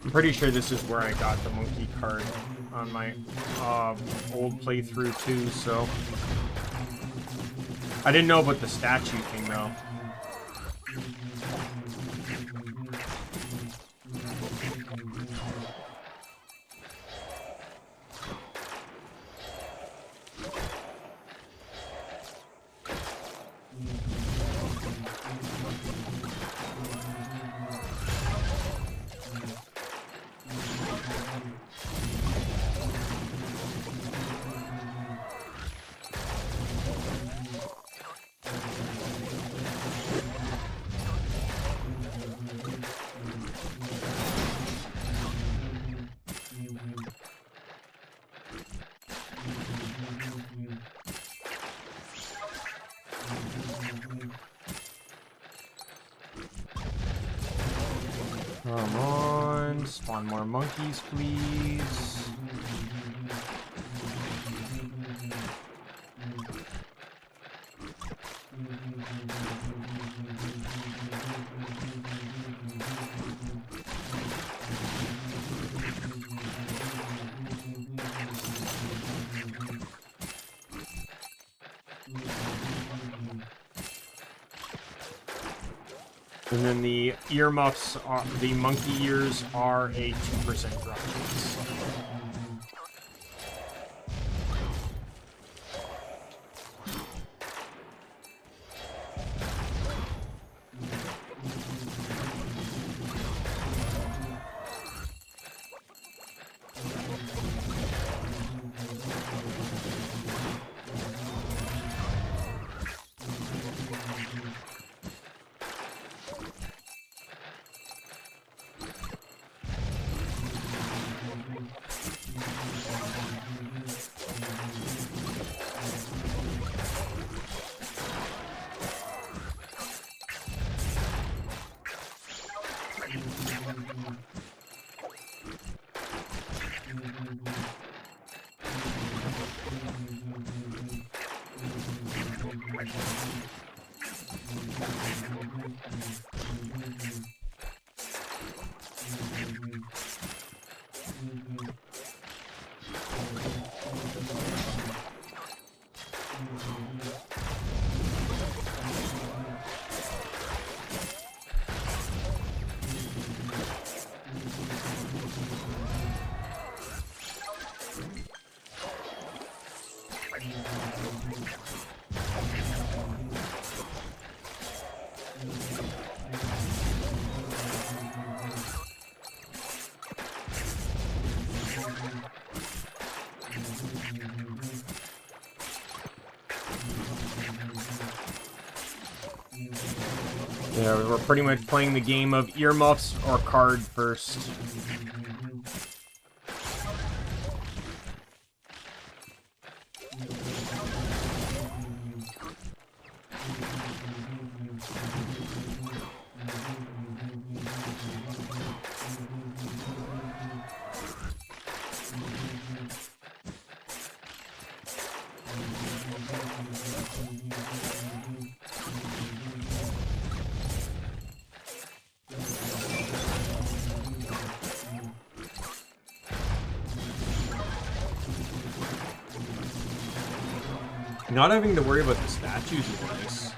I'm pretty sure this is where I got the monkey card on my old playthrough too, so I didn't know about the statue thing though. Come on, spawn more monkeys, please. And then the earmuffs are, the monkey ears are a 2% drop chance. Yeah, we're pretty much playing the game of earmuffs or card first. Not having to worry about the statues is nice.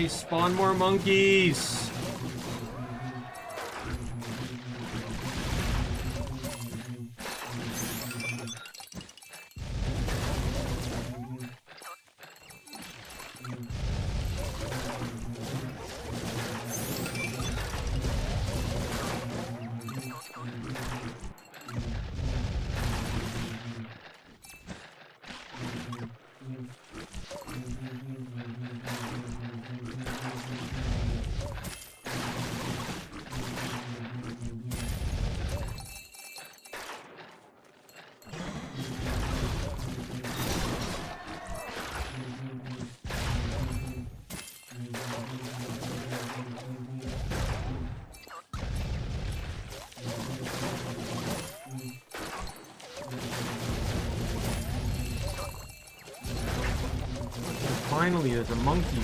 Spawn more monkeys. Finally, there's a monkey.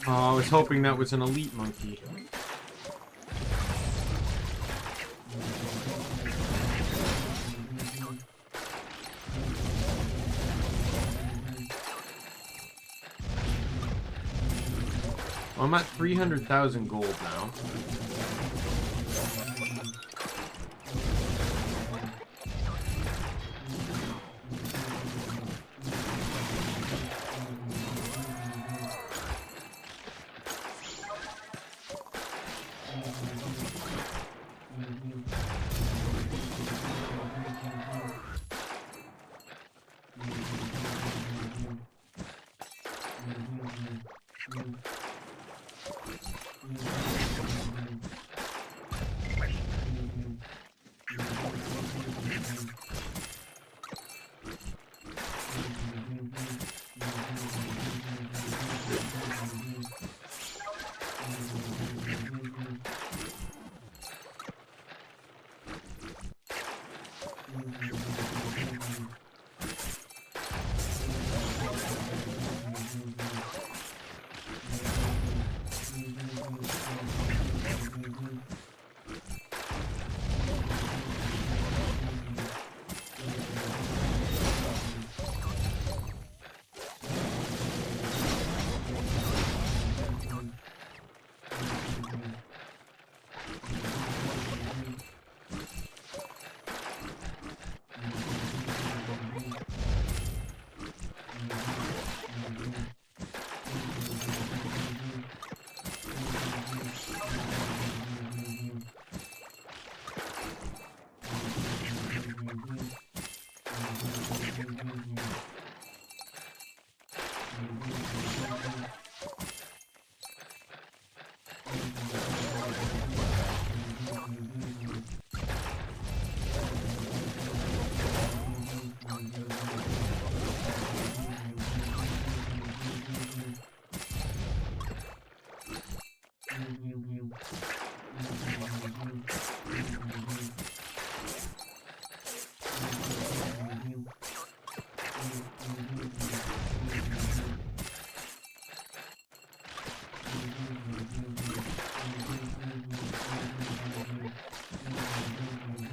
Oh, I was hoping that was an elite monkey. Well, I'm at 300,000 gold now.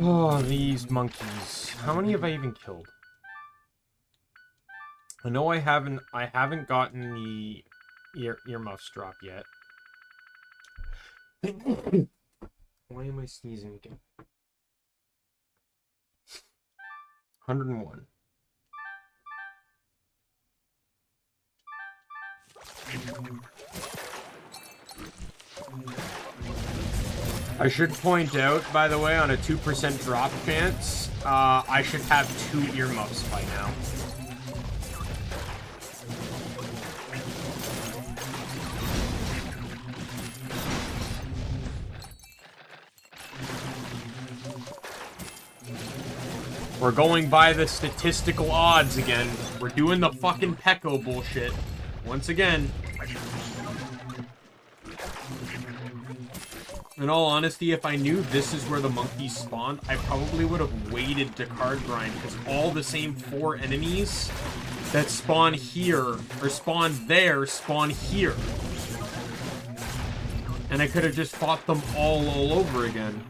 Oh, these monkeys. How many have I even killed? I know I haven't gotten the earmuffs drop yet. Why am I sneezing again? 101. I should point out, by the way, on a 2% drop chance, I should have 2 earmuffs by now. We're going by the statistical odds again. We're doing the fucking Pecco bullshit. Once again. In all honesty, if I knew this is where the monkeys spawned, I probably would have waited to card grind, because all the same 4 enemies that spawn here, or spawn there, spawn here. And I could have just fought them all over again.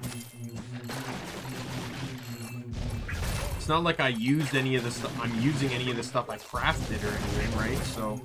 It's not like I used any of the stuff, I'm using any of the stuff I crafted or anything, right? So...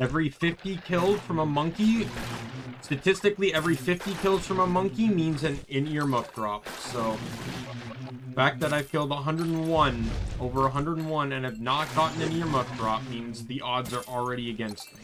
Every 50 kills from a monkey, statistically, every 50 kills from a monkey means an earmuff drop. So, the fact that I've killed 101, over 101, and have not gotten an earmuff drop means the odds are already against me.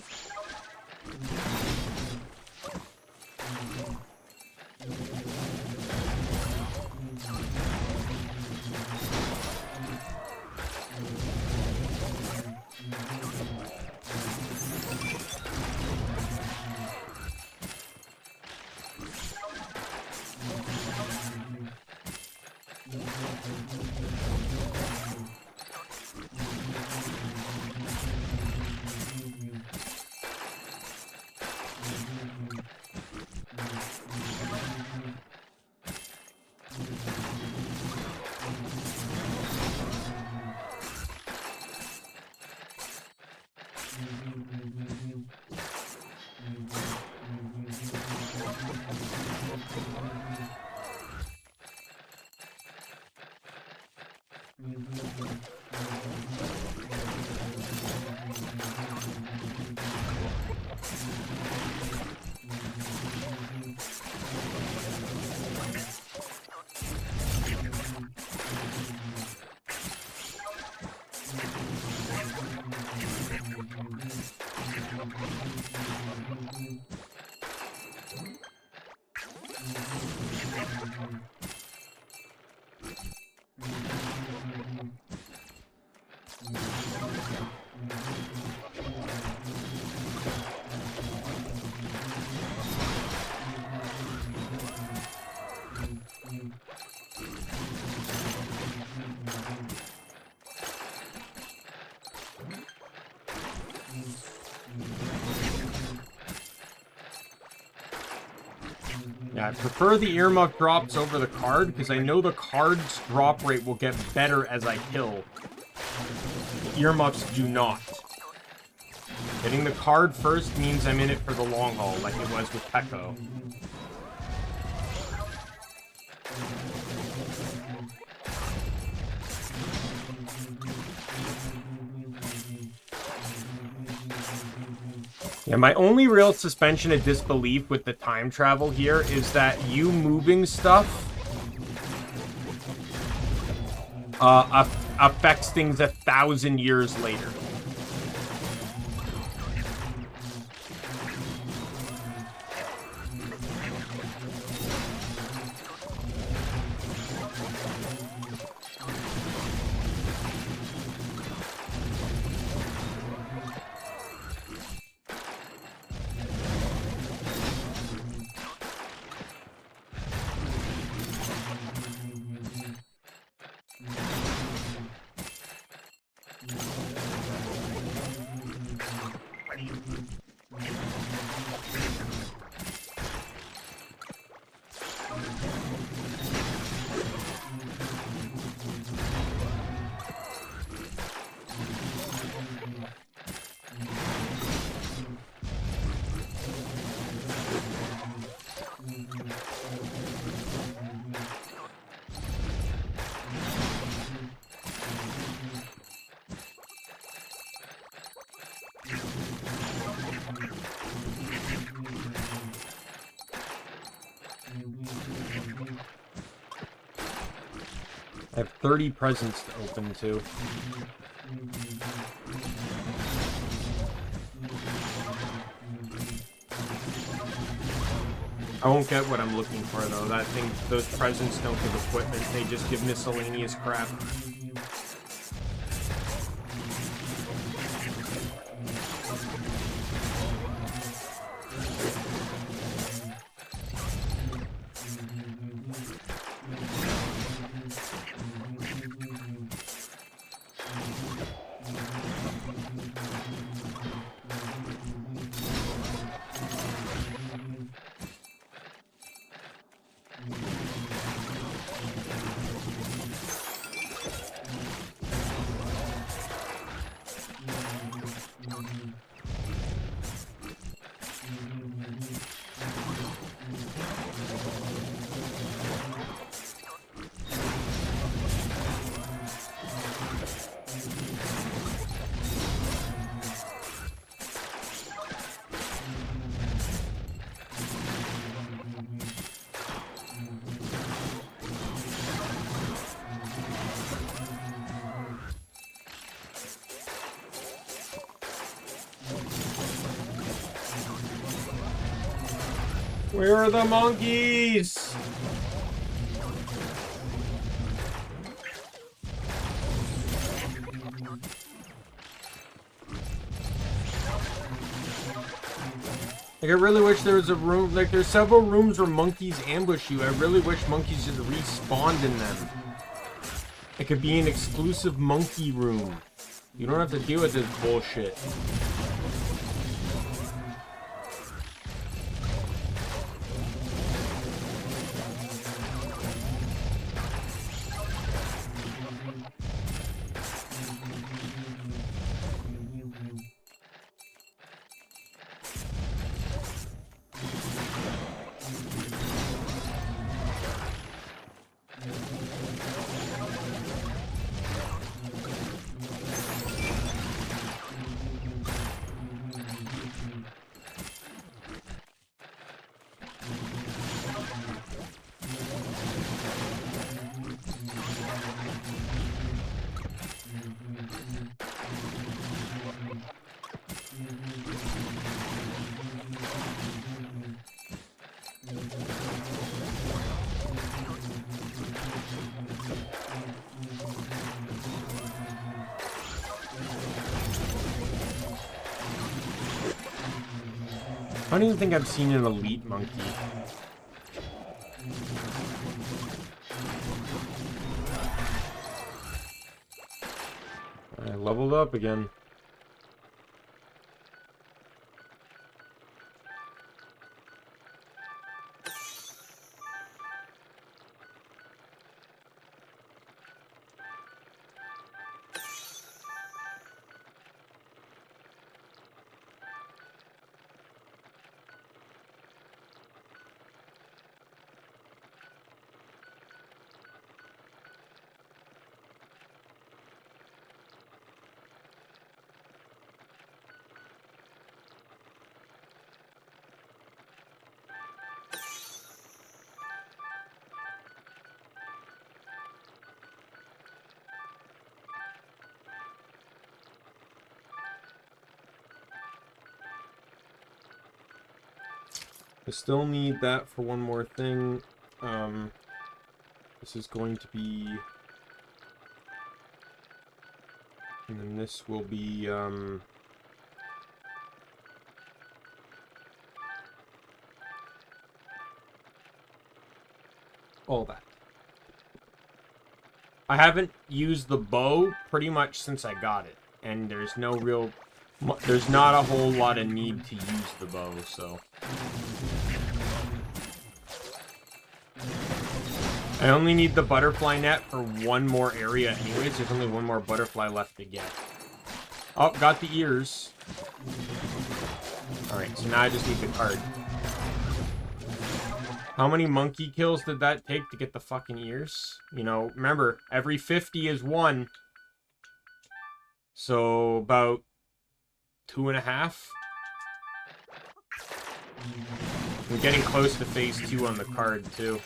Yeah, I prefer the earmuff drops over the card, because I know the card's drop rate will get better as I kill. The earmuffs do not. Getting the card first means I'm in it for the long haul, like it was with Pekko. Yeah, my only real suspension of disbelief with the time travel here is that you moving stuff affects things 1,000 years later. I have 30 presents to open, too. I won't get what I'm looking for, though. That thing, those presents don't give equipment. They just give miscellaneous crap. Where are the monkeys? Like, I really wish there was a room, like, there's several rooms where monkeys ambush you. I really wish monkeys just respawned in them. It could be an exclusive monkey room. You don't have to deal with this bullshit. I don't even think I've seen an elite monkey. I leveled up again. I still need that for one more thing. This is going to be... And then this will be, all that. I haven't used the bow pretty much since I got it. And there's no real... There's not a whole lot of need to use the bow, so... I only need the butterfly net for one more area anyways. There's only one more butterfly left to get. Oh, got the ears. Alright, so now I just need the card. How many monkey kills did that take to get the fucking ears? You know, remember, every 50 is one. So, about 2.5. We're getting close to phase 2 on the card, too.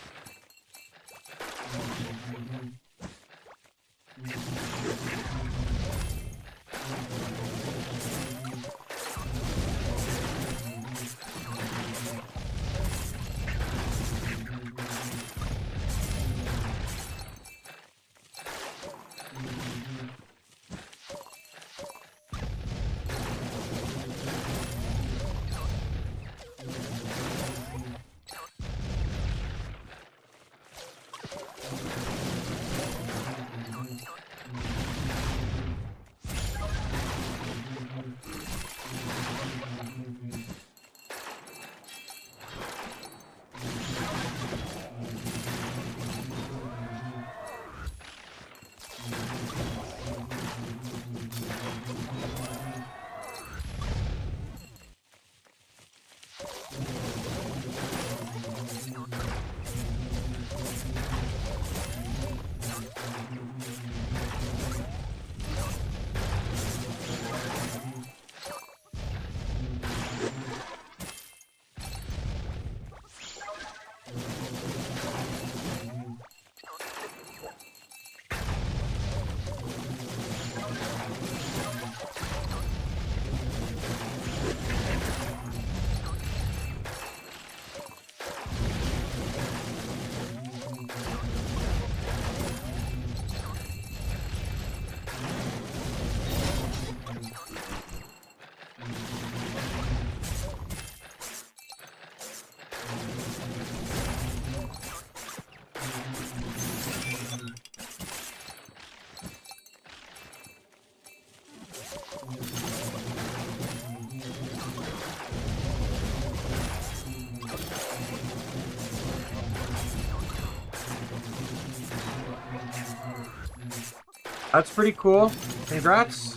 That's pretty cool. Congrats.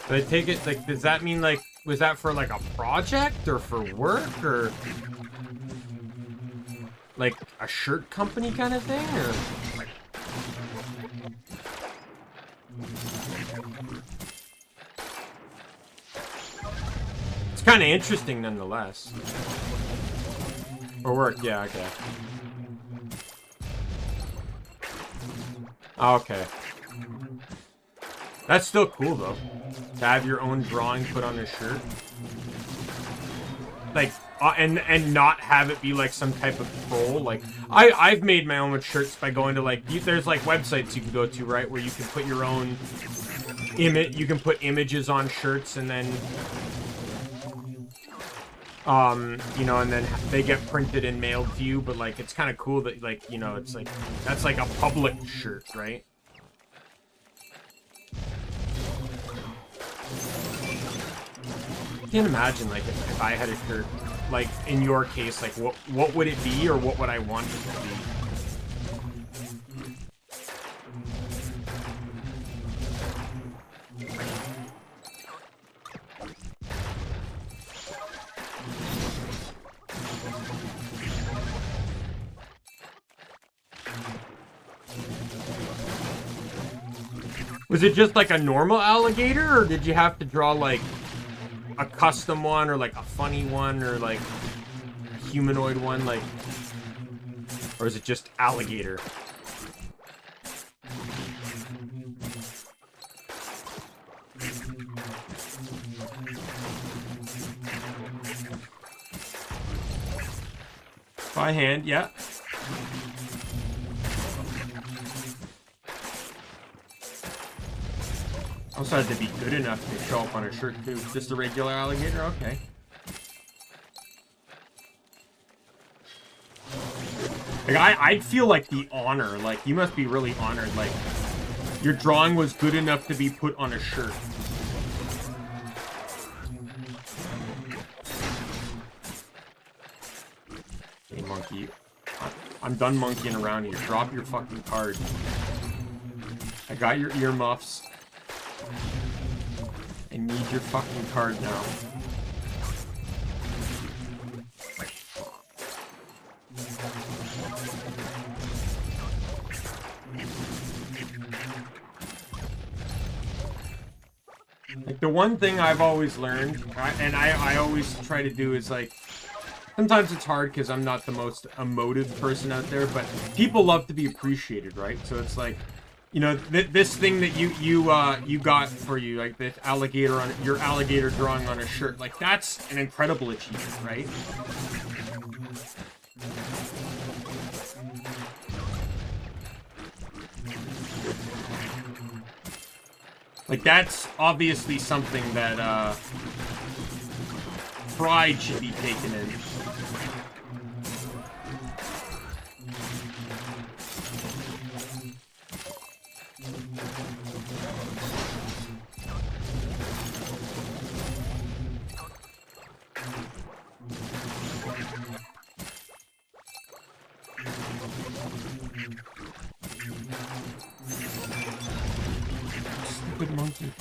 So I take it, like, does that mean, like, was that for, like, a project or for work or, like, a shirt company kind of thing, or? It's kind of interesting nonetheless. For work, yeah, okay. Okay. That's still cool, though. To have your own drawing put on a shirt. Like, and not have it be, like, some type of troll. Like, I've made my own shirts by going to, like, there's, like, websites you can go to, right? Where you can put your own image, you can put images on shirts, and then, you know, and then they get printed and mailed to you. But, like, it's kind of cool that, like, you know, it's, like, that's, like, a public shirt, right? I can't imagine, like, if I had a shirt, like, in your case, like, what would it be, or what would I want it to be? Was it just, like, a normal alligator, or did you have to draw, like, a custom one, or like a funny one, or like a humanoid one, like, or is it just alligator? By hand, yeah. Also had to be good enough to show up on a shirt too. Just a regular alligator? Okay. Like, I'd feel like the honor. Like, you must be really honored. Like, your drawing was good enough to be put on a shirt. Hey, monkey. I'm done monkeying around here. Drop your fucking card. I got your earmuffs. I need your fucking card now. Like, the one thing I've always learned, and I always try to do, is, like, sometimes it's hard because I'm not the most emotive person out there, but people love to be appreciated, right? So it's like, you know, this thing that you got for you, like this alligator on your alligator drawing on a shirt, like, that's an incredible achievement, right? Like, that's obviously something that pride should be taken in. Stupid monkey.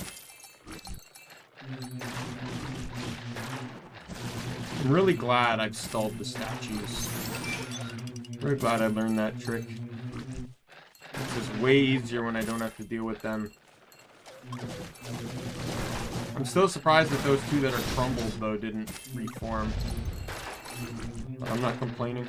I'm really glad I've stalled the statues. Very glad I learned that trick. It's just way easier when I don't have to deal with them. I'm still surprised that those two that are crumbled, though, didn't reform. But I'm not complaining.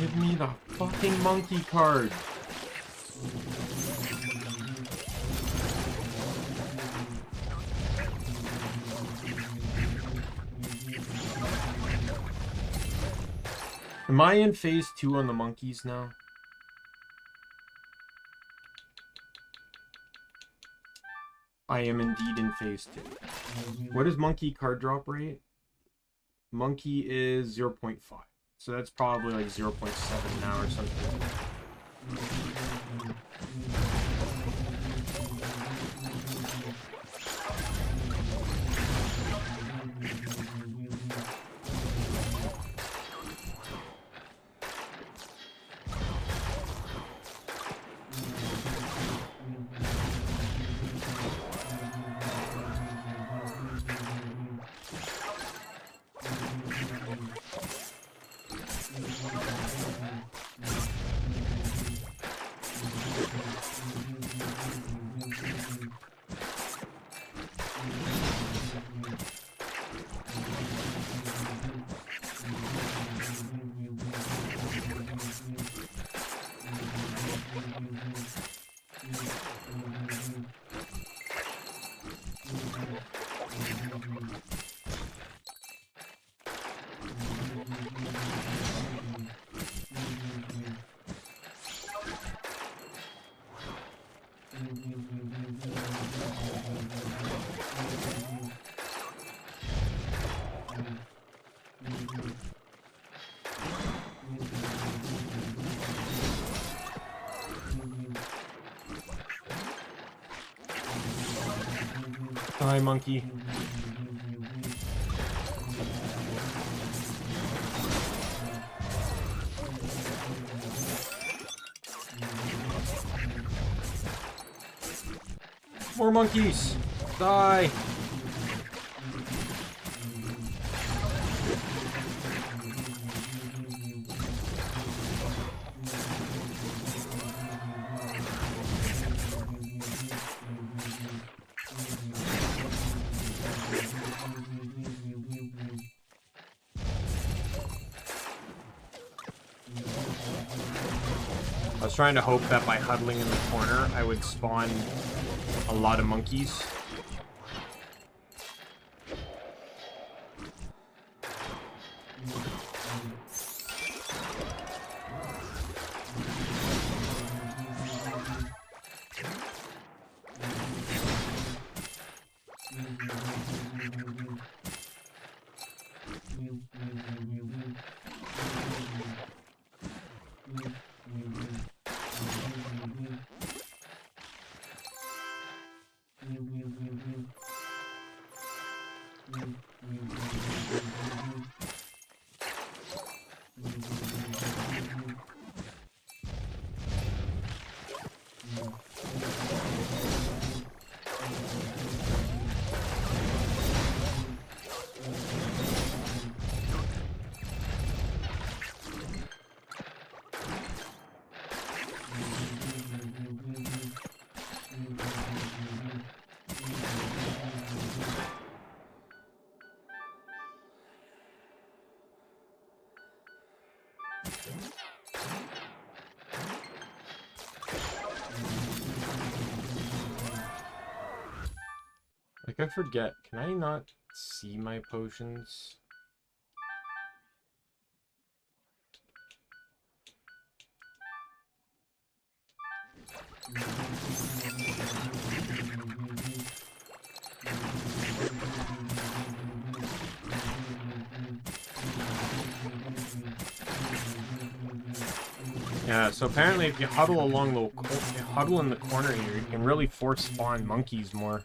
Give me the fucking monkey card. Am I in phase 2 on the monkeys now? I am indeed in phase 2. What is monkey card drop rate? Monkey is 0.5. So that's probably like 0.7 now or something. Hi, monkey. More monkeys! Die! I was trying to hope that by huddling in the corner, I would spawn a lot of monkeys. Like, I forget, can I not see my potions? Yeah, so apparently if you huddle along the huddle in the corner here, you can really force spawn monkeys more.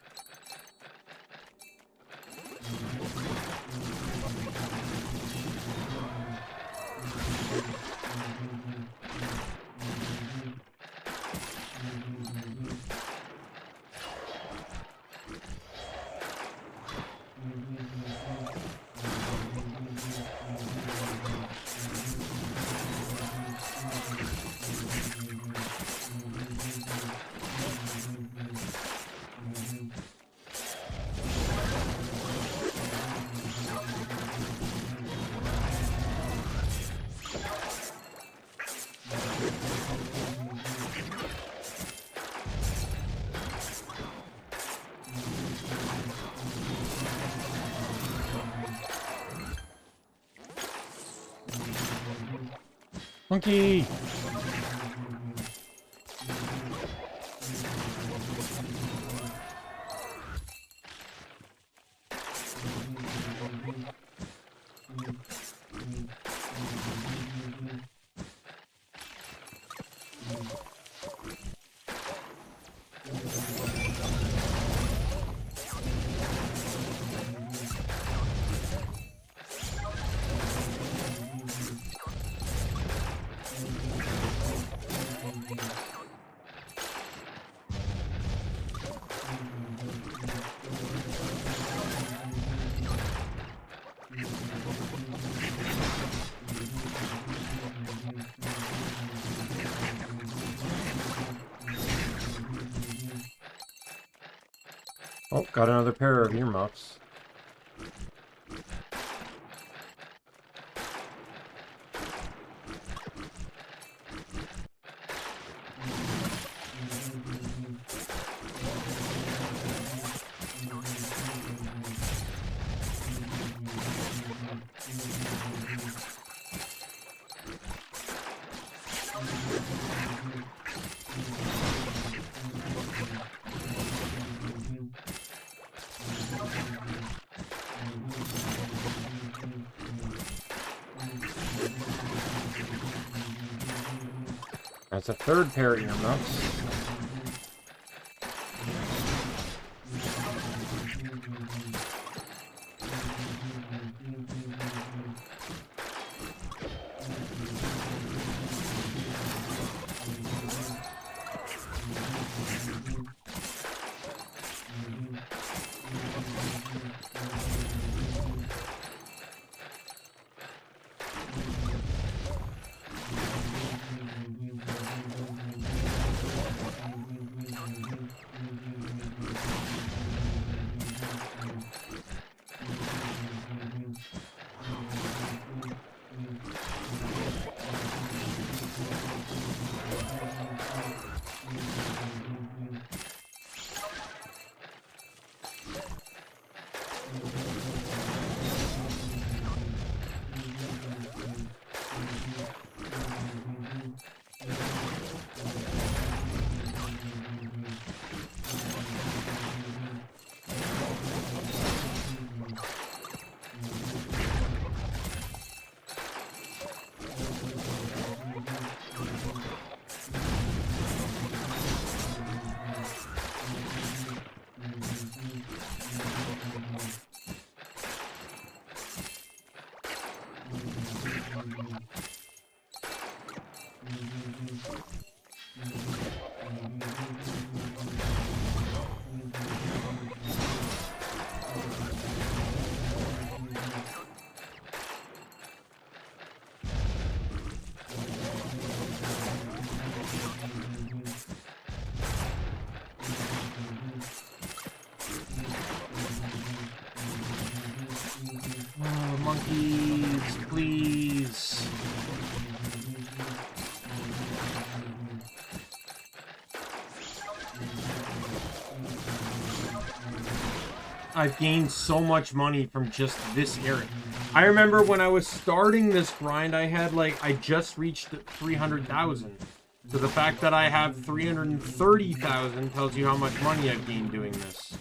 Monkey! Oh, got another pair of earmuffs. That's a third pair of earmuffs. Monkeys, please. I've gained so much money from just this area. I remember when I was starting this grind, I just reached 300,000. So the fact that I have 330,000 tells you how much money I've gained doing this.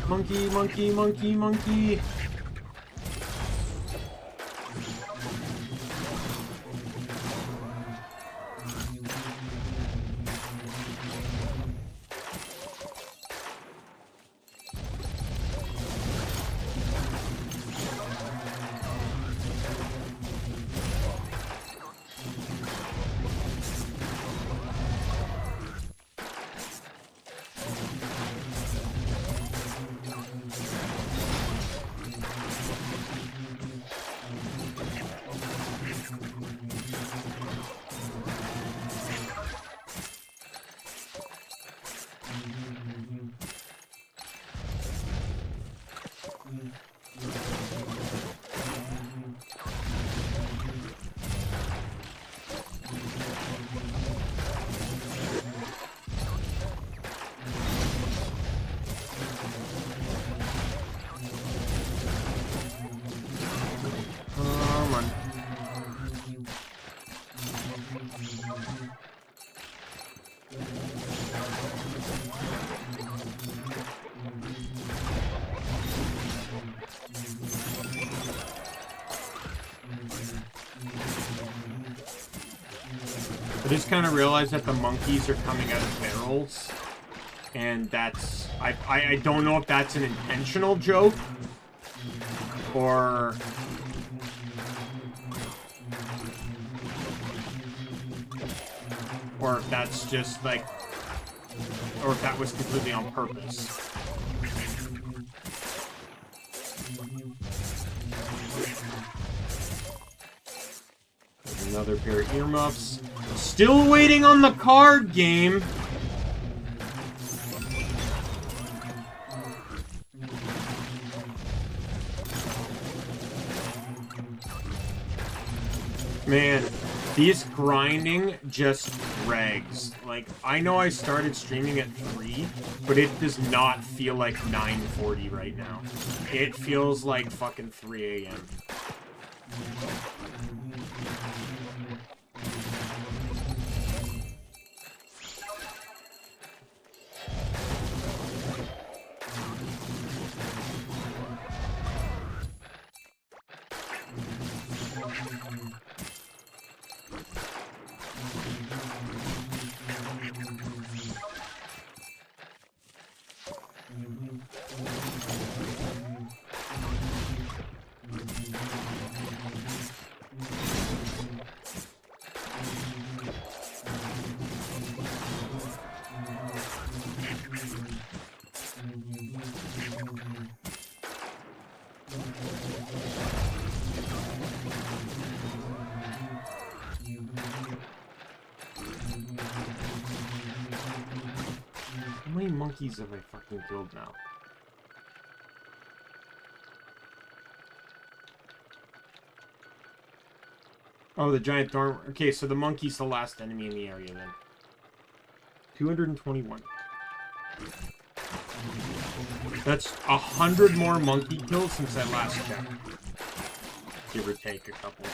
Monkey, monkey, monkey, monkey. I just kind of realized that the monkeys are coming out of barrels, and that's I don't know if that's an intentional joke or if that's just like, or if that was completely on purpose. Another pair of earmuffs. Still waiting on the card game. Man, these grinding just drags. Like, I know I started streaming at 3, but it does not feel like 9:40 right now. It feels like fucking 3 a.m. How many monkeys have I fucking killed now? Oh, the giant thorn. Okay, so the monkey's the last enemy in the area then. 221. That's 100 more monkey kills since I last checked. Give or take a couple.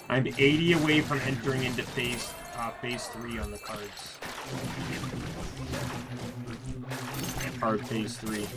I'm 80 away from entering into phase 3 on the cards. Card phase 3.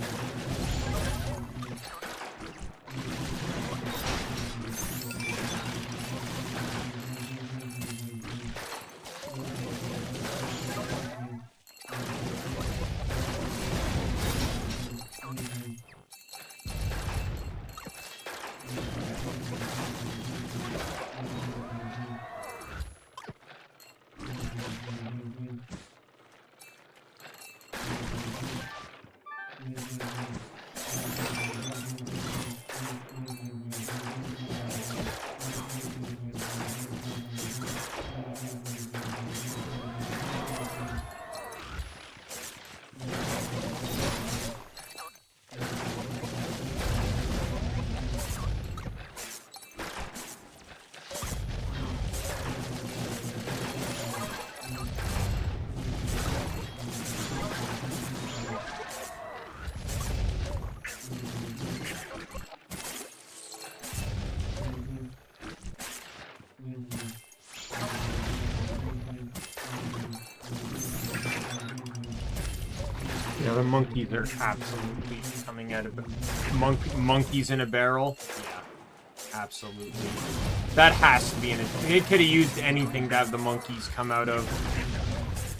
Yeah, the monkeys are absolutely coming out of monkeys in a barrel. Yeah, absolutely. That has to be in it. They could have used anything to have the monkeys come out of.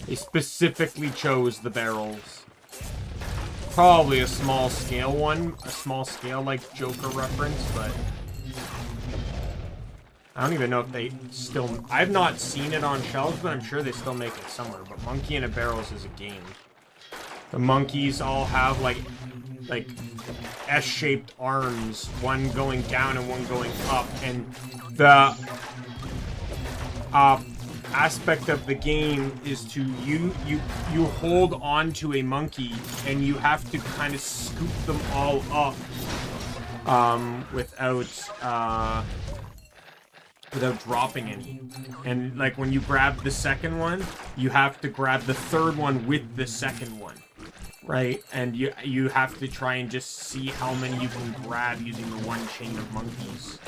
They specifically chose the barrels. Probably a small scale one, a small scale like Joker reference, but I don't even know if they still... I've not seen it on shelves, but I'm sure they still make it somewhere. But Monkey in a Barrels is a game. The monkeys all have like S-shaped arms, one going down and one going up, and the aspect of the game is to you hold on to a monkey and you have to kind of scoop them all up without dropping any. And like when you grab the second one, you have to grab the third one with the second one, right? And you have to try and just see how many you can grab using the one chain of monkeys.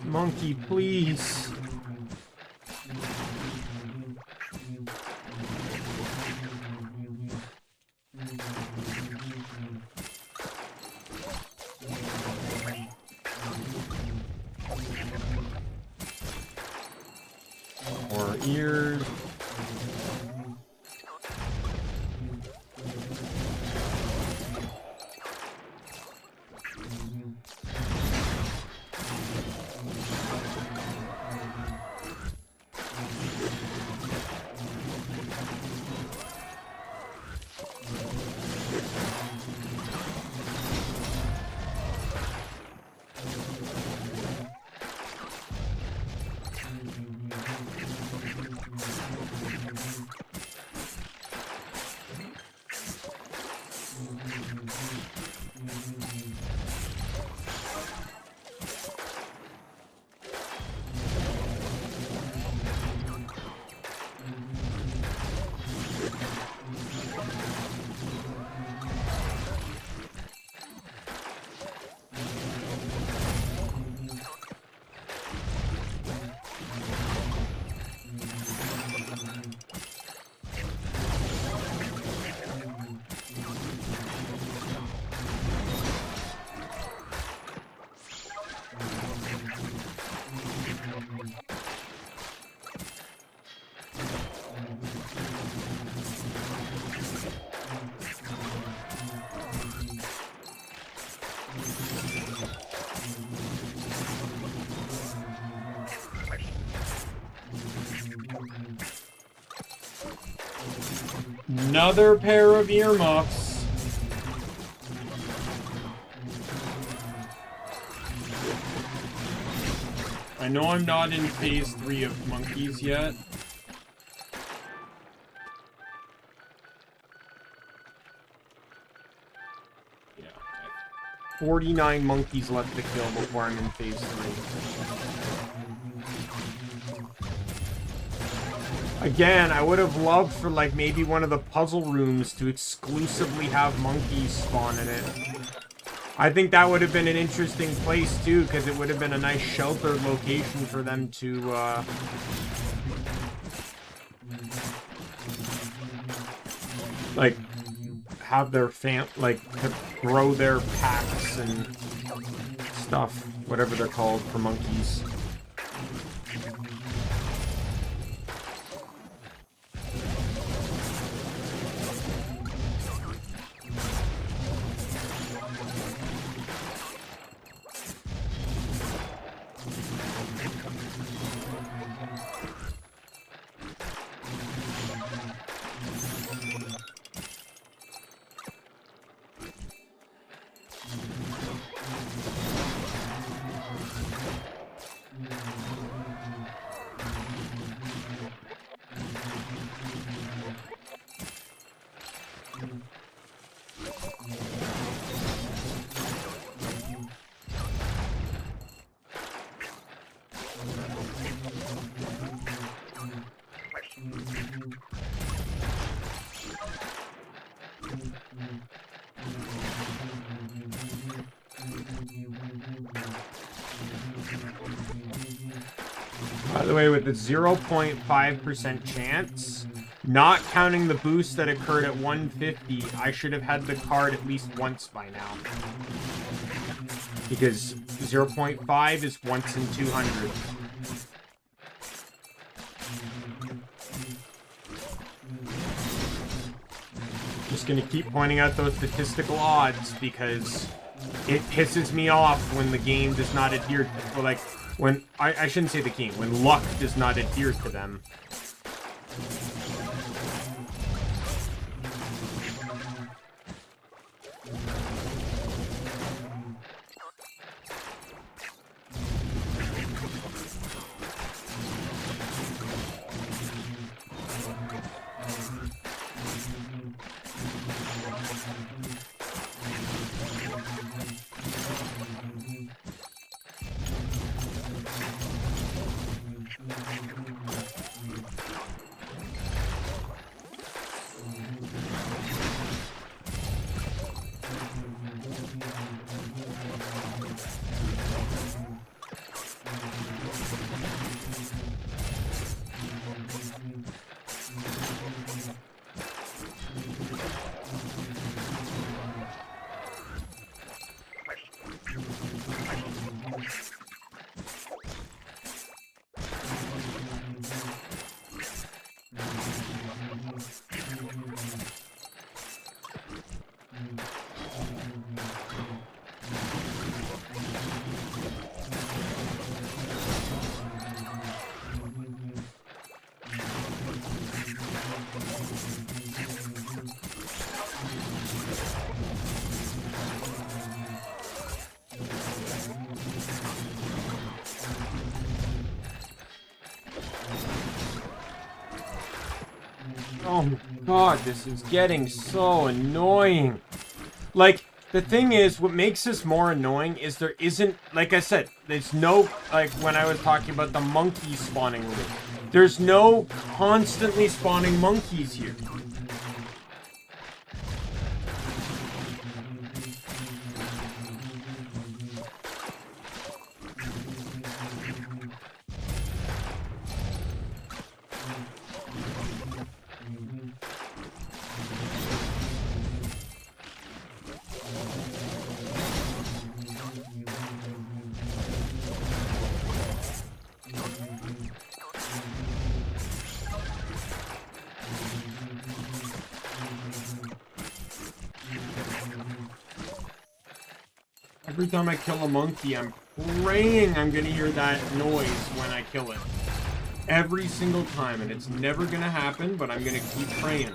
Monkey, please. Or ears. Another pair of earmuffs. I know I'm not in phase 3 of monkeys yet. Yeah. 49 monkeys left to kill before I'm in phase 3. Again, I would have loved for, like, maybe one of the puzzle rooms to exclusively have monkeys spawn in it. I think that would have been an interesting place, too, because it would have been a nice sheltered location for them to, like, have their to grow their packs and stuff, whatever they're called for monkeys. By the way, with the 0.5% chance, not counting the boost that occurred at 150, I should have had the card at least once by now. Because 0.5 is once in 200. Just gonna keep pointing out those statistical odds because it pisses me off when the game does not adhere to, like, when, I shouldn't say the game, when luck does not adhere to them. Oh my god, this is getting so annoying. Like, the thing is, what makes this more annoying is there isn't, like I said, there's no, like, when I was talking about the monkey spawning room, there's no constantly spawning monkeys here. Every time I kill a monkey, I'm praying I'm gonna hear that noise when I kill it. Every single time, and it's never gonna happen, but I'm gonna keep praying.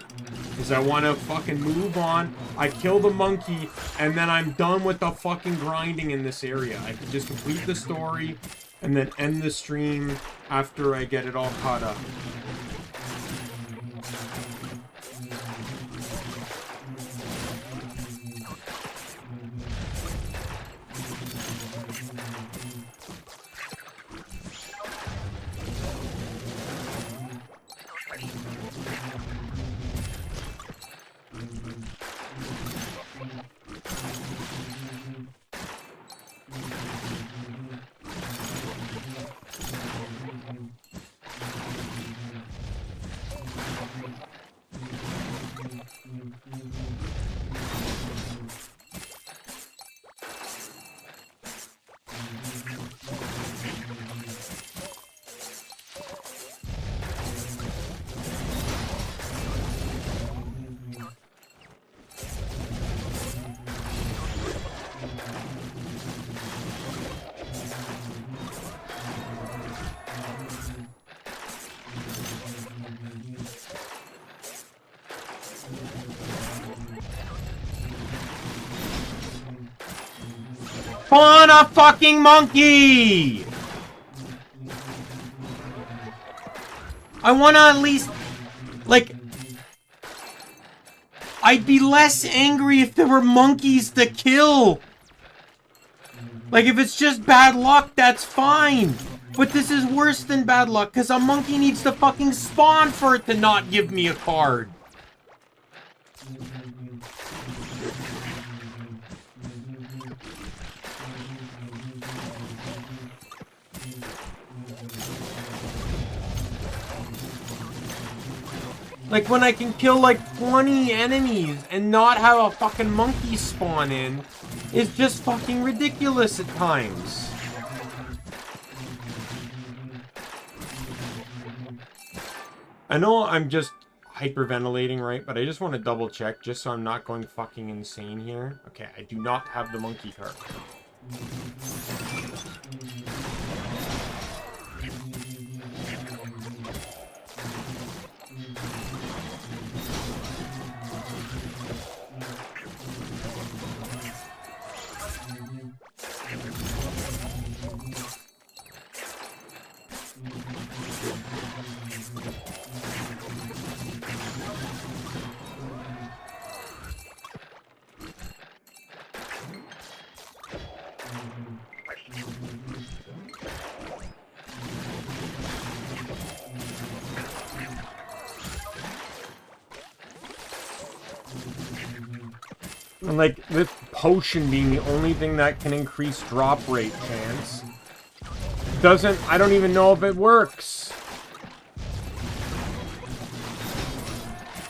Because I want to fucking move on. I kill the monkey, and then I'm done with the fucking grinding in this area. I can just complete the story, and then end the stream after I get it all caught up. Spawn a fucking monkey! I wanna at least, like, I'd be less angry if there were monkeys to kill. Like, if it's just bad luck, that's fine. But this is worse than bad luck, because a monkey needs to fucking spawn for it to not give me a card. Like, when I can kill, like, 20 enemies and not have a fucking monkey spawn in, is just fucking ridiculous at times. I know I'm just hyperventilating, right? But I just want to double check, just so I'm not going fucking insane here. Okay, I do not have the monkey card. And like, this potion being the only thing that can increase drop rate chance, I don't even know if it works.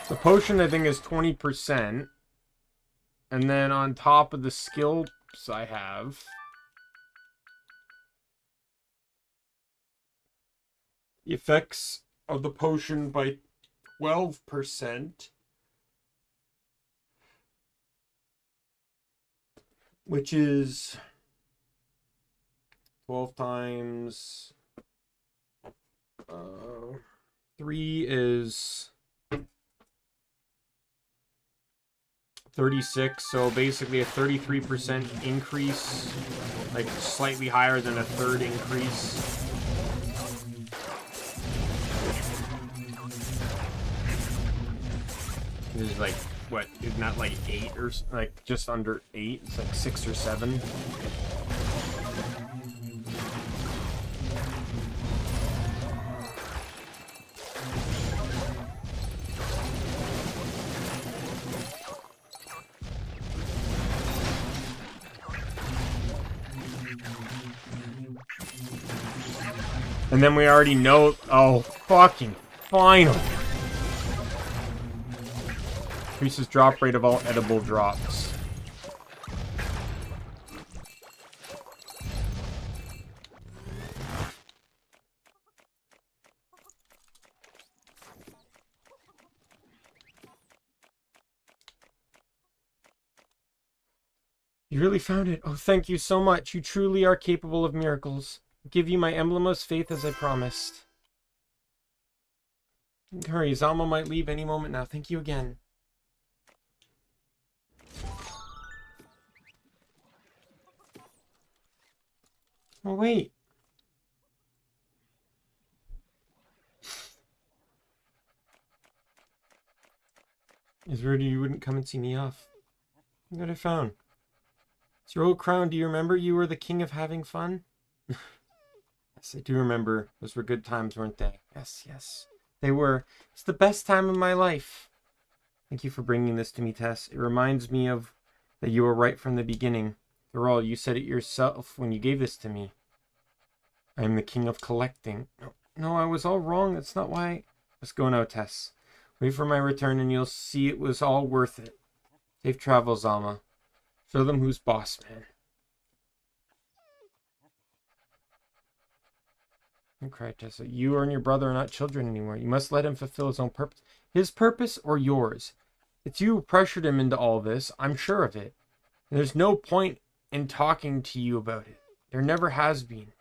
The potion, I think, is 20%. And then on top of the skills I have, the effects of the potion by 12%. Which is 12 times 3 is 36, so basically a 33% increase, like slightly higher than a third increase. This is like, what, isn't that like 8 or like just under 8? It's like 6 or 7. And then we already know, oh, fucking finally. Increases drop rate of all edible drops. You really found it. Oh, thank you so much. You truly are capable of miracles. I'll give you my emblem of faith as I promised. Hurry, Zalma might leave any moment now. Thank you again. Oh, wait. It's rude you wouldn't come and see me off. Look what I found. It's your old crown. Do you remember you were the king of having fun? Yes, I do remember. Those were good times, weren't they? Yes, yes. They were. It's the best time of my life. Thank you for bringing this to me, Tess. It reminds me of that you were right from the beginning. After all, you said it yourself when you gave this to me. I am the king of collecting. No, I was all wrong. That's not why. Let's go now, Tess. Wait for my return and you'll see it was all worth it. Safe travels, Alma. Show them who's boss, man. Don't cry, Tessa. You and your brother are not children anymore. You must let him fulfill his own purpose. His purpose or yours? It's you who pressured him into all this. I'm sure of it. And there's no point in talking to you about it. There never has been.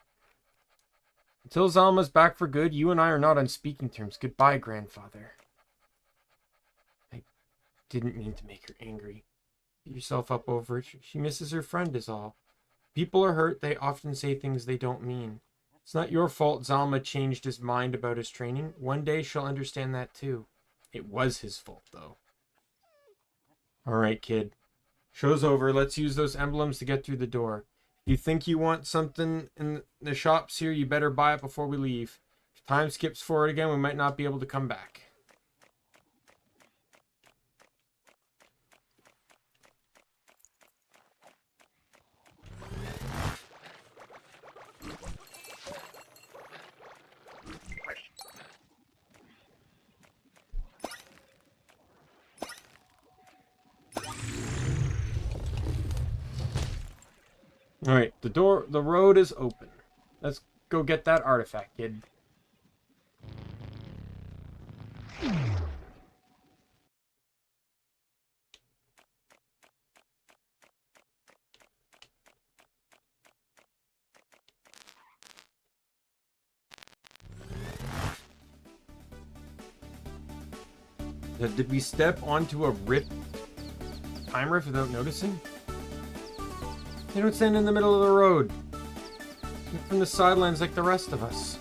Until Zalma's back for good, you and I are not on speaking terms. Goodbye, grandfather. I didn't mean to make her angry. Beat yourself up over it. She misses her friend is all. People are hurt. They often say things they don't mean. It's not your fault Zalma changed his mind about his training. One day she'll understand that too. It was his fault, though. Alright, kid. Show's over. Let's use those emblems to get through the door. If you think you want something in the shops here, you better buy it before we leave. If time skips forward again, we might not be able to come back. Alright, the road is open. Let's go get that artifact, kid. Did we step onto a ripped time rift without noticing? They don't stand in the middle of the road. Look from the sidelines like the rest of us.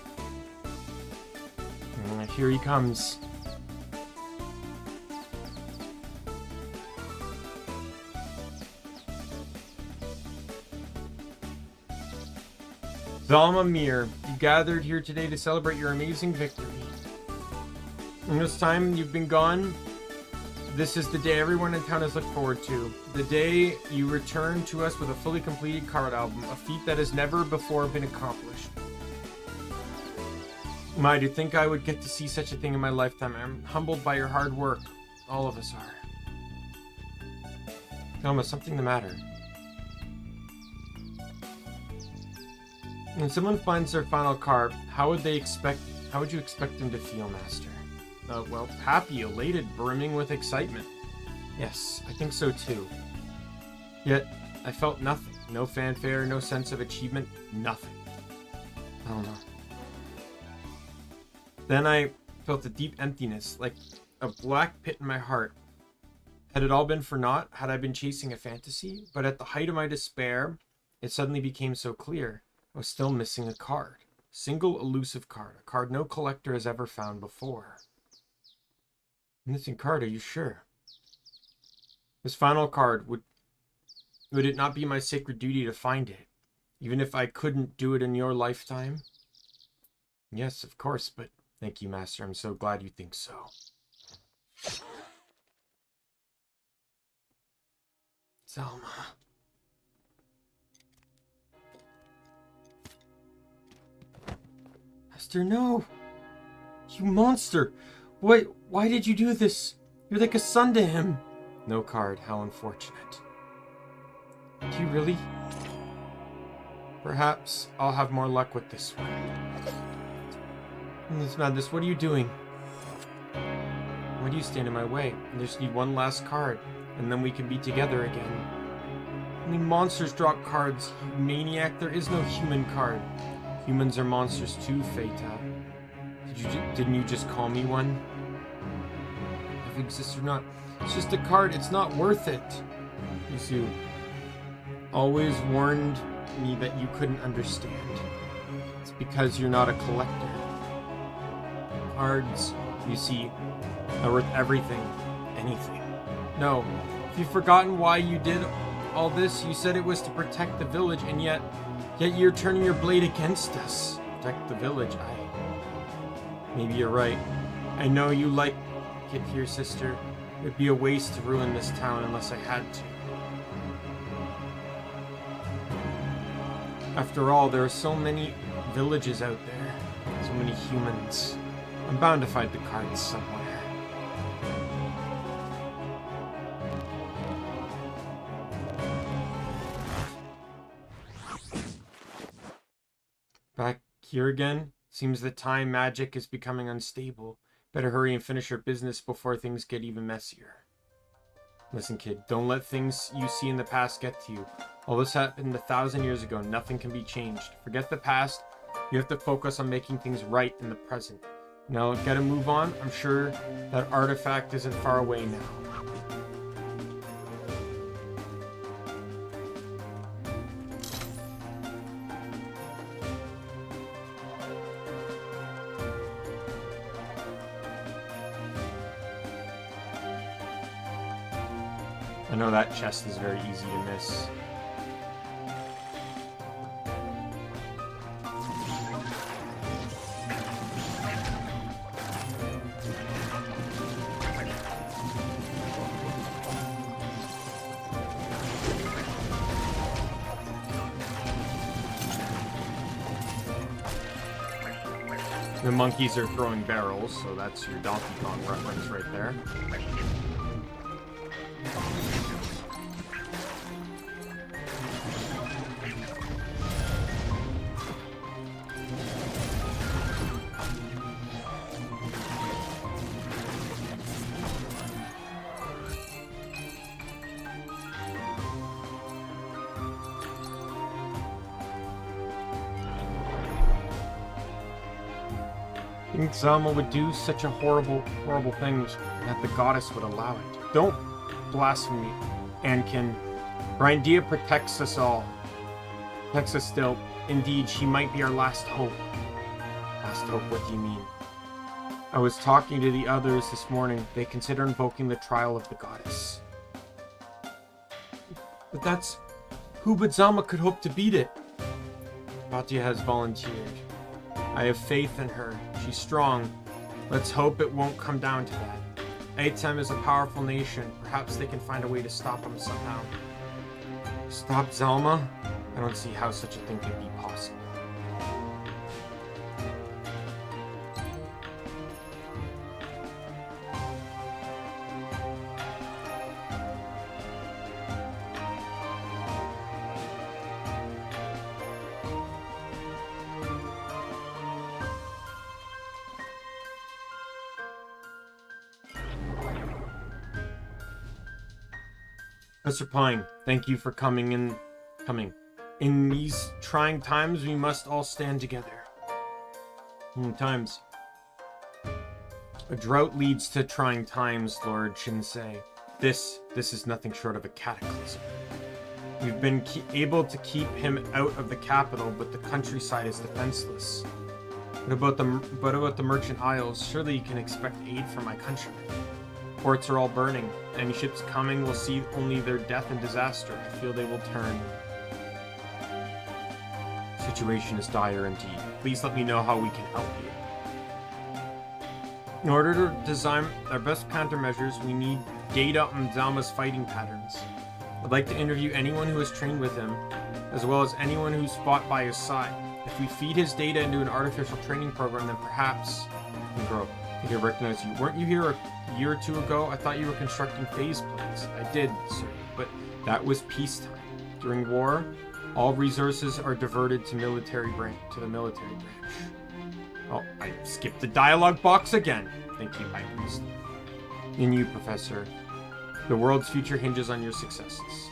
And here he comes. Zalma Mir, you gathered here today to celebrate your amazing victory. In this time you've been gone, this is the day everyone in town has looked forward to. The day you return to us with a fully completed card album, a feat that has never before been accomplished. My, to think I would get to see such a thing in my lifetime. I'm humbled by your hard work. All of us are. Thelma, something the matter? When someone finds their final card, how would you expect them to feel, Master? Well, happy, elated, brimming with excitement. Yes, I think so too. Yet, I felt nothing. No fanfare, no sense of achievement, nothing. I don't know. Then I felt a deep emptiness, like a black pit in my heart. Had it all been for naught? Had I been chasing a fantasy? But at the height of my despair, it suddenly became so clear. I was still missing a card. Single elusive card. A card no collector has ever found before. Missing card, are you sure? This final card, would it not be my sacred duty to find it? Even if I couldn't do it in your lifetime? Yes, of course, but thank you, Master. I'm so glad you think so. Zalma. Master, no! You monster! Why did you do this? You're like a son to him. No card, how unfortunate. Do you really? Perhaps I'll have more luck with this one. In this madness, what are you doing? Why do you stand in my way? I just need one last card, and then we can be together again. Only monsters drop cards, you maniac. There is no human card. Humans are monsters too, Feta. Didn't you just call me one? If it exists or not. It's just a card, it's not worth it. Yuzu always warned me that you couldn't understand. It's because you're not a collector. Cards, you see, are worth everything. Anything. No. If you've forgotten why you did all this, you said it was to protect the village, and yet you're turning your blade against us. Protect the village, Maybe you're right. I know you like it here, sister. It'd be a waste to ruin this town unless I had to. After all, there are so many villages out there. So many humans. I'm bound to find the cards somewhere. Back here again? Seems that time magic is becoming unstable. Better hurry and finish your business before things get even messier. Listen, kid, don't let things you see in the past get to you. All this happened 1,000 years ago. Nothing can be changed. Forget the past. You have to focus on making things right in the present. Now, gotta move on. I'm sure that artifact isn't far away now. I know that chest is very easy to miss. The monkeys are throwing barrels, so that's your Donkey Kong reference right there. I think Zama would do such a horrible thing that the goddess would allow it. Don't blaspheme me, Ankin. Grindea protects us all. Protects us still. Indeed, she might be our last hope. Last hope, what do you mean? I was talking to the others this morning. They consider invoking the trial of the goddess. But that's... who but Zama could hope to beat it? Batia has volunteered. I have faith in her. She's strong. Let's hope it won't come down to that. Aitem is a powerful nation. Perhaps they can find a way to stop him somehow. Stop Zalma? I don't see how such a thing can be possible. Mr. Pine, thank you for coming. In these trying times, we must all stand together. Times. A drought leads to trying times, Lord Shinsei. This is nothing short of a cataclysm. We've been able to keep him out of the capital, but the countryside is defenseless. What about the merchant isles? Surely you can expect aid from my countrymen. Ports are all burning. Any ships coming will see only their death and disaster. I feel they will turn. Situation is dire indeed. Please let me know how we can help you. In order to design our best countermeasures, we need data on Zama's fighting patterns. I'd like to interview anyone who has trained with him, as well as anyone who's fought by his side. If we feed his data into an artificial training program, then perhaps we can grow. I think I recognize you. Weren't you here a year or two ago? I thought you were constructing phase plates. I did, sir, but that was peacetime. During war, all resources are diverted to the military branch. Oh, I skipped the dialogue box again. Thank you, High Priest. And you, Professor. The world's future hinges on your successes.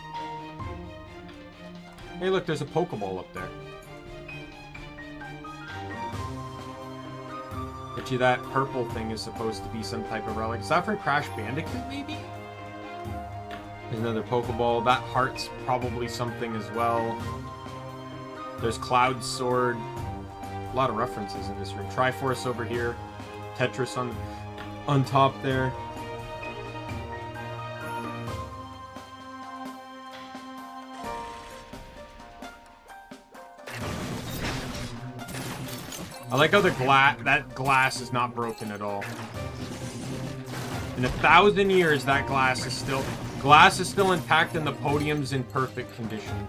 Hey, look, there's a Pokeball up there. Bet you that purple thing is supposed to be some type of relic. Is that from Crash Bandicoot, maybe? There's another Pokeball. That heart's probably something as well. There's Cloud Sword. A lot of references in this room. Triforce over here. Tetris on top there. I like how that glass is not broken at all. In 1,000 years, that glass is still intact and the podium's in perfect condition.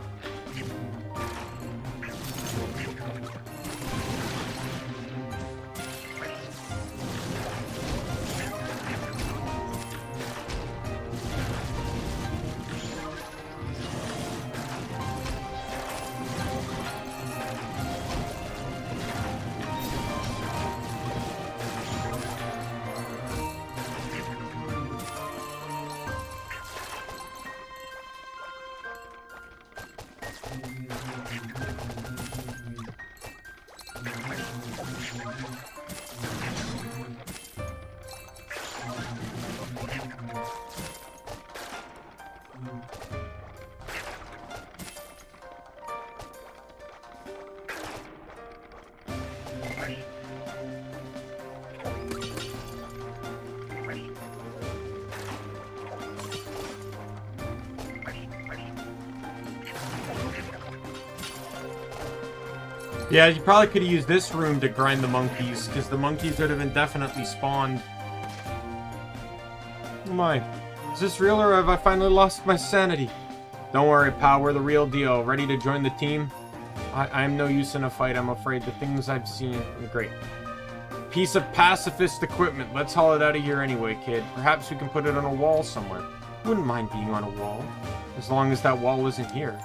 Yeah, you probably could have used this room to grind the monkeys, because the monkeys would have indefinitely spawned. Oh my. Is this real, or have I finally lost my sanity? Don't worry, pal, we're the real deal. Ready to join the team? I'm no use in a fight, I'm afraid. The things I've seen are great. Piece of pacifist equipment. Let's haul it out of here anyway, kid. Perhaps we can put it on a wall somewhere. Wouldn't mind being on a wall, as long as that wall isn't here.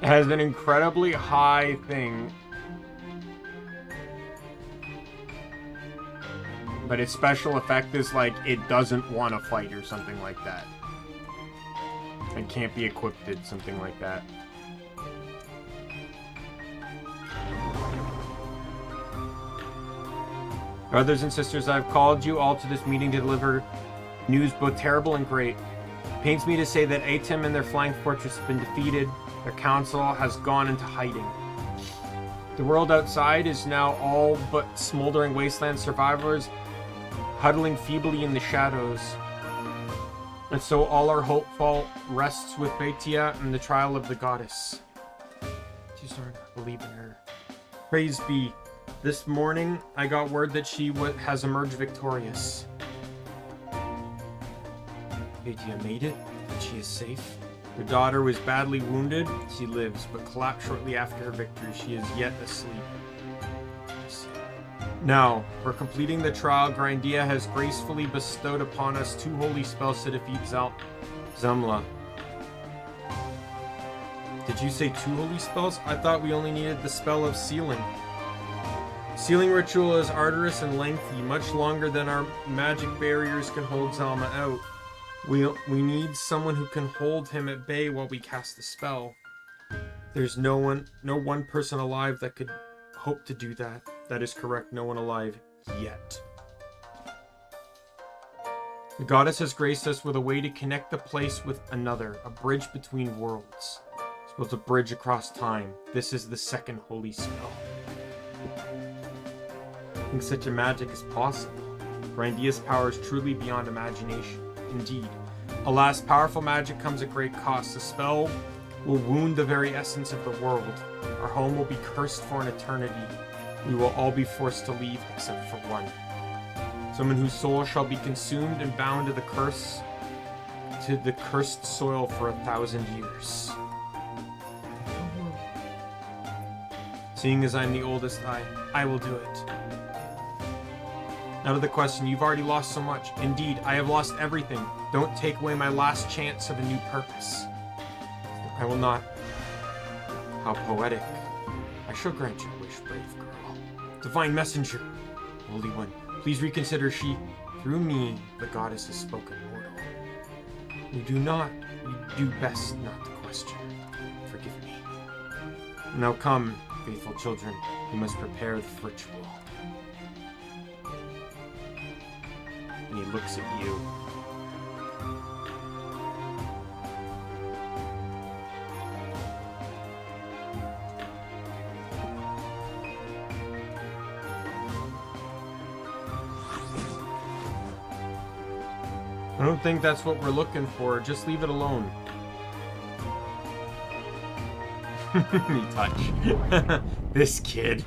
It has an incredibly high thing. But its special effect is like it doesn't want to fight or something like that. It can't be equipped, something like that. Brothers and sisters, I've called you all to this meeting to deliver news both terrible and great. It pains me to say that Atem and their flying fortress have been defeated. Their council has gone into hiding. The world outside is now all but smoldering wasteland survivors, huddling feebly in the shadows. And so all our hope rests with Baitia and the trial of the goddess. She's starting to believe in her. Praise be. This morning, I got word that she has emerged victorious. Baitia made it, and she is safe. Her daughter was badly wounded. She lives, but collapsed shortly after her victory. She is yet asleep. Now, for completing the trial, Grindea has gracefully bestowed upon us 2 holy spells to defeat Zamla. Did you say 2 holy spells? I thought we only needed the spell of sealing. Sealing ritual is arduous and lengthy, much longer than our magic barriers can hold Zalma out. We need someone who can hold him at bay while we cast the spell. There's no one person alive that could hope to do that. That is correct, no one alive yet. The goddess has graced us with a way to connect the place with another, a bridge between worlds. It's supposed to bridge across time. This is the 2nd holy spell. I think such a magic is possible. Grindea's power is truly beyond imagination. Indeed. Alas, powerful magic comes at great cost. The spell will wound the very essence of the world. Our home will be cursed for an eternity. We will all be forced to leave except for one. Someone whose soul shall be consumed and bound to the cursed soil for 1,000 years. Seeing as I'm the oldest, I will do it. Now to the question, you've already lost so much. Indeed, I have lost everything. Don't take away my last chance of a new purpose. I will not. How poetic. I shall grant your wish, brave girl. Divine messenger, Holy One, please reconsider. She Through me, the goddess has spoken mortal. You do best not to question. Forgive me. Now come, faithful children, we must prepare the ritual. And he looks at you. I don't think that's what we're looking for. Just leave it alone. You touch. This kid.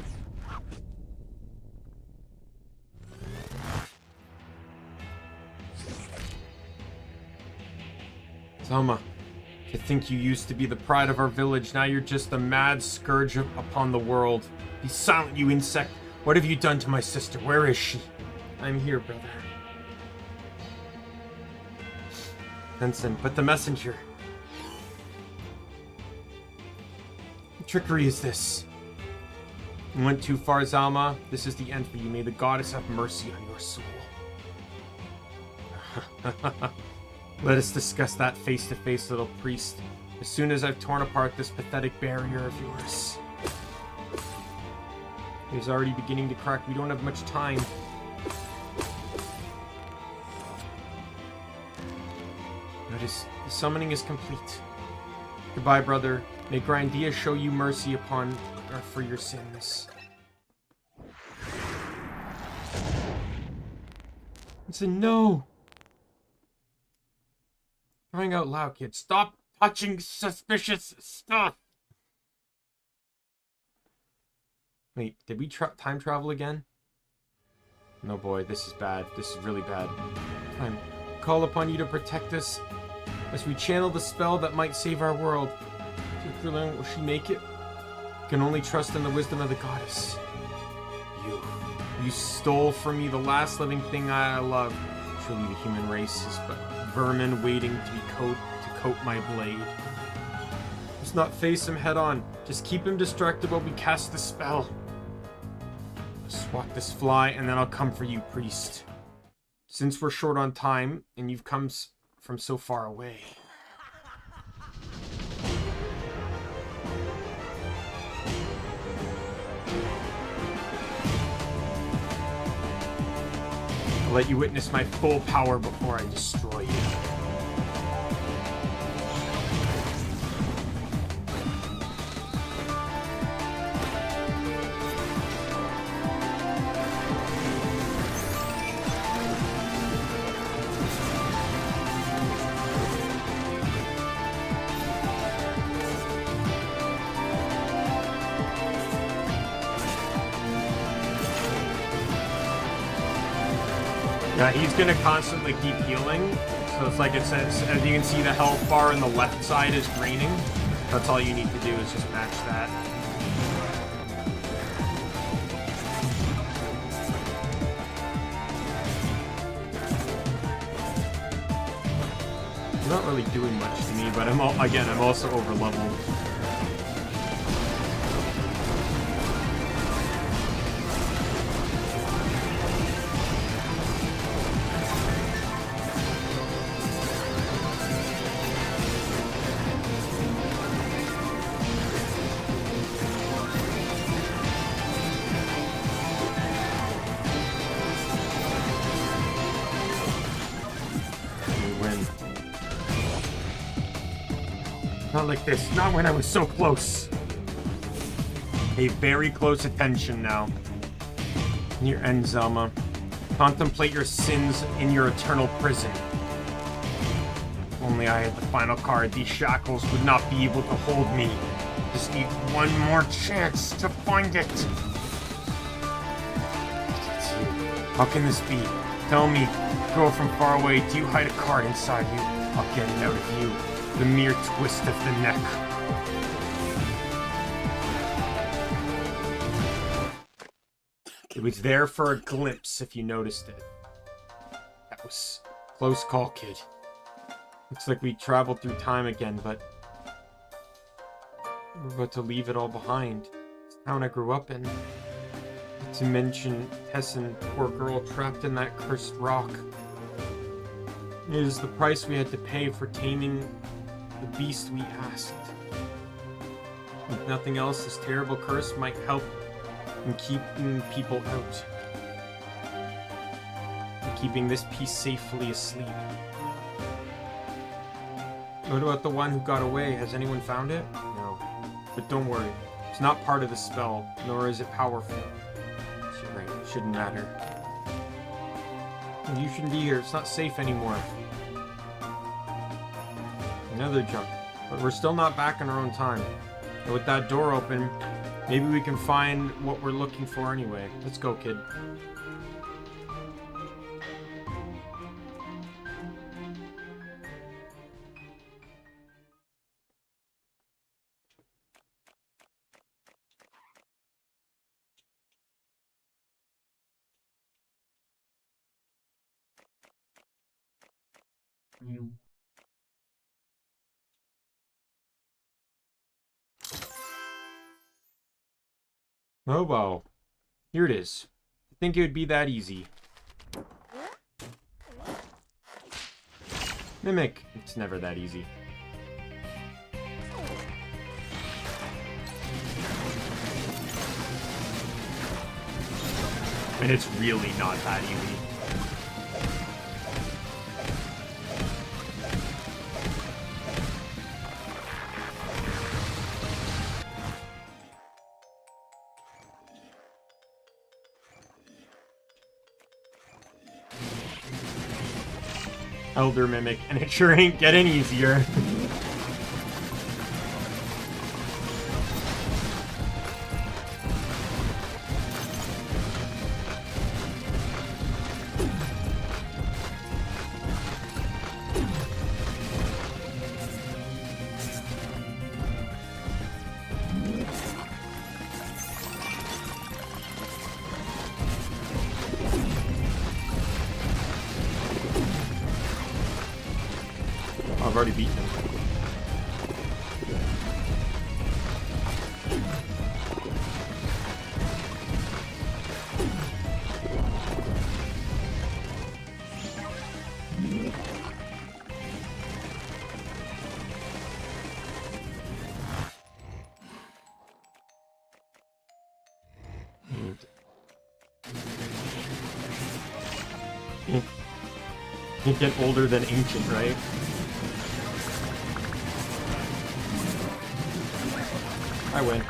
Selma, to think you used to be the pride of our village, now you're just a mad scourge upon the world. Be silent, you insect. What have you done to my sister? Where is she? I'm here, brother. Benson, but the messenger. What trickery is this? You went too far, Zalma. This is the end for you. May the goddess have mercy on your soul. Let us discuss that face to face, little priest. As soon as I've torn apart this pathetic barrier of yours. It is already beginning to crack. We don't have much time. The summoning is complete. Goodbye, brother. May Grindea show you mercy upon for your sins. It's a no. Crying out loud, kid. Stop touching suspicious stuff. Wait, did we time travel again? No, boy, this is bad. This is really bad. I call upon you to protect us as we channel the spell that might save our world. Will she make it? Can only trust in the wisdom of the goddess. You stole from me the last living thing I love. Truly, the human race is but vermin waiting to be coat my blade. Let's not face him head on. Just keep him distracted while we cast the spell. Swat this fly, and then I'll come for you, priest. Since we're short on time, and you've come from so far away. I'll let you witness my full power before I destroy you. Yeah, he's gonna constantly keep healing. So it's like it says, as you can see, the health bar on the left side is draining. That's all you need to do is just match that. It's not really doing much to me, but I'm also over leveled. Not like this. Not when I was so close. Pay very close attention now. Near end, Zelma. Contemplate your sins in your eternal prison. If only I had the final card, these shackles would not be able to hold me. Just need one more chance to find it. How can this be? Tell me, girl from far away, do you hide a card inside you? I'll get it out of you. The mere twist of the neck. It was there for a glimpse, if you noticed it. That was a close call, kid. Looks like we traveled through time again, but we're about to leave it all behind. It's the town I grew up in. The To mention Hessen, poor girl trapped in that cursed rock. It is the price we had to pay for taming the beast we asked. If nothing else, this terrible curse might help in keeping people out. And keeping this piece safely asleep. What about the one who got away? Has anyone found it? No. But don't worry. It's not part of the spell, nor is it powerful. You're right, it shouldn't matter. You shouldn't be here. It's not safe anymore. Another jump. But we're still not back in our own time. And with that door open, maybe we can find what we're looking for anyway. Let's go, kid. Oh, well. Here it is. I think it would be that easy. Mimic. It's never that easy. And it's really not that easy. Elder Mimic, and it sure ain't getting easier. I've already beaten him. Can't get older than ancient, right? I win.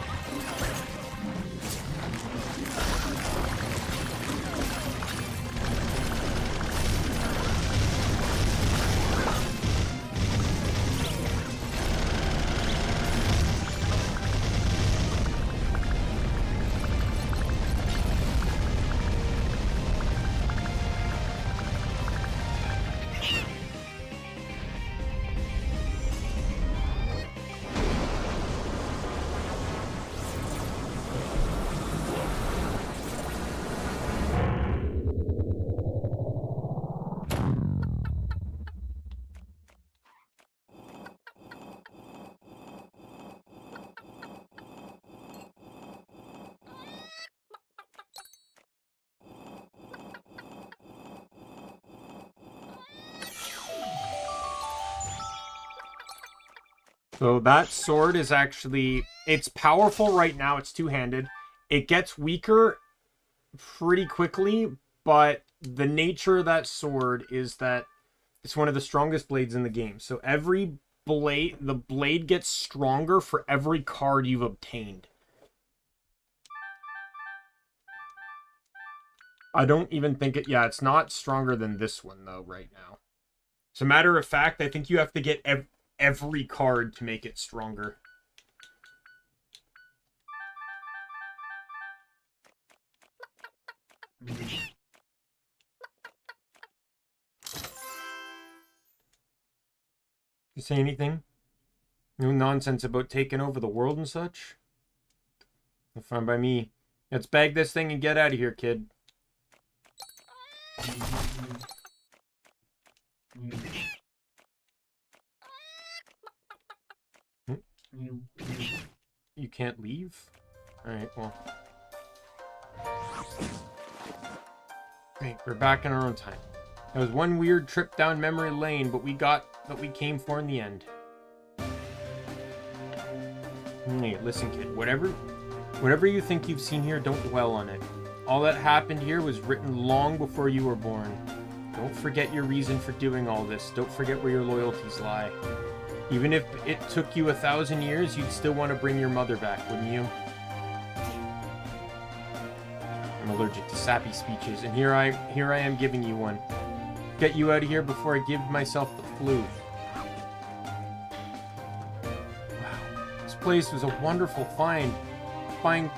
So that sword is actually, it's powerful right now. It's two-handed. It gets weaker pretty quickly, but the nature of that sword is that it's one of the strongest blades in the game. So every blade, the blade gets stronger for every card you've obtained. I don't even think it, yeah, it's not stronger than this one though right now. As a matter of fact, I think you have to get every card to make it stronger. You say anything? No nonsense about taking over the world and such? Fine by me. Let's bag this thing and get out of here, kid. You can't leave? Alright, well. Great, we're back in our own time. It was one weird trip down memory lane, but we got what we came for in the end. Hey, listen, kid. Whatever you think you've seen here, don't dwell on it. All that happened here was written long before you were born. Don't forget your reason for doing all this. Don't forget where your loyalties lie. Even if it took you 1,000 years, you'd still want to bring your mother back, wouldn't you? I'm allergic to sappy speeches, and here I am giving you one. Get you out of here before I give myself the flu. Wow, this place was a wonderful find. Fine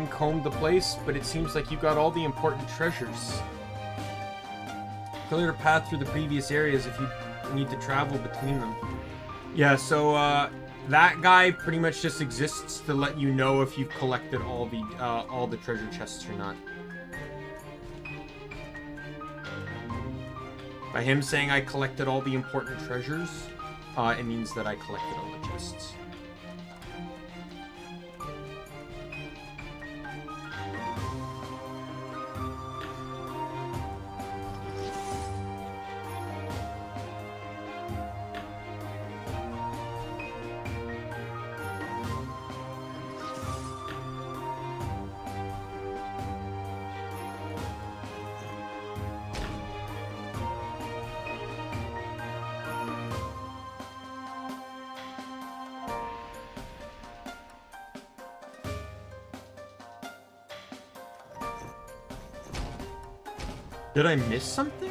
combed the place, but it seems like you got all the important treasures. Clear a path through the previous areas if you need to travel between them. Yeah, so that guy pretty much just exists to let you know if you've collected all the treasure chests or not. By him saying I collected all the important treasures, it means that I collected all the chests. Did I miss something?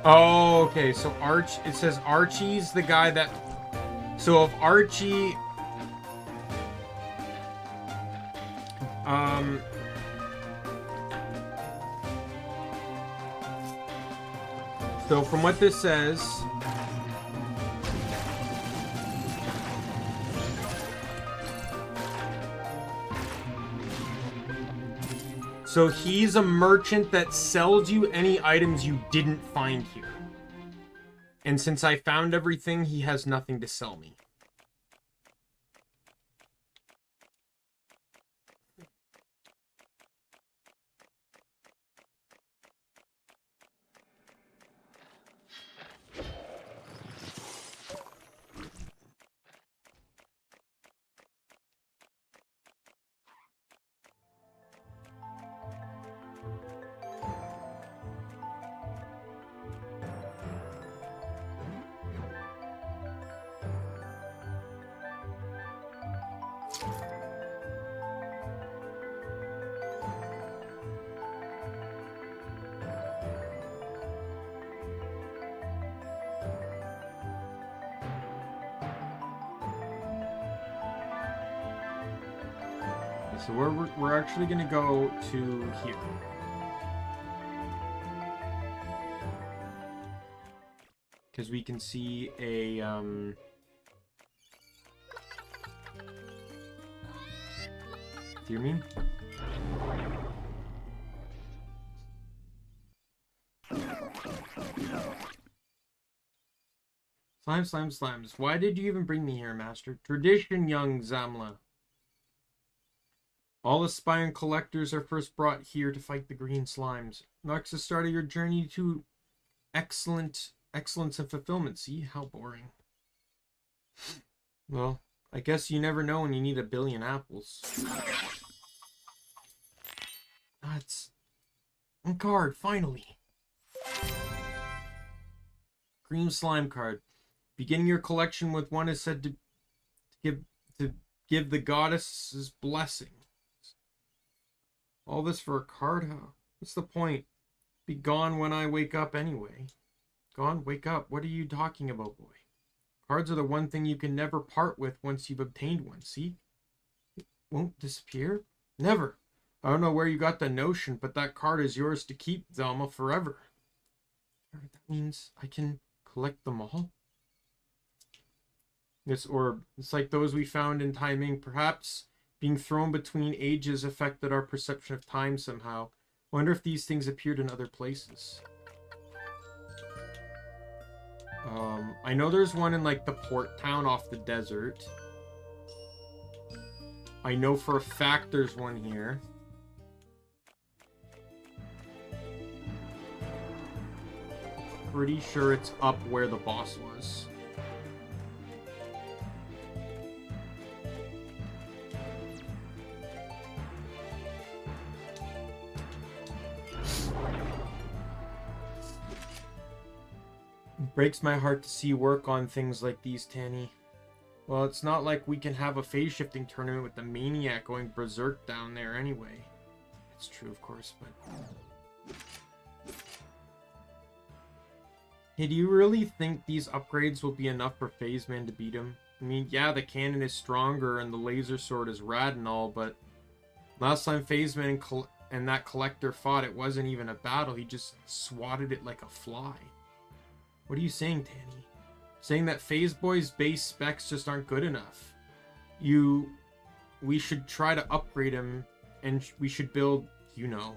Oh, okay. So it says Archie's the guy that. So if Archie, so from what this says, so he's a merchant that sells you any items you didn't find here. And since I found everything, he has nothing to sell me. So we're actually gonna go to here. Because we can see a do you mean? Slimes. Why did you even bring me here, Master? Tradition, young Zamla. All aspiring collectors are first brought here to fight the green slimes. Marks the start of your journey to excellence and fulfillment. See, how boring. Well, I guess you never know when you need 1 billion apples. That's a card, finally. Green slime card. Beginning your collection with one is said to give the goddess's blessing. All this for a card? What's the point? Be gone when I wake up anyway. Gone? Wake up. What are you talking about, boy? Cards are the one thing you can never part with once you've obtained one, see? It won't disappear? Never. I don't know where you got the notion, but that card is yours to keep, Zelma, forever. That means I can collect them all? This orb. It's like those we found in Daimien. Perhaps being thrown between ages affected our perception of time somehow. Wonder if these things appeared in other places. I know there's one in like the port town off the desert. I know for a fact there's one here. Pretty sure it's up where the boss was. It breaks my heart to see work on things like these, Tanny. Well, it's not like we can have a phase-shifting tournament with the maniac going berserk down there anyway. It's true, of course, but... Hey, do you really think these upgrades will be enough for Phaseman to beat him? I mean, yeah, the cannon is stronger and the laser sword is rad and all, but... Last time Phaseman and that collector fought, it wasn't even a battle. He just swatted it like a fly. What are you saying, Tanny? Saying that Phase Boy's base specs just aren't good enough. We should try to upgrade him, and we should build, you know,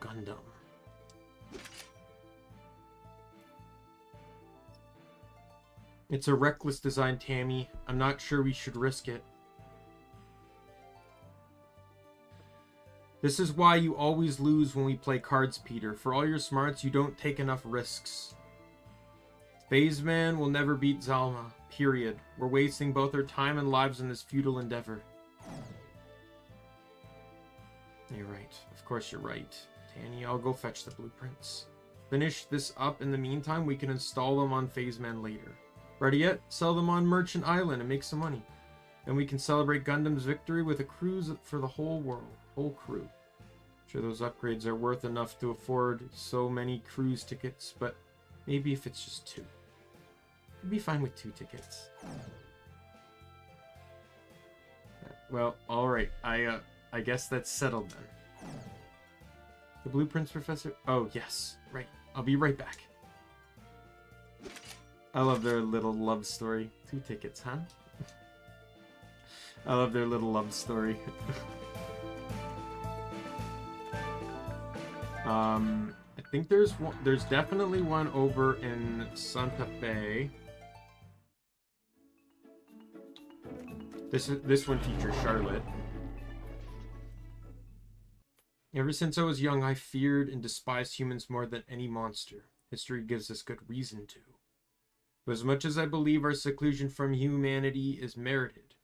Gundam. It's a reckless design, Tammy. I'm not sure we should risk it. This is why you always lose when we play cards, Peter. For all your smarts, you don't take enough risks. Phaseman will never beat Zalma. Period. We're wasting both our time and lives in this futile endeavor. You're right. Of course you're right. Tanny, I'll go fetch the blueprints. Finish this up. In the meantime, we can install them on Phaseman later. Ready yet? Sell them on Merchant Island and make some money. Then we can celebrate Gundam's victory with a cruise for the whole world. Whole crew. Sure, those upgrades are worth enough to afford so many cruise tickets, but maybe if it's just 2. I'd be fine with 2 tickets. Well, alright. I guess that's settled then. The blueprints, Professor? Oh, yes. Right. I'll be right back. I love their little love story. 2 tickets, huh? I love their little love story. I think there's definitely one over in Santa Fe. This one features Charlotte. Ever since I was young, I feared and despised humans more than any monster. History gives us good reason to. But as much as I believe our seclusion from humanity is merited,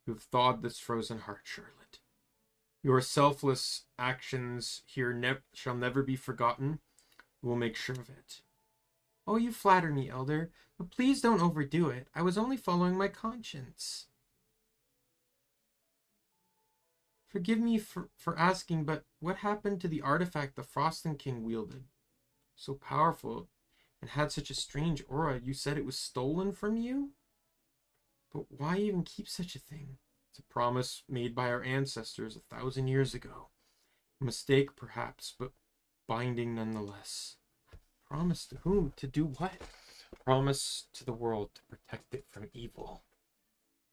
you've thawed this frozen heart, Charlotte. Your selfless actions here shall never be forgotten. We'll make sure of it. Oh, you flatter me, Elder, but please don't overdo it. I was only following my conscience. Forgive me for asking, but what happened to the artifact the Frosting King wielded? So powerful and had such a strange aura. You said it was stolen from you? But why even keep such a thing? It's a promise made by our ancestors 1,000 years ago. A mistake, perhaps, but binding nonetheless. Promise to whom? To do what? Promise to the world to protect it from evil.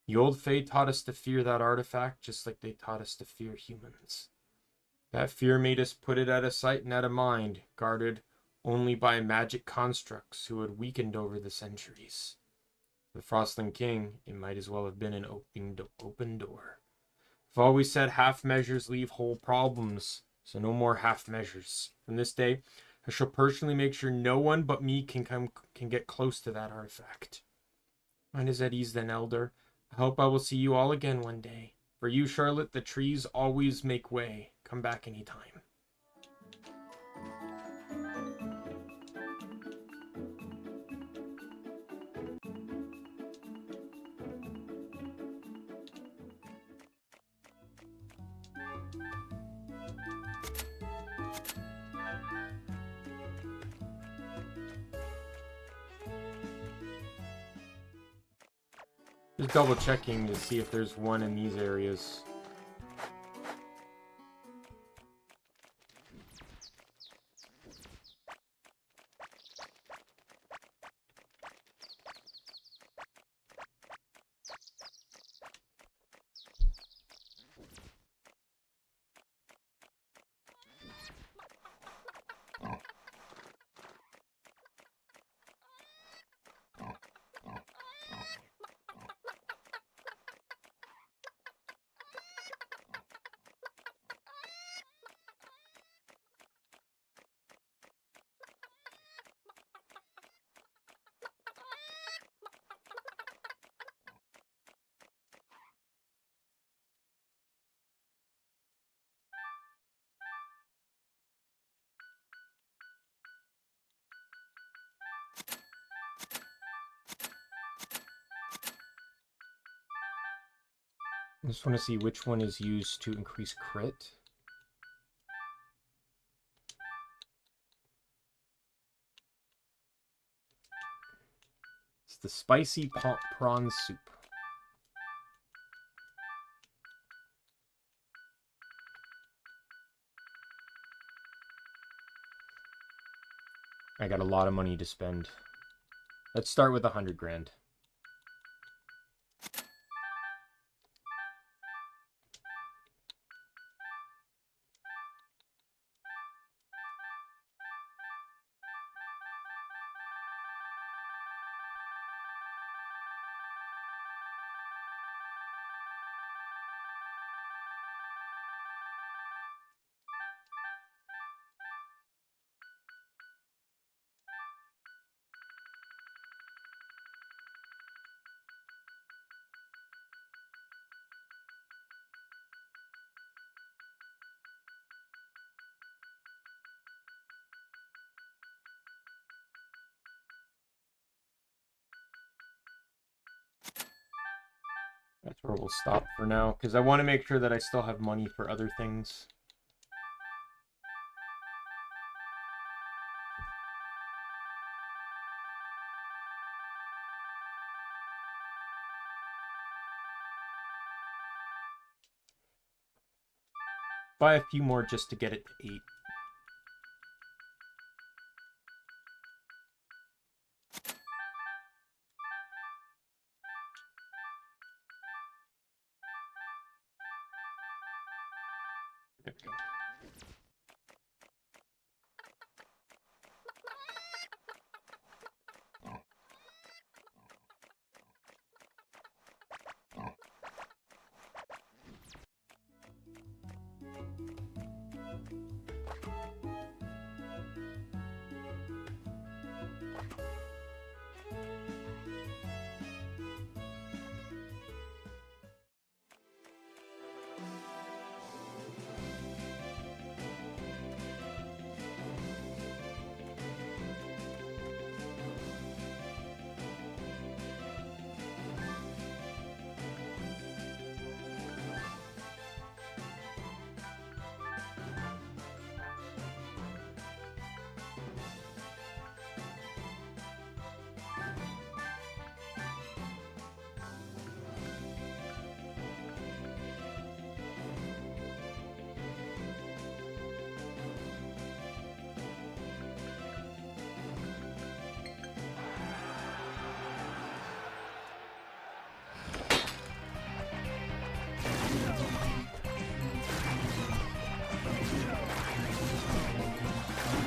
The old Fae taught us to fear that artifact just like they taught us to fear humans. That fear made us put it out of sight and out of mind, guarded only by magic constructs who had weakened over the centuries. The Frostling King, it might as well have been an open door. I've always said half measures leave whole problems, so no more half measures. From this day, I shall personally make sure no one but me can get close to that artifact. Mine is at ease then, Elder. I hope I will see you all again one day. For you, Charlotte, the trees always make way. Come back anytime. Just double checking to see if there's one in these areas. I just want to see which one is used to increase crit. It's the spicy prawn soup. I got a lot of money to spend. Let's start with 100 grand. That's where we'll stop for now, because I want to make sure that I still have money for other things. Buy a few more just to get it to 8. There we go.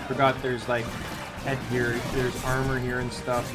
Forgot there's like headgear, there's armor here and stuff.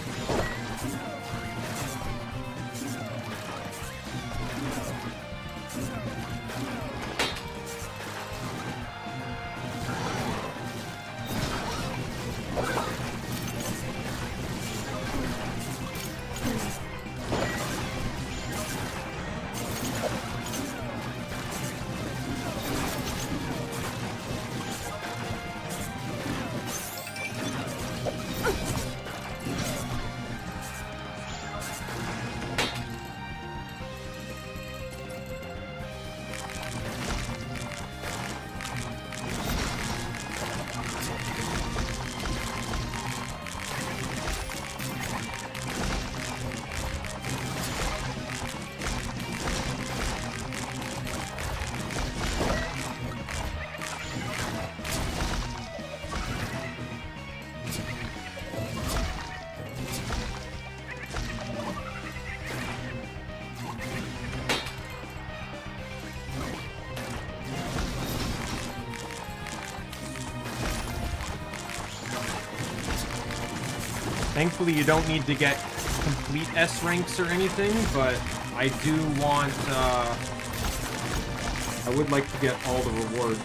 Thankfully, you don't need to get complete S ranks or anything, but I do want, I would like to get all the rewards.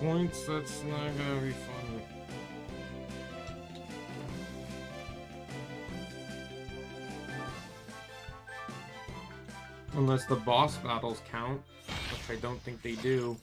Points, that's not gonna be fun. Unless the boss battles count, which I don't think they do.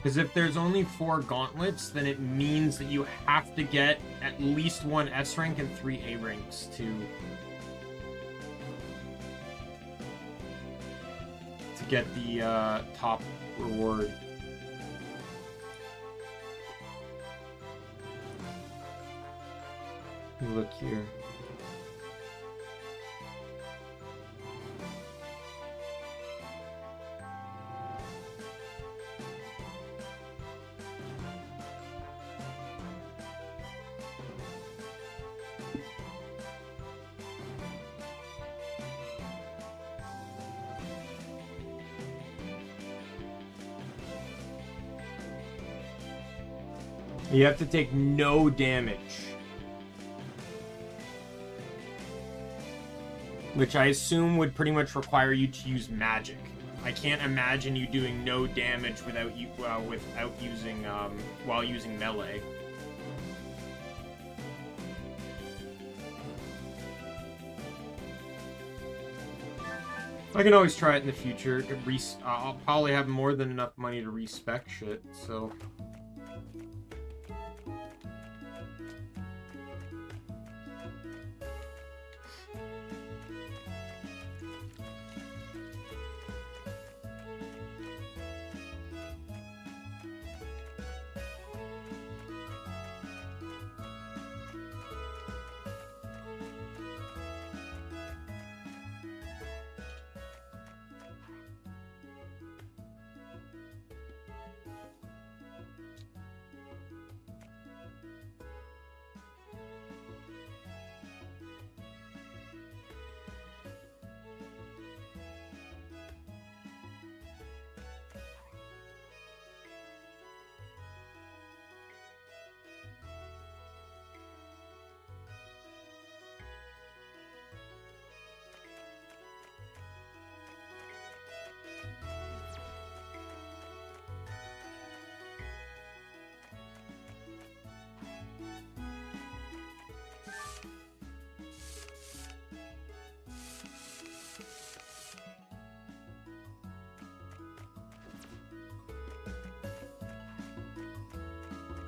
Because if there's only 4 gauntlets, then it means that you have to get at least 1 S rank and 3 A ranks to get the top reward. Look here. You have to take no damage. Which I assume would pretty much require you to use magic. I can't imagine you doing no damage without using while using melee. I can always try it in the future. I'll probably have more than enough money to respec shit, so.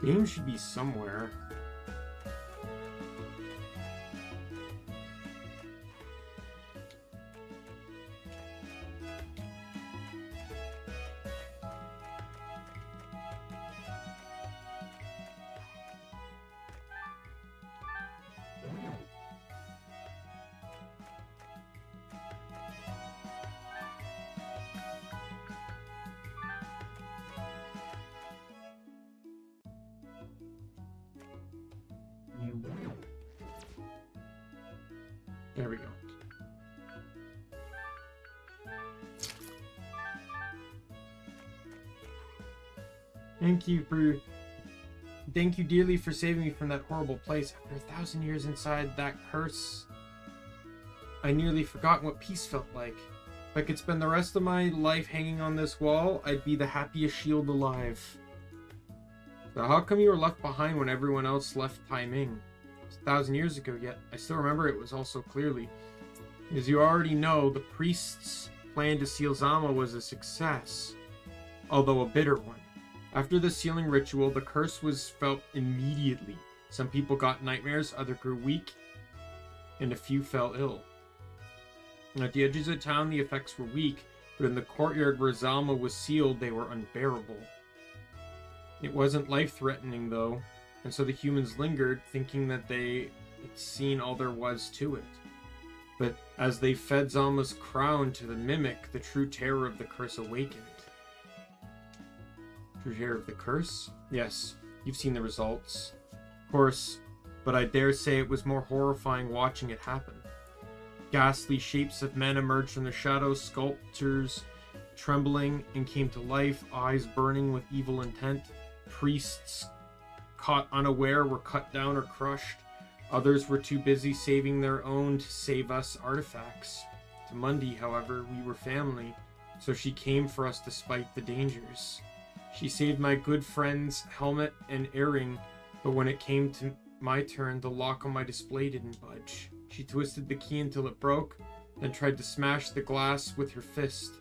Game should be somewhere. There we go. Thank you dearly for saving me from that horrible place. After 1,000 years inside that curse, I nearly forgotten what peace felt like. If I could spend the rest of my life hanging on this wall, I'd be the happiest shield alive. So how come you were left behind when everyone else left Taiming? It was 1,000 years ago, yet I still remember it was all so clearly. As you already know, the priest's plan to seal Zama was a success, although a bitter one. After the sealing ritual, the curse was felt immediately. Some people got nightmares, others grew weak, and a few fell ill. At the edges of town, the effects were weak, but in the courtyard where Zama was sealed, they were unbearable. It wasn't life-threatening, though, and so the humans lingered, thinking that they had seen all there was to it. But as they fed Zama's crown to the mimic, the true terror of the curse awakened. True terror of the curse? Yes, you've seen the results. Of course, but I dare say it was more horrifying watching it happen. Ghastly shapes of men emerged from the shadows, sculptures trembling and came to life, eyes burning with evil intent. Priests, caught unaware, were cut down or crushed. Others were too busy saving their own to save us artifacts. To Mundi, however, we were family, so she came for us despite the dangers. She saved my good friend's helmet and earring, but when it came to my turn, the lock on my display didn't budge. She twisted the key until it broke, then tried to smash the glass with her fist.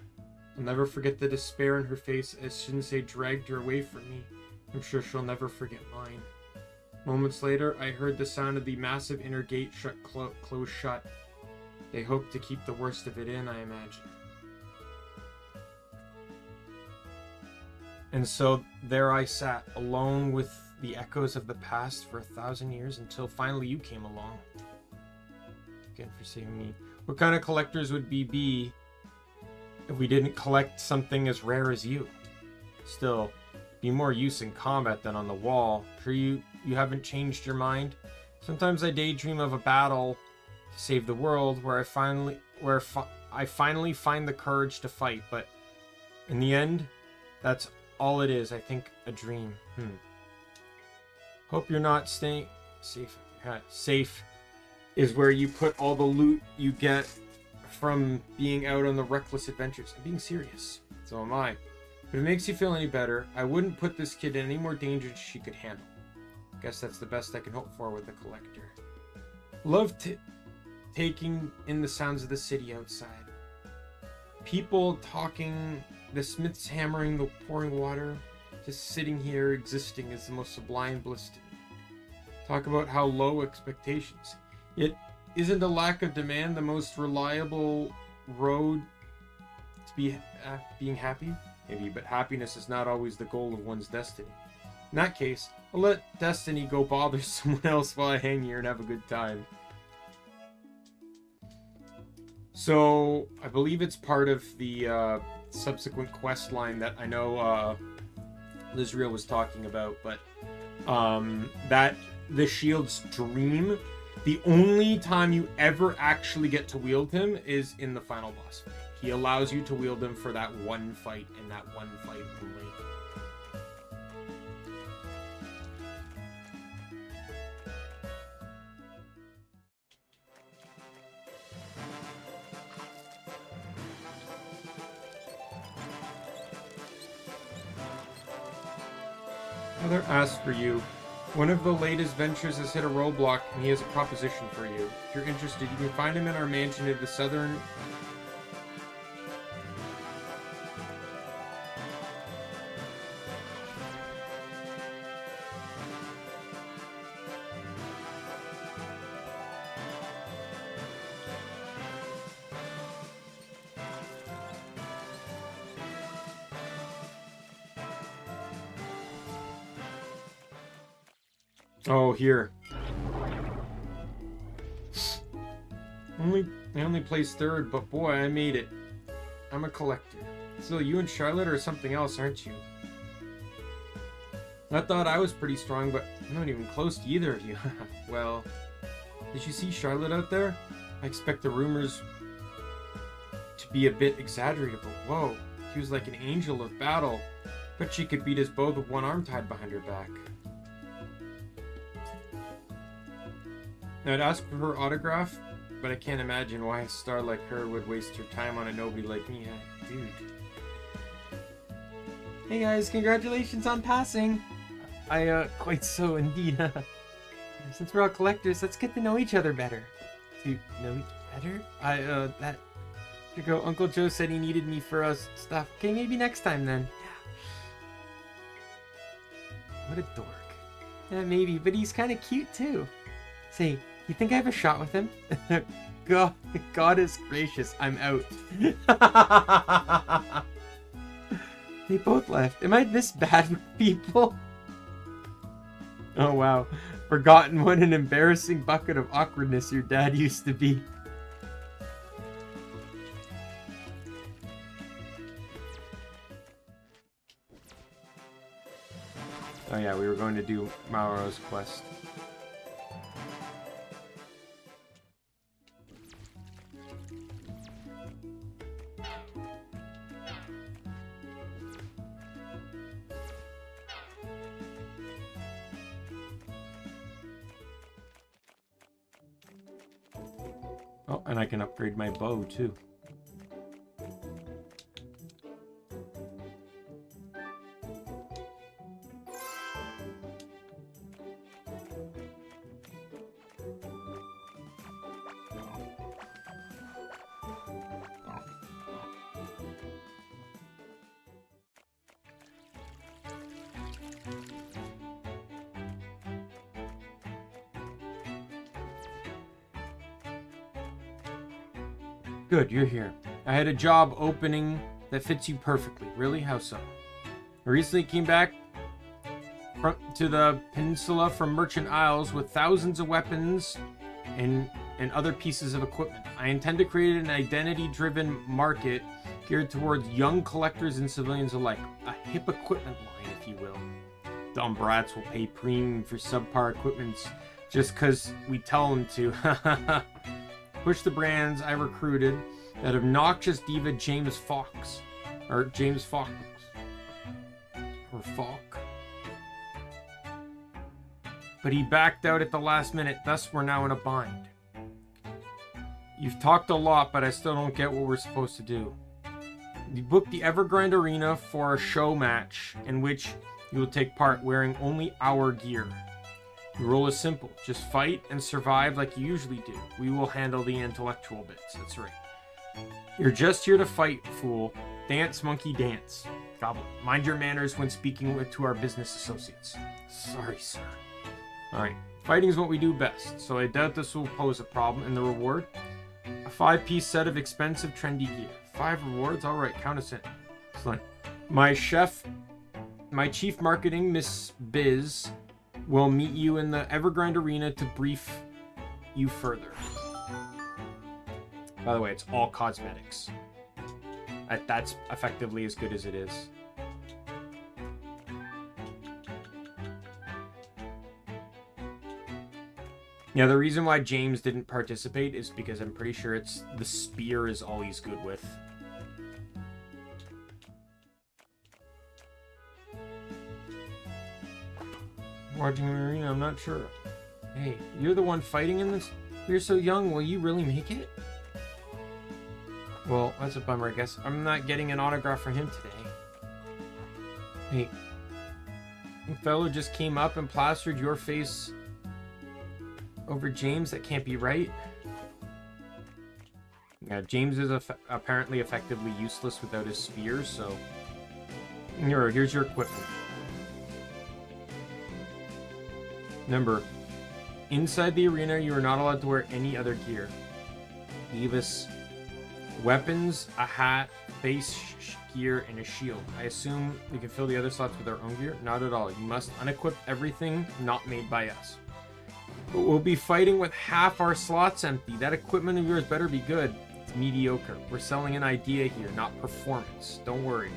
I'll never forget the despair in her face as Shinsei dragged her away from me. I'm sure she'll never forget mine. Moments later, I heard the sound of the massive inner gate close shut. They hoped to keep the worst of it in, I imagine. And so there I sat, alone with the echoes of the past for 1,000 years, until finally you came along. Again, for saving me. What kind of collectors would we be if we didn't collect something as rare as you? Still, be more use in combat than on the wall. Sure you haven't changed your mind? Sometimes I daydream of a battle to save the world where I finally find the courage to fight, but in the end, that's all it is. I think a dream. Hope you're not staying safe. Safe is where you put all the loot you get from being out on the reckless adventures. I'm being serious. So am I. If it makes you feel any better, I wouldn't put this kid in any more danger than she could handle. Guess that's the best I can hope for with a collector. Love taking in the sounds of the city outside. People talking, the smiths hammering, the pouring water. Just sitting here existing is the most sublime bliss to me. Talk about how low expectations. Yet, isn't a lack of demand the most reliable road to being happy? Maybe, but happiness is not always the goal of one's destiny. In that case, I'll let destiny go bother someone else while I hang here and have a good time. So, I believe it's part of the subsequent quest line that I know Lizriel was talking about, but that the shield's dream, the only time you ever actually get to wield him is in the final boss fight. He allows you to wield him for that one fight, and that one fight only. Another ask for you. One of the latest ventures has hit a roadblock, and he has a proposition for you. If you're interested, you can find him in our mansion in the southern... Oh, here. I only placed third, but boy, I made it. I'm a collector. So you and Charlotte are something else, aren't you? I thought I was pretty strong, but I'm not even close to either of you. Well, did you see Charlotte out there? I expect the rumors to be a bit exaggerated, but whoa, she was like an angel of battle. Bet she could beat us both with one arm tied behind her back. I'd ask for her autograph, but I can't imagine why a star like her would waste her time on a nobody like me. Dude. Hey guys, congratulations on passing. Quite so indeed. Since we're all collectors, let's get to know each other better. To know each better? Here go. Uncle Joe said he needed me for stuff. Okay, maybe next time then. Yeah. What a dork. Yeah, maybe, but he's kind of cute too. Say, you think I have a shot with him? God is gracious, I'm out. They both left. Am I this bad with people? Oh wow. Forgotten what an embarrassing bucket of awkwardness your dad used to be. Oh yeah, we were going to do Maoru's quest. Oh, and I can upgrade my bow too. Good, you're here. I had a job opening that fits you perfectly. Really? How so? I recently came back to the peninsula from Merchant Isles with thousands of weapons and other pieces of equipment. I intend to create an identity-driven market geared towards young collectors and civilians alike. A hip equipment line, if you will. Dumb brats will pay premium for subpar equipments just because we tell them to. Push the brands I recruited, that obnoxious diva James Fox. Or James Fox. Or Falk. But he backed out at the last minute, thus we're now in a bind. You've talked a lot, but I still don't get what we're supposed to do. You booked the Evergrind Arena for a show match in which you will take part wearing only our gear. The rule is simple. Just fight and survive like you usually do. We will handle the intellectual bits. That's right. You're just here to fight, fool. Dance, monkey, dance. Goblin, mind your manners when speaking to our business associates. Sorry, sir. Alright. Fighting is what we do best, so I doubt this will pose a problem. And the reward? A 5-piece set of expensive, trendy gear. 5 rewards? Alright, count us in. Excellent. My chief marketing, Miss Biz, will meet you in the Evergrind Arena to brief you further. By the way, it's all cosmetics. That's effectively as good as it is. Yeah, the reason why James didn't participate is because I'm pretty sure it's the spear is all he's good with. Watching the arena, I'm not sure. Hey, you're the one fighting in this? You're so young, will you really make it? Well, that's a bummer, I guess. I'm not getting an autograph from him today. Hey, a fellow just came up and plastered your face over James? That can't be right. Yeah, James is apparently effectively useless without his spear, so... Here's your equipment. Remember, inside the arena, you are not allowed to wear any other gear. Leave us weapons, a hat, face gear, and a shield. I assume we can fill the other slots with our own gear? Not at all. You must unequip everything not made by us. But we'll be fighting with half our slots empty. That equipment of yours better be good. It's mediocre. We're selling an idea here, not performance. Don't worry.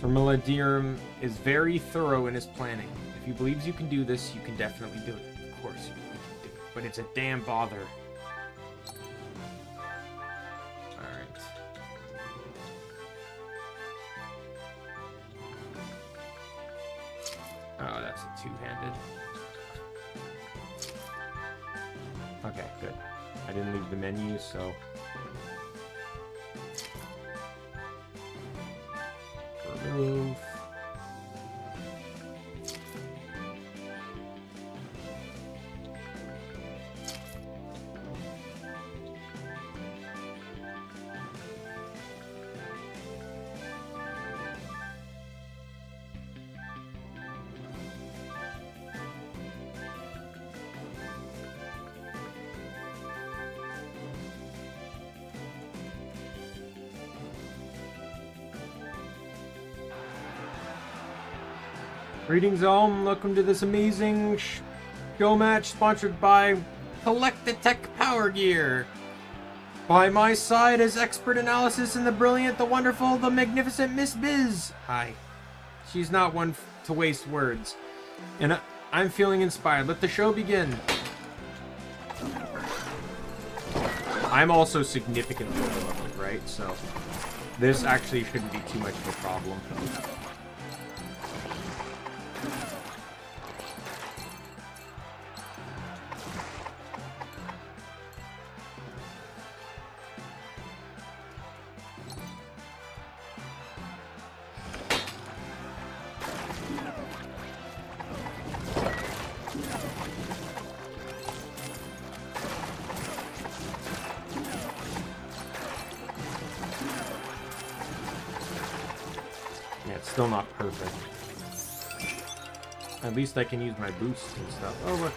Sir Miladirum is very thorough in his planning. If he believes you can do this, you can definitely do it. Of course, you can do it. But it's a damn bother. Alright. Oh, that's a two-handed. Okay, good. I didn't leave the menu, so... Remove. Greetings, all, and welcome to this amazing show match sponsored by Collect the Tech Power Gear. By my side is expert analysis in the brilliant, the wonderful, the magnificent Miss Biz. Hi. She's not one to waste words. And I'm feeling inspired. Let the show begin. I'm also significantly overleveled, right? So this actually shouldn't be too much of a problem. Still not perfect. At least I can use my boosts and stuff. Oh, look.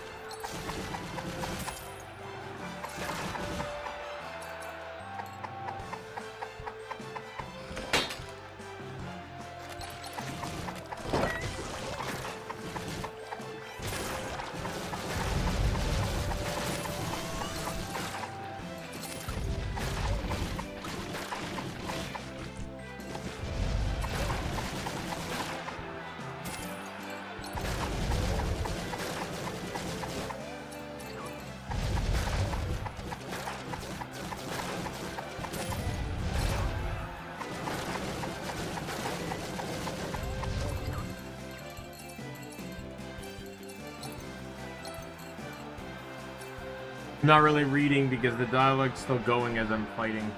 I'm not really reading because the dialogue's still going as I'm fighting.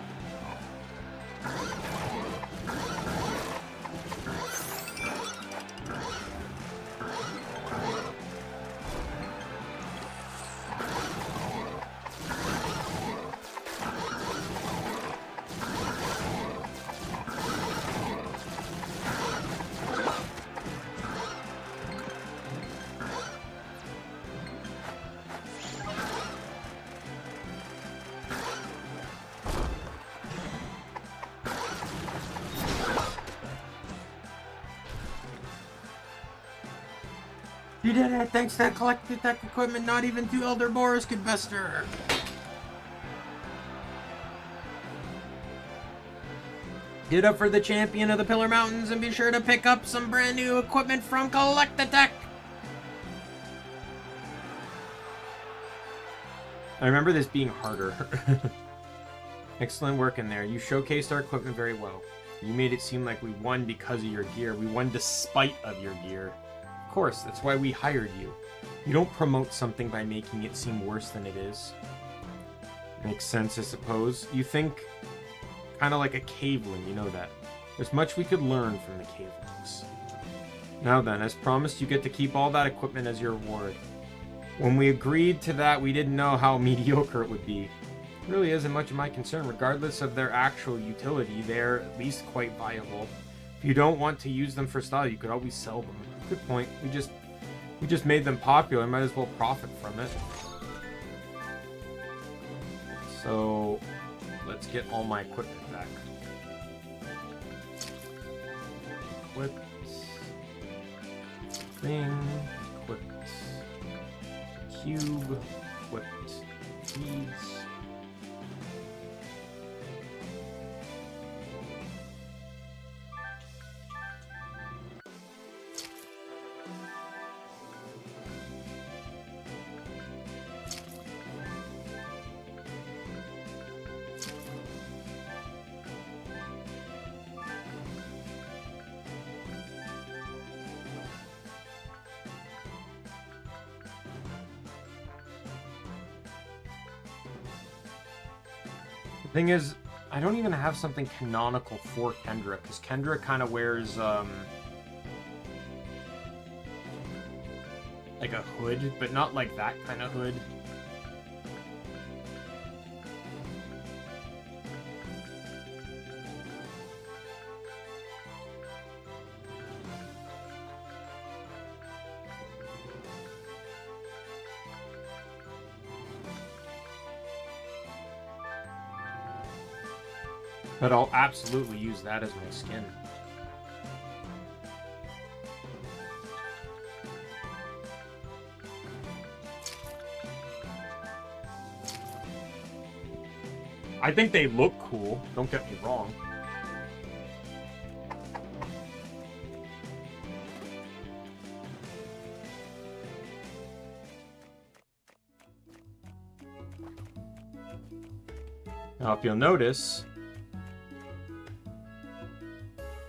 You did it! Thanks to that collected tech equipment, not even two Elder Boars could best her! Get up for the champion of the Pillar Mountains and be sure to pick up some brand new equipment from Collect the Tech! I remember this being harder. Excellent work in there. You showcased our equipment very well. You made it seem like we won because of your gear. We won despite of your gear. Of course, that's why we hired you. You don't promote something by making it seem worse than it is. Makes sense, I suppose. You think kind of like a caveling, you know that. There's much we could learn from the cavelings. Now then, as promised, you get to keep all that equipment as your reward. When we agreed to that, we didn't know how mediocre it would be. It really isn't much of my concern. Regardless of their actual utility, they're at least quite viable. If you don't want to use them for style, you could always sell them. Good point. We just made them popular. Might as well profit from it. So let's get all my equipment back. equipped. Thing, equipped. Cube, equipped. These. The thing is, I don't even have something canonical for Kendra, because Kendra kind of wears, like a hood, but not like that kind of hood. But I'll absolutely use that as my skin. I think they look cool, don't get me wrong. Now, if you'll notice...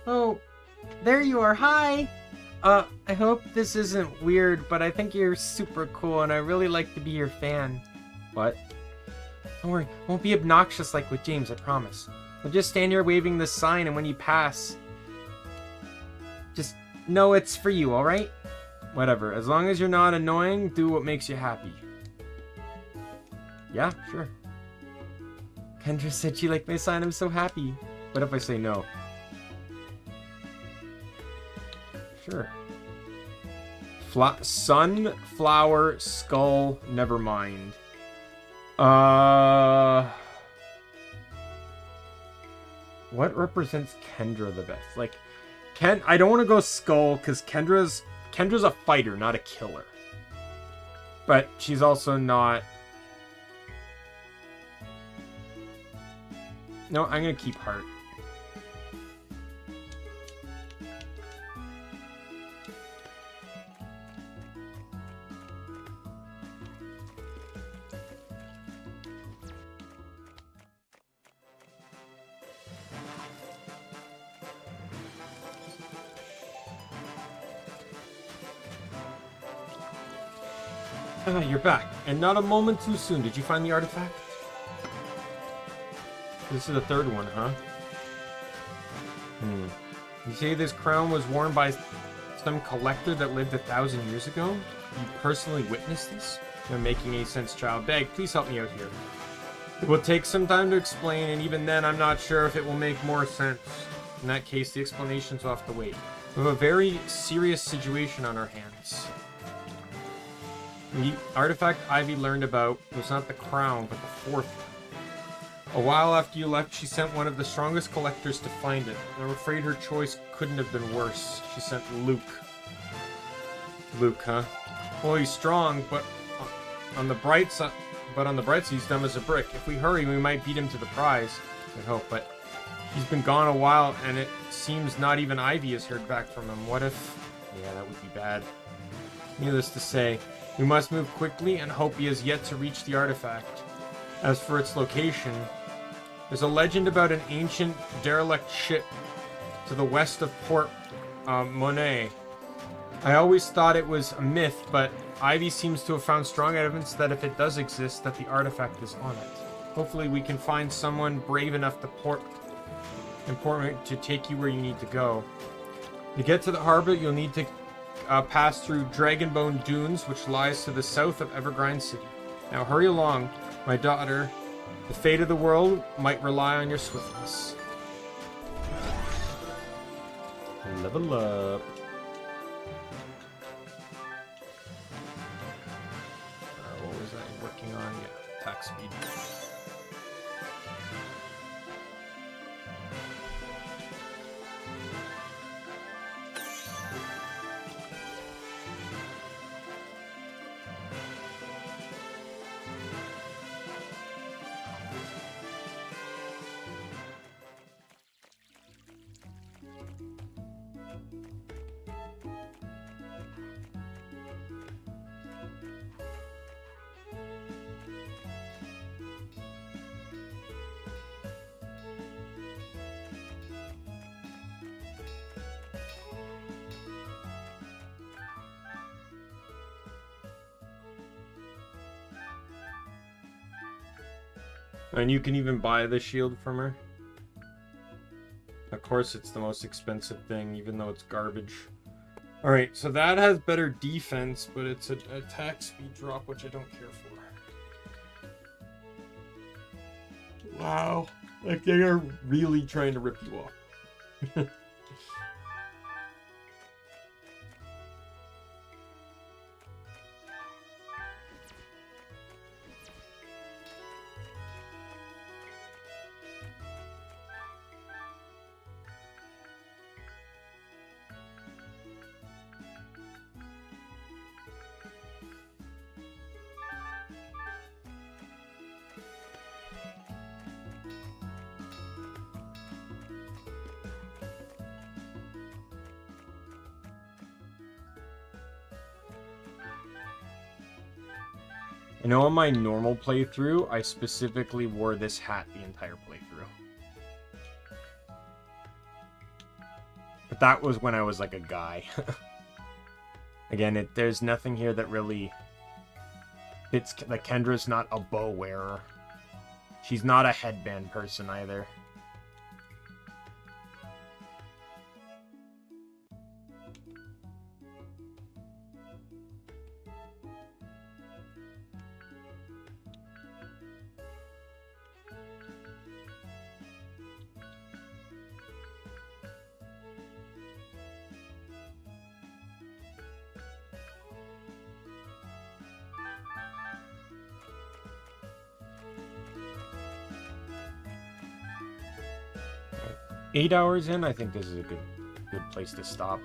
Oh, there you are. Hi! I hope this isn't weird, but I think you're super cool and I really like to be your fan. What? Don't worry, won't be obnoxious like with James, I promise. I'll just stand here waving this sign and when you pass, just know it's for you, alright? Whatever, as long as you're not annoying, do what makes you happy. Yeah, sure. Kendra said she liked my sign, I'm so happy. What if I say no? Sure. Sunflower skull, never mind. What represents Kendra the best? Like, I don't want to go skull because Kendra's a fighter, not a killer. But she's also not. No, I'm gonna keep heart. You're back, and not a moment too soon. Did you find the artifact? This is the third one, huh? You say this crown was worn by some collector that lived 1,000 years ago? You personally witnessed this? You're making any sense, child. Beg, please help me out here. It will take some time to explain, and even then, I'm not sure if it will make more sense. In that case, the explanations will have to wait. We have a very serious situation on our hands. The artifact Ivy learned about was not the crown, but the fourth one. A while after you left, she sent one of the strongest collectors to find it. I'm afraid her choice couldn't have been worse. She sent Luke. Luke, huh? Well, he's strong, but on the bright side, he's dumb as a brick. If we hurry, we might beat him to the prize. I hope, but he's been gone a while, and it seems not even Ivy has heard back from him. What if... Yeah, that would be bad. Needless to say, we must move quickly and hope he has yet to reach the artifact. As for its location, there's a legend about an ancient derelict ship to the west of Port Monet. I always thought it was a myth, but Ivy seems to have found strong evidence that if it does exist, that the artifact is on it. Hopefully we can find someone brave enough to take you where you need to go. To get to the harbor, you'll need to pass through Dragonbone Dunes, which lies to the south of Evergreen City. Now hurry along, my daughter. The fate of the world might rely on your swiftness. Level up. What was I working on? Yeah, attack speed. And you can even buy the shield from her. Of course, it's the most expensive thing, even though it's garbage. Alright, so that has better defense, but it's an attack speed drop, which I don't care for. Wow. Like, they are really trying to rip you off. 'Cause on my normal playthrough, I specifically wore this hat the entire playthrough. But that was when I was like a guy. Again, there's nothing here that really fits. Like, Kendra's not a bow wearer. She's not a headband person either. Eight hours in, I think this is a good place to stop.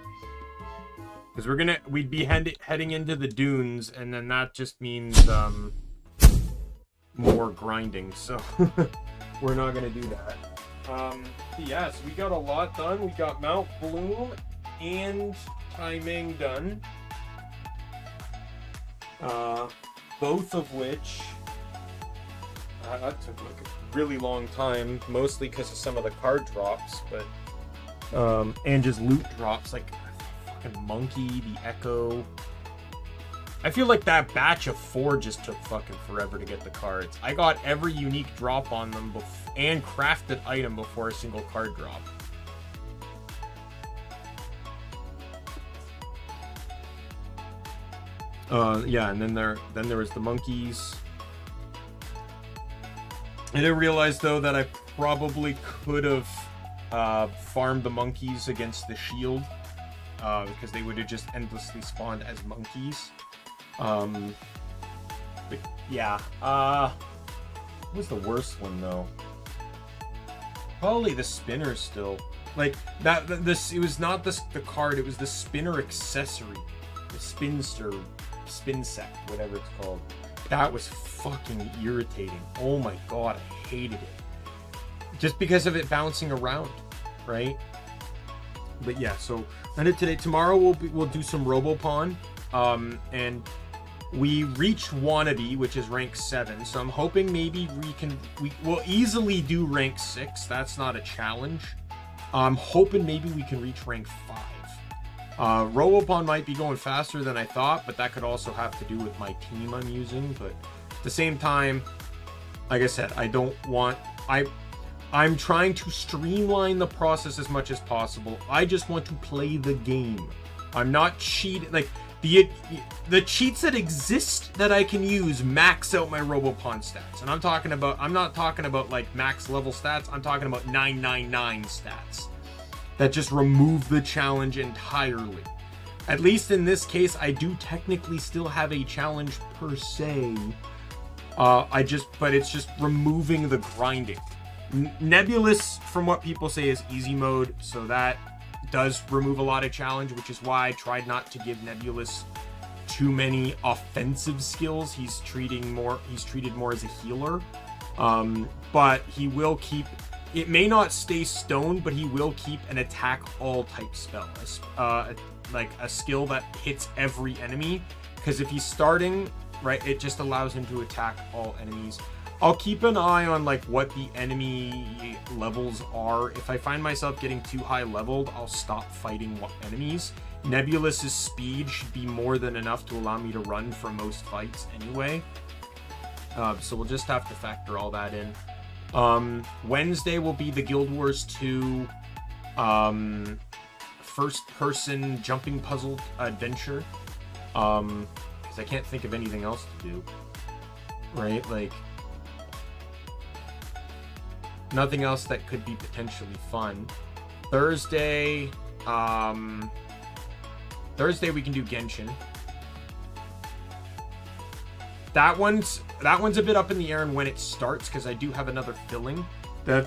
Because we'd be heading into the dunes, and then that just means more grinding, so we're not gonna do that. Yeah, so we got a lot done. We got Mount Bloom and Daimien done. Both of which that took like a really long time, mostly because of some of the card drops, but and just loot drops, like fucking Monkey, the Echo. I feel like that batch of 4 just took fucking forever to get the cards. I got every unique drop on them and crafted item before a single card drop. Yeah, and then there was the monkeys. I didn't realize though that I probably could have farmed the monkeys against the shield, because they would have just endlessly spawned as monkeys. But yeah, what was the worst one though? Probably the spinner still. Like that. It was not the card. It was the spinner accessory, the spin set, whatever it's called. That was fucking irritating. Oh my god, I hated it. Just because of it bouncing around, right? But yeah, so I did today. Tomorrow we'll do some Robopawn, and we reached Wannabe, which is rank 7. So I'm hoping maybe we'll easily do rank 6. That's not a challenge. I'm hoping maybe we can reach rank 5. Robopawn might be going faster than I thought, but that could also have to do with my team I'm using. But at the same time, like I said, I'm trying to streamline the process as much as possible. I just want to play the game. I'm not cheating. Like the cheats that exist that I can use max out my Robopawn stats. And I'm not talking about like max level stats. I'm talking about 999 stats that just remove the challenge entirely. At least in this case, I do technically still have a challenge per se. But it's just removing the grinding. Nebulous, from what people say, is easy mode, so that does remove a lot of challenge, which is why I tried not to give Nebulous too many offensive skills. He's treated more as a healer, but he will keep it may not stay stoned, but he will keep an attack all type spell, like a skill that hits every enemy. Because if he's starting, right, it just allows him to attack all enemies. I'll keep an eye on like what the enemy levels are. If I find myself getting too high leveled, I'll stop fighting enemies. Nebulus's speed should be more than enough to allow me to run for most fights anyway. So we'll just have to factor all that in. Wednesday will be the Guild Wars 2 first-person jumping puzzle adventure. Because I can't think of anything else to do. Right? Like, nothing else that could be potentially fun. Thursday we can do Genshin. That one's a bit up in the air and when it starts, because I do have another filling.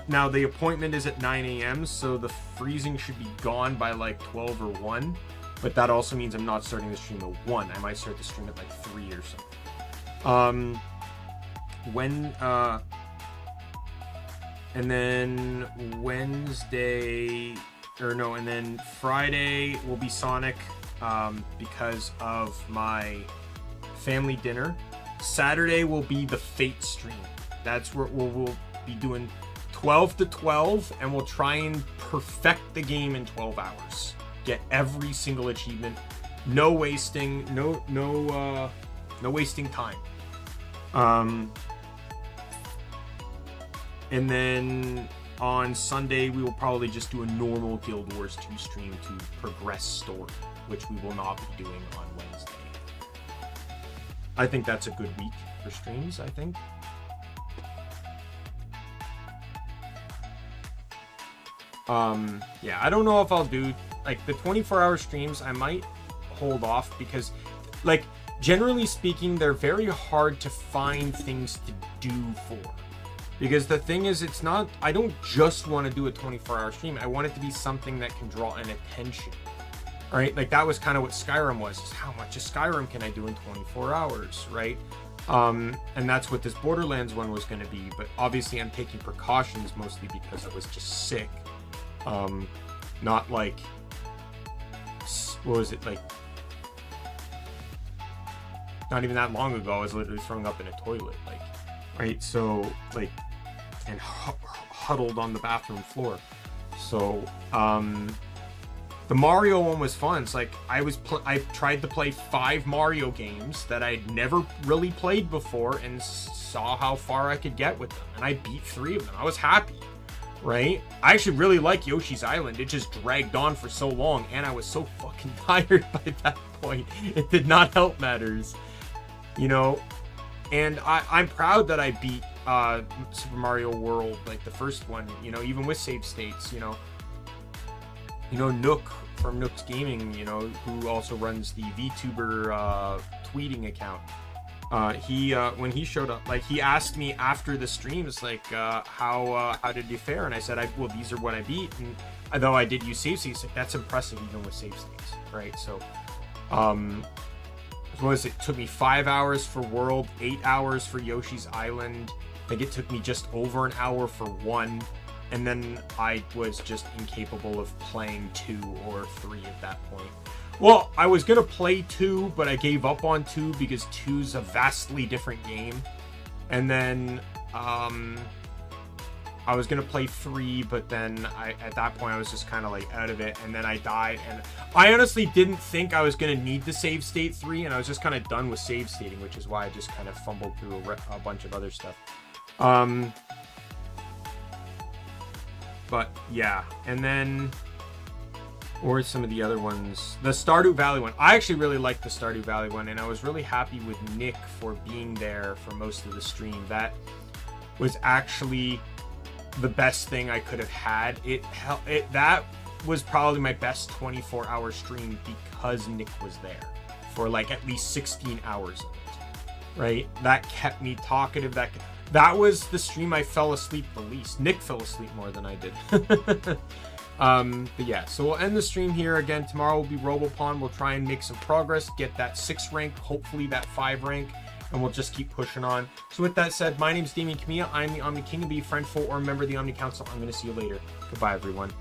Now the appointment is at 9 a.m. so the freezing should be gone by like 12 or 1. But that also means I'm not starting the stream at 1. I might start the stream at like 3 or something. And then and then Friday will be Sonic, because of my family dinner. Saturday will be the Fate stream. That's where we'll be doing 12 to 12, and we'll try and perfect the game in 12 hours. Get every single achievement. No wasting, no wasting time. And then on Sunday, we will probably just do a normal Guild Wars 2 stream to progress story, which we will not be doing on Wednesday. I think that's a good week for streams, I think. Yeah, I don't know if I'll do, like, the 24-hour streams. I might hold off because, like, generally speaking, they're very hard to find things to do for. Because the thing is, it's not, I don't just want to do a 24-hour stream. I want it to be something that can draw an attention. Right? Like, that was kind of what Skyrim was. Is how much of Skyrim can I do in 24 hours, right? And that's what this Borderlands one was going to be. But obviously, I'm taking precautions mostly because I was just sick. Not like, what was it, like, not even that long ago, I was literally throwing up in a toilet, like, right? So, like, and huddled on the bathroom floor. So, the Mario one was fun. It's like, I tried to play 5 Mario games that I'd never really played before and saw how far I could get with them. And I beat 3 of them. I was happy, right? I actually really like Yoshi's Island. It just dragged on for so long, and I was so fucking tired by that point. It did not help matters, you know? And I'm proud that I beat Super Mario World, like the first one, you know, even with save states, you know, Nook from Nook's Gaming, you know, who also runs the Vtuber tweeting account. He when he showed up, like, he asked me after the streams, like, how did you fare? And I said, well, these are what I beat. And though I did use save states, like, that's impressive even with save states, right? So, what was it? It took me 5 hours for World, 8 hours for Yoshi's Island. I think it took me just over an hour for 1. And then I was just incapable of playing 2 or 3 at that point. Well, I was going to play 2, but I gave up on 2 because 2's a vastly different game. And then I was going to play 3, but then at that point I was just kind of like out of it. And then I died. And I honestly didn't think I was going to need to save state 3. And I was just kind of done with save stating, which is why I just kind of fumbled through a bunch of other stuff. But yeah, and then, or some of the other ones, the Stardew Valley one. I actually really liked the Stardew Valley one, and I was really happy with Nick for being there for most of the stream. That was actually the best thing I could have had. That was probably my best 24-hour stream because Nick was there for like at least 16 hours of it, right? That kept me talkative. That was the stream I fell asleep the least. Nick fell asleep more than I did. But yeah, so we'll end the stream here. Again, tomorrow will be Robopon. We'll try and make some progress, get that 6 rank, hopefully that 5 rank, and we'll just keep pushing on. So with that said, my name's Daimien Kamiya. I'm the Omni King. Be a friend, foe, or a member of the Omni Council. I'm going to see you later. Goodbye, everyone.